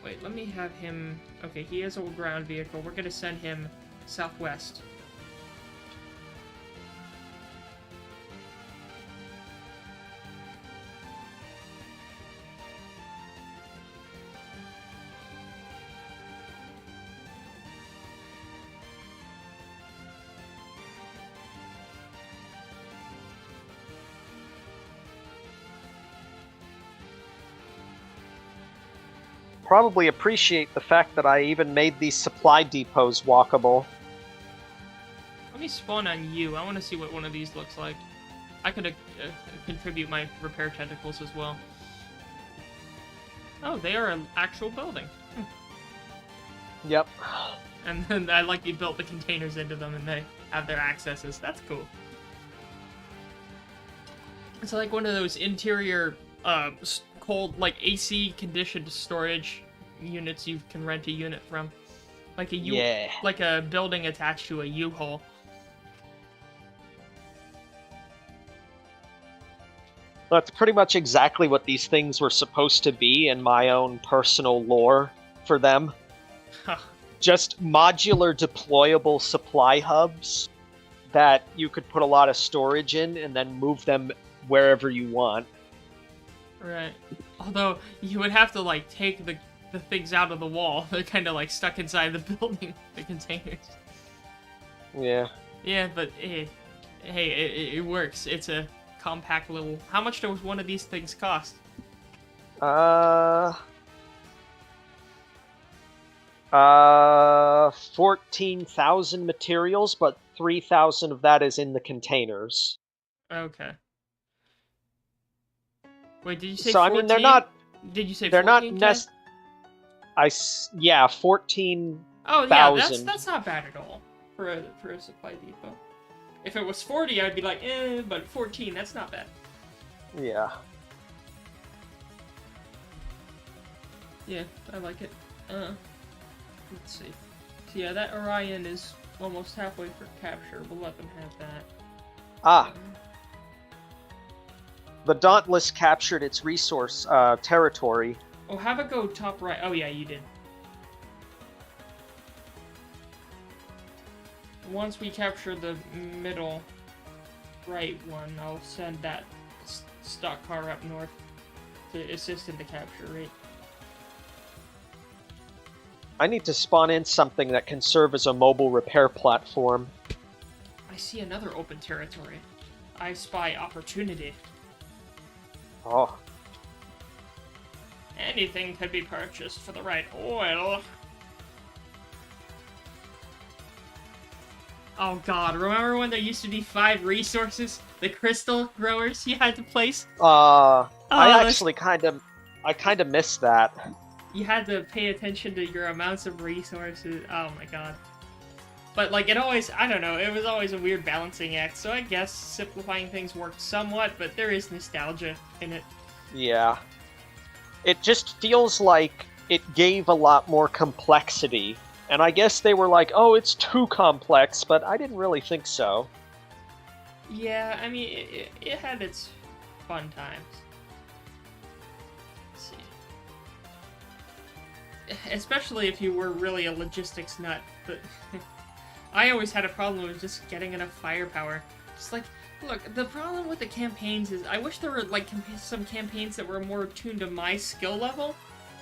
Wait, let me have him... Okay, he has a ground vehicle. We're gonna send him southwest. probably appreciate the fact that I even made these supply depots walkable. Let me spawn on you. I want to see what one of these looks like. I could contribute my repair tentacles as well. Oh, they are an actual building. Yep. And then I like you built the containers into them and they have their accesses. That's cool. It's like one of those interior, cold, like AC conditioned storage units you can rent a unit from. Like a like a building attached to a U-Haul. That's pretty much exactly what these things were supposed to be in my own personal lore for them. Huh. Just modular deployable supply hubs that you could put a lot of storage in and then move them wherever you want. Right. Although, you would have to, like, take the things out of the wall. They're kind of, like, stuck inside the building, the containers. Yeah. Yeah, but, hey, it works. It's a compact little... How much does one of these things cost? 14,000 materials, but 3,000 of that is in the containers. Okay. Wait, did you say so 14? I mean, they're not... Did you say they're 14? not yeah, 14,000. Oh, yeah, that's not bad at all for a supply depot. If it was 40, I'd be like, but 14, that's not bad. Yeah. Yeah, I like it. Let's see. So yeah, that Orion is almost halfway for capture. We'll let them have that. Ah. The Dauntless captured its resource territory. Oh, have it go top right. Oh, yeah, you did. Once we capture the middle right one, I'll send that stock car up north to assist in the capture rate. I need to spawn in something that can serve as a mobile repair platform. I see another open territory. I spy opportunity. Oh. Anything could be purchased for the right oil. Oh god, remember when there used to be 5 resources? The crystal growers you had to place? I actually kind of missed that. You had to pay attention to your amounts of resources. Oh my god. But like it always, I don't know, it was always a weird balancing act, so I guess simplifying things worked somewhat, but there is nostalgia in it. Yeah. It just feels like it gave a lot more complexity. And I guess they were like, oh, it's too complex, but I didn't really think so. Yeah, I mean, it had its fun times. Let's see. Especially if you were really a logistics nut, but I always had a problem with just getting enough firepower. Just like, look, the problem with the campaigns is I wish there were, like, some campaigns that were more tuned to my skill level.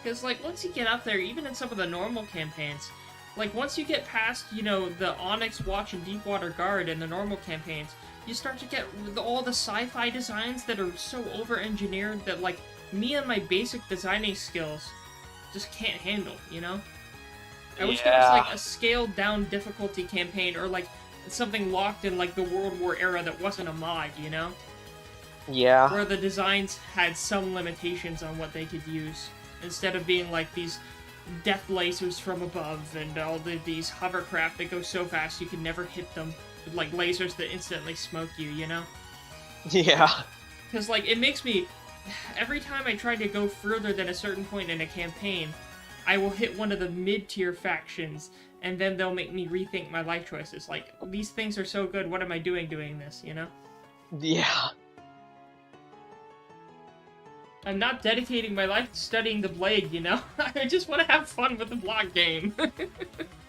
Because, like, once you get up there, even in some of the normal campaigns, like, once you get past, you know, the Onyx Watch and Deepwater Guard in the normal campaigns, you start to get all the sci-fi designs that are so over-engineered that, like, me and my basic designing skills just can't handle, you know? I wish there was, like, a scaled-down difficulty campaign, or, like, something locked in, like, the World War era that wasn't a mod, you know? Yeah. Where the designs had some limitations on what they could use, instead of being, like, these death lasers from above, and all these hovercraft that go so fast you can never hit them, with, like, lasers that instantly smoke you, you know? Yeah. Because, like, it makes me... Every time I try to go further than a certain point in a campaign, I will hit one of the mid-tier factions, and then they'll make me rethink my life choices. Like, these things are so good, what am I doing this, you know? Yeah. I'm not dedicating my life to studying the Blade, you know? I just want to have fun with the block game.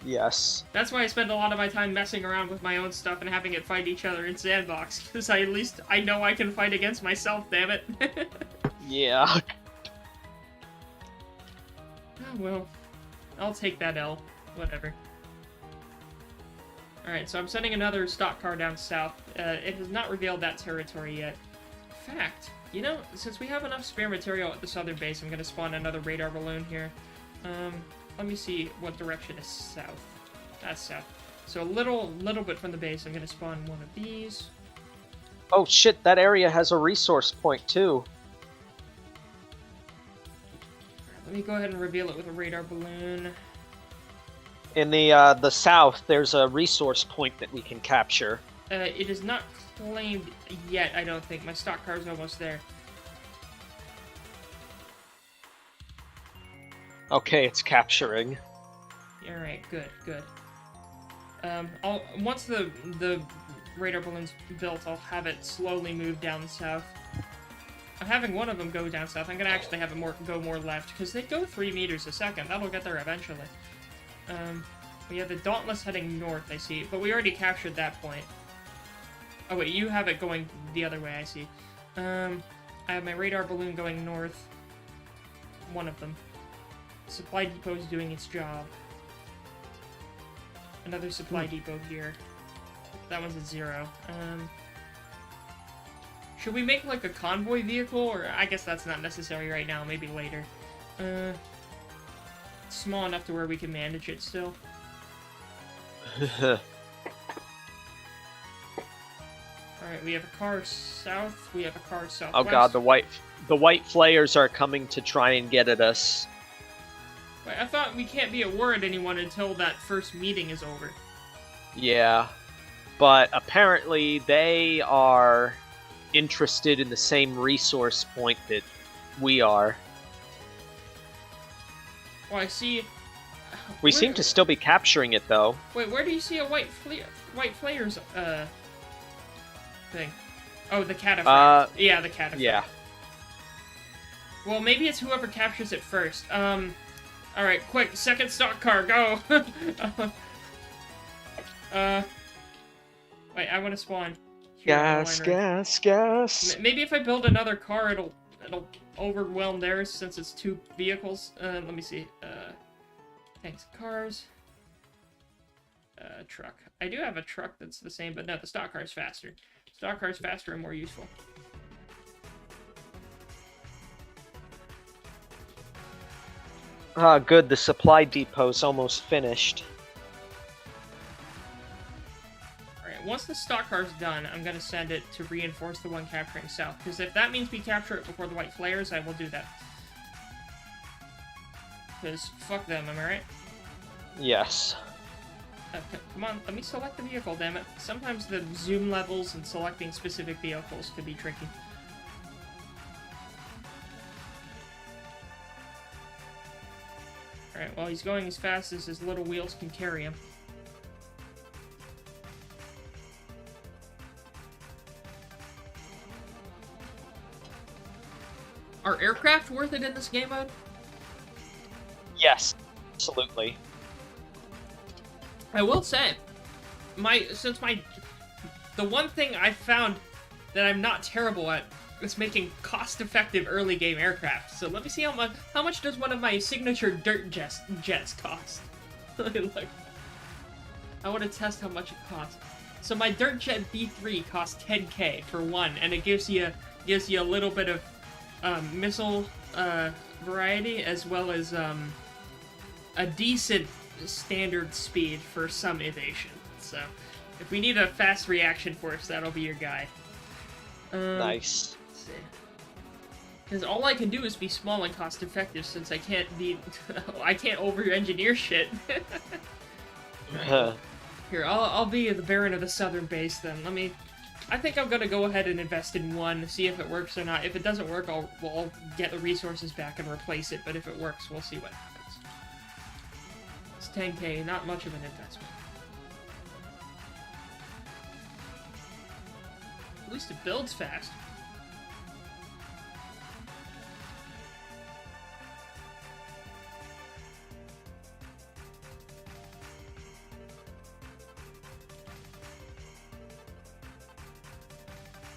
Yes. That's why I spend a lot of my time messing around with my own stuff and having it fight each other in Sandbox, because at least I know I can fight against myself, damn it. Yeah. Oh, well. I'll take that L. Whatever. Alright, so I'm sending another stock car down south. It has not revealed that territory yet. Fact. You know, since we have enough spare material at the southern base, I'm going to spawn another radar balloon here. Let me see what direction is south. That's south. So a little bit from the base, I'm gonna spawn one of these. Oh shit, that area has a resource point too. Let me go ahead and reveal it with a radar balloon. In the south, there's a resource point that we can capture. It is not claimed yet, I don't think. My stock car's almost there. Okay, it's capturing. Alright, good. Once the radar balloon's built, I'll have it slowly move down south. I'm having one of them go down south. I'm gonna actually have it go more left, because they go 3 meters a second. That'll get there eventually. We have the Dauntless heading north, I see. But we already captured that point. Oh wait, you have it going the other way, I see. I have my radar balloon going north. One of them. Supply depot is doing its job. Another supply depot here. That one's at 0. Should we make like a convoy vehicle? Or I guess that's not necessary right now, maybe later. Small enough to where we can manage it still. Alright, we have a car south, we have a car southwest. Oh god, the white flares are coming to try and get at us. Wait, I thought we can't be at war at anyone until that first meeting is over. Yeah, but apparently they are interested in the same resource point that we are. Oh, I see. We seem to still be capturing it, though. Wait, where do you see a white flares thing? Oh, the cataphract. Yeah, the cataphract. Yeah. Well, maybe it's whoever captures it first. Alright, quick, second stock car, go! Wait, I want to spawn. Gas. Maybe if I build another car, it'll overwhelm theirs since it's 2 vehicles. Let me see. Thanks, cars. Truck. I do have a truck that's the same, but no, the stock car is faster. Stock car is faster and more useful. Ah, good. The supply depot's almost finished. Alright, once the stock car's done, I'm gonna send it to reinforce the one capturing south. Because if that means we capture it before the white flares, I will do that. Because fuck them, am I right? Yes. Come on, let me select the vehicle, damn it. Sometimes the zoom levels and selecting specific vehicles could be tricky. Alright, well, he's going as fast as his little wheels can carry him. Are aircraft worth it in this game mode? Yes, absolutely. I will say, the one thing I found that I'm not terrible at is making cost-effective early game aircraft. So let me see how much does one of my signature dirt jets cost? Look, I want to test how much it costs. So my dirt jet B3 costs 10k for one, and it gives you a little bit of missile variety as well as a decent standard speed for some evasion. So if we need a fast reaction force, that'll be your guy. Nice. Let's see. Because all I can do is be small and cost effective, since I can't be I can't over-engineer shit. Here, I'll be the Baron of the Southern Base then. I think I'm gonna go ahead and invest in one, see if it works or not. If it doesn't work, I'll get the resources back and replace it, but if it works, we'll see what happens. It's 10k, not much of an investment. At least it builds fast.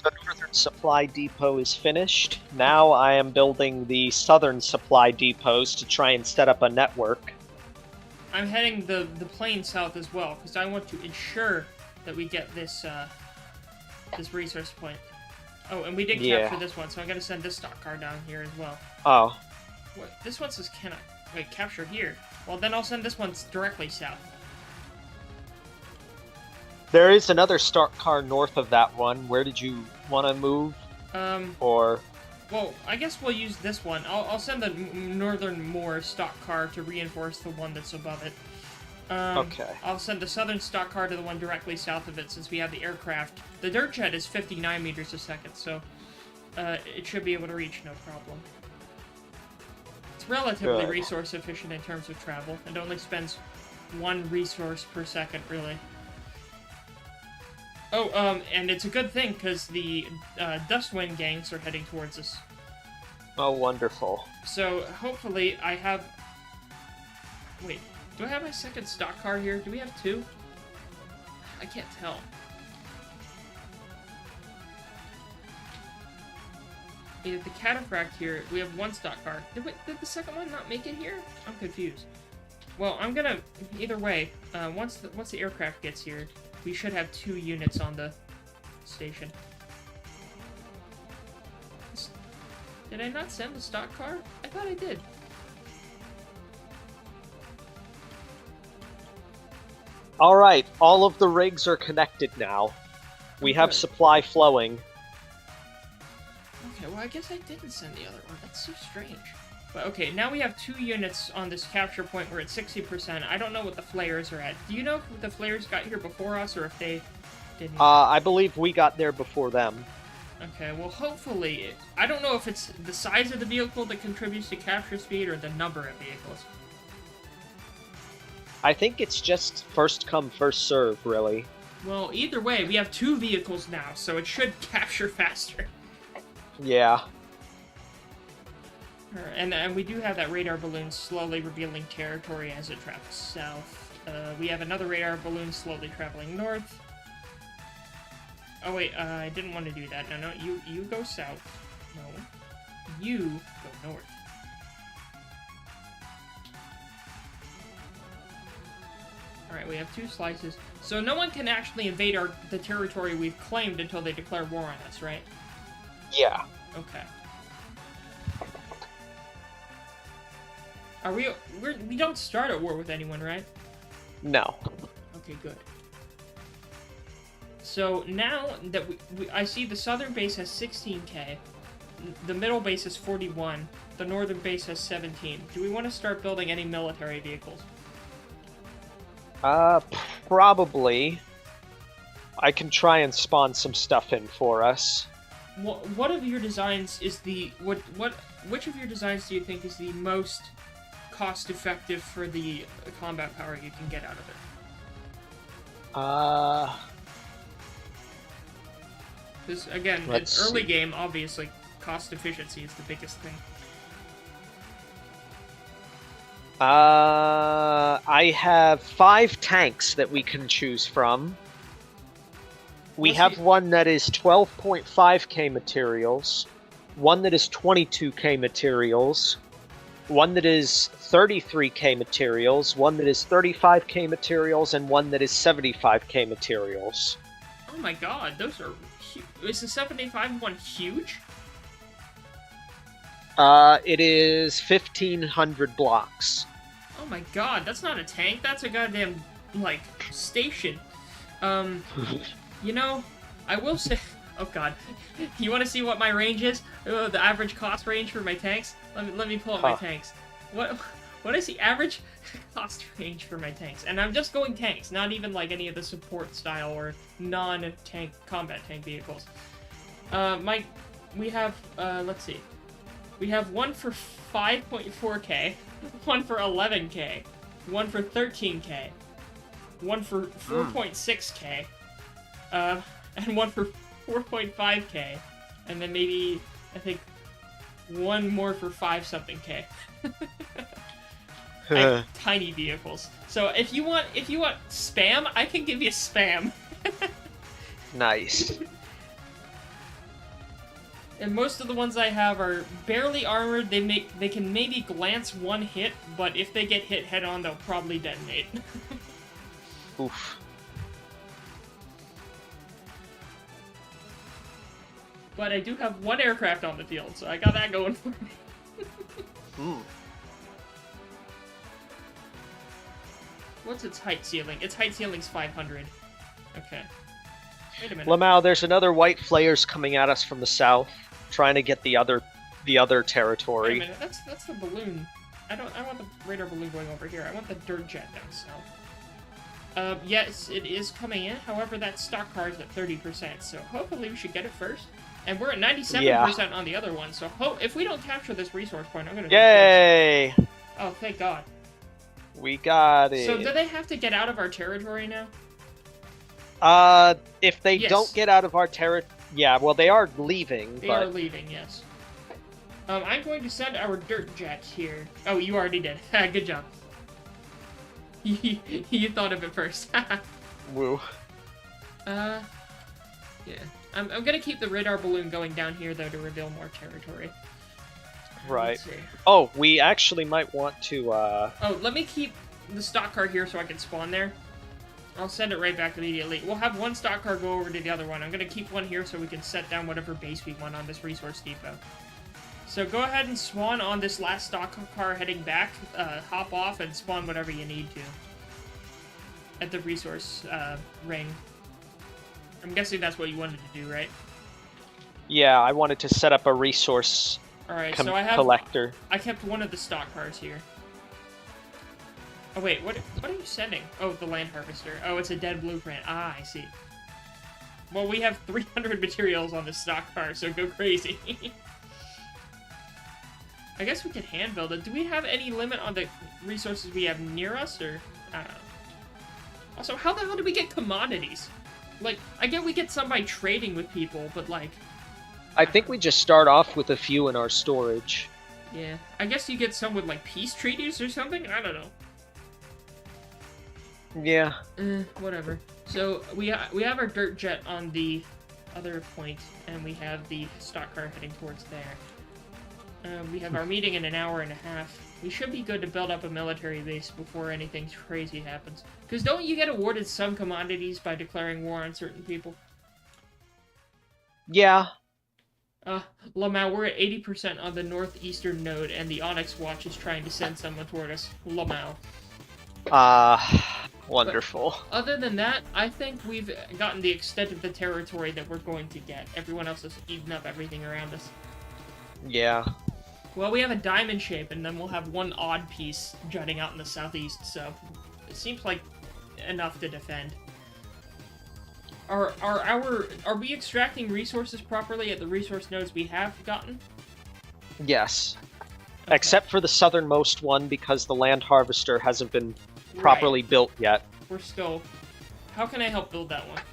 The northern supply depot is finished. Now I am building the southern supply depots to try and set up a network. I'm heading the plane south as well, because I want to ensure that we get this this resource point. Oh, and we did capture this one, so I'm gonna send this stock car down here as well. Oh. What? This one says cannot Wait, capture here. Well, then I'll send this one directly south. There is another start car north of that one. Where did you want to move? Or... Well, I guess we'll use this one. I'll send the northernmost stock car to reinforce the one that's above it. Okay. I'll send the southern stock car to the one directly south of it, since we have the aircraft. The dirt jet is 59 meters a second, so it should be able to reach no problem. It's relatively resource efficient in terms of travel. It only spends 1 resource per second, really. Oh, and it's a good thing, because the Dustwind gangs are heading towards us. Oh, wonderful. So, hopefully, I have... Wait, do I have my second stock car here? Do we have 2? I can't tell. Yeah, the Cataphract here, we have 1 stock car. Did the second one not make it here? I'm confused. Well, I'm gonna... Either way, once the aircraft gets here, we should have 2 units on the station. Did I not send the stock car? I thought I did. Alright, all of the rigs are connected now. We have supply flowing. Okay, well I guess I didn't send the other one. That's so strange. But okay, now we have 2 units on this capture point. We're at 60%. I don't know what the flares are at. Do you know if the flares got here before us or if they didn't? I believe we got there before them. Okay, well hopefully... I don't know if it's the size of the vehicle that contributes to capture speed or the number of vehicles. I think it's just first come, first serve, really. Well, either way, we have 2 vehicles now, so it should capture faster. Yeah. And we do have that radar balloon slowly revealing territory as it travels south. We have another radar balloon slowly traveling north. Oh wait, I didn't want to do that. No, you go south. No. You go north. Alright, we have 2 slices. So no one can actually invade the territory we've claimed until they declare war on us, right? Yeah. Okay. We don't start at war with anyone, right? No. Okay, good. So now that I see the southern base has 16k, the middle base has 41, the northern base has 17. Do we want to start building any military vehicles? Probably. I can try and spawn some stuff in for us. What of your designs is the which of your designs do you think is the most cost effective for the combat power you can get out of it? Because again, it's early game, obviously cost efficiency is the biggest thing. I have 5 tanks that we can choose from. We have one that is 12.5k materials, one that is 22k materials, one that is 33k materials, one that is 35k materials, and one that is 75k materials. Oh my god, those are huge. Is the 75 one huge? It is 1,500 blocks. Oh my god, that's not a tank, that's a goddamn, like, station. You know, I will say... Oh god. You want to see what my range is? The average cost range for my tanks? Let me pull up my tanks. What is the average cost range for my tanks? And I'm just going tanks, not even like any of the support style or non-tank combat tank vehicles. We have, let's see. We have one for 5.4k, one for 11k, one for 13k, one for 4.6k, and one for 4.5k, and then maybe, I think, one more for 5-something-k. I have tiny vehicles. So if you want spam, I can give you spam. Nice. And most of the ones I have are barely armored. They can maybe glance one hit, but if they get hit head on, they'll probably detonate. Oof. But I do have 1 aircraft on the field, so I got that going for me. What's its height ceiling? Its height ceiling's 500. Okay. Wait a minute. Lamau, there's another white flares coming at us from the south, trying to get the other territory. Wait a minute, that's the balloon. I want the radar balloon going over here. I want the dirt jet down south. Yes, it is coming in. However, that stock car is at 30%, so hopefully we should get it first. And we're at 97% on the other one, so if we don't capture this resource point, I'm gonna... Yay! Oh, thank God. We got it. So do they have to get out of our territory now? If they don't get out of our territory... Yeah, well, they are leaving, They are leaving, yes. I'm going to send our dirt jet here. Oh, you already did. Good job. You thought of it first. Woo. Yeah. I'm gonna keep the radar balloon going down here, though, to reveal more territory. Right. Oh, we actually might want to, Oh, let me keep the stock car here so I can spawn there. I'll send it right back immediately. We'll have one stock car go over to the other one. I'm gonna keep one here so we can set down whatever base we want on this resource depot. So go ahead and spawn on this last stock car heading back. Hop off and spawn whatever you need to. At the resource, ring. I'm guessing that's what you wanted to do, right? Yeah, I wanted to set up a resource so I have collector. I kept one of the stock cars here. Oh wait, what are you sending? Oh, the land harvester. Oh, it's a dead blueprint. Ah, I see. Well, we have 300 materials on the stock car, so go crazy. I guess we could hand build it. Do we have any limit on the resources we have near us, or I don't know. Also, how the hell do we get commodities? Like, I get we get some by trading with people, but like... I think we just start off with a few in our storage. Yeah. I guess you get some with, like, peace treaties or something? I don't know. Yeah. Whatever. So, we have our dirt jet on the other point, and we have the stock car heading towards there. We have our meeting in an hour and a half. We should be good to build up a military base before anything crazy happens. Because don't you get awarded some commodities by declaring war on certain people? Yeah. Lamau, we're at 80% on the northeastern node, and the Onyx Watch is trying to send someone toward us. Lamau. Wonderful. But other than that, I think we've gotten the extent of the territory that we're going to get. Everyone else has eaten up everything around us. Yeah. Well, we have a diamond shape, and then we'll have one odd piece jutting out in the southeast, so it seems like enough to defend. Are we extracting resources properly at the resource nodes we have gotten? Yes. Okay. Except for the southernmost one, because the land harvester hasn't been properly built yet. We're still... How can I help build that one?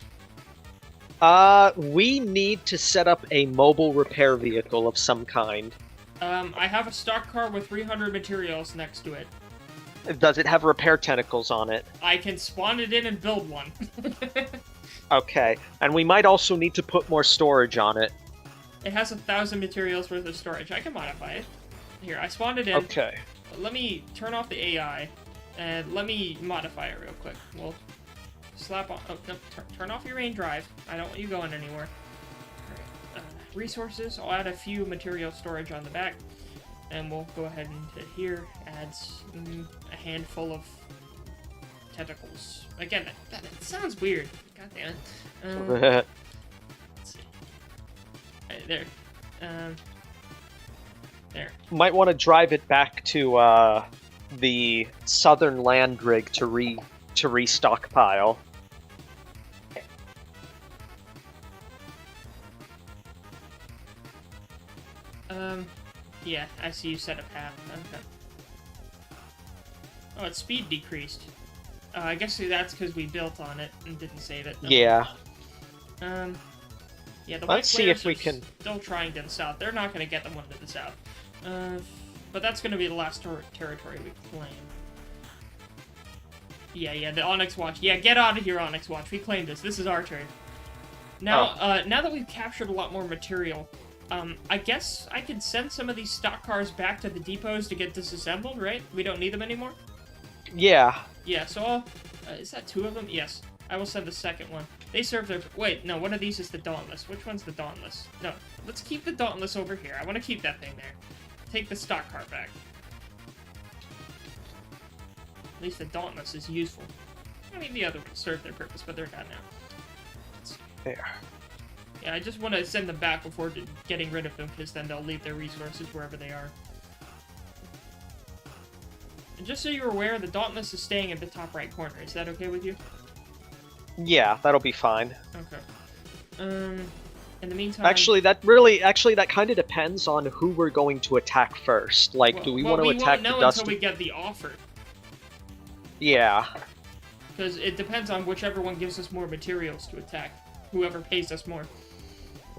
We need to set up a mobile repair vehicle of some kind. I have a stock car with 300 materials next to it. Does it have repair tentacles on it? I can spawn it in and build one. Okay, and we might also need to put more storage on it. It has 1,000 materials worth of storage. I can modify it. Here, I spawned it in. Okay. Let me turn off the AI, and let me modify it real quick. We'll slap on... Oh, no, turn off your main drive. I don't want you going anywhere. Alright, resources. I'll add a few material storage on the back, and we'll go ahead into here, add a handful of tentacles. Again, that sounds weird. God damn it. Let's see. Right, there. There. Might want to drive it back to the southern land rig to restockpile. Yeah, I see you set a path. Okay. Oh, its speed decreased. I guess that's because we built on it and didn't save it. No. Yeah. Yeah, the Let's see if we can... still trying to the south. They're not going to get the one to the south. But that's going to be the last territory we claim. Yeah, the Onyx Watch. Yeah, get out of here, Onyx Watch. We claimed this. This is our turn. Now, now that we've captured a lot more material, I guess I could send some of these stock cars back to the depots to get disassembled, right? We don't need them anymore? Yeah. Yeah, so I'll... is that 2 of them? Yes. I will send the second one. They serve their... Wait, no, one of these is the Dauntless. Which one's the Dauntless? No, let's keep the Dauntless over here. I want to keep that thing there. Take the stock car back. least the Dauntless is useful. I mean, the other ones serve their purpose, but they're gone now. There. Yeah, I just want to send them back before getting rid of them, because then they'll leave their resources wherever they are. And just so you're aware, the Dauntless is staying in the top right corner. Is that okay with you? Yeah, that'll be fine. Okay. In the meantime... Actually, that kind of depends on who we're going to attack first. Like, do we want to attack the we won't know until we get the offer. Yeah. Because it depends on whichever one gives us more materials to attack. Whoever pays us more.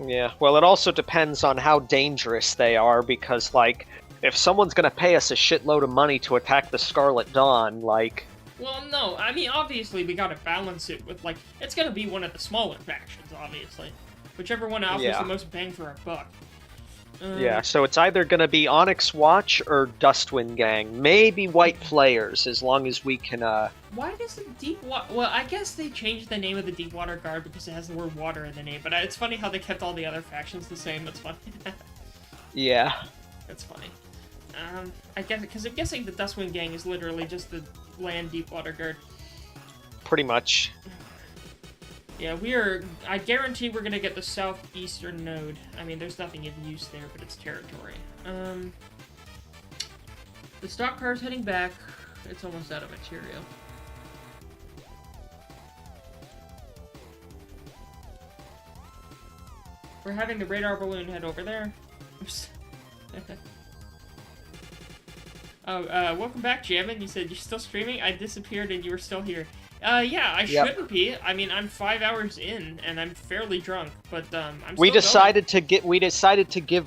Yeah, well, it also depends on how dangerous they are, because, like, if someone's gonna pay us a shitload of money to attack the Scarlet Dawn, like... Well, no, I mean, obviously we gotta balance it with, like, it's gonna be one of the smaller factions, obviously. Whichever one offers the most bang for our buck. Yeah, so it's either gonna be Onyx Watch or Dustwind Gang. Maybe White Players, as long as we can, Why does the Deepwater... Well, I guess they changed the name of the Deepwater Guard because it has the word water in the name, but it's funny how they kept all the other factions the same. That's funny. Yeah. That's funny. I guess, because I'm guessing the Dustwind Gang is literally just the land Deepwater Guard. Pretty much. Yeah, I guarantee we're gonna get the southeastern node. I mean, there's nothing of use there, but it's territory. The stock car's heading back. It's almost out of material. We're having the radar balloon head over there. Oh, welcome back, Jammin. You said you're still streaming? I disappeared and you were still here. Yeah, I shouldn't be. I mean, I'm 5 hours in, and I'm fairly drunk, but, I'm still we decided to give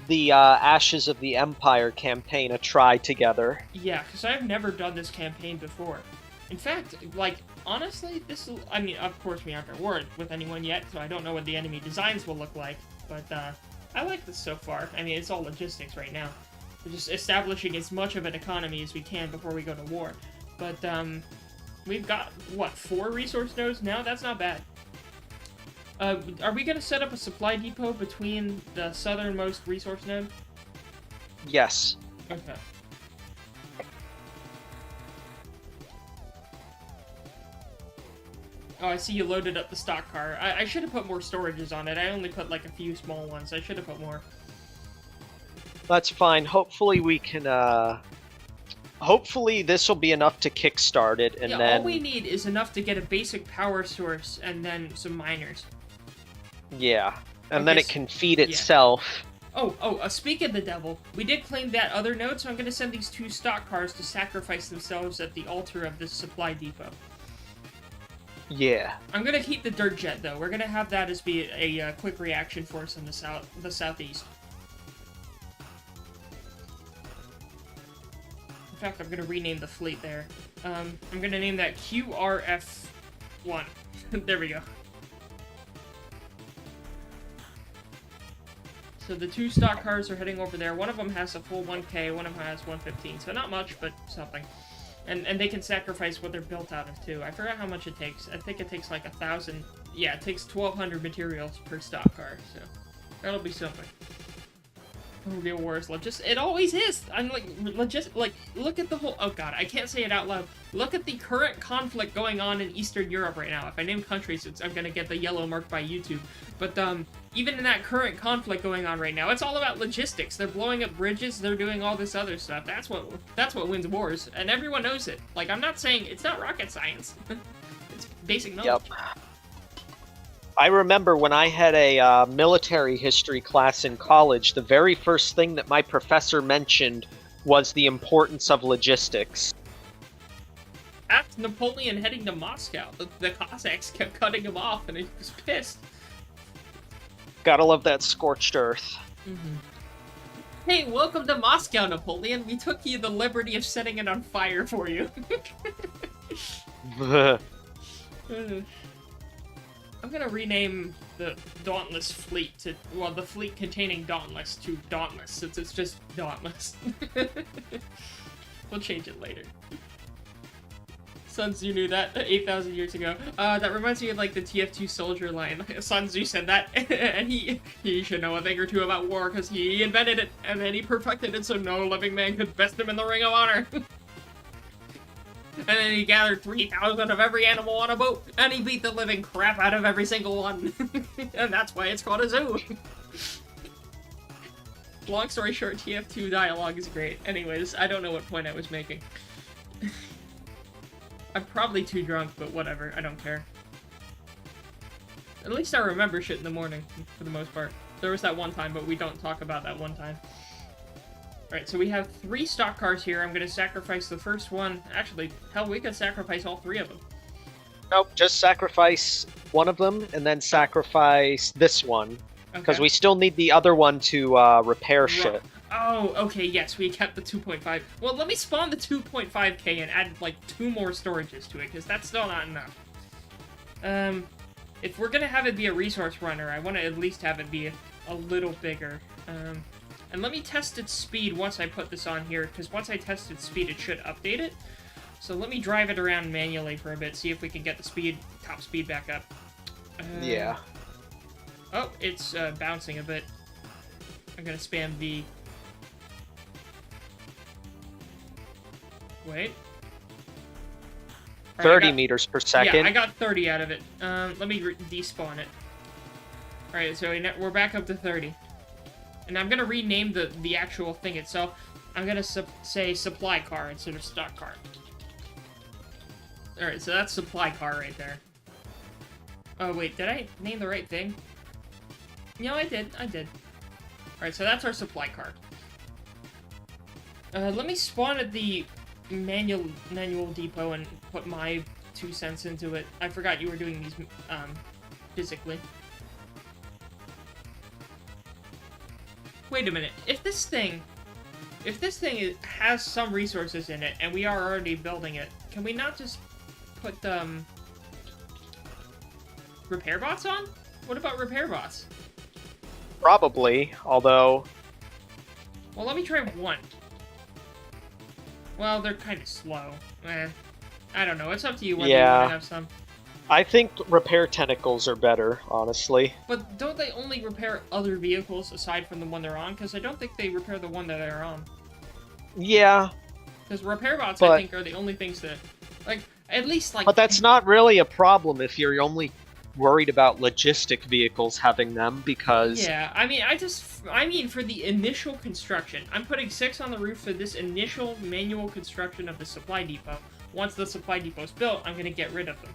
the, Ashes of the Empire campaign a try together. Yeah, because I've never done this campaign before. In fact, like, honestly, I mean, of course we aren't at war with anyone yet, so I don't know what the enemy designs will look like, but, I like this so far. I mean, it's all logistics right now. We're just establishing as much of an economy as we can before we go to war. But, we've got, what, 4 resource nodes now? That's not bad. Are we gonna set up a supply depot between the southernmost resource node? Yes. Okay. Oh, I see you loaded up the stock car. I should have put more storages on it. I only put, like, a few small ones. I should have put more. That's fine. Hopefully we can, hopefully this will be enough to kickstart it, and then... all we need is enough to get a basic power source and then some miners. Yeah. And then it can feed itself. Speak of the devil, we did claim that other node, so I'm gonna send these 2 stock cars to sacrifice themselves at the altar of this supply depot. Yeah. I'm gonna keep the dirt jet, though. We're gonna have that as be a quick reaction force in the southeast. In fact, I'm gonna rename the fleet there. I'm gonna name that QRF-1. There we go. So the 2 stock cars are heading over there. One of them has a full 1K, one of them has 115, so not much, but something. And they can sacrifice what they're built out of, too. I forgot how much it takes. I think it takes like 1,000... Yeah, it takes 1,200 materials per stock car, so... That'll be something. Real Wars it always is! I'm like, look at the whole... Oh god, I can't say it out loud. Look at the current conflict going on in Eastern Europe right now. If I name countries, I'm gonna get the yellow mark by YouTube. But, even in that current conflict going on right now, it's all about logistics. They're blowing up bridges, they're doing all this other stuff. That's what wins wars, and everyone knows it. Like, I'm not saying... It's not rocket science. It's basic knowledge. Yep. I remember when I had a military history class in college, the very first thing that my professor mentioned was the importance of logistics. After Napoleon heading to Moscow, the Cossacks kept cutting him off, and he was pissed. Gotta love that scorched earth. Mm-hmm. Hey, welcome to Moscow, Napoleon. We took you the liberty of setting it on fire for you. I'm gonna rename the Dauntless fleet to, well, the fleet containing Dauntless to Dauntless, since it's just Dauntless. We'll change it later. Sun Tzu knew that 8,000 years ago. That reminds me of, like, the TF2 soldier line. Sun Tzu said that, and he should know a thing or two about war, because he invented it, and then he perfected it so no living man could best him in the Ring of Honor. And then he gathered 3,000 of every animal on a boat, and he beat the living crap out of every single one. And that's why it's called a zoo. Long story short, TF2 dialogue is great. Anyways, I don't know what point I was making. I'm probably too drunk, but whatever, I don't care. At least I remember shit in the morning, for the most part. There was that one time, but we don't talk about that one time. Alright, so we have 3 stock cars here. I'm gonna sacrifice the first one. Actually, hell, we could sacrifice all 3 of them. Nope, just sacrifice one of them, and then sacrifice this one. Because Okay. we still need the other one to repair shit. Oh, okay, yes, we kept the 2.5. Well, let me spawn the 2.5k and add, like, 2 more storages to it, because that's still not enough. If we're gonna have it be a resource runner, I want to at least have it be a little bigger. And let me test its speed once I put this on here, because once I test its speed, it should update it. So let me drive it around manually for a bit, see if we can get the speed, top speed back up. Yeah. Oh, it's bouncing a bit. I'm gonna spam V. Wait. 30 meters per second. Yeah, I got 30 out of it. Let me despawn it. Alright, so we're back up to 30. And I'm gonna rename the actual thing itself. I'm gonna say supply car instead of stock car. Alright, so that's supply car right there. Oh, wait, did I name the right thing? No, I did. Alright, so that's our supply car. Let me spawn at the manual depot and put my 2 cents into it. I forgot you were doing these, physically. Wait a minute. If this thing has some resources in it, and we are already building it, can we not just put, repair bots on? What about repair bots? Probably, although... Well, let me try 1. Well, they're kind of slow. I don't know. It's up to you whether you want to have some. I think repair tentacles are better, honestly. But don't they only repair other vehicles aside from the one they're on? Because I don't think they repair the one that they're on. Yeah. Because repair bots, I think, are the only things that... Like, at least, like... But that's not really a problem if you're only worried about logistic vehicles having them, because... Yeah, I mean, for the initial construction. I'm putting 6 on the roof for this initial manual construction of the supply depot. Once the supply depot's built, I'm going to get rid of them.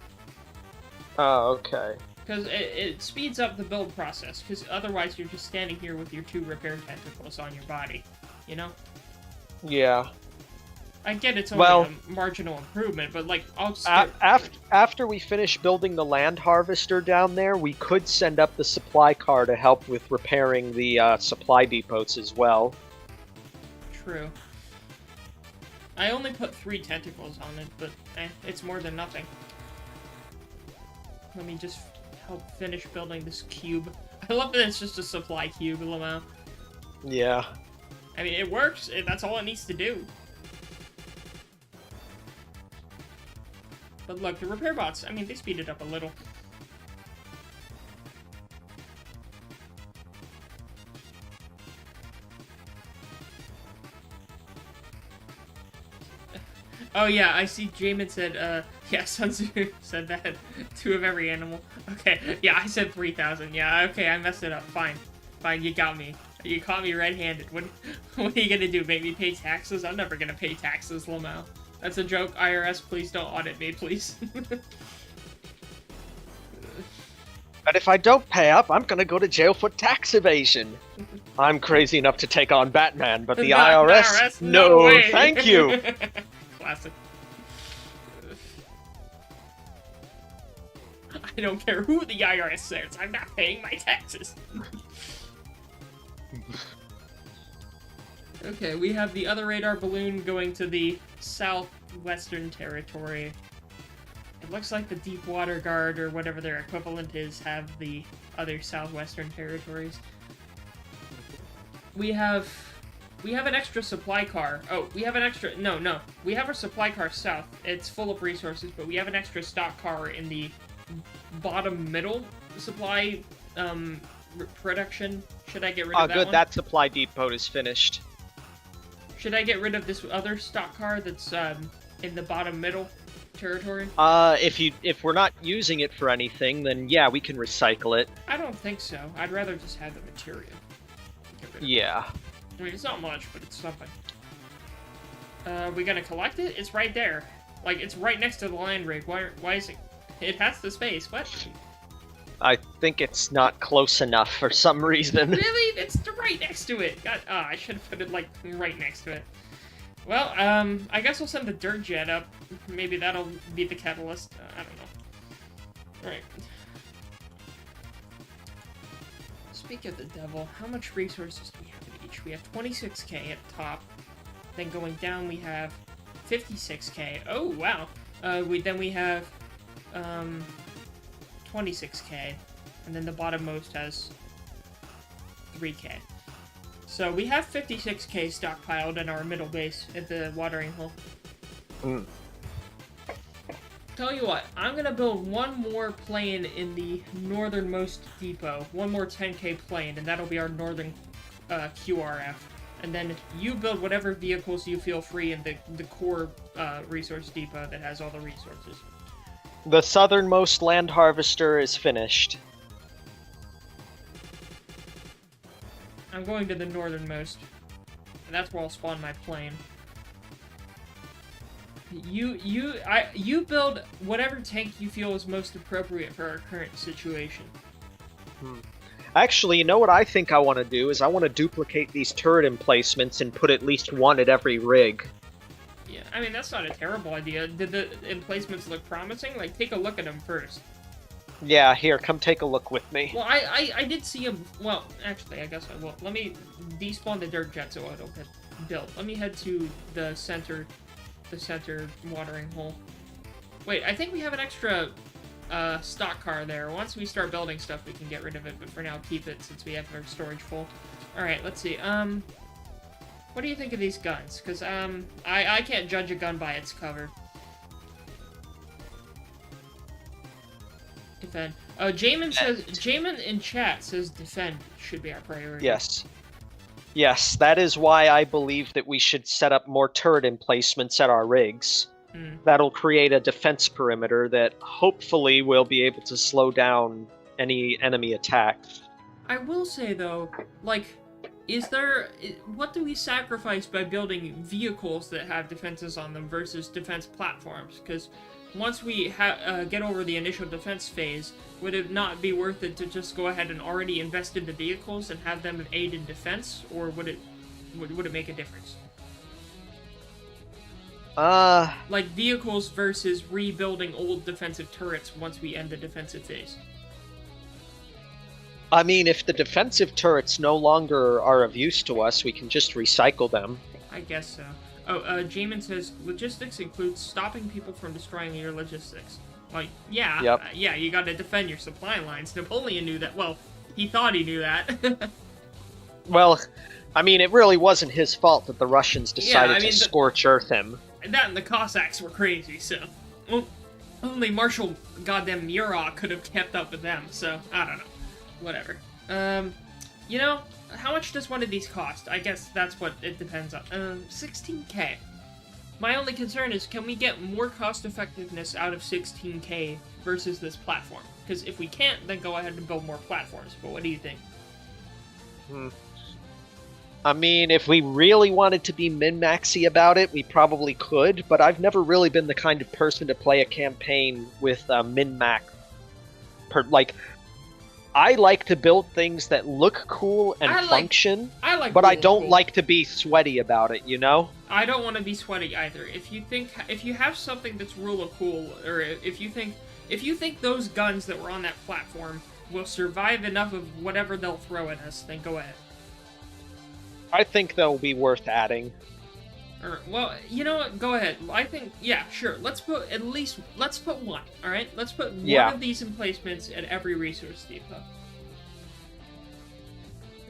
Oh, okay. Because it speeds up the build process, because otherwise you're just standing here with your 2 repair tentacles on your body, you know? Yeah. I get it's only a marginal improvement, but, like, I'll start... After we finish building the land harvester down there, we could send up the supply car to help with repairing the supply depots as well. True. I only put 3 tentacles on it, but it's more than nothing. Let me just help finish building this cube. I love that it's just a supply cube, Lamau. Yeah. I mean, it works. That's all it needs to do. But look, the repair bots, I mean, they speed it up a little. Oh yeah, I see Jamin said, yeah, Sun Tzu said that. 2 of every animal. Okay, yeah, I said 3,000. Yeah, okay, I messed it up. Fine. Fine, you got me. You caught me red-handed. What are you gonna do, make me pay taxes? I'm never gonna pay taxes, Lamau. That's a joke. IRS, please don't audit me, please. But if I don't pay up, I'm gonna go to jail for tax evasion. I'm crazy enough to take on Batman, but the IRS? No, way. Thank you! Classic. I don't care who the IRS says, I'm not paying my taxes. Okay, we have the other radar balloon going to the southwestern territory. It looks like the Deepwater Guard, or whatever their equivalent is, have the other southwestern territories. We have an extra supply car. Oh, we have an extra... No. We have a supply car south. It's full of resources, but we have an extra stock car in the bottom middle supply production. Should I get rid of that good. one? That supply depot is finished. Should I get rid of this other stock car that's in the bottom middle territory? If we're not using it for anything, then yeah, we can recycle it. I don't think so. I'd rather just have the material. Yeah. I mean, it's not much, but it's something. We gonna collect it? It's right there. Like, it's right next to the land rig. Why is it... It has the space. What? I think it's not close enough for some reason. Really? It's right next to it. God, I should have put it, like, right next to it. Well, I guess we'll send the dirt jet up. Maybe that'll be the catalyst. I don't know. Alright. Speak of the devil, how much resources do we have in each? We have 26k at the top. Then going down we have 56k. Oh, wow. Then we have 26k. And then the bottom most has 3k. So we have 56k stockpiled in our middle base at the watering hole. Tell you what, I'm gonna build one more plane in the northernmost depot. One more 10k plane, and that'll be our northern QRF. And then you build whatever vehicles you feel free in the core resource depot that has all the resources. The southernmost land harvester is finished. I'm going to the northernmost. And that's where I'll spawn my plane. You build whatever tank you feel is most appropriate for our current situation. Actually, you know what I think I want to do is I want to duplicate these turret emplacements and put at least one at every rig. Yeah, I mean, that's not a terrible idea. Did the emplacements look promising? Like, take a look at them first. Yeah, here, come take a look with me. Well, I did see them. Well, actually, I guess I will. Let me despawn the dirt jet so it'll get built. Let me head to the center watering hole. Wait, I think we have an extra stock car there. Once we start building stuff, we can get rid of it, but for now, keep it since we have our storage full. Alright, let's see. What do you think of these guns? Because, I can't judge a gun by its cover. Defend. Jamin in chat says defend should be our priority. Yes. Yes, that is why I believe that we should set up more turret emplacements at our rigs. That'll create a defense perimeter that hopefully will be able to slow down any enemy attacks. I will say, though, like, what do we sacrifice by building vehicles that have defenses on them versus defense platforms? Because once we get over the initial defense phase, would it not be worth it to just go ahead and already invest in the vehicles and have them aid in defense, or would it make a difference? Like vehicles versus rebuilding old defensive turrets once we end the defensive phase. I mean, if the defensive turrets no longer are of use to us, we can just recycle them. I guess so. Oh, Jamin says, logistics includes stopping people from destroying your logistics. Like, yeah, yep. Yeah, you gotta defend your supply lines. Napoleon knew that. Well, he thought he knew that. Well, I mean, it really wasn't his fault that the Russians decided to scorch earth him. That and the Cossacks were crazy, so... Well, only Marshal goddamn Murat could have kept up with them, so, I don't know. Whatever. You know, how much does one of these cost? I guess that's what it depends on. 16k. My only concern is, can we get more cost-effectiveness out of 16k versus this platform? Because if we can't, then go ahead and build more platforms. But what do you think? I mean, if we really wanted to be min-maxy about it, we probably could, but I've never really been the kind of person to play a campaign with min-max. Like, I like to build things that look cool and function, but I don't like to be sweaty about it, you know? I don't want to be sweaty either. If you have something that's real cool, or if you think those guns that were on that platform will survive enough of whatever they'll throw at us, then go ahead. I think they'll be worth adding. Well, you know what? Go ahead. I think, yeah, sure. Let's put one, alright? Let's put one of these emplacements at every resource depot.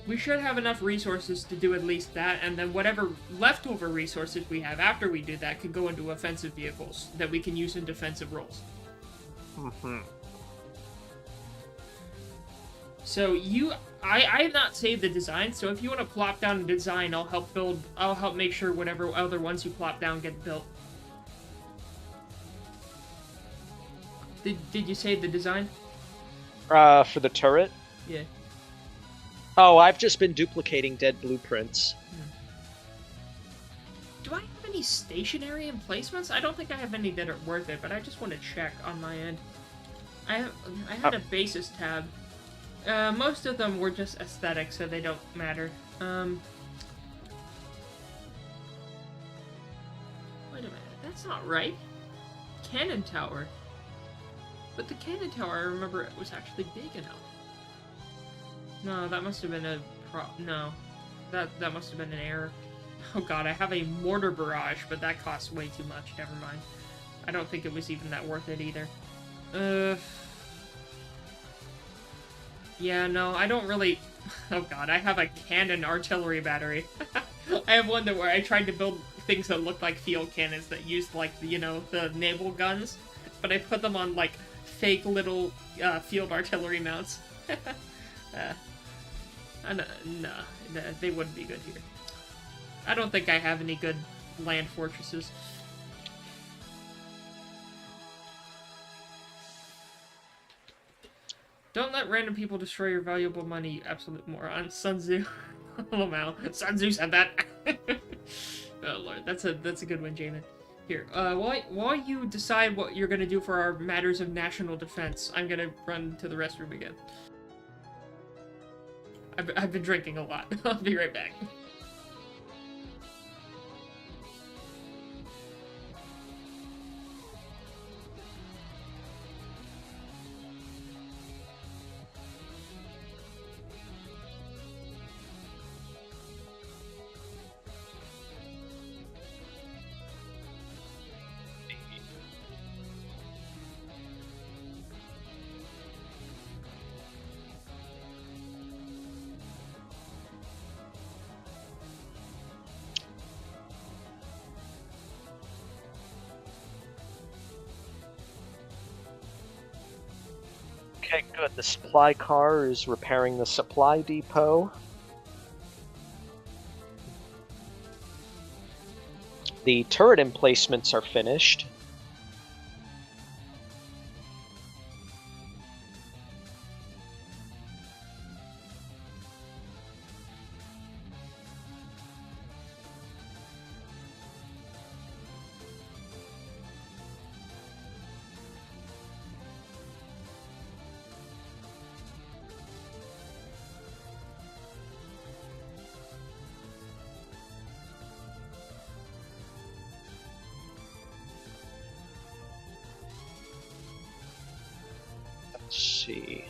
We should have enough resources to do at least that, and then whatever leftover resources we have after we do that could go into offensive vehicles that we can use in defensive roles. So I have not saved the design, so if you want to plop down a design, I'll help make sure whatever other ones you plop down get built. Did you say the design? For the turret? Yeah. Oh, I've just been duplicating dead blueprints. Do I have any stationary emplacements? I don't think I have any that are worth it, but I just want to check on my end. I had a basis tab. Most of them were just aesthetic, so they don't matter. Wait a minute, that's not right. Cannon tower. But the cannon tower, I remember it was actually big enough. No, that must have been a no. That must have been an error. Oh god, I have a mortar barrage, but that costs way too much. Never mind. I don't think it was even that worth it either. Yeah, no, I don't really... Oh god, I have a cannon artillery battery. I have one where I tried to build things that looked like field cannons that used, like, you know, the naval guns, but I put them on, like, fake little field artillery mounts. No, they wouldn't be good here. I don't think I have any good land fortresses. Don't let random people destroy your valuable money, absolute moron. Sun Tzu. Lamau. Sun Tzu said that. Oh lord, that's a good one, Jamin. Here, while you decide what you're gonna do for our matters of national defense, I'm gonna run to the restroom again. I've been drinking a lot. I'll be right back. Okay, good. The supply car is repairing the supply depot. The turret emplacements are finished. Let's see.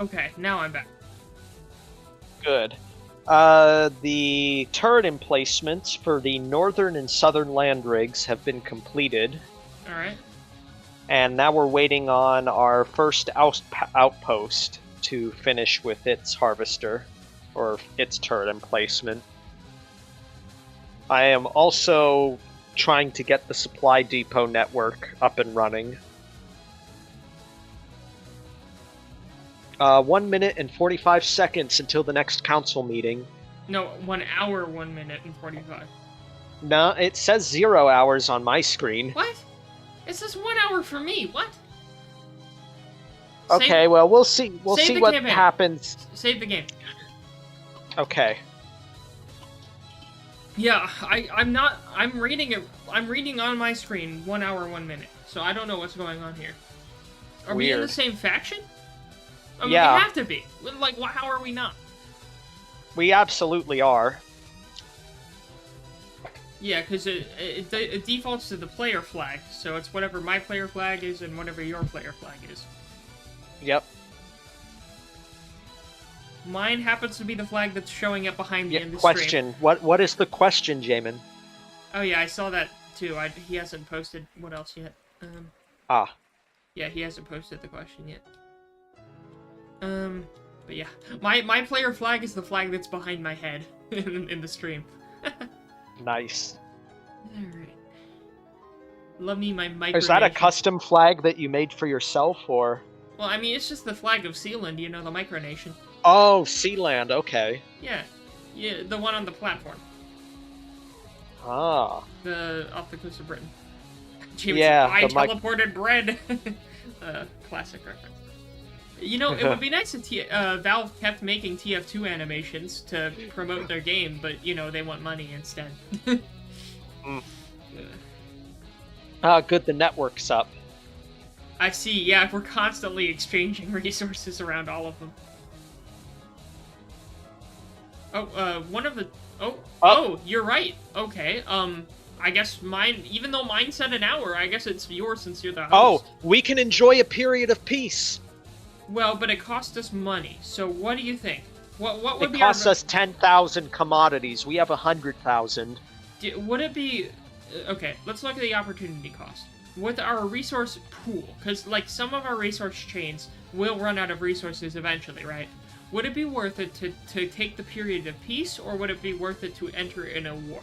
Okay, now I'm back. Good. The turret emplacements for the northern and southern land rigs have been completed. Alright. And now we're waiting on our first outpost to finish with its harvester, or its turret emplacement. I am also trying to get the supply depot network up and running. 1 minute and 45 seconds until the next council meeting. No, 1 hour, 1 minute, and 45. No, it says 0 hours on my screen. What? It says 1 hour for me. What? Okay, well, we'll see. We'll see what happens. Save the game. Okay. Yeah, I'm reading it. I'm reading on my screen 1 hour, 1 minute. So I don't know what's going on here. Are we in the same faction? I mean, yeah. We have to be. Like, how are we not? We absolutely are. Yeah, because it defaults to the player flag, so it's whatever my player flag is and whatever your player flag is. Yep. Mine happens to be the flag that's showing up behind me Yeah, in the question. stream. What is the question, Jamin? Oh yeah, I saw that too. He hasn't posted what else yet. Ah. Yeah, he hasn't posted the question yet. But yeah, my player flag is the flag that's behind my head in the stream. Nice. Alright. Love me my micronation. Is that a custom flag that you made for yourself, or? Well, I mean, it's just the flag of Sealand, you know, the micronation. Oh, Sealand, okay. Yeah. Yeah, the one on the platform. Ah. Off the coast of Britain. James, Yeah, I teleported bread! Classic reference. You know, it would be nice if Valve kept making TF2 animations to promote their game, but, you know, they want money instead. Ah, good, the network's up. I see, yeah, we're constantly exchanging resources around all of them. Oh, one of the... Oh, you're right. Okay, I guess mine... Even though mine said an hour, I guess it's yours since you're the host. Oh, we can enjoy a period of peace. Well, but it cost us money, so what do you think? What would be It costs us 10,000 commodities. We have 100,000. Would it be... Okay, let's look at the opportunity cost. With our resource pool, because, like, some of our resource chains will run out of resources eventually, right? Would it be worth it to take the period of peace, or would it be worth it to enter in a war?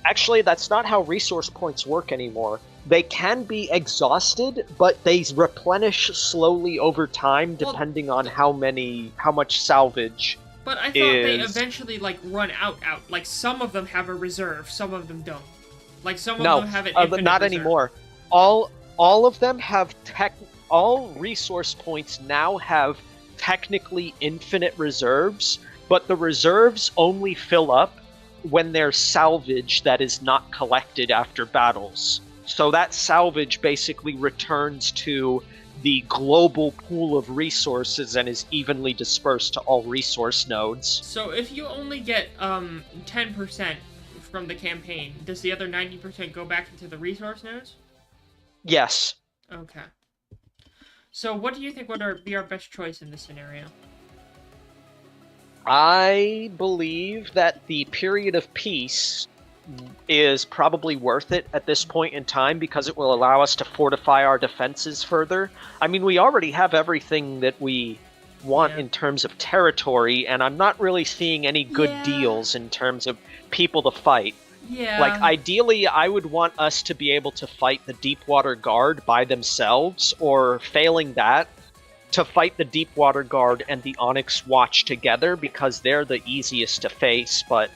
Actually, that's not how resource points work anymore. They can be exhausted, but they replenish slowly over time, depending on how much salvage. But I thought they eventually, like, run out. Like, some of them have a reserve, some of them don't. Like, some of them have an infinite not reserve. anymore. All of them have all resource points now have technically infinite reserves, but the reserves only fill up when there's salvage that is not collected after battles. So that salvage basically returns to the global pool of resources and is evenly dispersed to all resource nodes. So if you only get 10% from the campaign, does the other 90% go back into the resource nodes? Yes. Okay. So what do you think would be our best choice in this scenario? I believe that the period of peace is probably worth it at this point in time because it will allow us to fortify our defenses further. I mean, we already have everything that we want in terms of territory, and I'm not really seeing any good deals in terms of people to fight. Yeah. Like, ideally, I would want us to be able to fight the Deepwater Guard by themselves, or failing that, to fight the Deepwater Guard and the Onyx Watch together, because they're the easiest to face, but...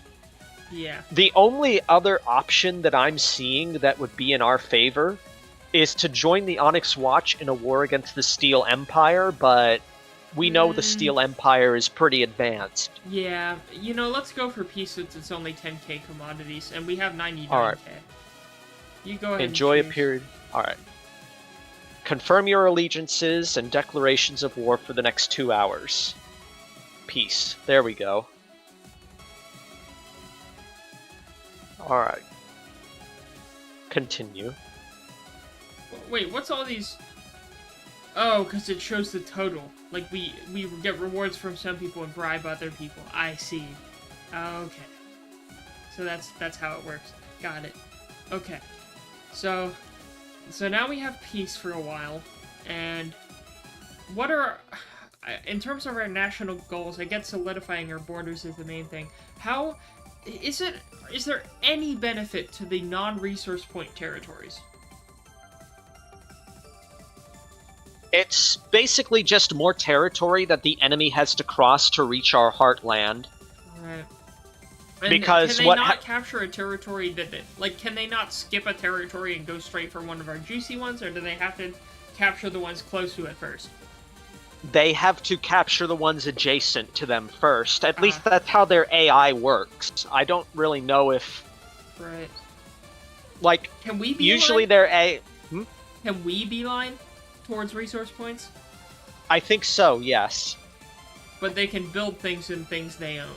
Yeah. The only other option that I'm seeing that would be in our favor is to join the Onyx Watch in a war against the Steel Empire, but we know the Steel Empire is pretty advanced. Yeah, you know, let's go for peace since it's only 10k commodities, and we have 99k. Alright. You go ahead Enjoy a and period. Alright. Confirm your allegiances and declarations of war for the next 2 hours. Peace. There we go. Alright. Continue. Wait, what's all these... Oh, because it shows the total. Like, we get rewards from some people and bribe other people. I see. Okay. So that's how it works. Got it. Okay. So now we have peace for a while, and what are... In terms of our national goals, I get solidifying our borders is the main thing. How... Is there any benefit to the non-resource point territories? It's basically just more territory that the enemy has to cross to reach our heartland. Right. And because can they not capture a territory like, can they not skip a territory and go straight for one of our juicy ones, or do they have to capture the ones close to it first? They have to capture the ones adjacent to them first. At least that's how their AI works. I don't really know if... Right. Like, can we usually their AI... Can we beeline towards resource points? I think so, yes. But they can build things in things they own.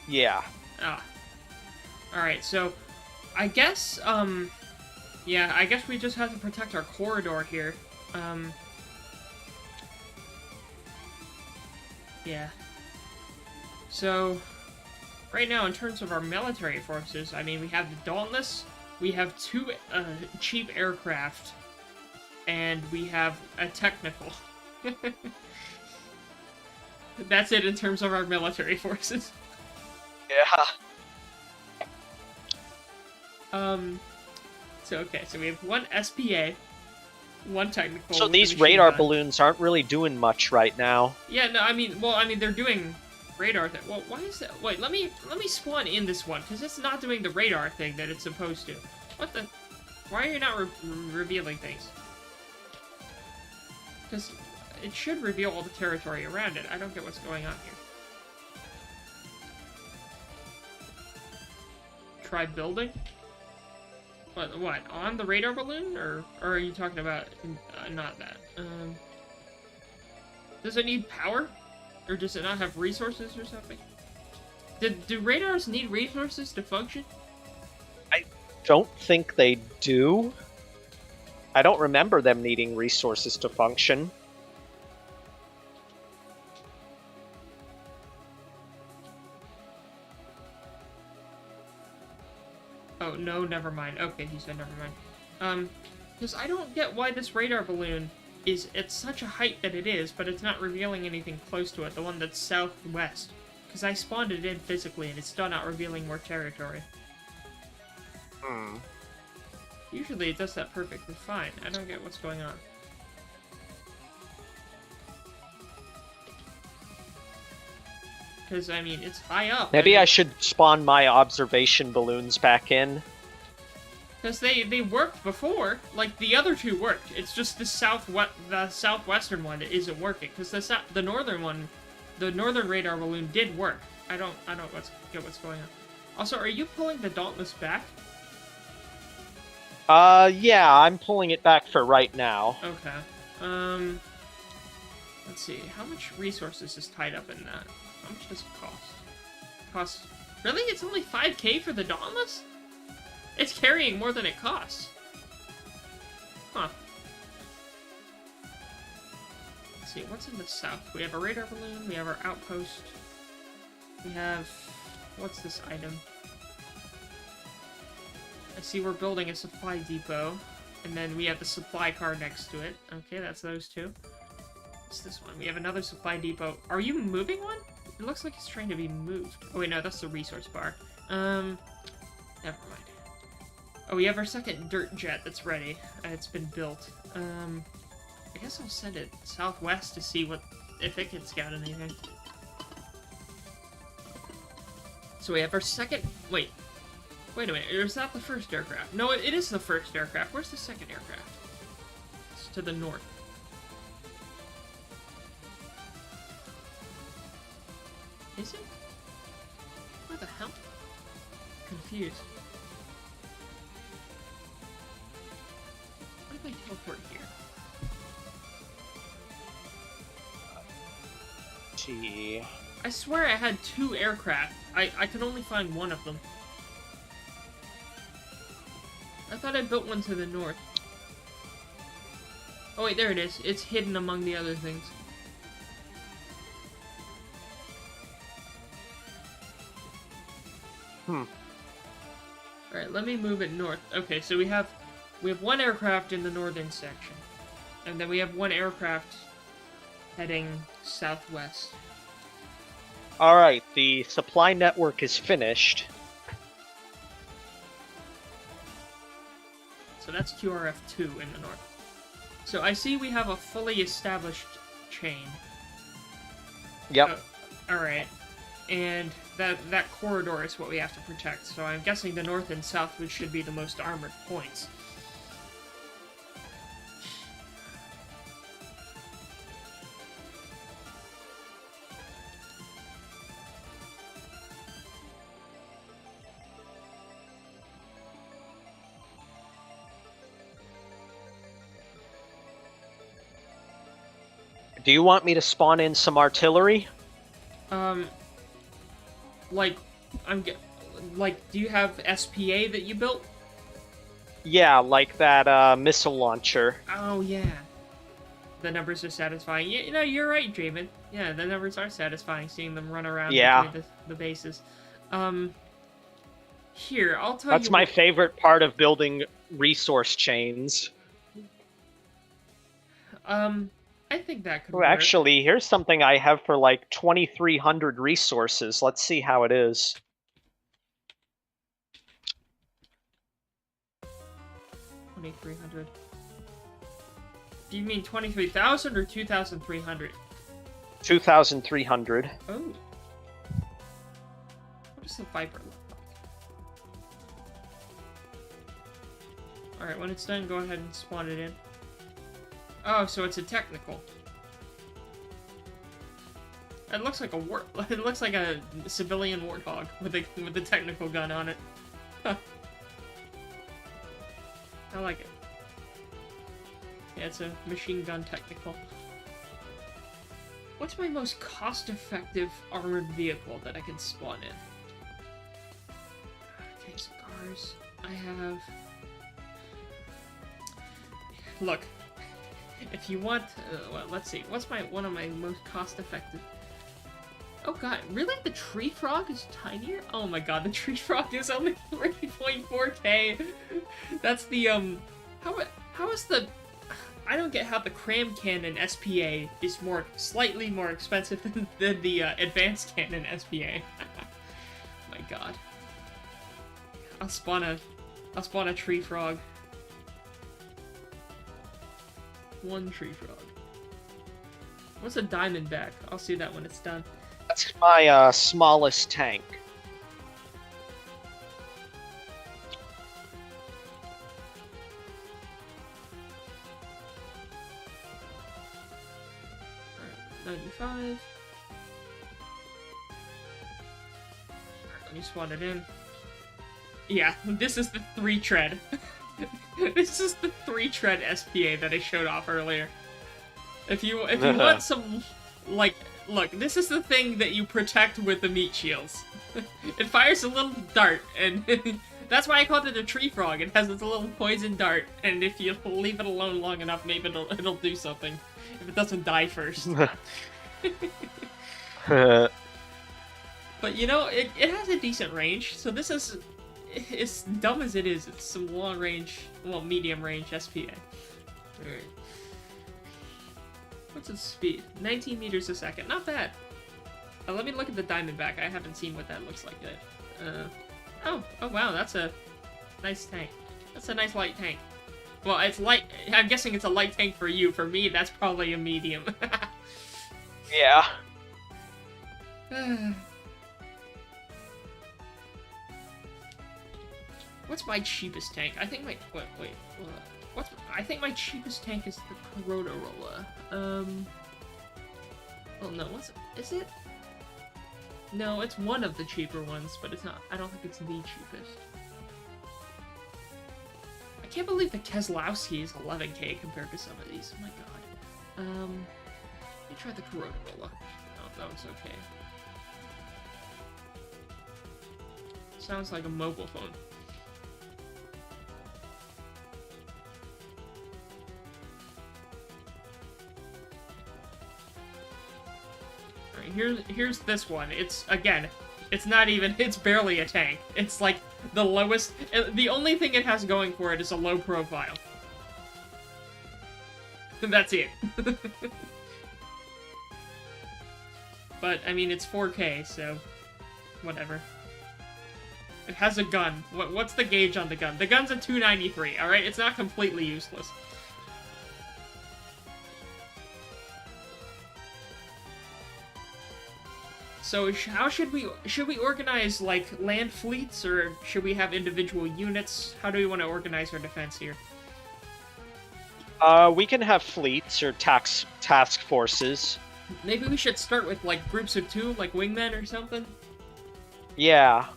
Yeah. Alright, so... I guess, yeah, I guess we just have to protect our corridor here. Yeah. So, right now, in terms of our military forces, I mean, we have the Dauntless, we have 2 cheap aircraft, and we have a technical. That's it in terms of our military forces. Yeah. So we have 1 SPA, 1 technical. So with a these machine radar gun. balloons aren't really doing much right now. Yeah, no, I mean, they're doing radar thing. Well, why is that? Wait, let me spawn in this one, because it's not doing the radar thing that it's supposed to. What the? Why are you not revealing things? Because it should reveal all the territory around it. I don't get what's going on here. Try building? What? On the radar balloon? Or are you talking about not that? Does it need power? Or does it not have resources or something? Do radars need resources to function? I don't think they do. I don't remember them needing resources to function. Oh, no, never mind. Okay, he said never mind. Because I don't get why this radar balloon is at such a height that it is, but it's not revealing anything close to it, the one that's southwest. Because I spawned it in physically, and it's still not revealing more territory. Hmm. Usually it does that perfectly fine. I don't get what's going on. Because, I mean, it's high up. Maybe I should spawn my observation balloons back in. Because they worked before. Like, the other 2 worked. It's just the southwestern one that isn't working. Because the northern one, the northern radar balloon did work. I don't get what's going on. Also, are you pulling the Dauntless back? Yeah, I'm pulling it back for right now. Okay. Let's see. How much resources is tied up in that? How much does it cost? Really? It's only 5k for the Dauntless? It's carrying more than it costs. Huh. Let's see, what's in the south? We have a radar balloon, we have our outpost. We have... what's this item? I see we're building a supply depot. And then we have the supply car next to it. Okay, that's those 2. What's this one? We have another supply depot. Are you moving one? It looks like it's trying to be moved. Oh wait, no, that's the resource bar. Never mind. Oh, we have our second dirt jet that's ready. It's been built. I guess I'll send it southwest to see if it can scout anything. So we have our second... Wait a minute, is that the first aircraft? No, it is the first aircraft. Where's the second aircraft? It's to the north. Is it? Where the hell? Confused. Why did I teleport here? Gee. I swear I had 2 aircraft. I could only find 1 of them. I thought I built one to the north. Oh wait, there it is. It's hidden among the other things. Alright, let me move it north. Okay, so we have 1 aircraft in the northern section. And then we have 1 aircraft heading southwest. Alright, the supply network is finished. So that's QRF-2 in the north. So I see we have a fully established chain. Yep. Alright. And that corridor is what we have to protect. So I'm guessing the north and south should be the most armored points. Do you want me to spawn in some artillery? Like, do you have SPA that you built? Yeah, like that missile launcher. Oh, yeah. the numbers are satisfying. You know, you're right, Draven. Yeah, the numbers are satisfying, seeing them run around between the bases. Here, I'll tell you... That's my favorite part of building resource chains. I think that could Oh, work. actually, here's something I have for like 2,300 resources. Let's see how it is. 2,300. Do you mean 23,000 or 2,300? 2,300. Oh. What does the Viper look like? Alright, when it's done, go ahead and spawn it in. Oh, so it's a technical. It looks like a it looks like a civilian warthog with a technical gun on it. Huh. I like it. Yeah, it's a machine gun technical. What's my most cost-effective armored vehicle that I can spawn in? Okay, cigars. I have... Look, if you want... well, let's see. What's one of my most cost-effective... Oh god, really? The tree frog is tinier? Oh my god, the tree frog is only 3.4k. That's the, how is the... I don't get how the cram cannon SPA is slightly more expensive than the advanced cannon SPA. My god. I'll spawn a tree frog. One tree frog. What's a diamondback? I'll see that when it's done. That's my smallest tank. Alright, 95. Alright, let me spawn it in. Yeah, this is the 3-tread. This is the 3-tread SPA that I showed off earlier. If you want some, like, look, this is the thing that you protect with the meat shields. It fires a little dart, and that's why I called it a tree frog. It has its little poison dart, and if you leave it alone long enough, maybe it'll do something. If it doesn't die first. But you know, it has a decent range, so this is, as dumb as it is, it's some long range, well, medium range SPA. Alright. What's its speed? 19 meters a second. Not bad. Let me look at the Diamondback. I haven't seen what that looks like yet. Oh wow, that's a nice tank. That's a nice light tank. Well, it's light. I'm guessing it's a light tank for you. For me, that's probably a medium. Yeah. What's my cheapest tank? I think my... Wait. I think my cheapest tank is the Corotorola. Well, no, is it? No, it's one of the cheaper ones, but it's not... I don't think it's the cheapest. I can't believe the Keselowski is 11k compared to some of these. Oh my god. Let me try the Corotorola. Oh, that one's okay. Sounds like a mobile phone. Here's this one. It's not even, it's barely a tank. It's like the lowest, the only thing it has going for it is a low profile. That's it. But, I mean, it's 4K, so whatever. It has a gun. What's the gauge on the gun? The gun's a 293, alright? It's not completely useless. So how should we organize, like, land fleets, or should we have individual units? How do we want to organize our defense here? We can have fleets or task forces. Maybe we should start with, like, groups of 2, like wingmen or something? Yeah.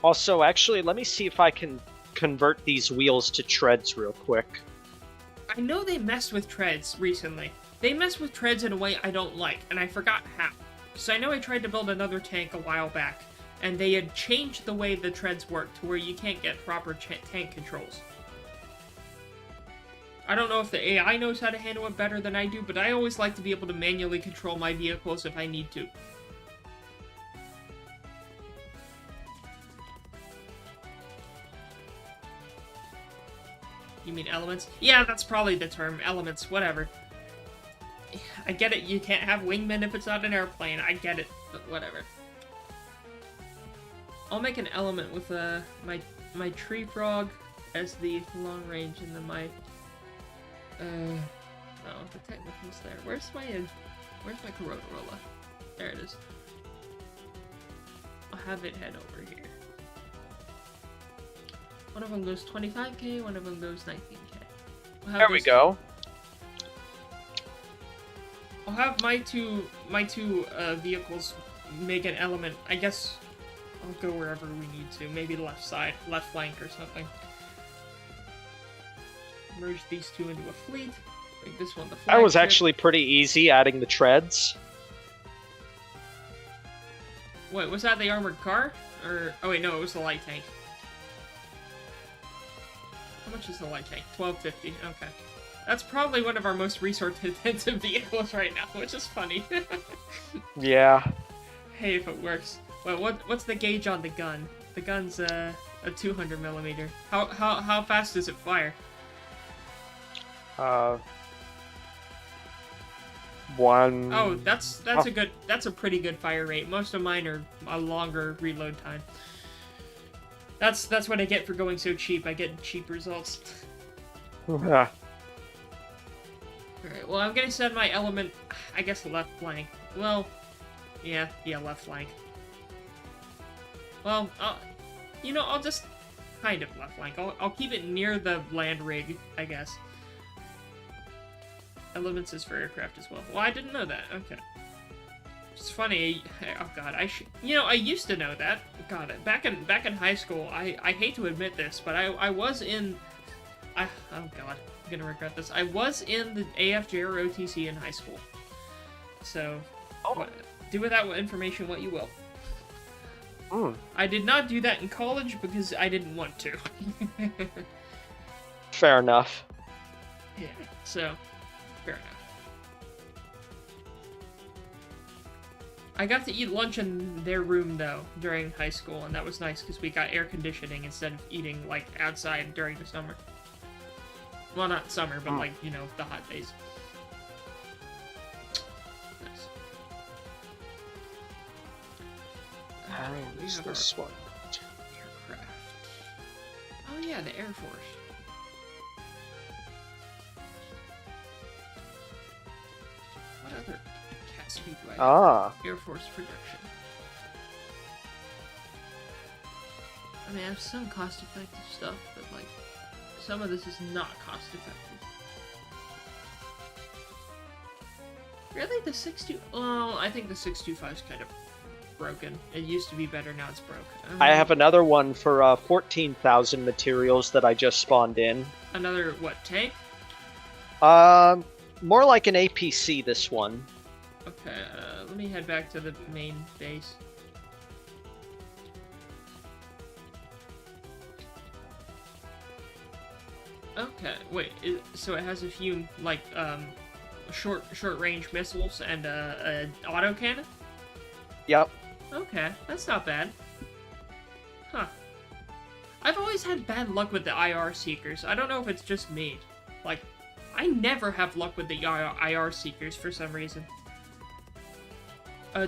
Also, actually, let me see if I can convert these wheels to treads real quick. I know they messed with treads recently. They messed with treads in a way I don't like, and I forgot how. So I know I tried to build another tank a while back, and they had changed the way the treads work to where you can't get proper tank controls. I don't know if the AI knows how to handle it better than I do, but I always like to be able to manually control my vehicles if I need to. You mean elements? Yeah, that's probably the term. Elements, whatever. I get it, you can't have wingmen if it's not an airplane. I get it, but whatever. I'll make an element with my tree frog as the long range, and then my oh, the technical's there. Where's my Corolla? There it is. I'll have it head over here. One of them goes 25k, one of them goes 19k. There we go. I'll have my two vehicles make an element. I guess I'll go wherever we need to. Maybe the left side, left flank or something. Merge these two into a fleet. Make this one the flagship. That was actually pretty easy, adding the treads. Wait, was that the armored car? Or oh wait, no, it was the light tank. How much is the light tank? 1250. Okay. That's probably one of our most resource-intensive vehicles right now, which is funny. Yeah. Hey, if it works. Well, what's the gauge on the gun? The gun's a 200 millimeter. How fast does it fire? One. Oh, that's a pretty good fire rate. Most of mine are a longer reload time. That's what I get for going so cheap. I get cheap results. Yeah. Alright, well, I'm gonna send my element, I guess, left flank. Well, yeah, left flank. Well, you know, I'll just kind of left flank. I'll keep it near the land rig, I guess. Elements is for aircraft as well. Well, I didn't know that. Okay. It's funny. Oh god, you know, I used to know that. God, back in high school, I hate to admit this, but I was in. Oh god, I'm gonna regret this. I was in the AFJ or OTC in high school. So, do with that information what you will. I did not do that in college because I didn't want to. Fair enough. Yeah, so, fair enough. I got to eat lunch in their room, though, during high school, and that was nice because we got air conditioning instead of eating, like, outside during the summer. Well, not summer, but, like, you know, the hot days. Nice. How's this one? Aircraft. Oh, yeah, the Air Force. What other cat speed do I have? Air Force production. I mean, I have some cost-effective stuff, but, like, some of this is not cost-effective. Really? The 6.2... Oh, I think the 6.25 is kind of broken. It used to be better, now it's broke. I have another one for 14,000 materials that I just spawned in. Another, what, tank? More like an APC, this one. Okay, let me head back to the main base. Okay, wait, so it has a few, like, short-range missiles and a autocannon? Yep. Okay, that's not bad. Huh. I've always had bad luck with the IR Seekers. I don't know if it's just me. Like, I never have luck with the IR Seekers for some reason.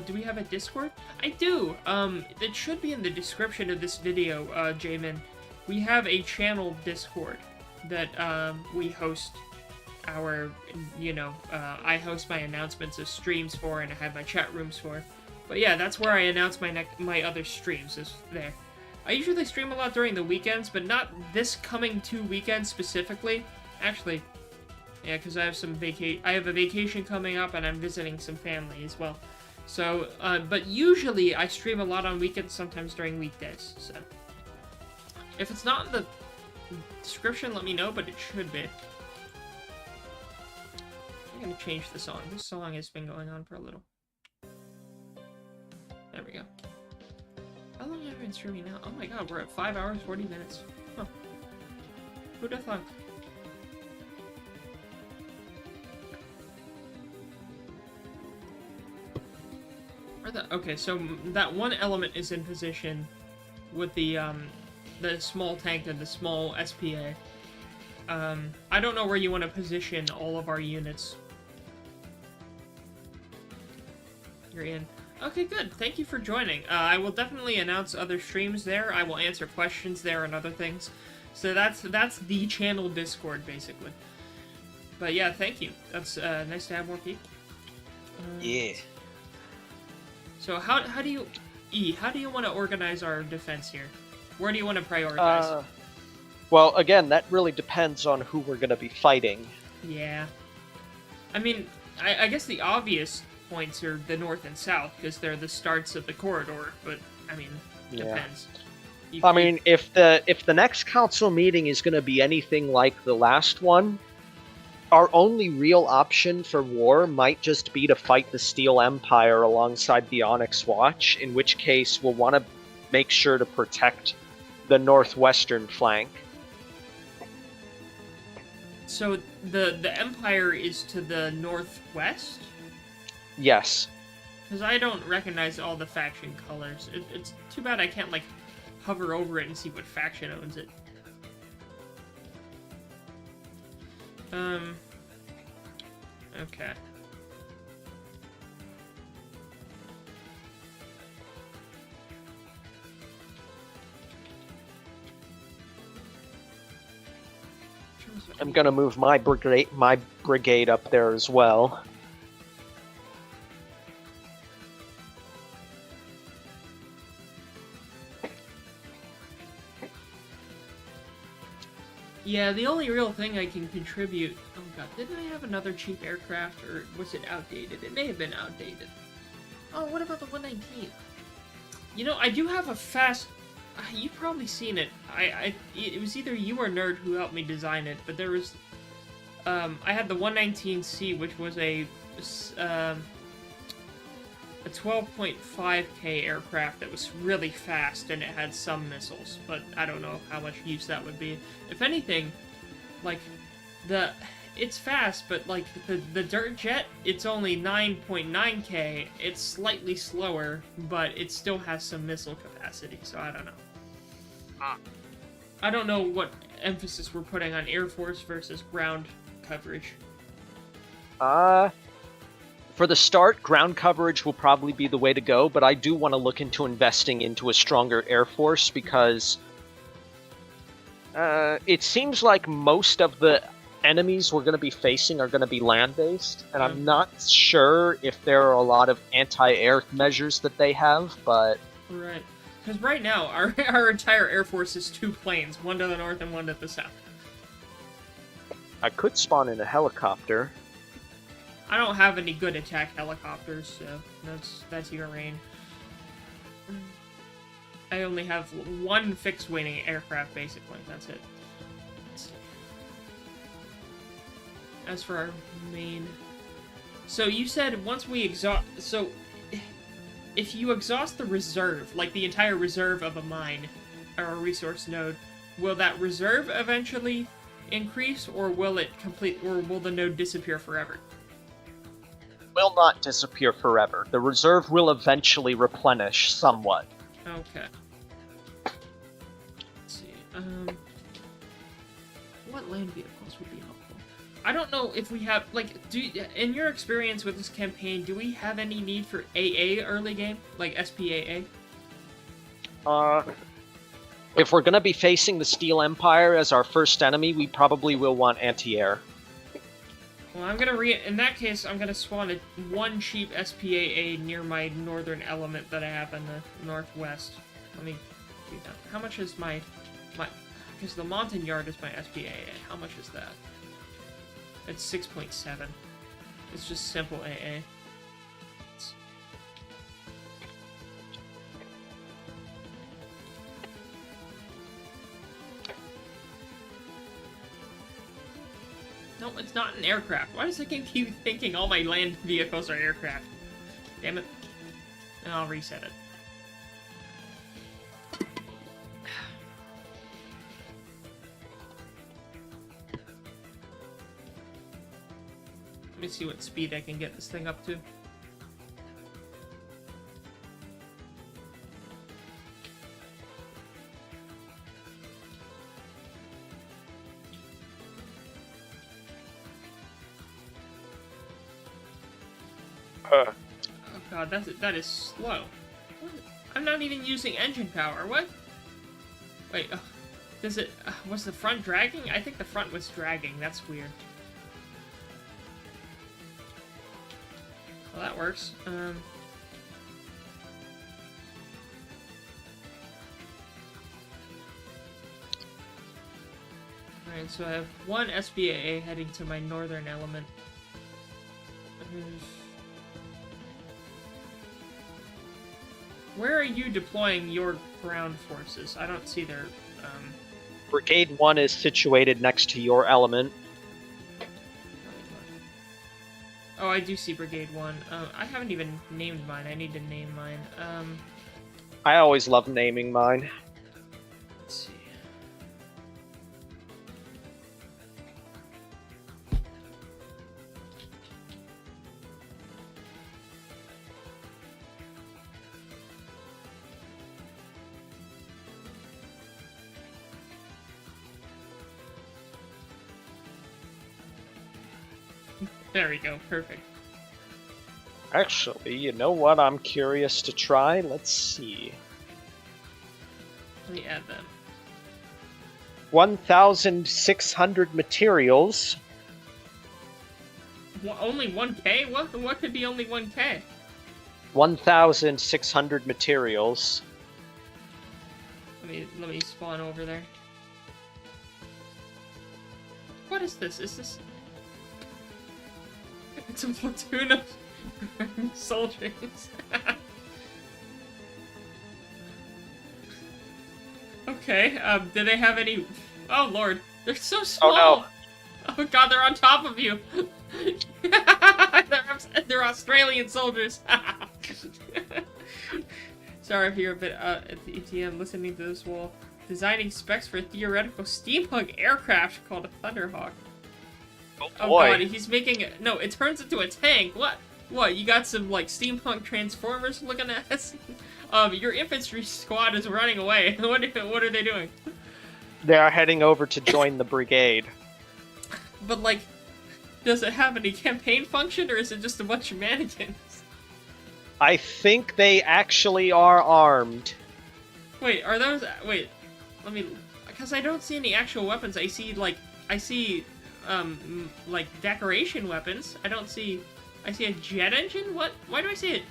Do we have a Discord? I do! It should be in the description of this video, Jamin. We have a channel Discord that, we host our, you know, I host my announcements of streams for, and I have my chat rooms for. But yeah, that's where I announce my other streams, is there. I usually stream a lot during the weekends, but not this coming 2 weekends specifically. Actually, yeah, because I have a vacation coming up, and I'm visiting some family as well. So, but usually I stream a lot on weekends, sometimes during weekdays, so. If it's not in the description, let me know, but it should be. I'm gonna change the song. This song has been going on for a little. There we go. How long have I been streaming now? Oh my god, we're at 5 hours, 40 minutes. Huh. Who'd have thought? Okay, so that one element is in position with the small tank and the small SPA. I don't know where you want to position all of our units. You're in. Okay, good. Thank you for joining. I will definitely announce other streams there. I will answer questions there and other things. So that's the channel Discord, basically. But yeah, thank you. That's nice to have more people. Yeah. So how do you want to organize our defense here? Where do you want to prioritize? Well, again, that really depends on who we're going to be fighting. Yeah. I mean, I guess the obvious points are the north and south, because they're the starts of the corridor, but, I mean, depends. I mean, if the next council meeting is going to be anything like the last one, our only real option for war might just be to fight the Steel Empire alongside the Onyx Watch, in which case we'll want to make sure to protect the northwestern flank. So the Empire is to the northwest? Yes. Because I don't recognize all the faction colors. It's too bad I can't, like, hover over it and see what faction owns it. Okay. I'm gonna move my brigade up there as well. Yeah, the only real thing I can contribute... Oh god, didn't I have another cheap aircraft, or was it outdated? It may have been outdated. Oh, what about the 119? You know, I do have a fast... You've probably seen it. It was either you or Nerd who helped me design it, but there was... I had the 119C, which was a 12.5K aircraft that was really fast, and it had some missiles, but I don't know how much use that would be. If anything, like, it's fast, but, like, the dirt jet, it's only 9.9K, it's slightly slower, but it still has some missile capacity, so I don't know. I don't know what emphasis we're putting on Air Force versus ground coverage. For the start, ground coverage will probably be the way to go, but I do want to look into investing into a stronger Air Force because it seems like most of the enemies we're going to be facing are going to be land-based, and I'm not sure if there are a lot of anti-air measures that they have, but... Right. Because right now, our entire Air Force is 2 planes, one to the north and one to the south. I could spawn in a helicopter. I don't have any good attack helicopters, so that's your reign. I only have 1 fixed-wing aircraft, basically. That's it. As for our main... So you said once we exhaust... So, if you exhaust the reserve, like the entire reserve of a mine, or a resource node, will that reserve eventually increase, or will the node disappear forever? Will not disappear forever. The reserve will eventually replenish somewhat. Okay. Let's see. What land vehicles would be helpful? I don't know if we have, like, in your experience with this campaign, do we have any need for AA early game? Like SPAA? If we're gonna be facing the Steel Empire as our first enemy, we probably will want anti-air. Well, in that case, I'm gonna spawn 1 cheap SPAA near my northern element that I have in the northwest. Let me do that. How much is my... Because the Montagnard is my SPAA. How much is that? It's 6.7. It's just simple AA. No, it's not an aircraft. Why does it keep thinking all my land vehicles are aircraft? Damn it. And I'll reset it. Let me see what speed I can get this thing up to. Oh god, that is slow. What? I'm not even using engine power. What? Wait, does it... was the front dragging? I think the front was dragging. That's weird. Well, that works. Alright, so I have one SBAA heading to my northern element. Where are you deploying your ground forces? I don't see their, Brigade 1 is situated next to your element. Oh, I do see Brigade 1. I haven't even named mine. I need to name mine. I always love naming mine. Let's see. There we go, perfect. Actually, you know what I'm curious to try? Let's see. Let me add that. 1,600 materials. Only 1K? What could be only 1K? 1,600 materials. Let me spawn over there. What is this? Is this... It's a platoon of soldiers. Okay, do they have any... Oh lord, they're so small! Oh no! Oh god, they're on top of you! they're Australian soldiers! Sorry if you're a bit at the ETM listening to this while designing specs for a theoretical steampunk aircraft called a Thunderhawk. Oh god, he's making it. No, it turns into a tank. What? What? You got some like steampunk transformers looking at us? Your infantry squad is running away. What are they doing? They are heading over to join the brigade. But like, does it have any campaign function, or is it just a bunch of mannequins? I think they actually are armed. Wait, are those? Wait, let me. Because I don't see any actual weapons. I see like decoration weapons. I see a jet engine? What? Why do I see it?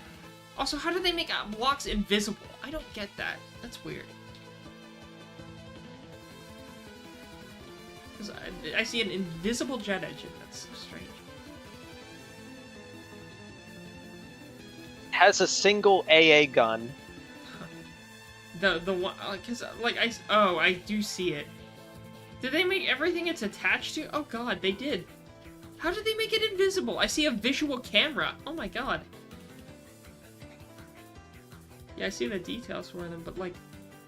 Also, how do they make blocks invisible? I don't get that. That's weird. Because I see an invisible jet engine. That's so strange. Has a single AA gun. The one, because like I do see it. Did they make everything it's attached to? Oh god, they did. How did they make it invisible? I see a visual camera. Oh my god. Yeah, I see the details for them, but like,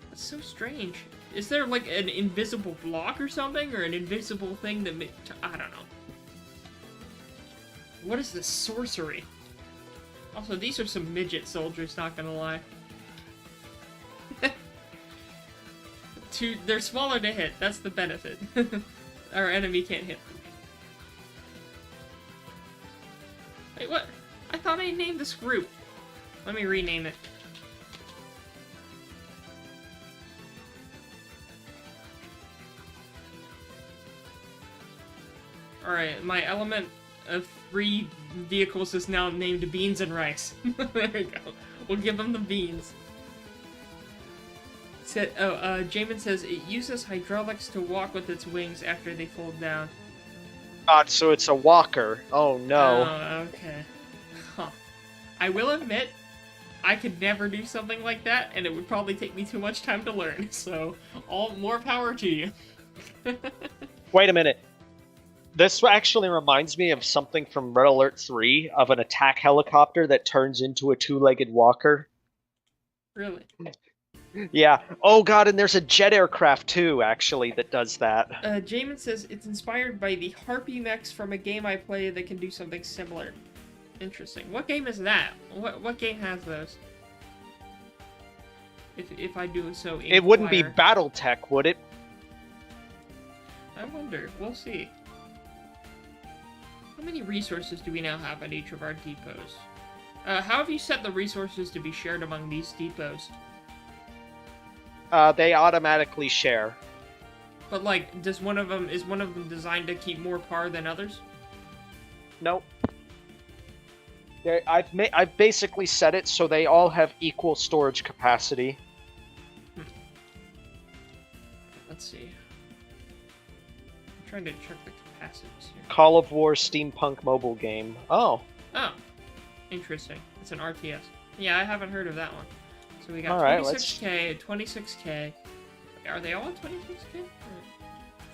that's so strange. Is there like an invisible block or something? Or an invisible thing that I don't know. What is this sorcery? Also, these are some midget soldiers, not gonna lie. They're smaller to hit, that's the benefit. Our enemy can't hit them. Wait, what? I thought I named this group. Let me rename it. Alright, my element of 3 vehicles is now named Beans and Rice. There we go. We'll give them the beans. Jamin says it uses hydraulics to walk with its wings after they fold down. God, so it's a walker. Oh no. Oh, okay. Huh. I will admit, I could never do something like that, and it would probably take me too much time to learn, so all more power to you. Wait a minute. This actually reminds me of something from Red Alert 3, of an attack helicopter that turns into a 2-legged walker. Really? Yeah. Oh god, and there's a jet aircraft too, actually, that does that. Jamin says it's inspired by the Harpy mechs from a game I play that can do something similar. Interesting. What game is that? What game has those? If I do so inquire. It wouldn't be BattleTech, would it? I wonder. We'll see. How many resources do we now have at each of our depots? How have you set the resources to be shared among these depots? They automatically share. But like, is one of them designed to keep more par than others? Nope. I've basically set it so they all have equal storage capacity. Let's see. I'm trying to check the capacities here. Call of War steampunk mobile game. Oh. Oh, interesting. It's an RTS. Yeah, I haven't heard of that one. So we got All right, 26k, 26k. Are they all 26k?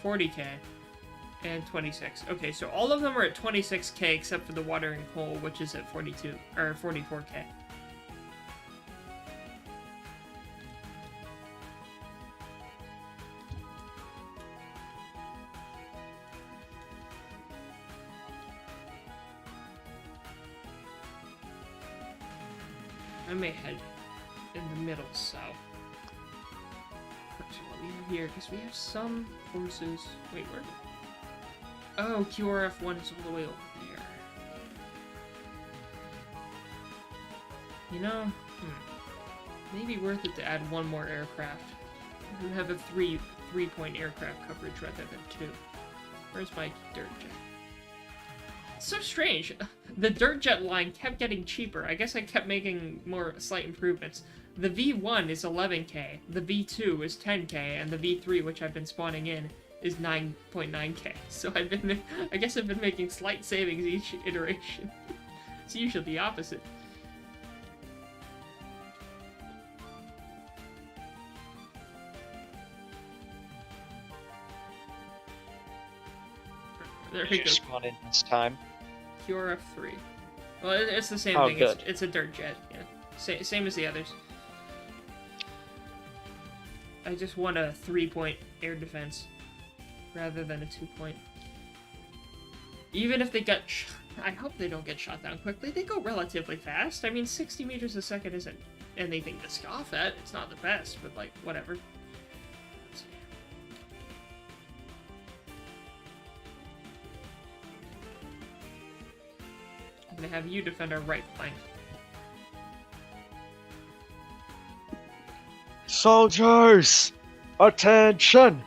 40k. And 26. Okay, so all of them are at 26k except for the watering hole, which is at 42 or 44k. I may head in the middle south. Actually, what we have here, because we have some forces. Wait, where? Oh, QRF1 is all the way over there. You know, maybe worth it to add one more aircraft. And have a three-point aircraft coverage rather than two. Where's my dirt jet? It's so strange. The dirt jet line kept getting cheaper. I guess I kept making more slight improvements. The V1 is 11k, the V2 is 10k, and the V3, which I've been spawning in, is 9.9k. So I guess I've been making slight savings each iteration. It's usually the opposite. There we go. Spawn in this time. QRF3. Well, it's the same thing. Good. It's a dirt jet. Yeah, same as the others. I just want a 3-point air defense rather than a 2-point. Even if they get, I hope they don't get shot down quickly. They go relatively fast. I mean, 60 meters a second isn't anything to scoff at. It's not the best, but like whatever. I'm gonna have you defend our right flank. Soldiers, attention!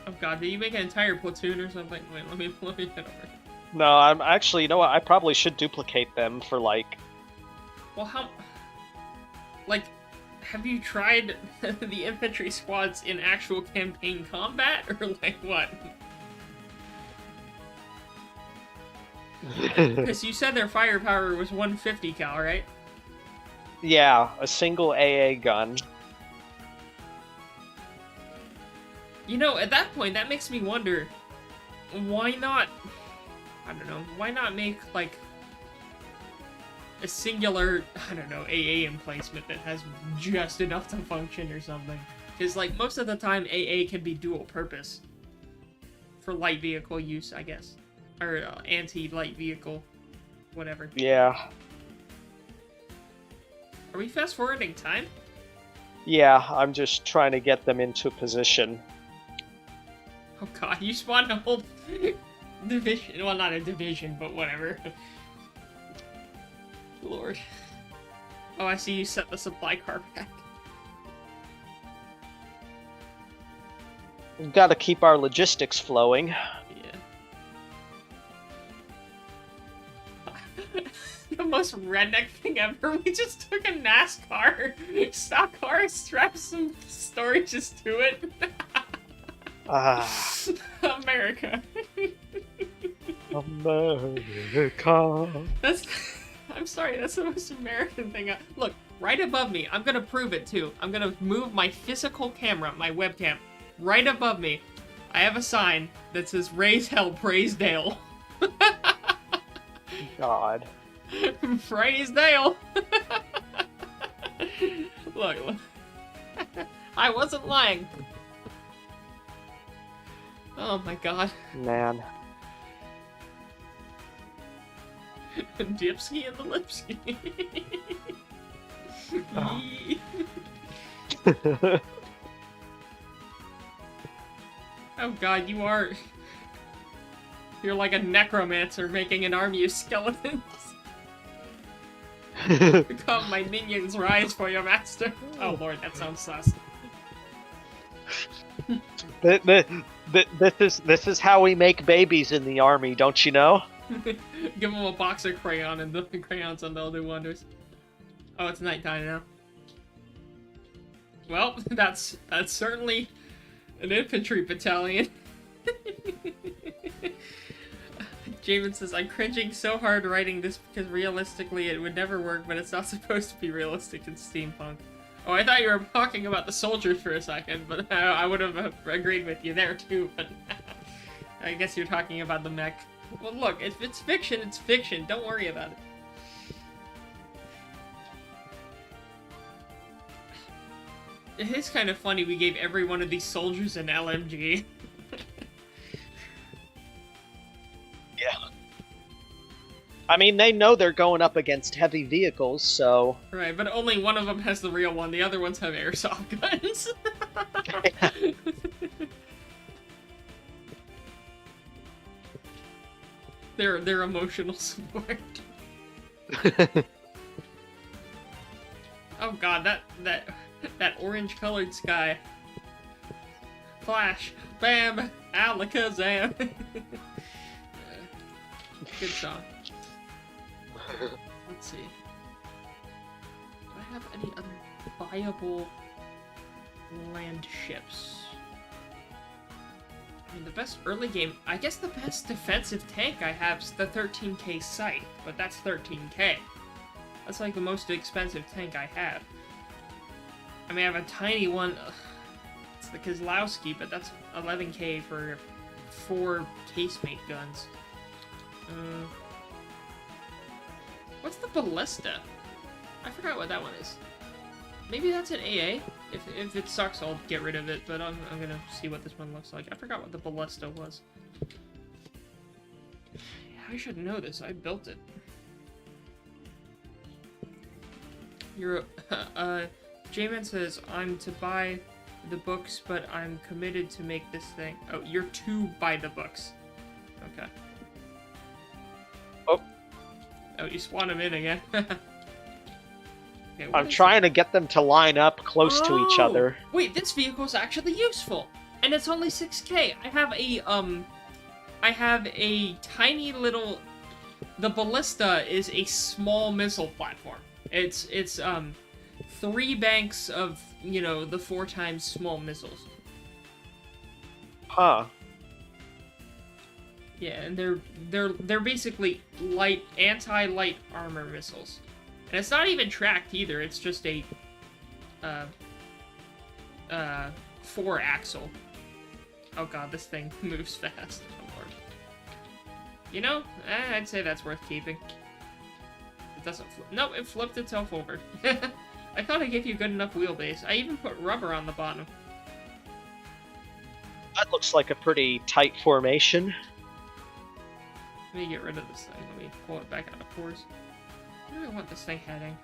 Oh god, did you make an entire platoon or something? Wait, let me head over. No, I'm actually, you know what? I probably should duplicate them for like. Well, like, have you tried the infantry squads in actual campaign combat, or like what? Because you said their firepower was 150 cal, right? Yeah, a single AA gun. You know, at that point, that makes me wonder, why not, I don't know, why not make, like, a singular, I don't know, AA emplacement that has just enough to function or something? Because, like, most of the time, AA can be dual purpose. For light vehicle use, I guess. Or anti-light vehicle, whatever. Yeah. Are we fast-forwarding time? Yeah, I'm just trying to get them into position. Oh god, you spawned a whole division. Well, not a division, but whatever. Lord. Oh, I see you set the supply car back. We've got to keep our logistics flowing. The most redneck thing ever. We just took a NASCAR stock car, strapped some storages to it. America. America. I'm sorry, that's the most American thing. Look, right above me, I'm gonna prove it too. I'm gonna move my physical camera, my webcam, right above me. I have a sign that says "Raise Hell, Praise Dale." God. Praise Dale. Look. I wasn't lying. Oh my god. Man. Dipsky and the Lipsky. Oh god, you're like a necromancer making an army of skeletons. Become my minions rise for your master. Oh lord, that sounds sus. This is how we make babies in the army, don't you know? Give them a box of crayon and the crayons and they'll do wonders. Oh, it's nighttime now. Well, that's certainly an infantry battalion. Jamin says, I'm cringing so hard writing this because realistically it would never work, but it's not supposed to be realistic in steampunk. Oh, I thought you were talking about the soldiers for a second, but I would have agreed with you there too, but I guess you're talking about the mech. Well, look, if it's fiction, it's fiction. Don't worry about it. It is kind of funny we gave every one of these soldiers an LMG. Yeah. I mean, they know they're going up against heavy vehicles, so... Right, but only one of them has the real one. The other ones have airsoft guns. They're emotional support. Oh god, that orange-colored sky. Flash, bam, alakazam. Good song. Let's see. Do I have any other viable land ships? I mean, the best early game... I guess the best defensive tank I have is the 13k Scythe, but that's 13k. That's like the most expensive tank I have. I mean, I have a tiny one. It's the Kozlowski, but that's 11k for 4 casemate guns. What's the Ballista? I forgot what that one is. Maybe that's an AA? If it sucks, I'll get rid of it, but I'm gonna see what this one looks like. I forgot what the Ballista was. I should know this. I built it. J-Man says, I'm to buy the books, but I'm committed to make this thing. Oh, you're to buy the books. Okay. Oh, you spawn them in again. Okay, I'm trying to get them to line up close to each other. Wait, this vehicle is actually useful, and it's only 6k. I have a tiny little. The Ballista is a small missile platform. It's 3 banks of, you know, the 4 times small missiles. Huh. Yeah, and they're basically light anti-light armor missiles. And it's not even tracked either, it's just a 4-axle. Oh god, this thing moves fast. Oh lord. You know, I'd say that's worth keeping. It doesn't flip. Nope, it flipped itself over. I thought I gave you good enough wheelbase. I even put rubber on the bottom. That looks like a pretty tight formation. Let me get rid of this thing. Let me pull it back out of course. Where do I want this thing heading?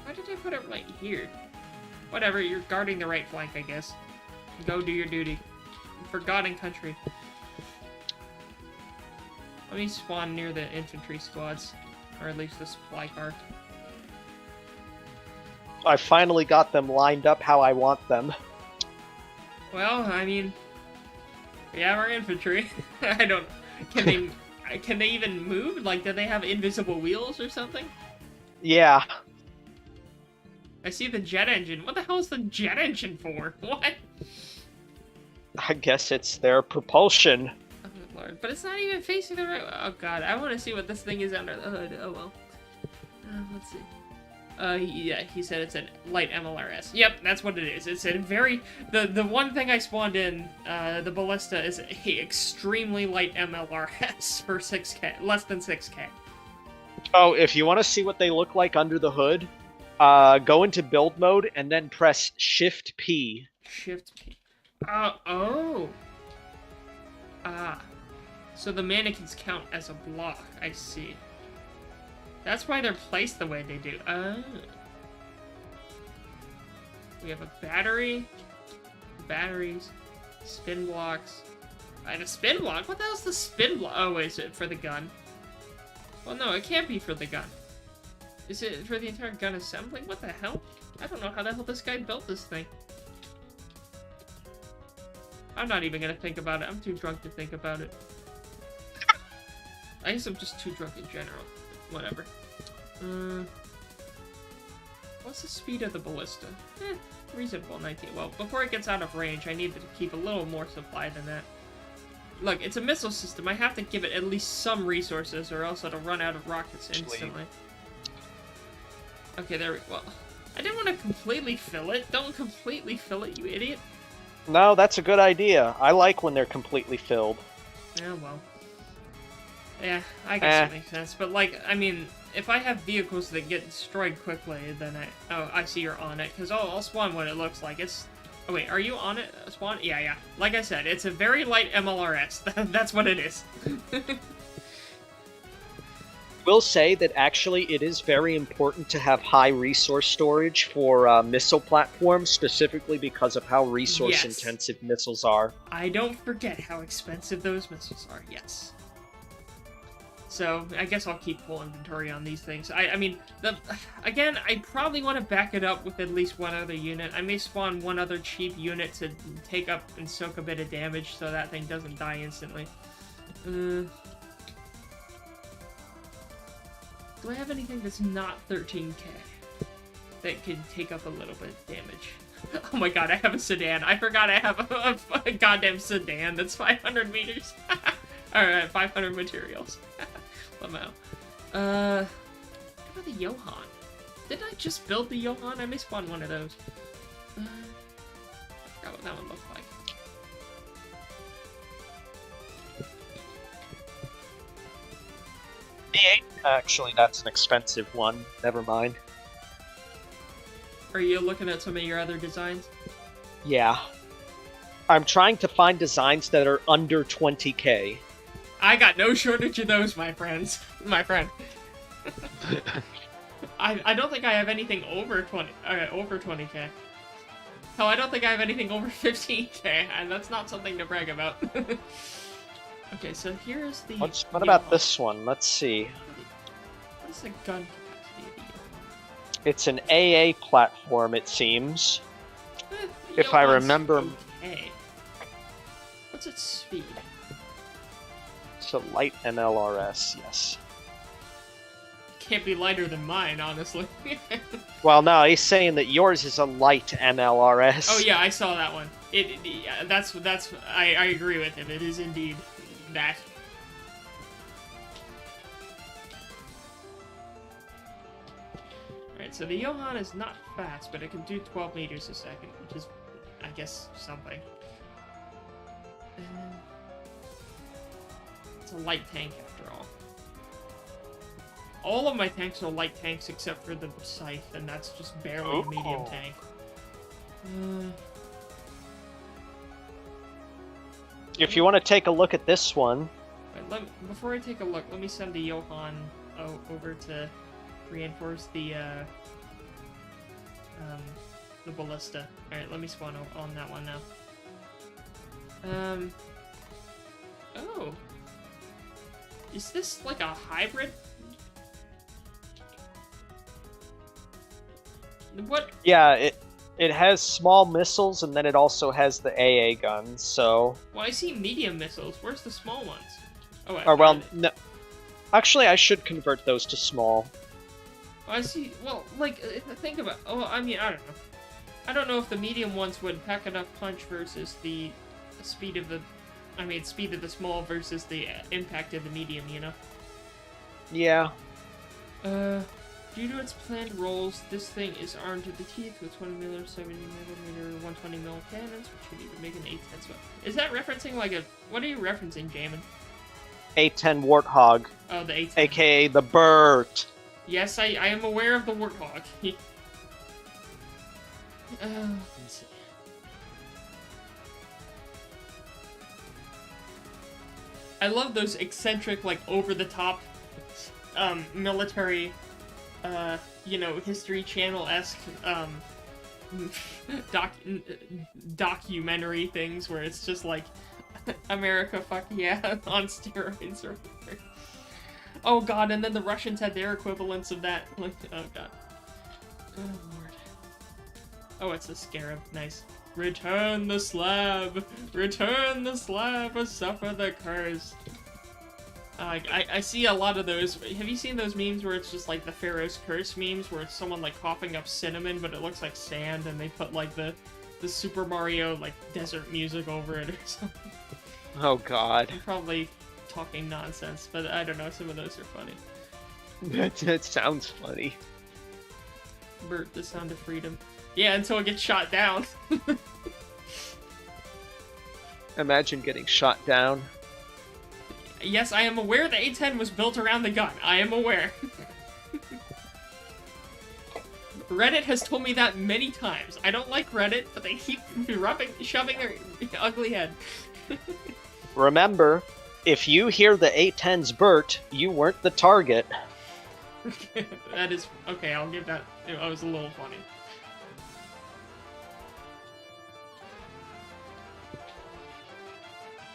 Why did I put it right here? Whatever, you're guarding the right flank, I guess. Go do your duty. For God and country. Let me spawn near the infantry squads. Or at least the supply car. I finally got them lined up how I want them. Well, I mean... we have our infantry. I don't... Can they even move? Like, do they have invisible wheels or something? Yeah. I see the jet engine. What the hell is the jet engine for? What? I guess it's their propulsion. Oh, Lord. But it's not even facing the right... Oh, God. I want to see what this thing is under the hood. Oh, well. Let's see. Yeah, he said it's a light MLRS. Yep, that's what it is. It's a very... The one thing I spawned in, the Ballista, is a extremely light MLRS for 6k. Less than 6k. Oh, if you want to see what they look like under the hood, go into build mode and then press Shift P. Shift P. Oh. So the mannequins count as a block. I see. That's why they're placed the way they do. Oh. We have a battery. Batteries. Spin blocks. I have a spin block? What the hell's the spin block? Oh, wait, is it for the gun? Well, no, it can't be for the gun. Is it for the entire gun assembly? What the hell? I don't know how the hell this guy built this thing. I'm not even gonna think about it. I'm too drunk to think about it. I guess I'm just too drunk in general. Whatever. What's the speed of the ballista? Reasonable, 19. Well, before it gets out of range, I need to keep a little more supply than that. Look, it's a missile system. I have to give it at least some resources, or else it'll run out of rockets instantly. Okay, there we go. Well, I didn't want to completely fill it. Don't completely fill it, you idiot. No, that's a good idea. I like when they're completely filled. Yeah, well. Yeah, I guess it makes sense. But, like, I mean, if I have vehicles that get destroyed quickly, then Oh, I see you're on it. Because I'll spawn what it looks like. It's... Oh, wait, are you on it? Spawn? Yeah. Like I said, it's a very light MLRS. That's what it is. Will say that actually it is very important to have high resource storage for missile platforms, specifically because of how resource-intensive missiles are. I don't forget how expensive those missiles are, yes. So, I guess I'll keep full inventory on these things. I mean, again, I probably want to back it up with at least one other unit. I may spawn one other cheap unit to take up and soak a bit of damage so that thing doesn't die instantly. Do I have anything that's not 13k that can take up a little bit of damage? Oh my god, I have a sedan. I forgot I have a goddamn sedan that's 500 meters. Alright, 500 materials. Somehow. What about the Johann? Didn't I just build the Johann? I may spawn one of those. I forgot what that one looked like. Actually, that's an expensive one. Never mind. Are you looking at some of your other designs? Yeah. I'm trying to find designs that are under 20k. I got no shortage of those, my friends. My friend. I don't think I have anything over 20k. Hell, I don't think I have anything over 15k, and that's not something to brag about. Okay, so here's the... What about this one? Let's see. What is the gun capacity of the Johann? It's an AA platform, it seems. If I remember... Okay. What's its speed? It's a light MLRS, yes. Can't be lighter than mine, honestly. Well, no, he's saying that yours is a light MLRS. Oh yeah, I saw that one. Yeah, that's I agree with him. It is indeed that. Alright, so the Johann is not fast, but it can do 12 meters a second, which is, I guess, something. It's a light tank, after all. All of my tanks are light tanks except for the Scythe, and that's just barely a medium tank. If you want to take a look at this one... Wait, before I take a look, let me send the Johann over to reinforce the ballista. Alright, let me spawn on that one now. Oh. Is this like a hybrid? What? Yeah, it has small missiles, and then it also has the AA guns, so... Well, I see medium missiles. Where's the small ones? Oh, wait, well, no. Actually, I should convert those to small. I see. Well, like, think about... Oh, I mean, I don't know. I don't know if the medium ones would pack enough punch versus the speed of the... I mean, speed of the small versus the impact of the medium, you know? Yeah. Due to its planned roles, this thing is armed to the teeth with 20mm, 70mm, 120mm cannons, which should even make an A10 weapon. Is that referencing like a... What are you referencing, Jamin? A10 Warthog. Oh, the A10. AKA the Burt. Yes, I am aware of the Warthog. Let's see. I love those eccentric, like, over-the-top, military... you know, History Channel-esque, documentary things where it's just like, America, fuck yeah, on steroids or whatever. Oh god, and then the Russians had their equivalents of that. Like, oh god. Oh lord. Oh, it's a scarab. Nice. Return the slab! Return the slab or suffer the curse! I see a lot of those. Have you seen those memes where it's just like the Pharaoh's Curse memes where it's someone like coughing up cinnamon but it looks like sand and they put like the Super Mario like desert music over it or something? Oh god. I'm probably talking nonsense, but I don't know, some of those are funny. That sounds funny. Bert, the sound of freedom. Yeah, until it gets shot down. Imagine getting shot down. Yes, I am aware the A10 was built around the gun. I am aware. Reddit has told me that many times. I don't like Reddit, but they keep shoving their ugly head. Remember, if you hear the A10's Bert, you weren't the target. That is... Okay, I'll give that... It was a little funny.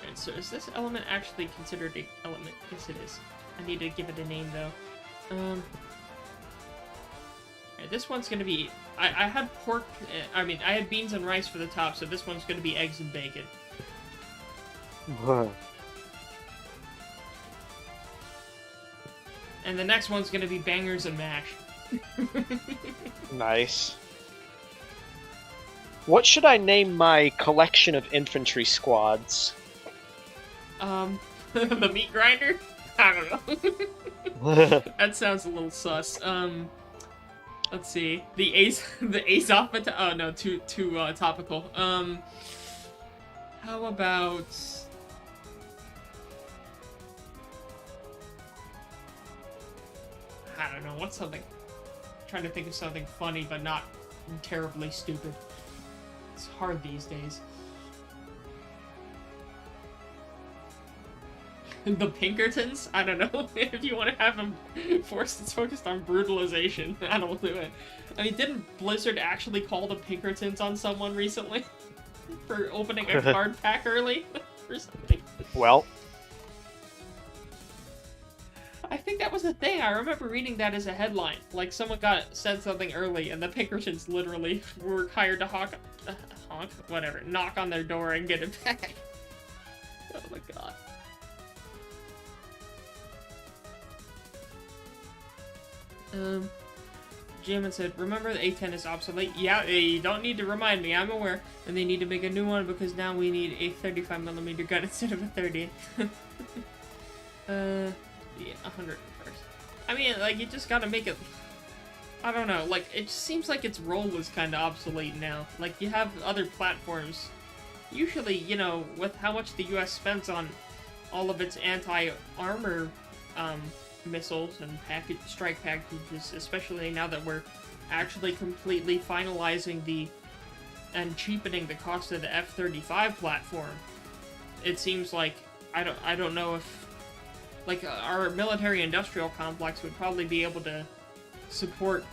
Alright, so is this element actually considered an element? Yes, it is. I need to give it a name, though. Alright, this one's gonna be... I had pork... I mean, I had beans and rice for the top, so this one's gonna be eggs and bacon. And the next one's gonna be bangers and mash. Nice. What should I name my collection of infantry squads? The meat grinder? I don't know. That sounds a little sus. Let's see. The Aesop. Oh no, too topical. How about... I don't know, what's something... I'm trying to think of something funny, but not terribly stupid. It's hard these days. The Pinkertons? I don't know. If you want to have them focused on brutalization, that'll do it. I mean, didn't Blizzard actually call the Pinkertons on someone recently? For opening a card pack early? Or something. Well... I think that was a thing. I remember reading that as a headline. Like, someone said something early, and the Pinkertons literally were hired to knock on their door and get it back. Oh my god. Jamin said, remember the A10 is obsolete? Yeah, you don't need to remind me, I'm aware. And they need to make a new one because now we need a 35mm gun instead of a 30. Yeah, 100 first. I mean, like, you just gotta make it... I don't know, like, it just seems like its role is kinda obsolete now. Like, you have other platforms. Usually, you know, with how much the US spends on all of its anti-armor, missiles and strike packages, especially now that we're actually completely finalizing and cheapening the cost of the F-35 platform. It seems like, I don't know if... Like, our military-industrial complex would probably be able to support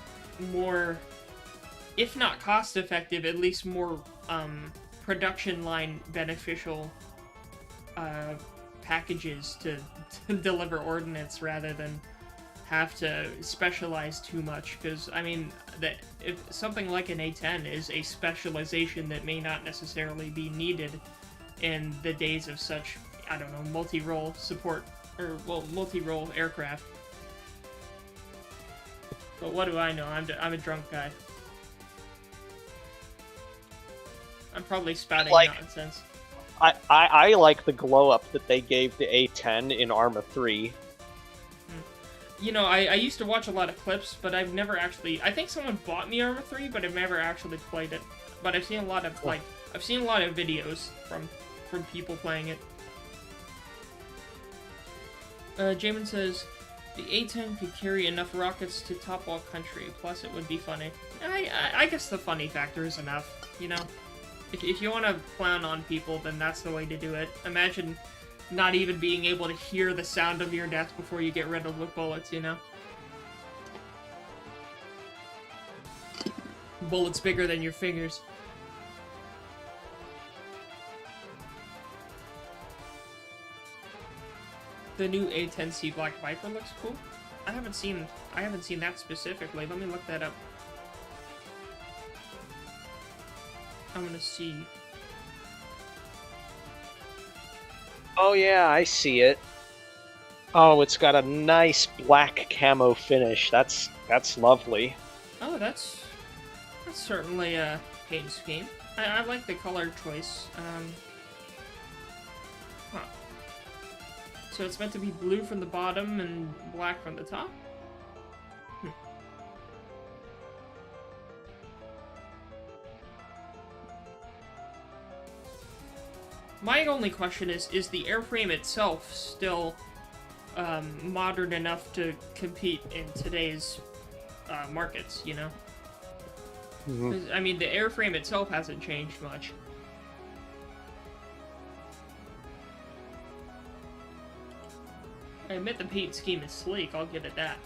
more, if not cost-effective, at least more, production line beneficial, packages to deliver ordnance rather than have to specialize too much. Because, I mean, if something like an A-10 is a specialization that may not necessarily be needed in the days of such, I don't know, multi-role support. Or, well, multi-role aircraft. But what do I know? I'm a drunk guy. I'm probably spouting nonsense. I like the glow-up that they gave the A10 in Arma 3. You know, I used to watch a lot of clips, but I've never actually... I think someone bought me Arma 3, but I've never actually played it. But I've seen a lot of, like... I've seen a lot of videos from people playing it. Jamin says, the A-10 could carry enough rockets to top all country, plus it would be funny. I guess the funny factor is enough, you know? If you want to clown on people, then that's the way to do it. Imagine not even being able to hear the sound of your death before you get riddled with bullets, you know? Bullets bigger than your fingers. The new A10C Black Viper looks cool. I haven't seen that specifically. Let me look that up. I'm gonna see. Oh yeah, I see it. Oh, it's got a nice black camo finish. That's lovely. Oh, that's certainly a paint scheme. I like the color choice. Huh. So it's meant to be blue from the bottom and black from the top? My only question is the airframe itself still modern enough to compete in today's markets, you know? Mm-hmm. I mean, the airframe itself hasn't changed much. I admit the paint scheme is sleek, I'll give it that.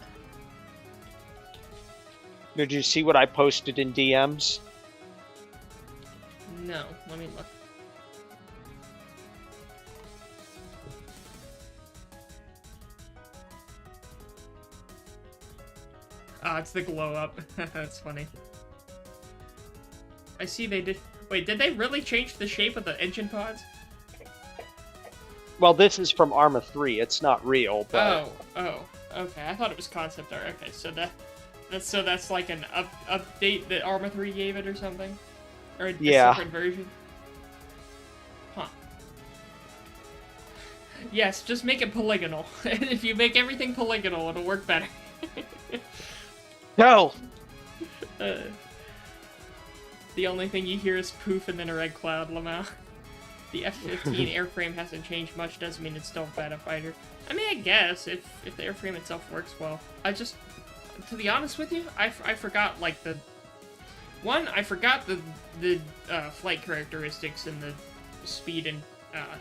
Did you see what I posted in DMs? No, let me look. Ah, it's the glow up. That's funny. I see they did... Wait, did they really change the shape of the engine pods? Well, this is from Arma 3. It's not real, but... Oh, okay. I thought it was concept art. Okay, so that's like an update that Arma 3 gave it or something? Or a different version? Huh. Yes, just make it polygonal. If you make everything polygonal, it'll work better. No! The only thing you hear is poof and then a red cloud, Lamau. The F-15 airframe hasn't changed much, doesn't mean it's still a better fighter. I mean, I guess, if the airframe itself works well. To be honest with you, I forgot, like, I forgot the flight characteristics and the speed and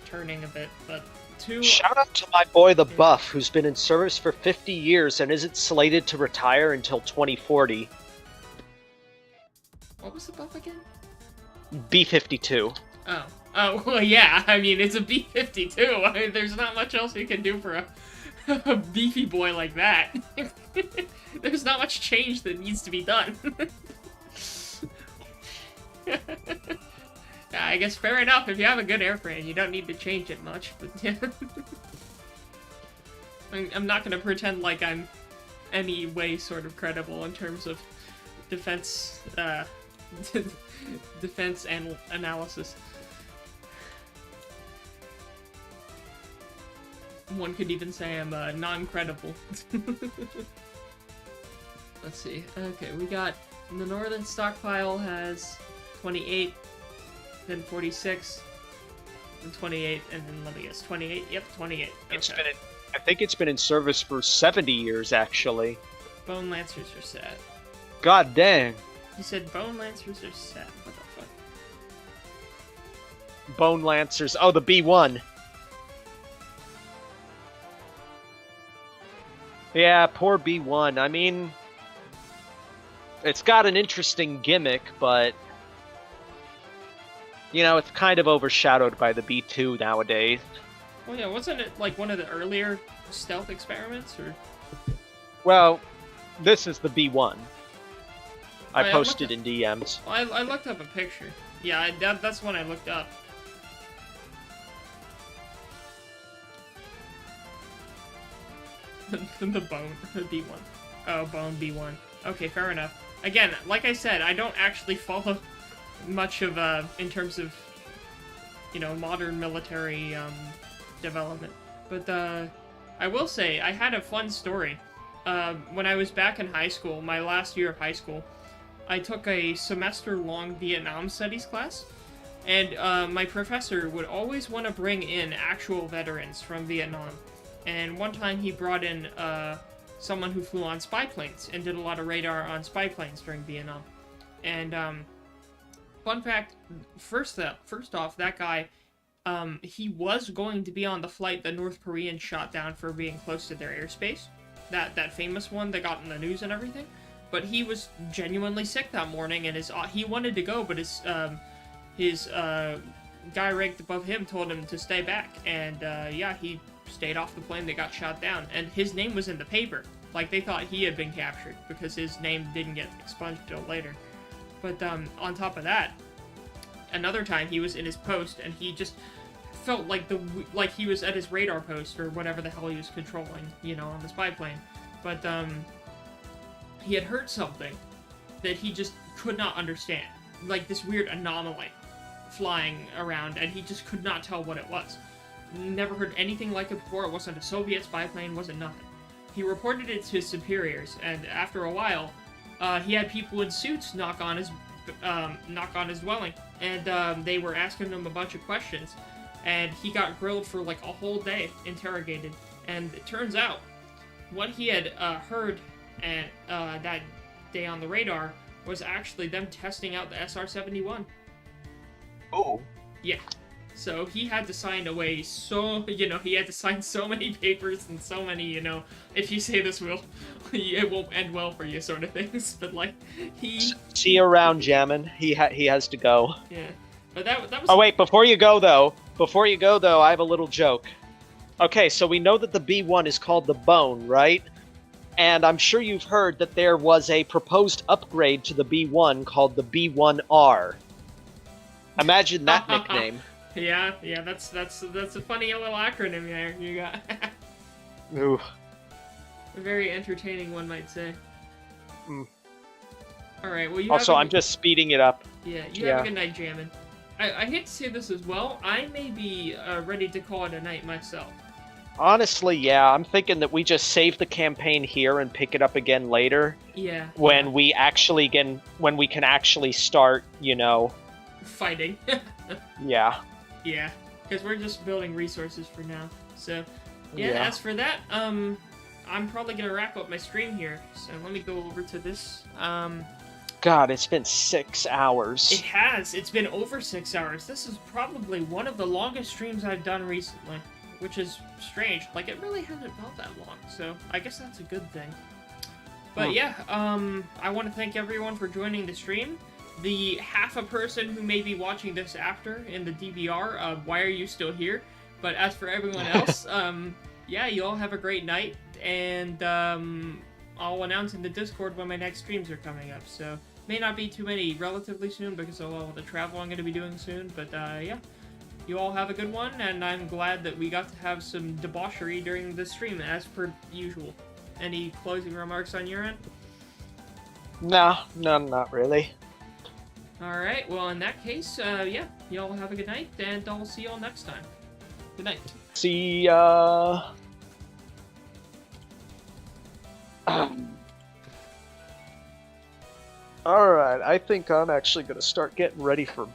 turning a bit, but two... Shout out to my boy the Buff, who's been in service for 50 years and isn't slated to retire until 2040. What was the Buff again? B-52. Oh, well, yeah, I mean, it's a B-52. I mean, there's not much else you can do for a beefy boy like that. There's not much change that needs to be done. I guess fair enough. If you have a good airframe, you don't need to change it much. But yeah. I'm not going to pretend like I'm any way sort of credible in terms of defense, defense and analysis. One could even say I'm non-credible. Let's see. Okay, we got the northern stockpile has 28, then 46, then 28, and then let me guess, 28. Yep, 28. Okay. I think it's been in service for 70 years, actually. Bone Lancers are sad. God dang. He said Bone Lancers are sad. What the fuck? Bone Lancers. Oh, the B1. Yeah, poor B1. I mean, it's got an interesting gimmick, but, you know, it's kind of overshadowed by the B2 nowadays. Well, yeah, wasn't it like one of the earlier stealth experiments, or? Well, this is the B1. I posted in DMs. Well, I looked up a picture. Yeah, that's when I looked up. The Bone B1. Oh, Bone B1. Okay, fair enough. Again, like I said, I don't actually follow much of, in terms of, you know, modern military, development. But, I will say, I had a fun story. When I was back in high school, my last year of high school, I took a semester-long Vietnam Studies class, and, my professor would always want to bring in actual veterans from Vietnam. And one time he brought in someone who flew on spy planes and did a lot of radar on spy planes during Vietnam. And fun fact, first off, that guy, he was going to be on the flight the North Koreans shot down for being close to their airspace. That famous one that got in the news and everything. But he was genuinely sick that morning, and he wanted to go, but his guy ranked above him told him to stay back. And yeah, he stayed off the plane. They got shot down, and his name was in the paper. Like, they thought he had been captured because his name didn't get expunged till later. But on top of that, another time he was in his post, and he just felt like he was at his radar post or whatever the hell he was controlling, you know, on the spy plane. But he had heard something that he just could not understand, like this weird anomaly flying around, and he just could not tell what it was. Never heard anything like it before. It wasn't a Soviet spy plane, wasn't nothing. He reported it to his superiors, and after a while, he had people in suits knock on his dwelling, and they were asking him a bunch of questions, and he got grilled for like a whole day, interrogated. And it turns out, what he had heard and that day on the radar was actually them testing out the SR-71. Oh. Yeah. So he had to sign away he had to sign so many papers and so many, if you say this it won't end well for you sort of things. But like, he... See you around, Jammin. He has to go. Yeah. But that was... Oh wait, before you go though, I have a little joke. Okay, so we know that the B-1 is called the Bone, right? And I'm sure you've heard that there was a proposed upgrade to the B-1 called the B-1R. Imagine that nickname. Yeah, that's a funny little acronym there you got. Ooh. A very entertaining one, might say. Mm. Alright, well, I'm just speeding it up. Yeah, have a good night, Jammin'. I hate to say this as well, I may be ready to call it a night myself. Honestly, yeah, I'm thinking that we just save the campaign here and pick it up again later. Yeah. When we can actually start, fighting. Yeah. Yeah, because we're just building resources for now. So, yeah, as for that, I'm probably going to wrap up my stream here. So let me go over to this. God, it's been 6 hours. It has. It's been over 6 hours. This is probably one of the longest streams I've done recently, which is strange. Like, it really hasn't felt that long, so I guess that's a good thing. But yeah, I want to thank everyone for joining the stream. The half a person who may be watching this after in the DVR, why are you still here? But as for everyone else, yeah, you all have a great night, and I'll announce in the Discord when my next streams are coming up. So, may not be too many relatively soon because of all the travel I'm going to be doing soon, but yeah. You all have a good one, and I'm glad that we got to have some debauchery during the stream, as per usual. Any closing remarks on your end? No, not really. Alright, well, in that case, yeah, you all have a good night, and I'll see you all next time. Good night. See ya. Alright, I think I'm actually going to start getting ready for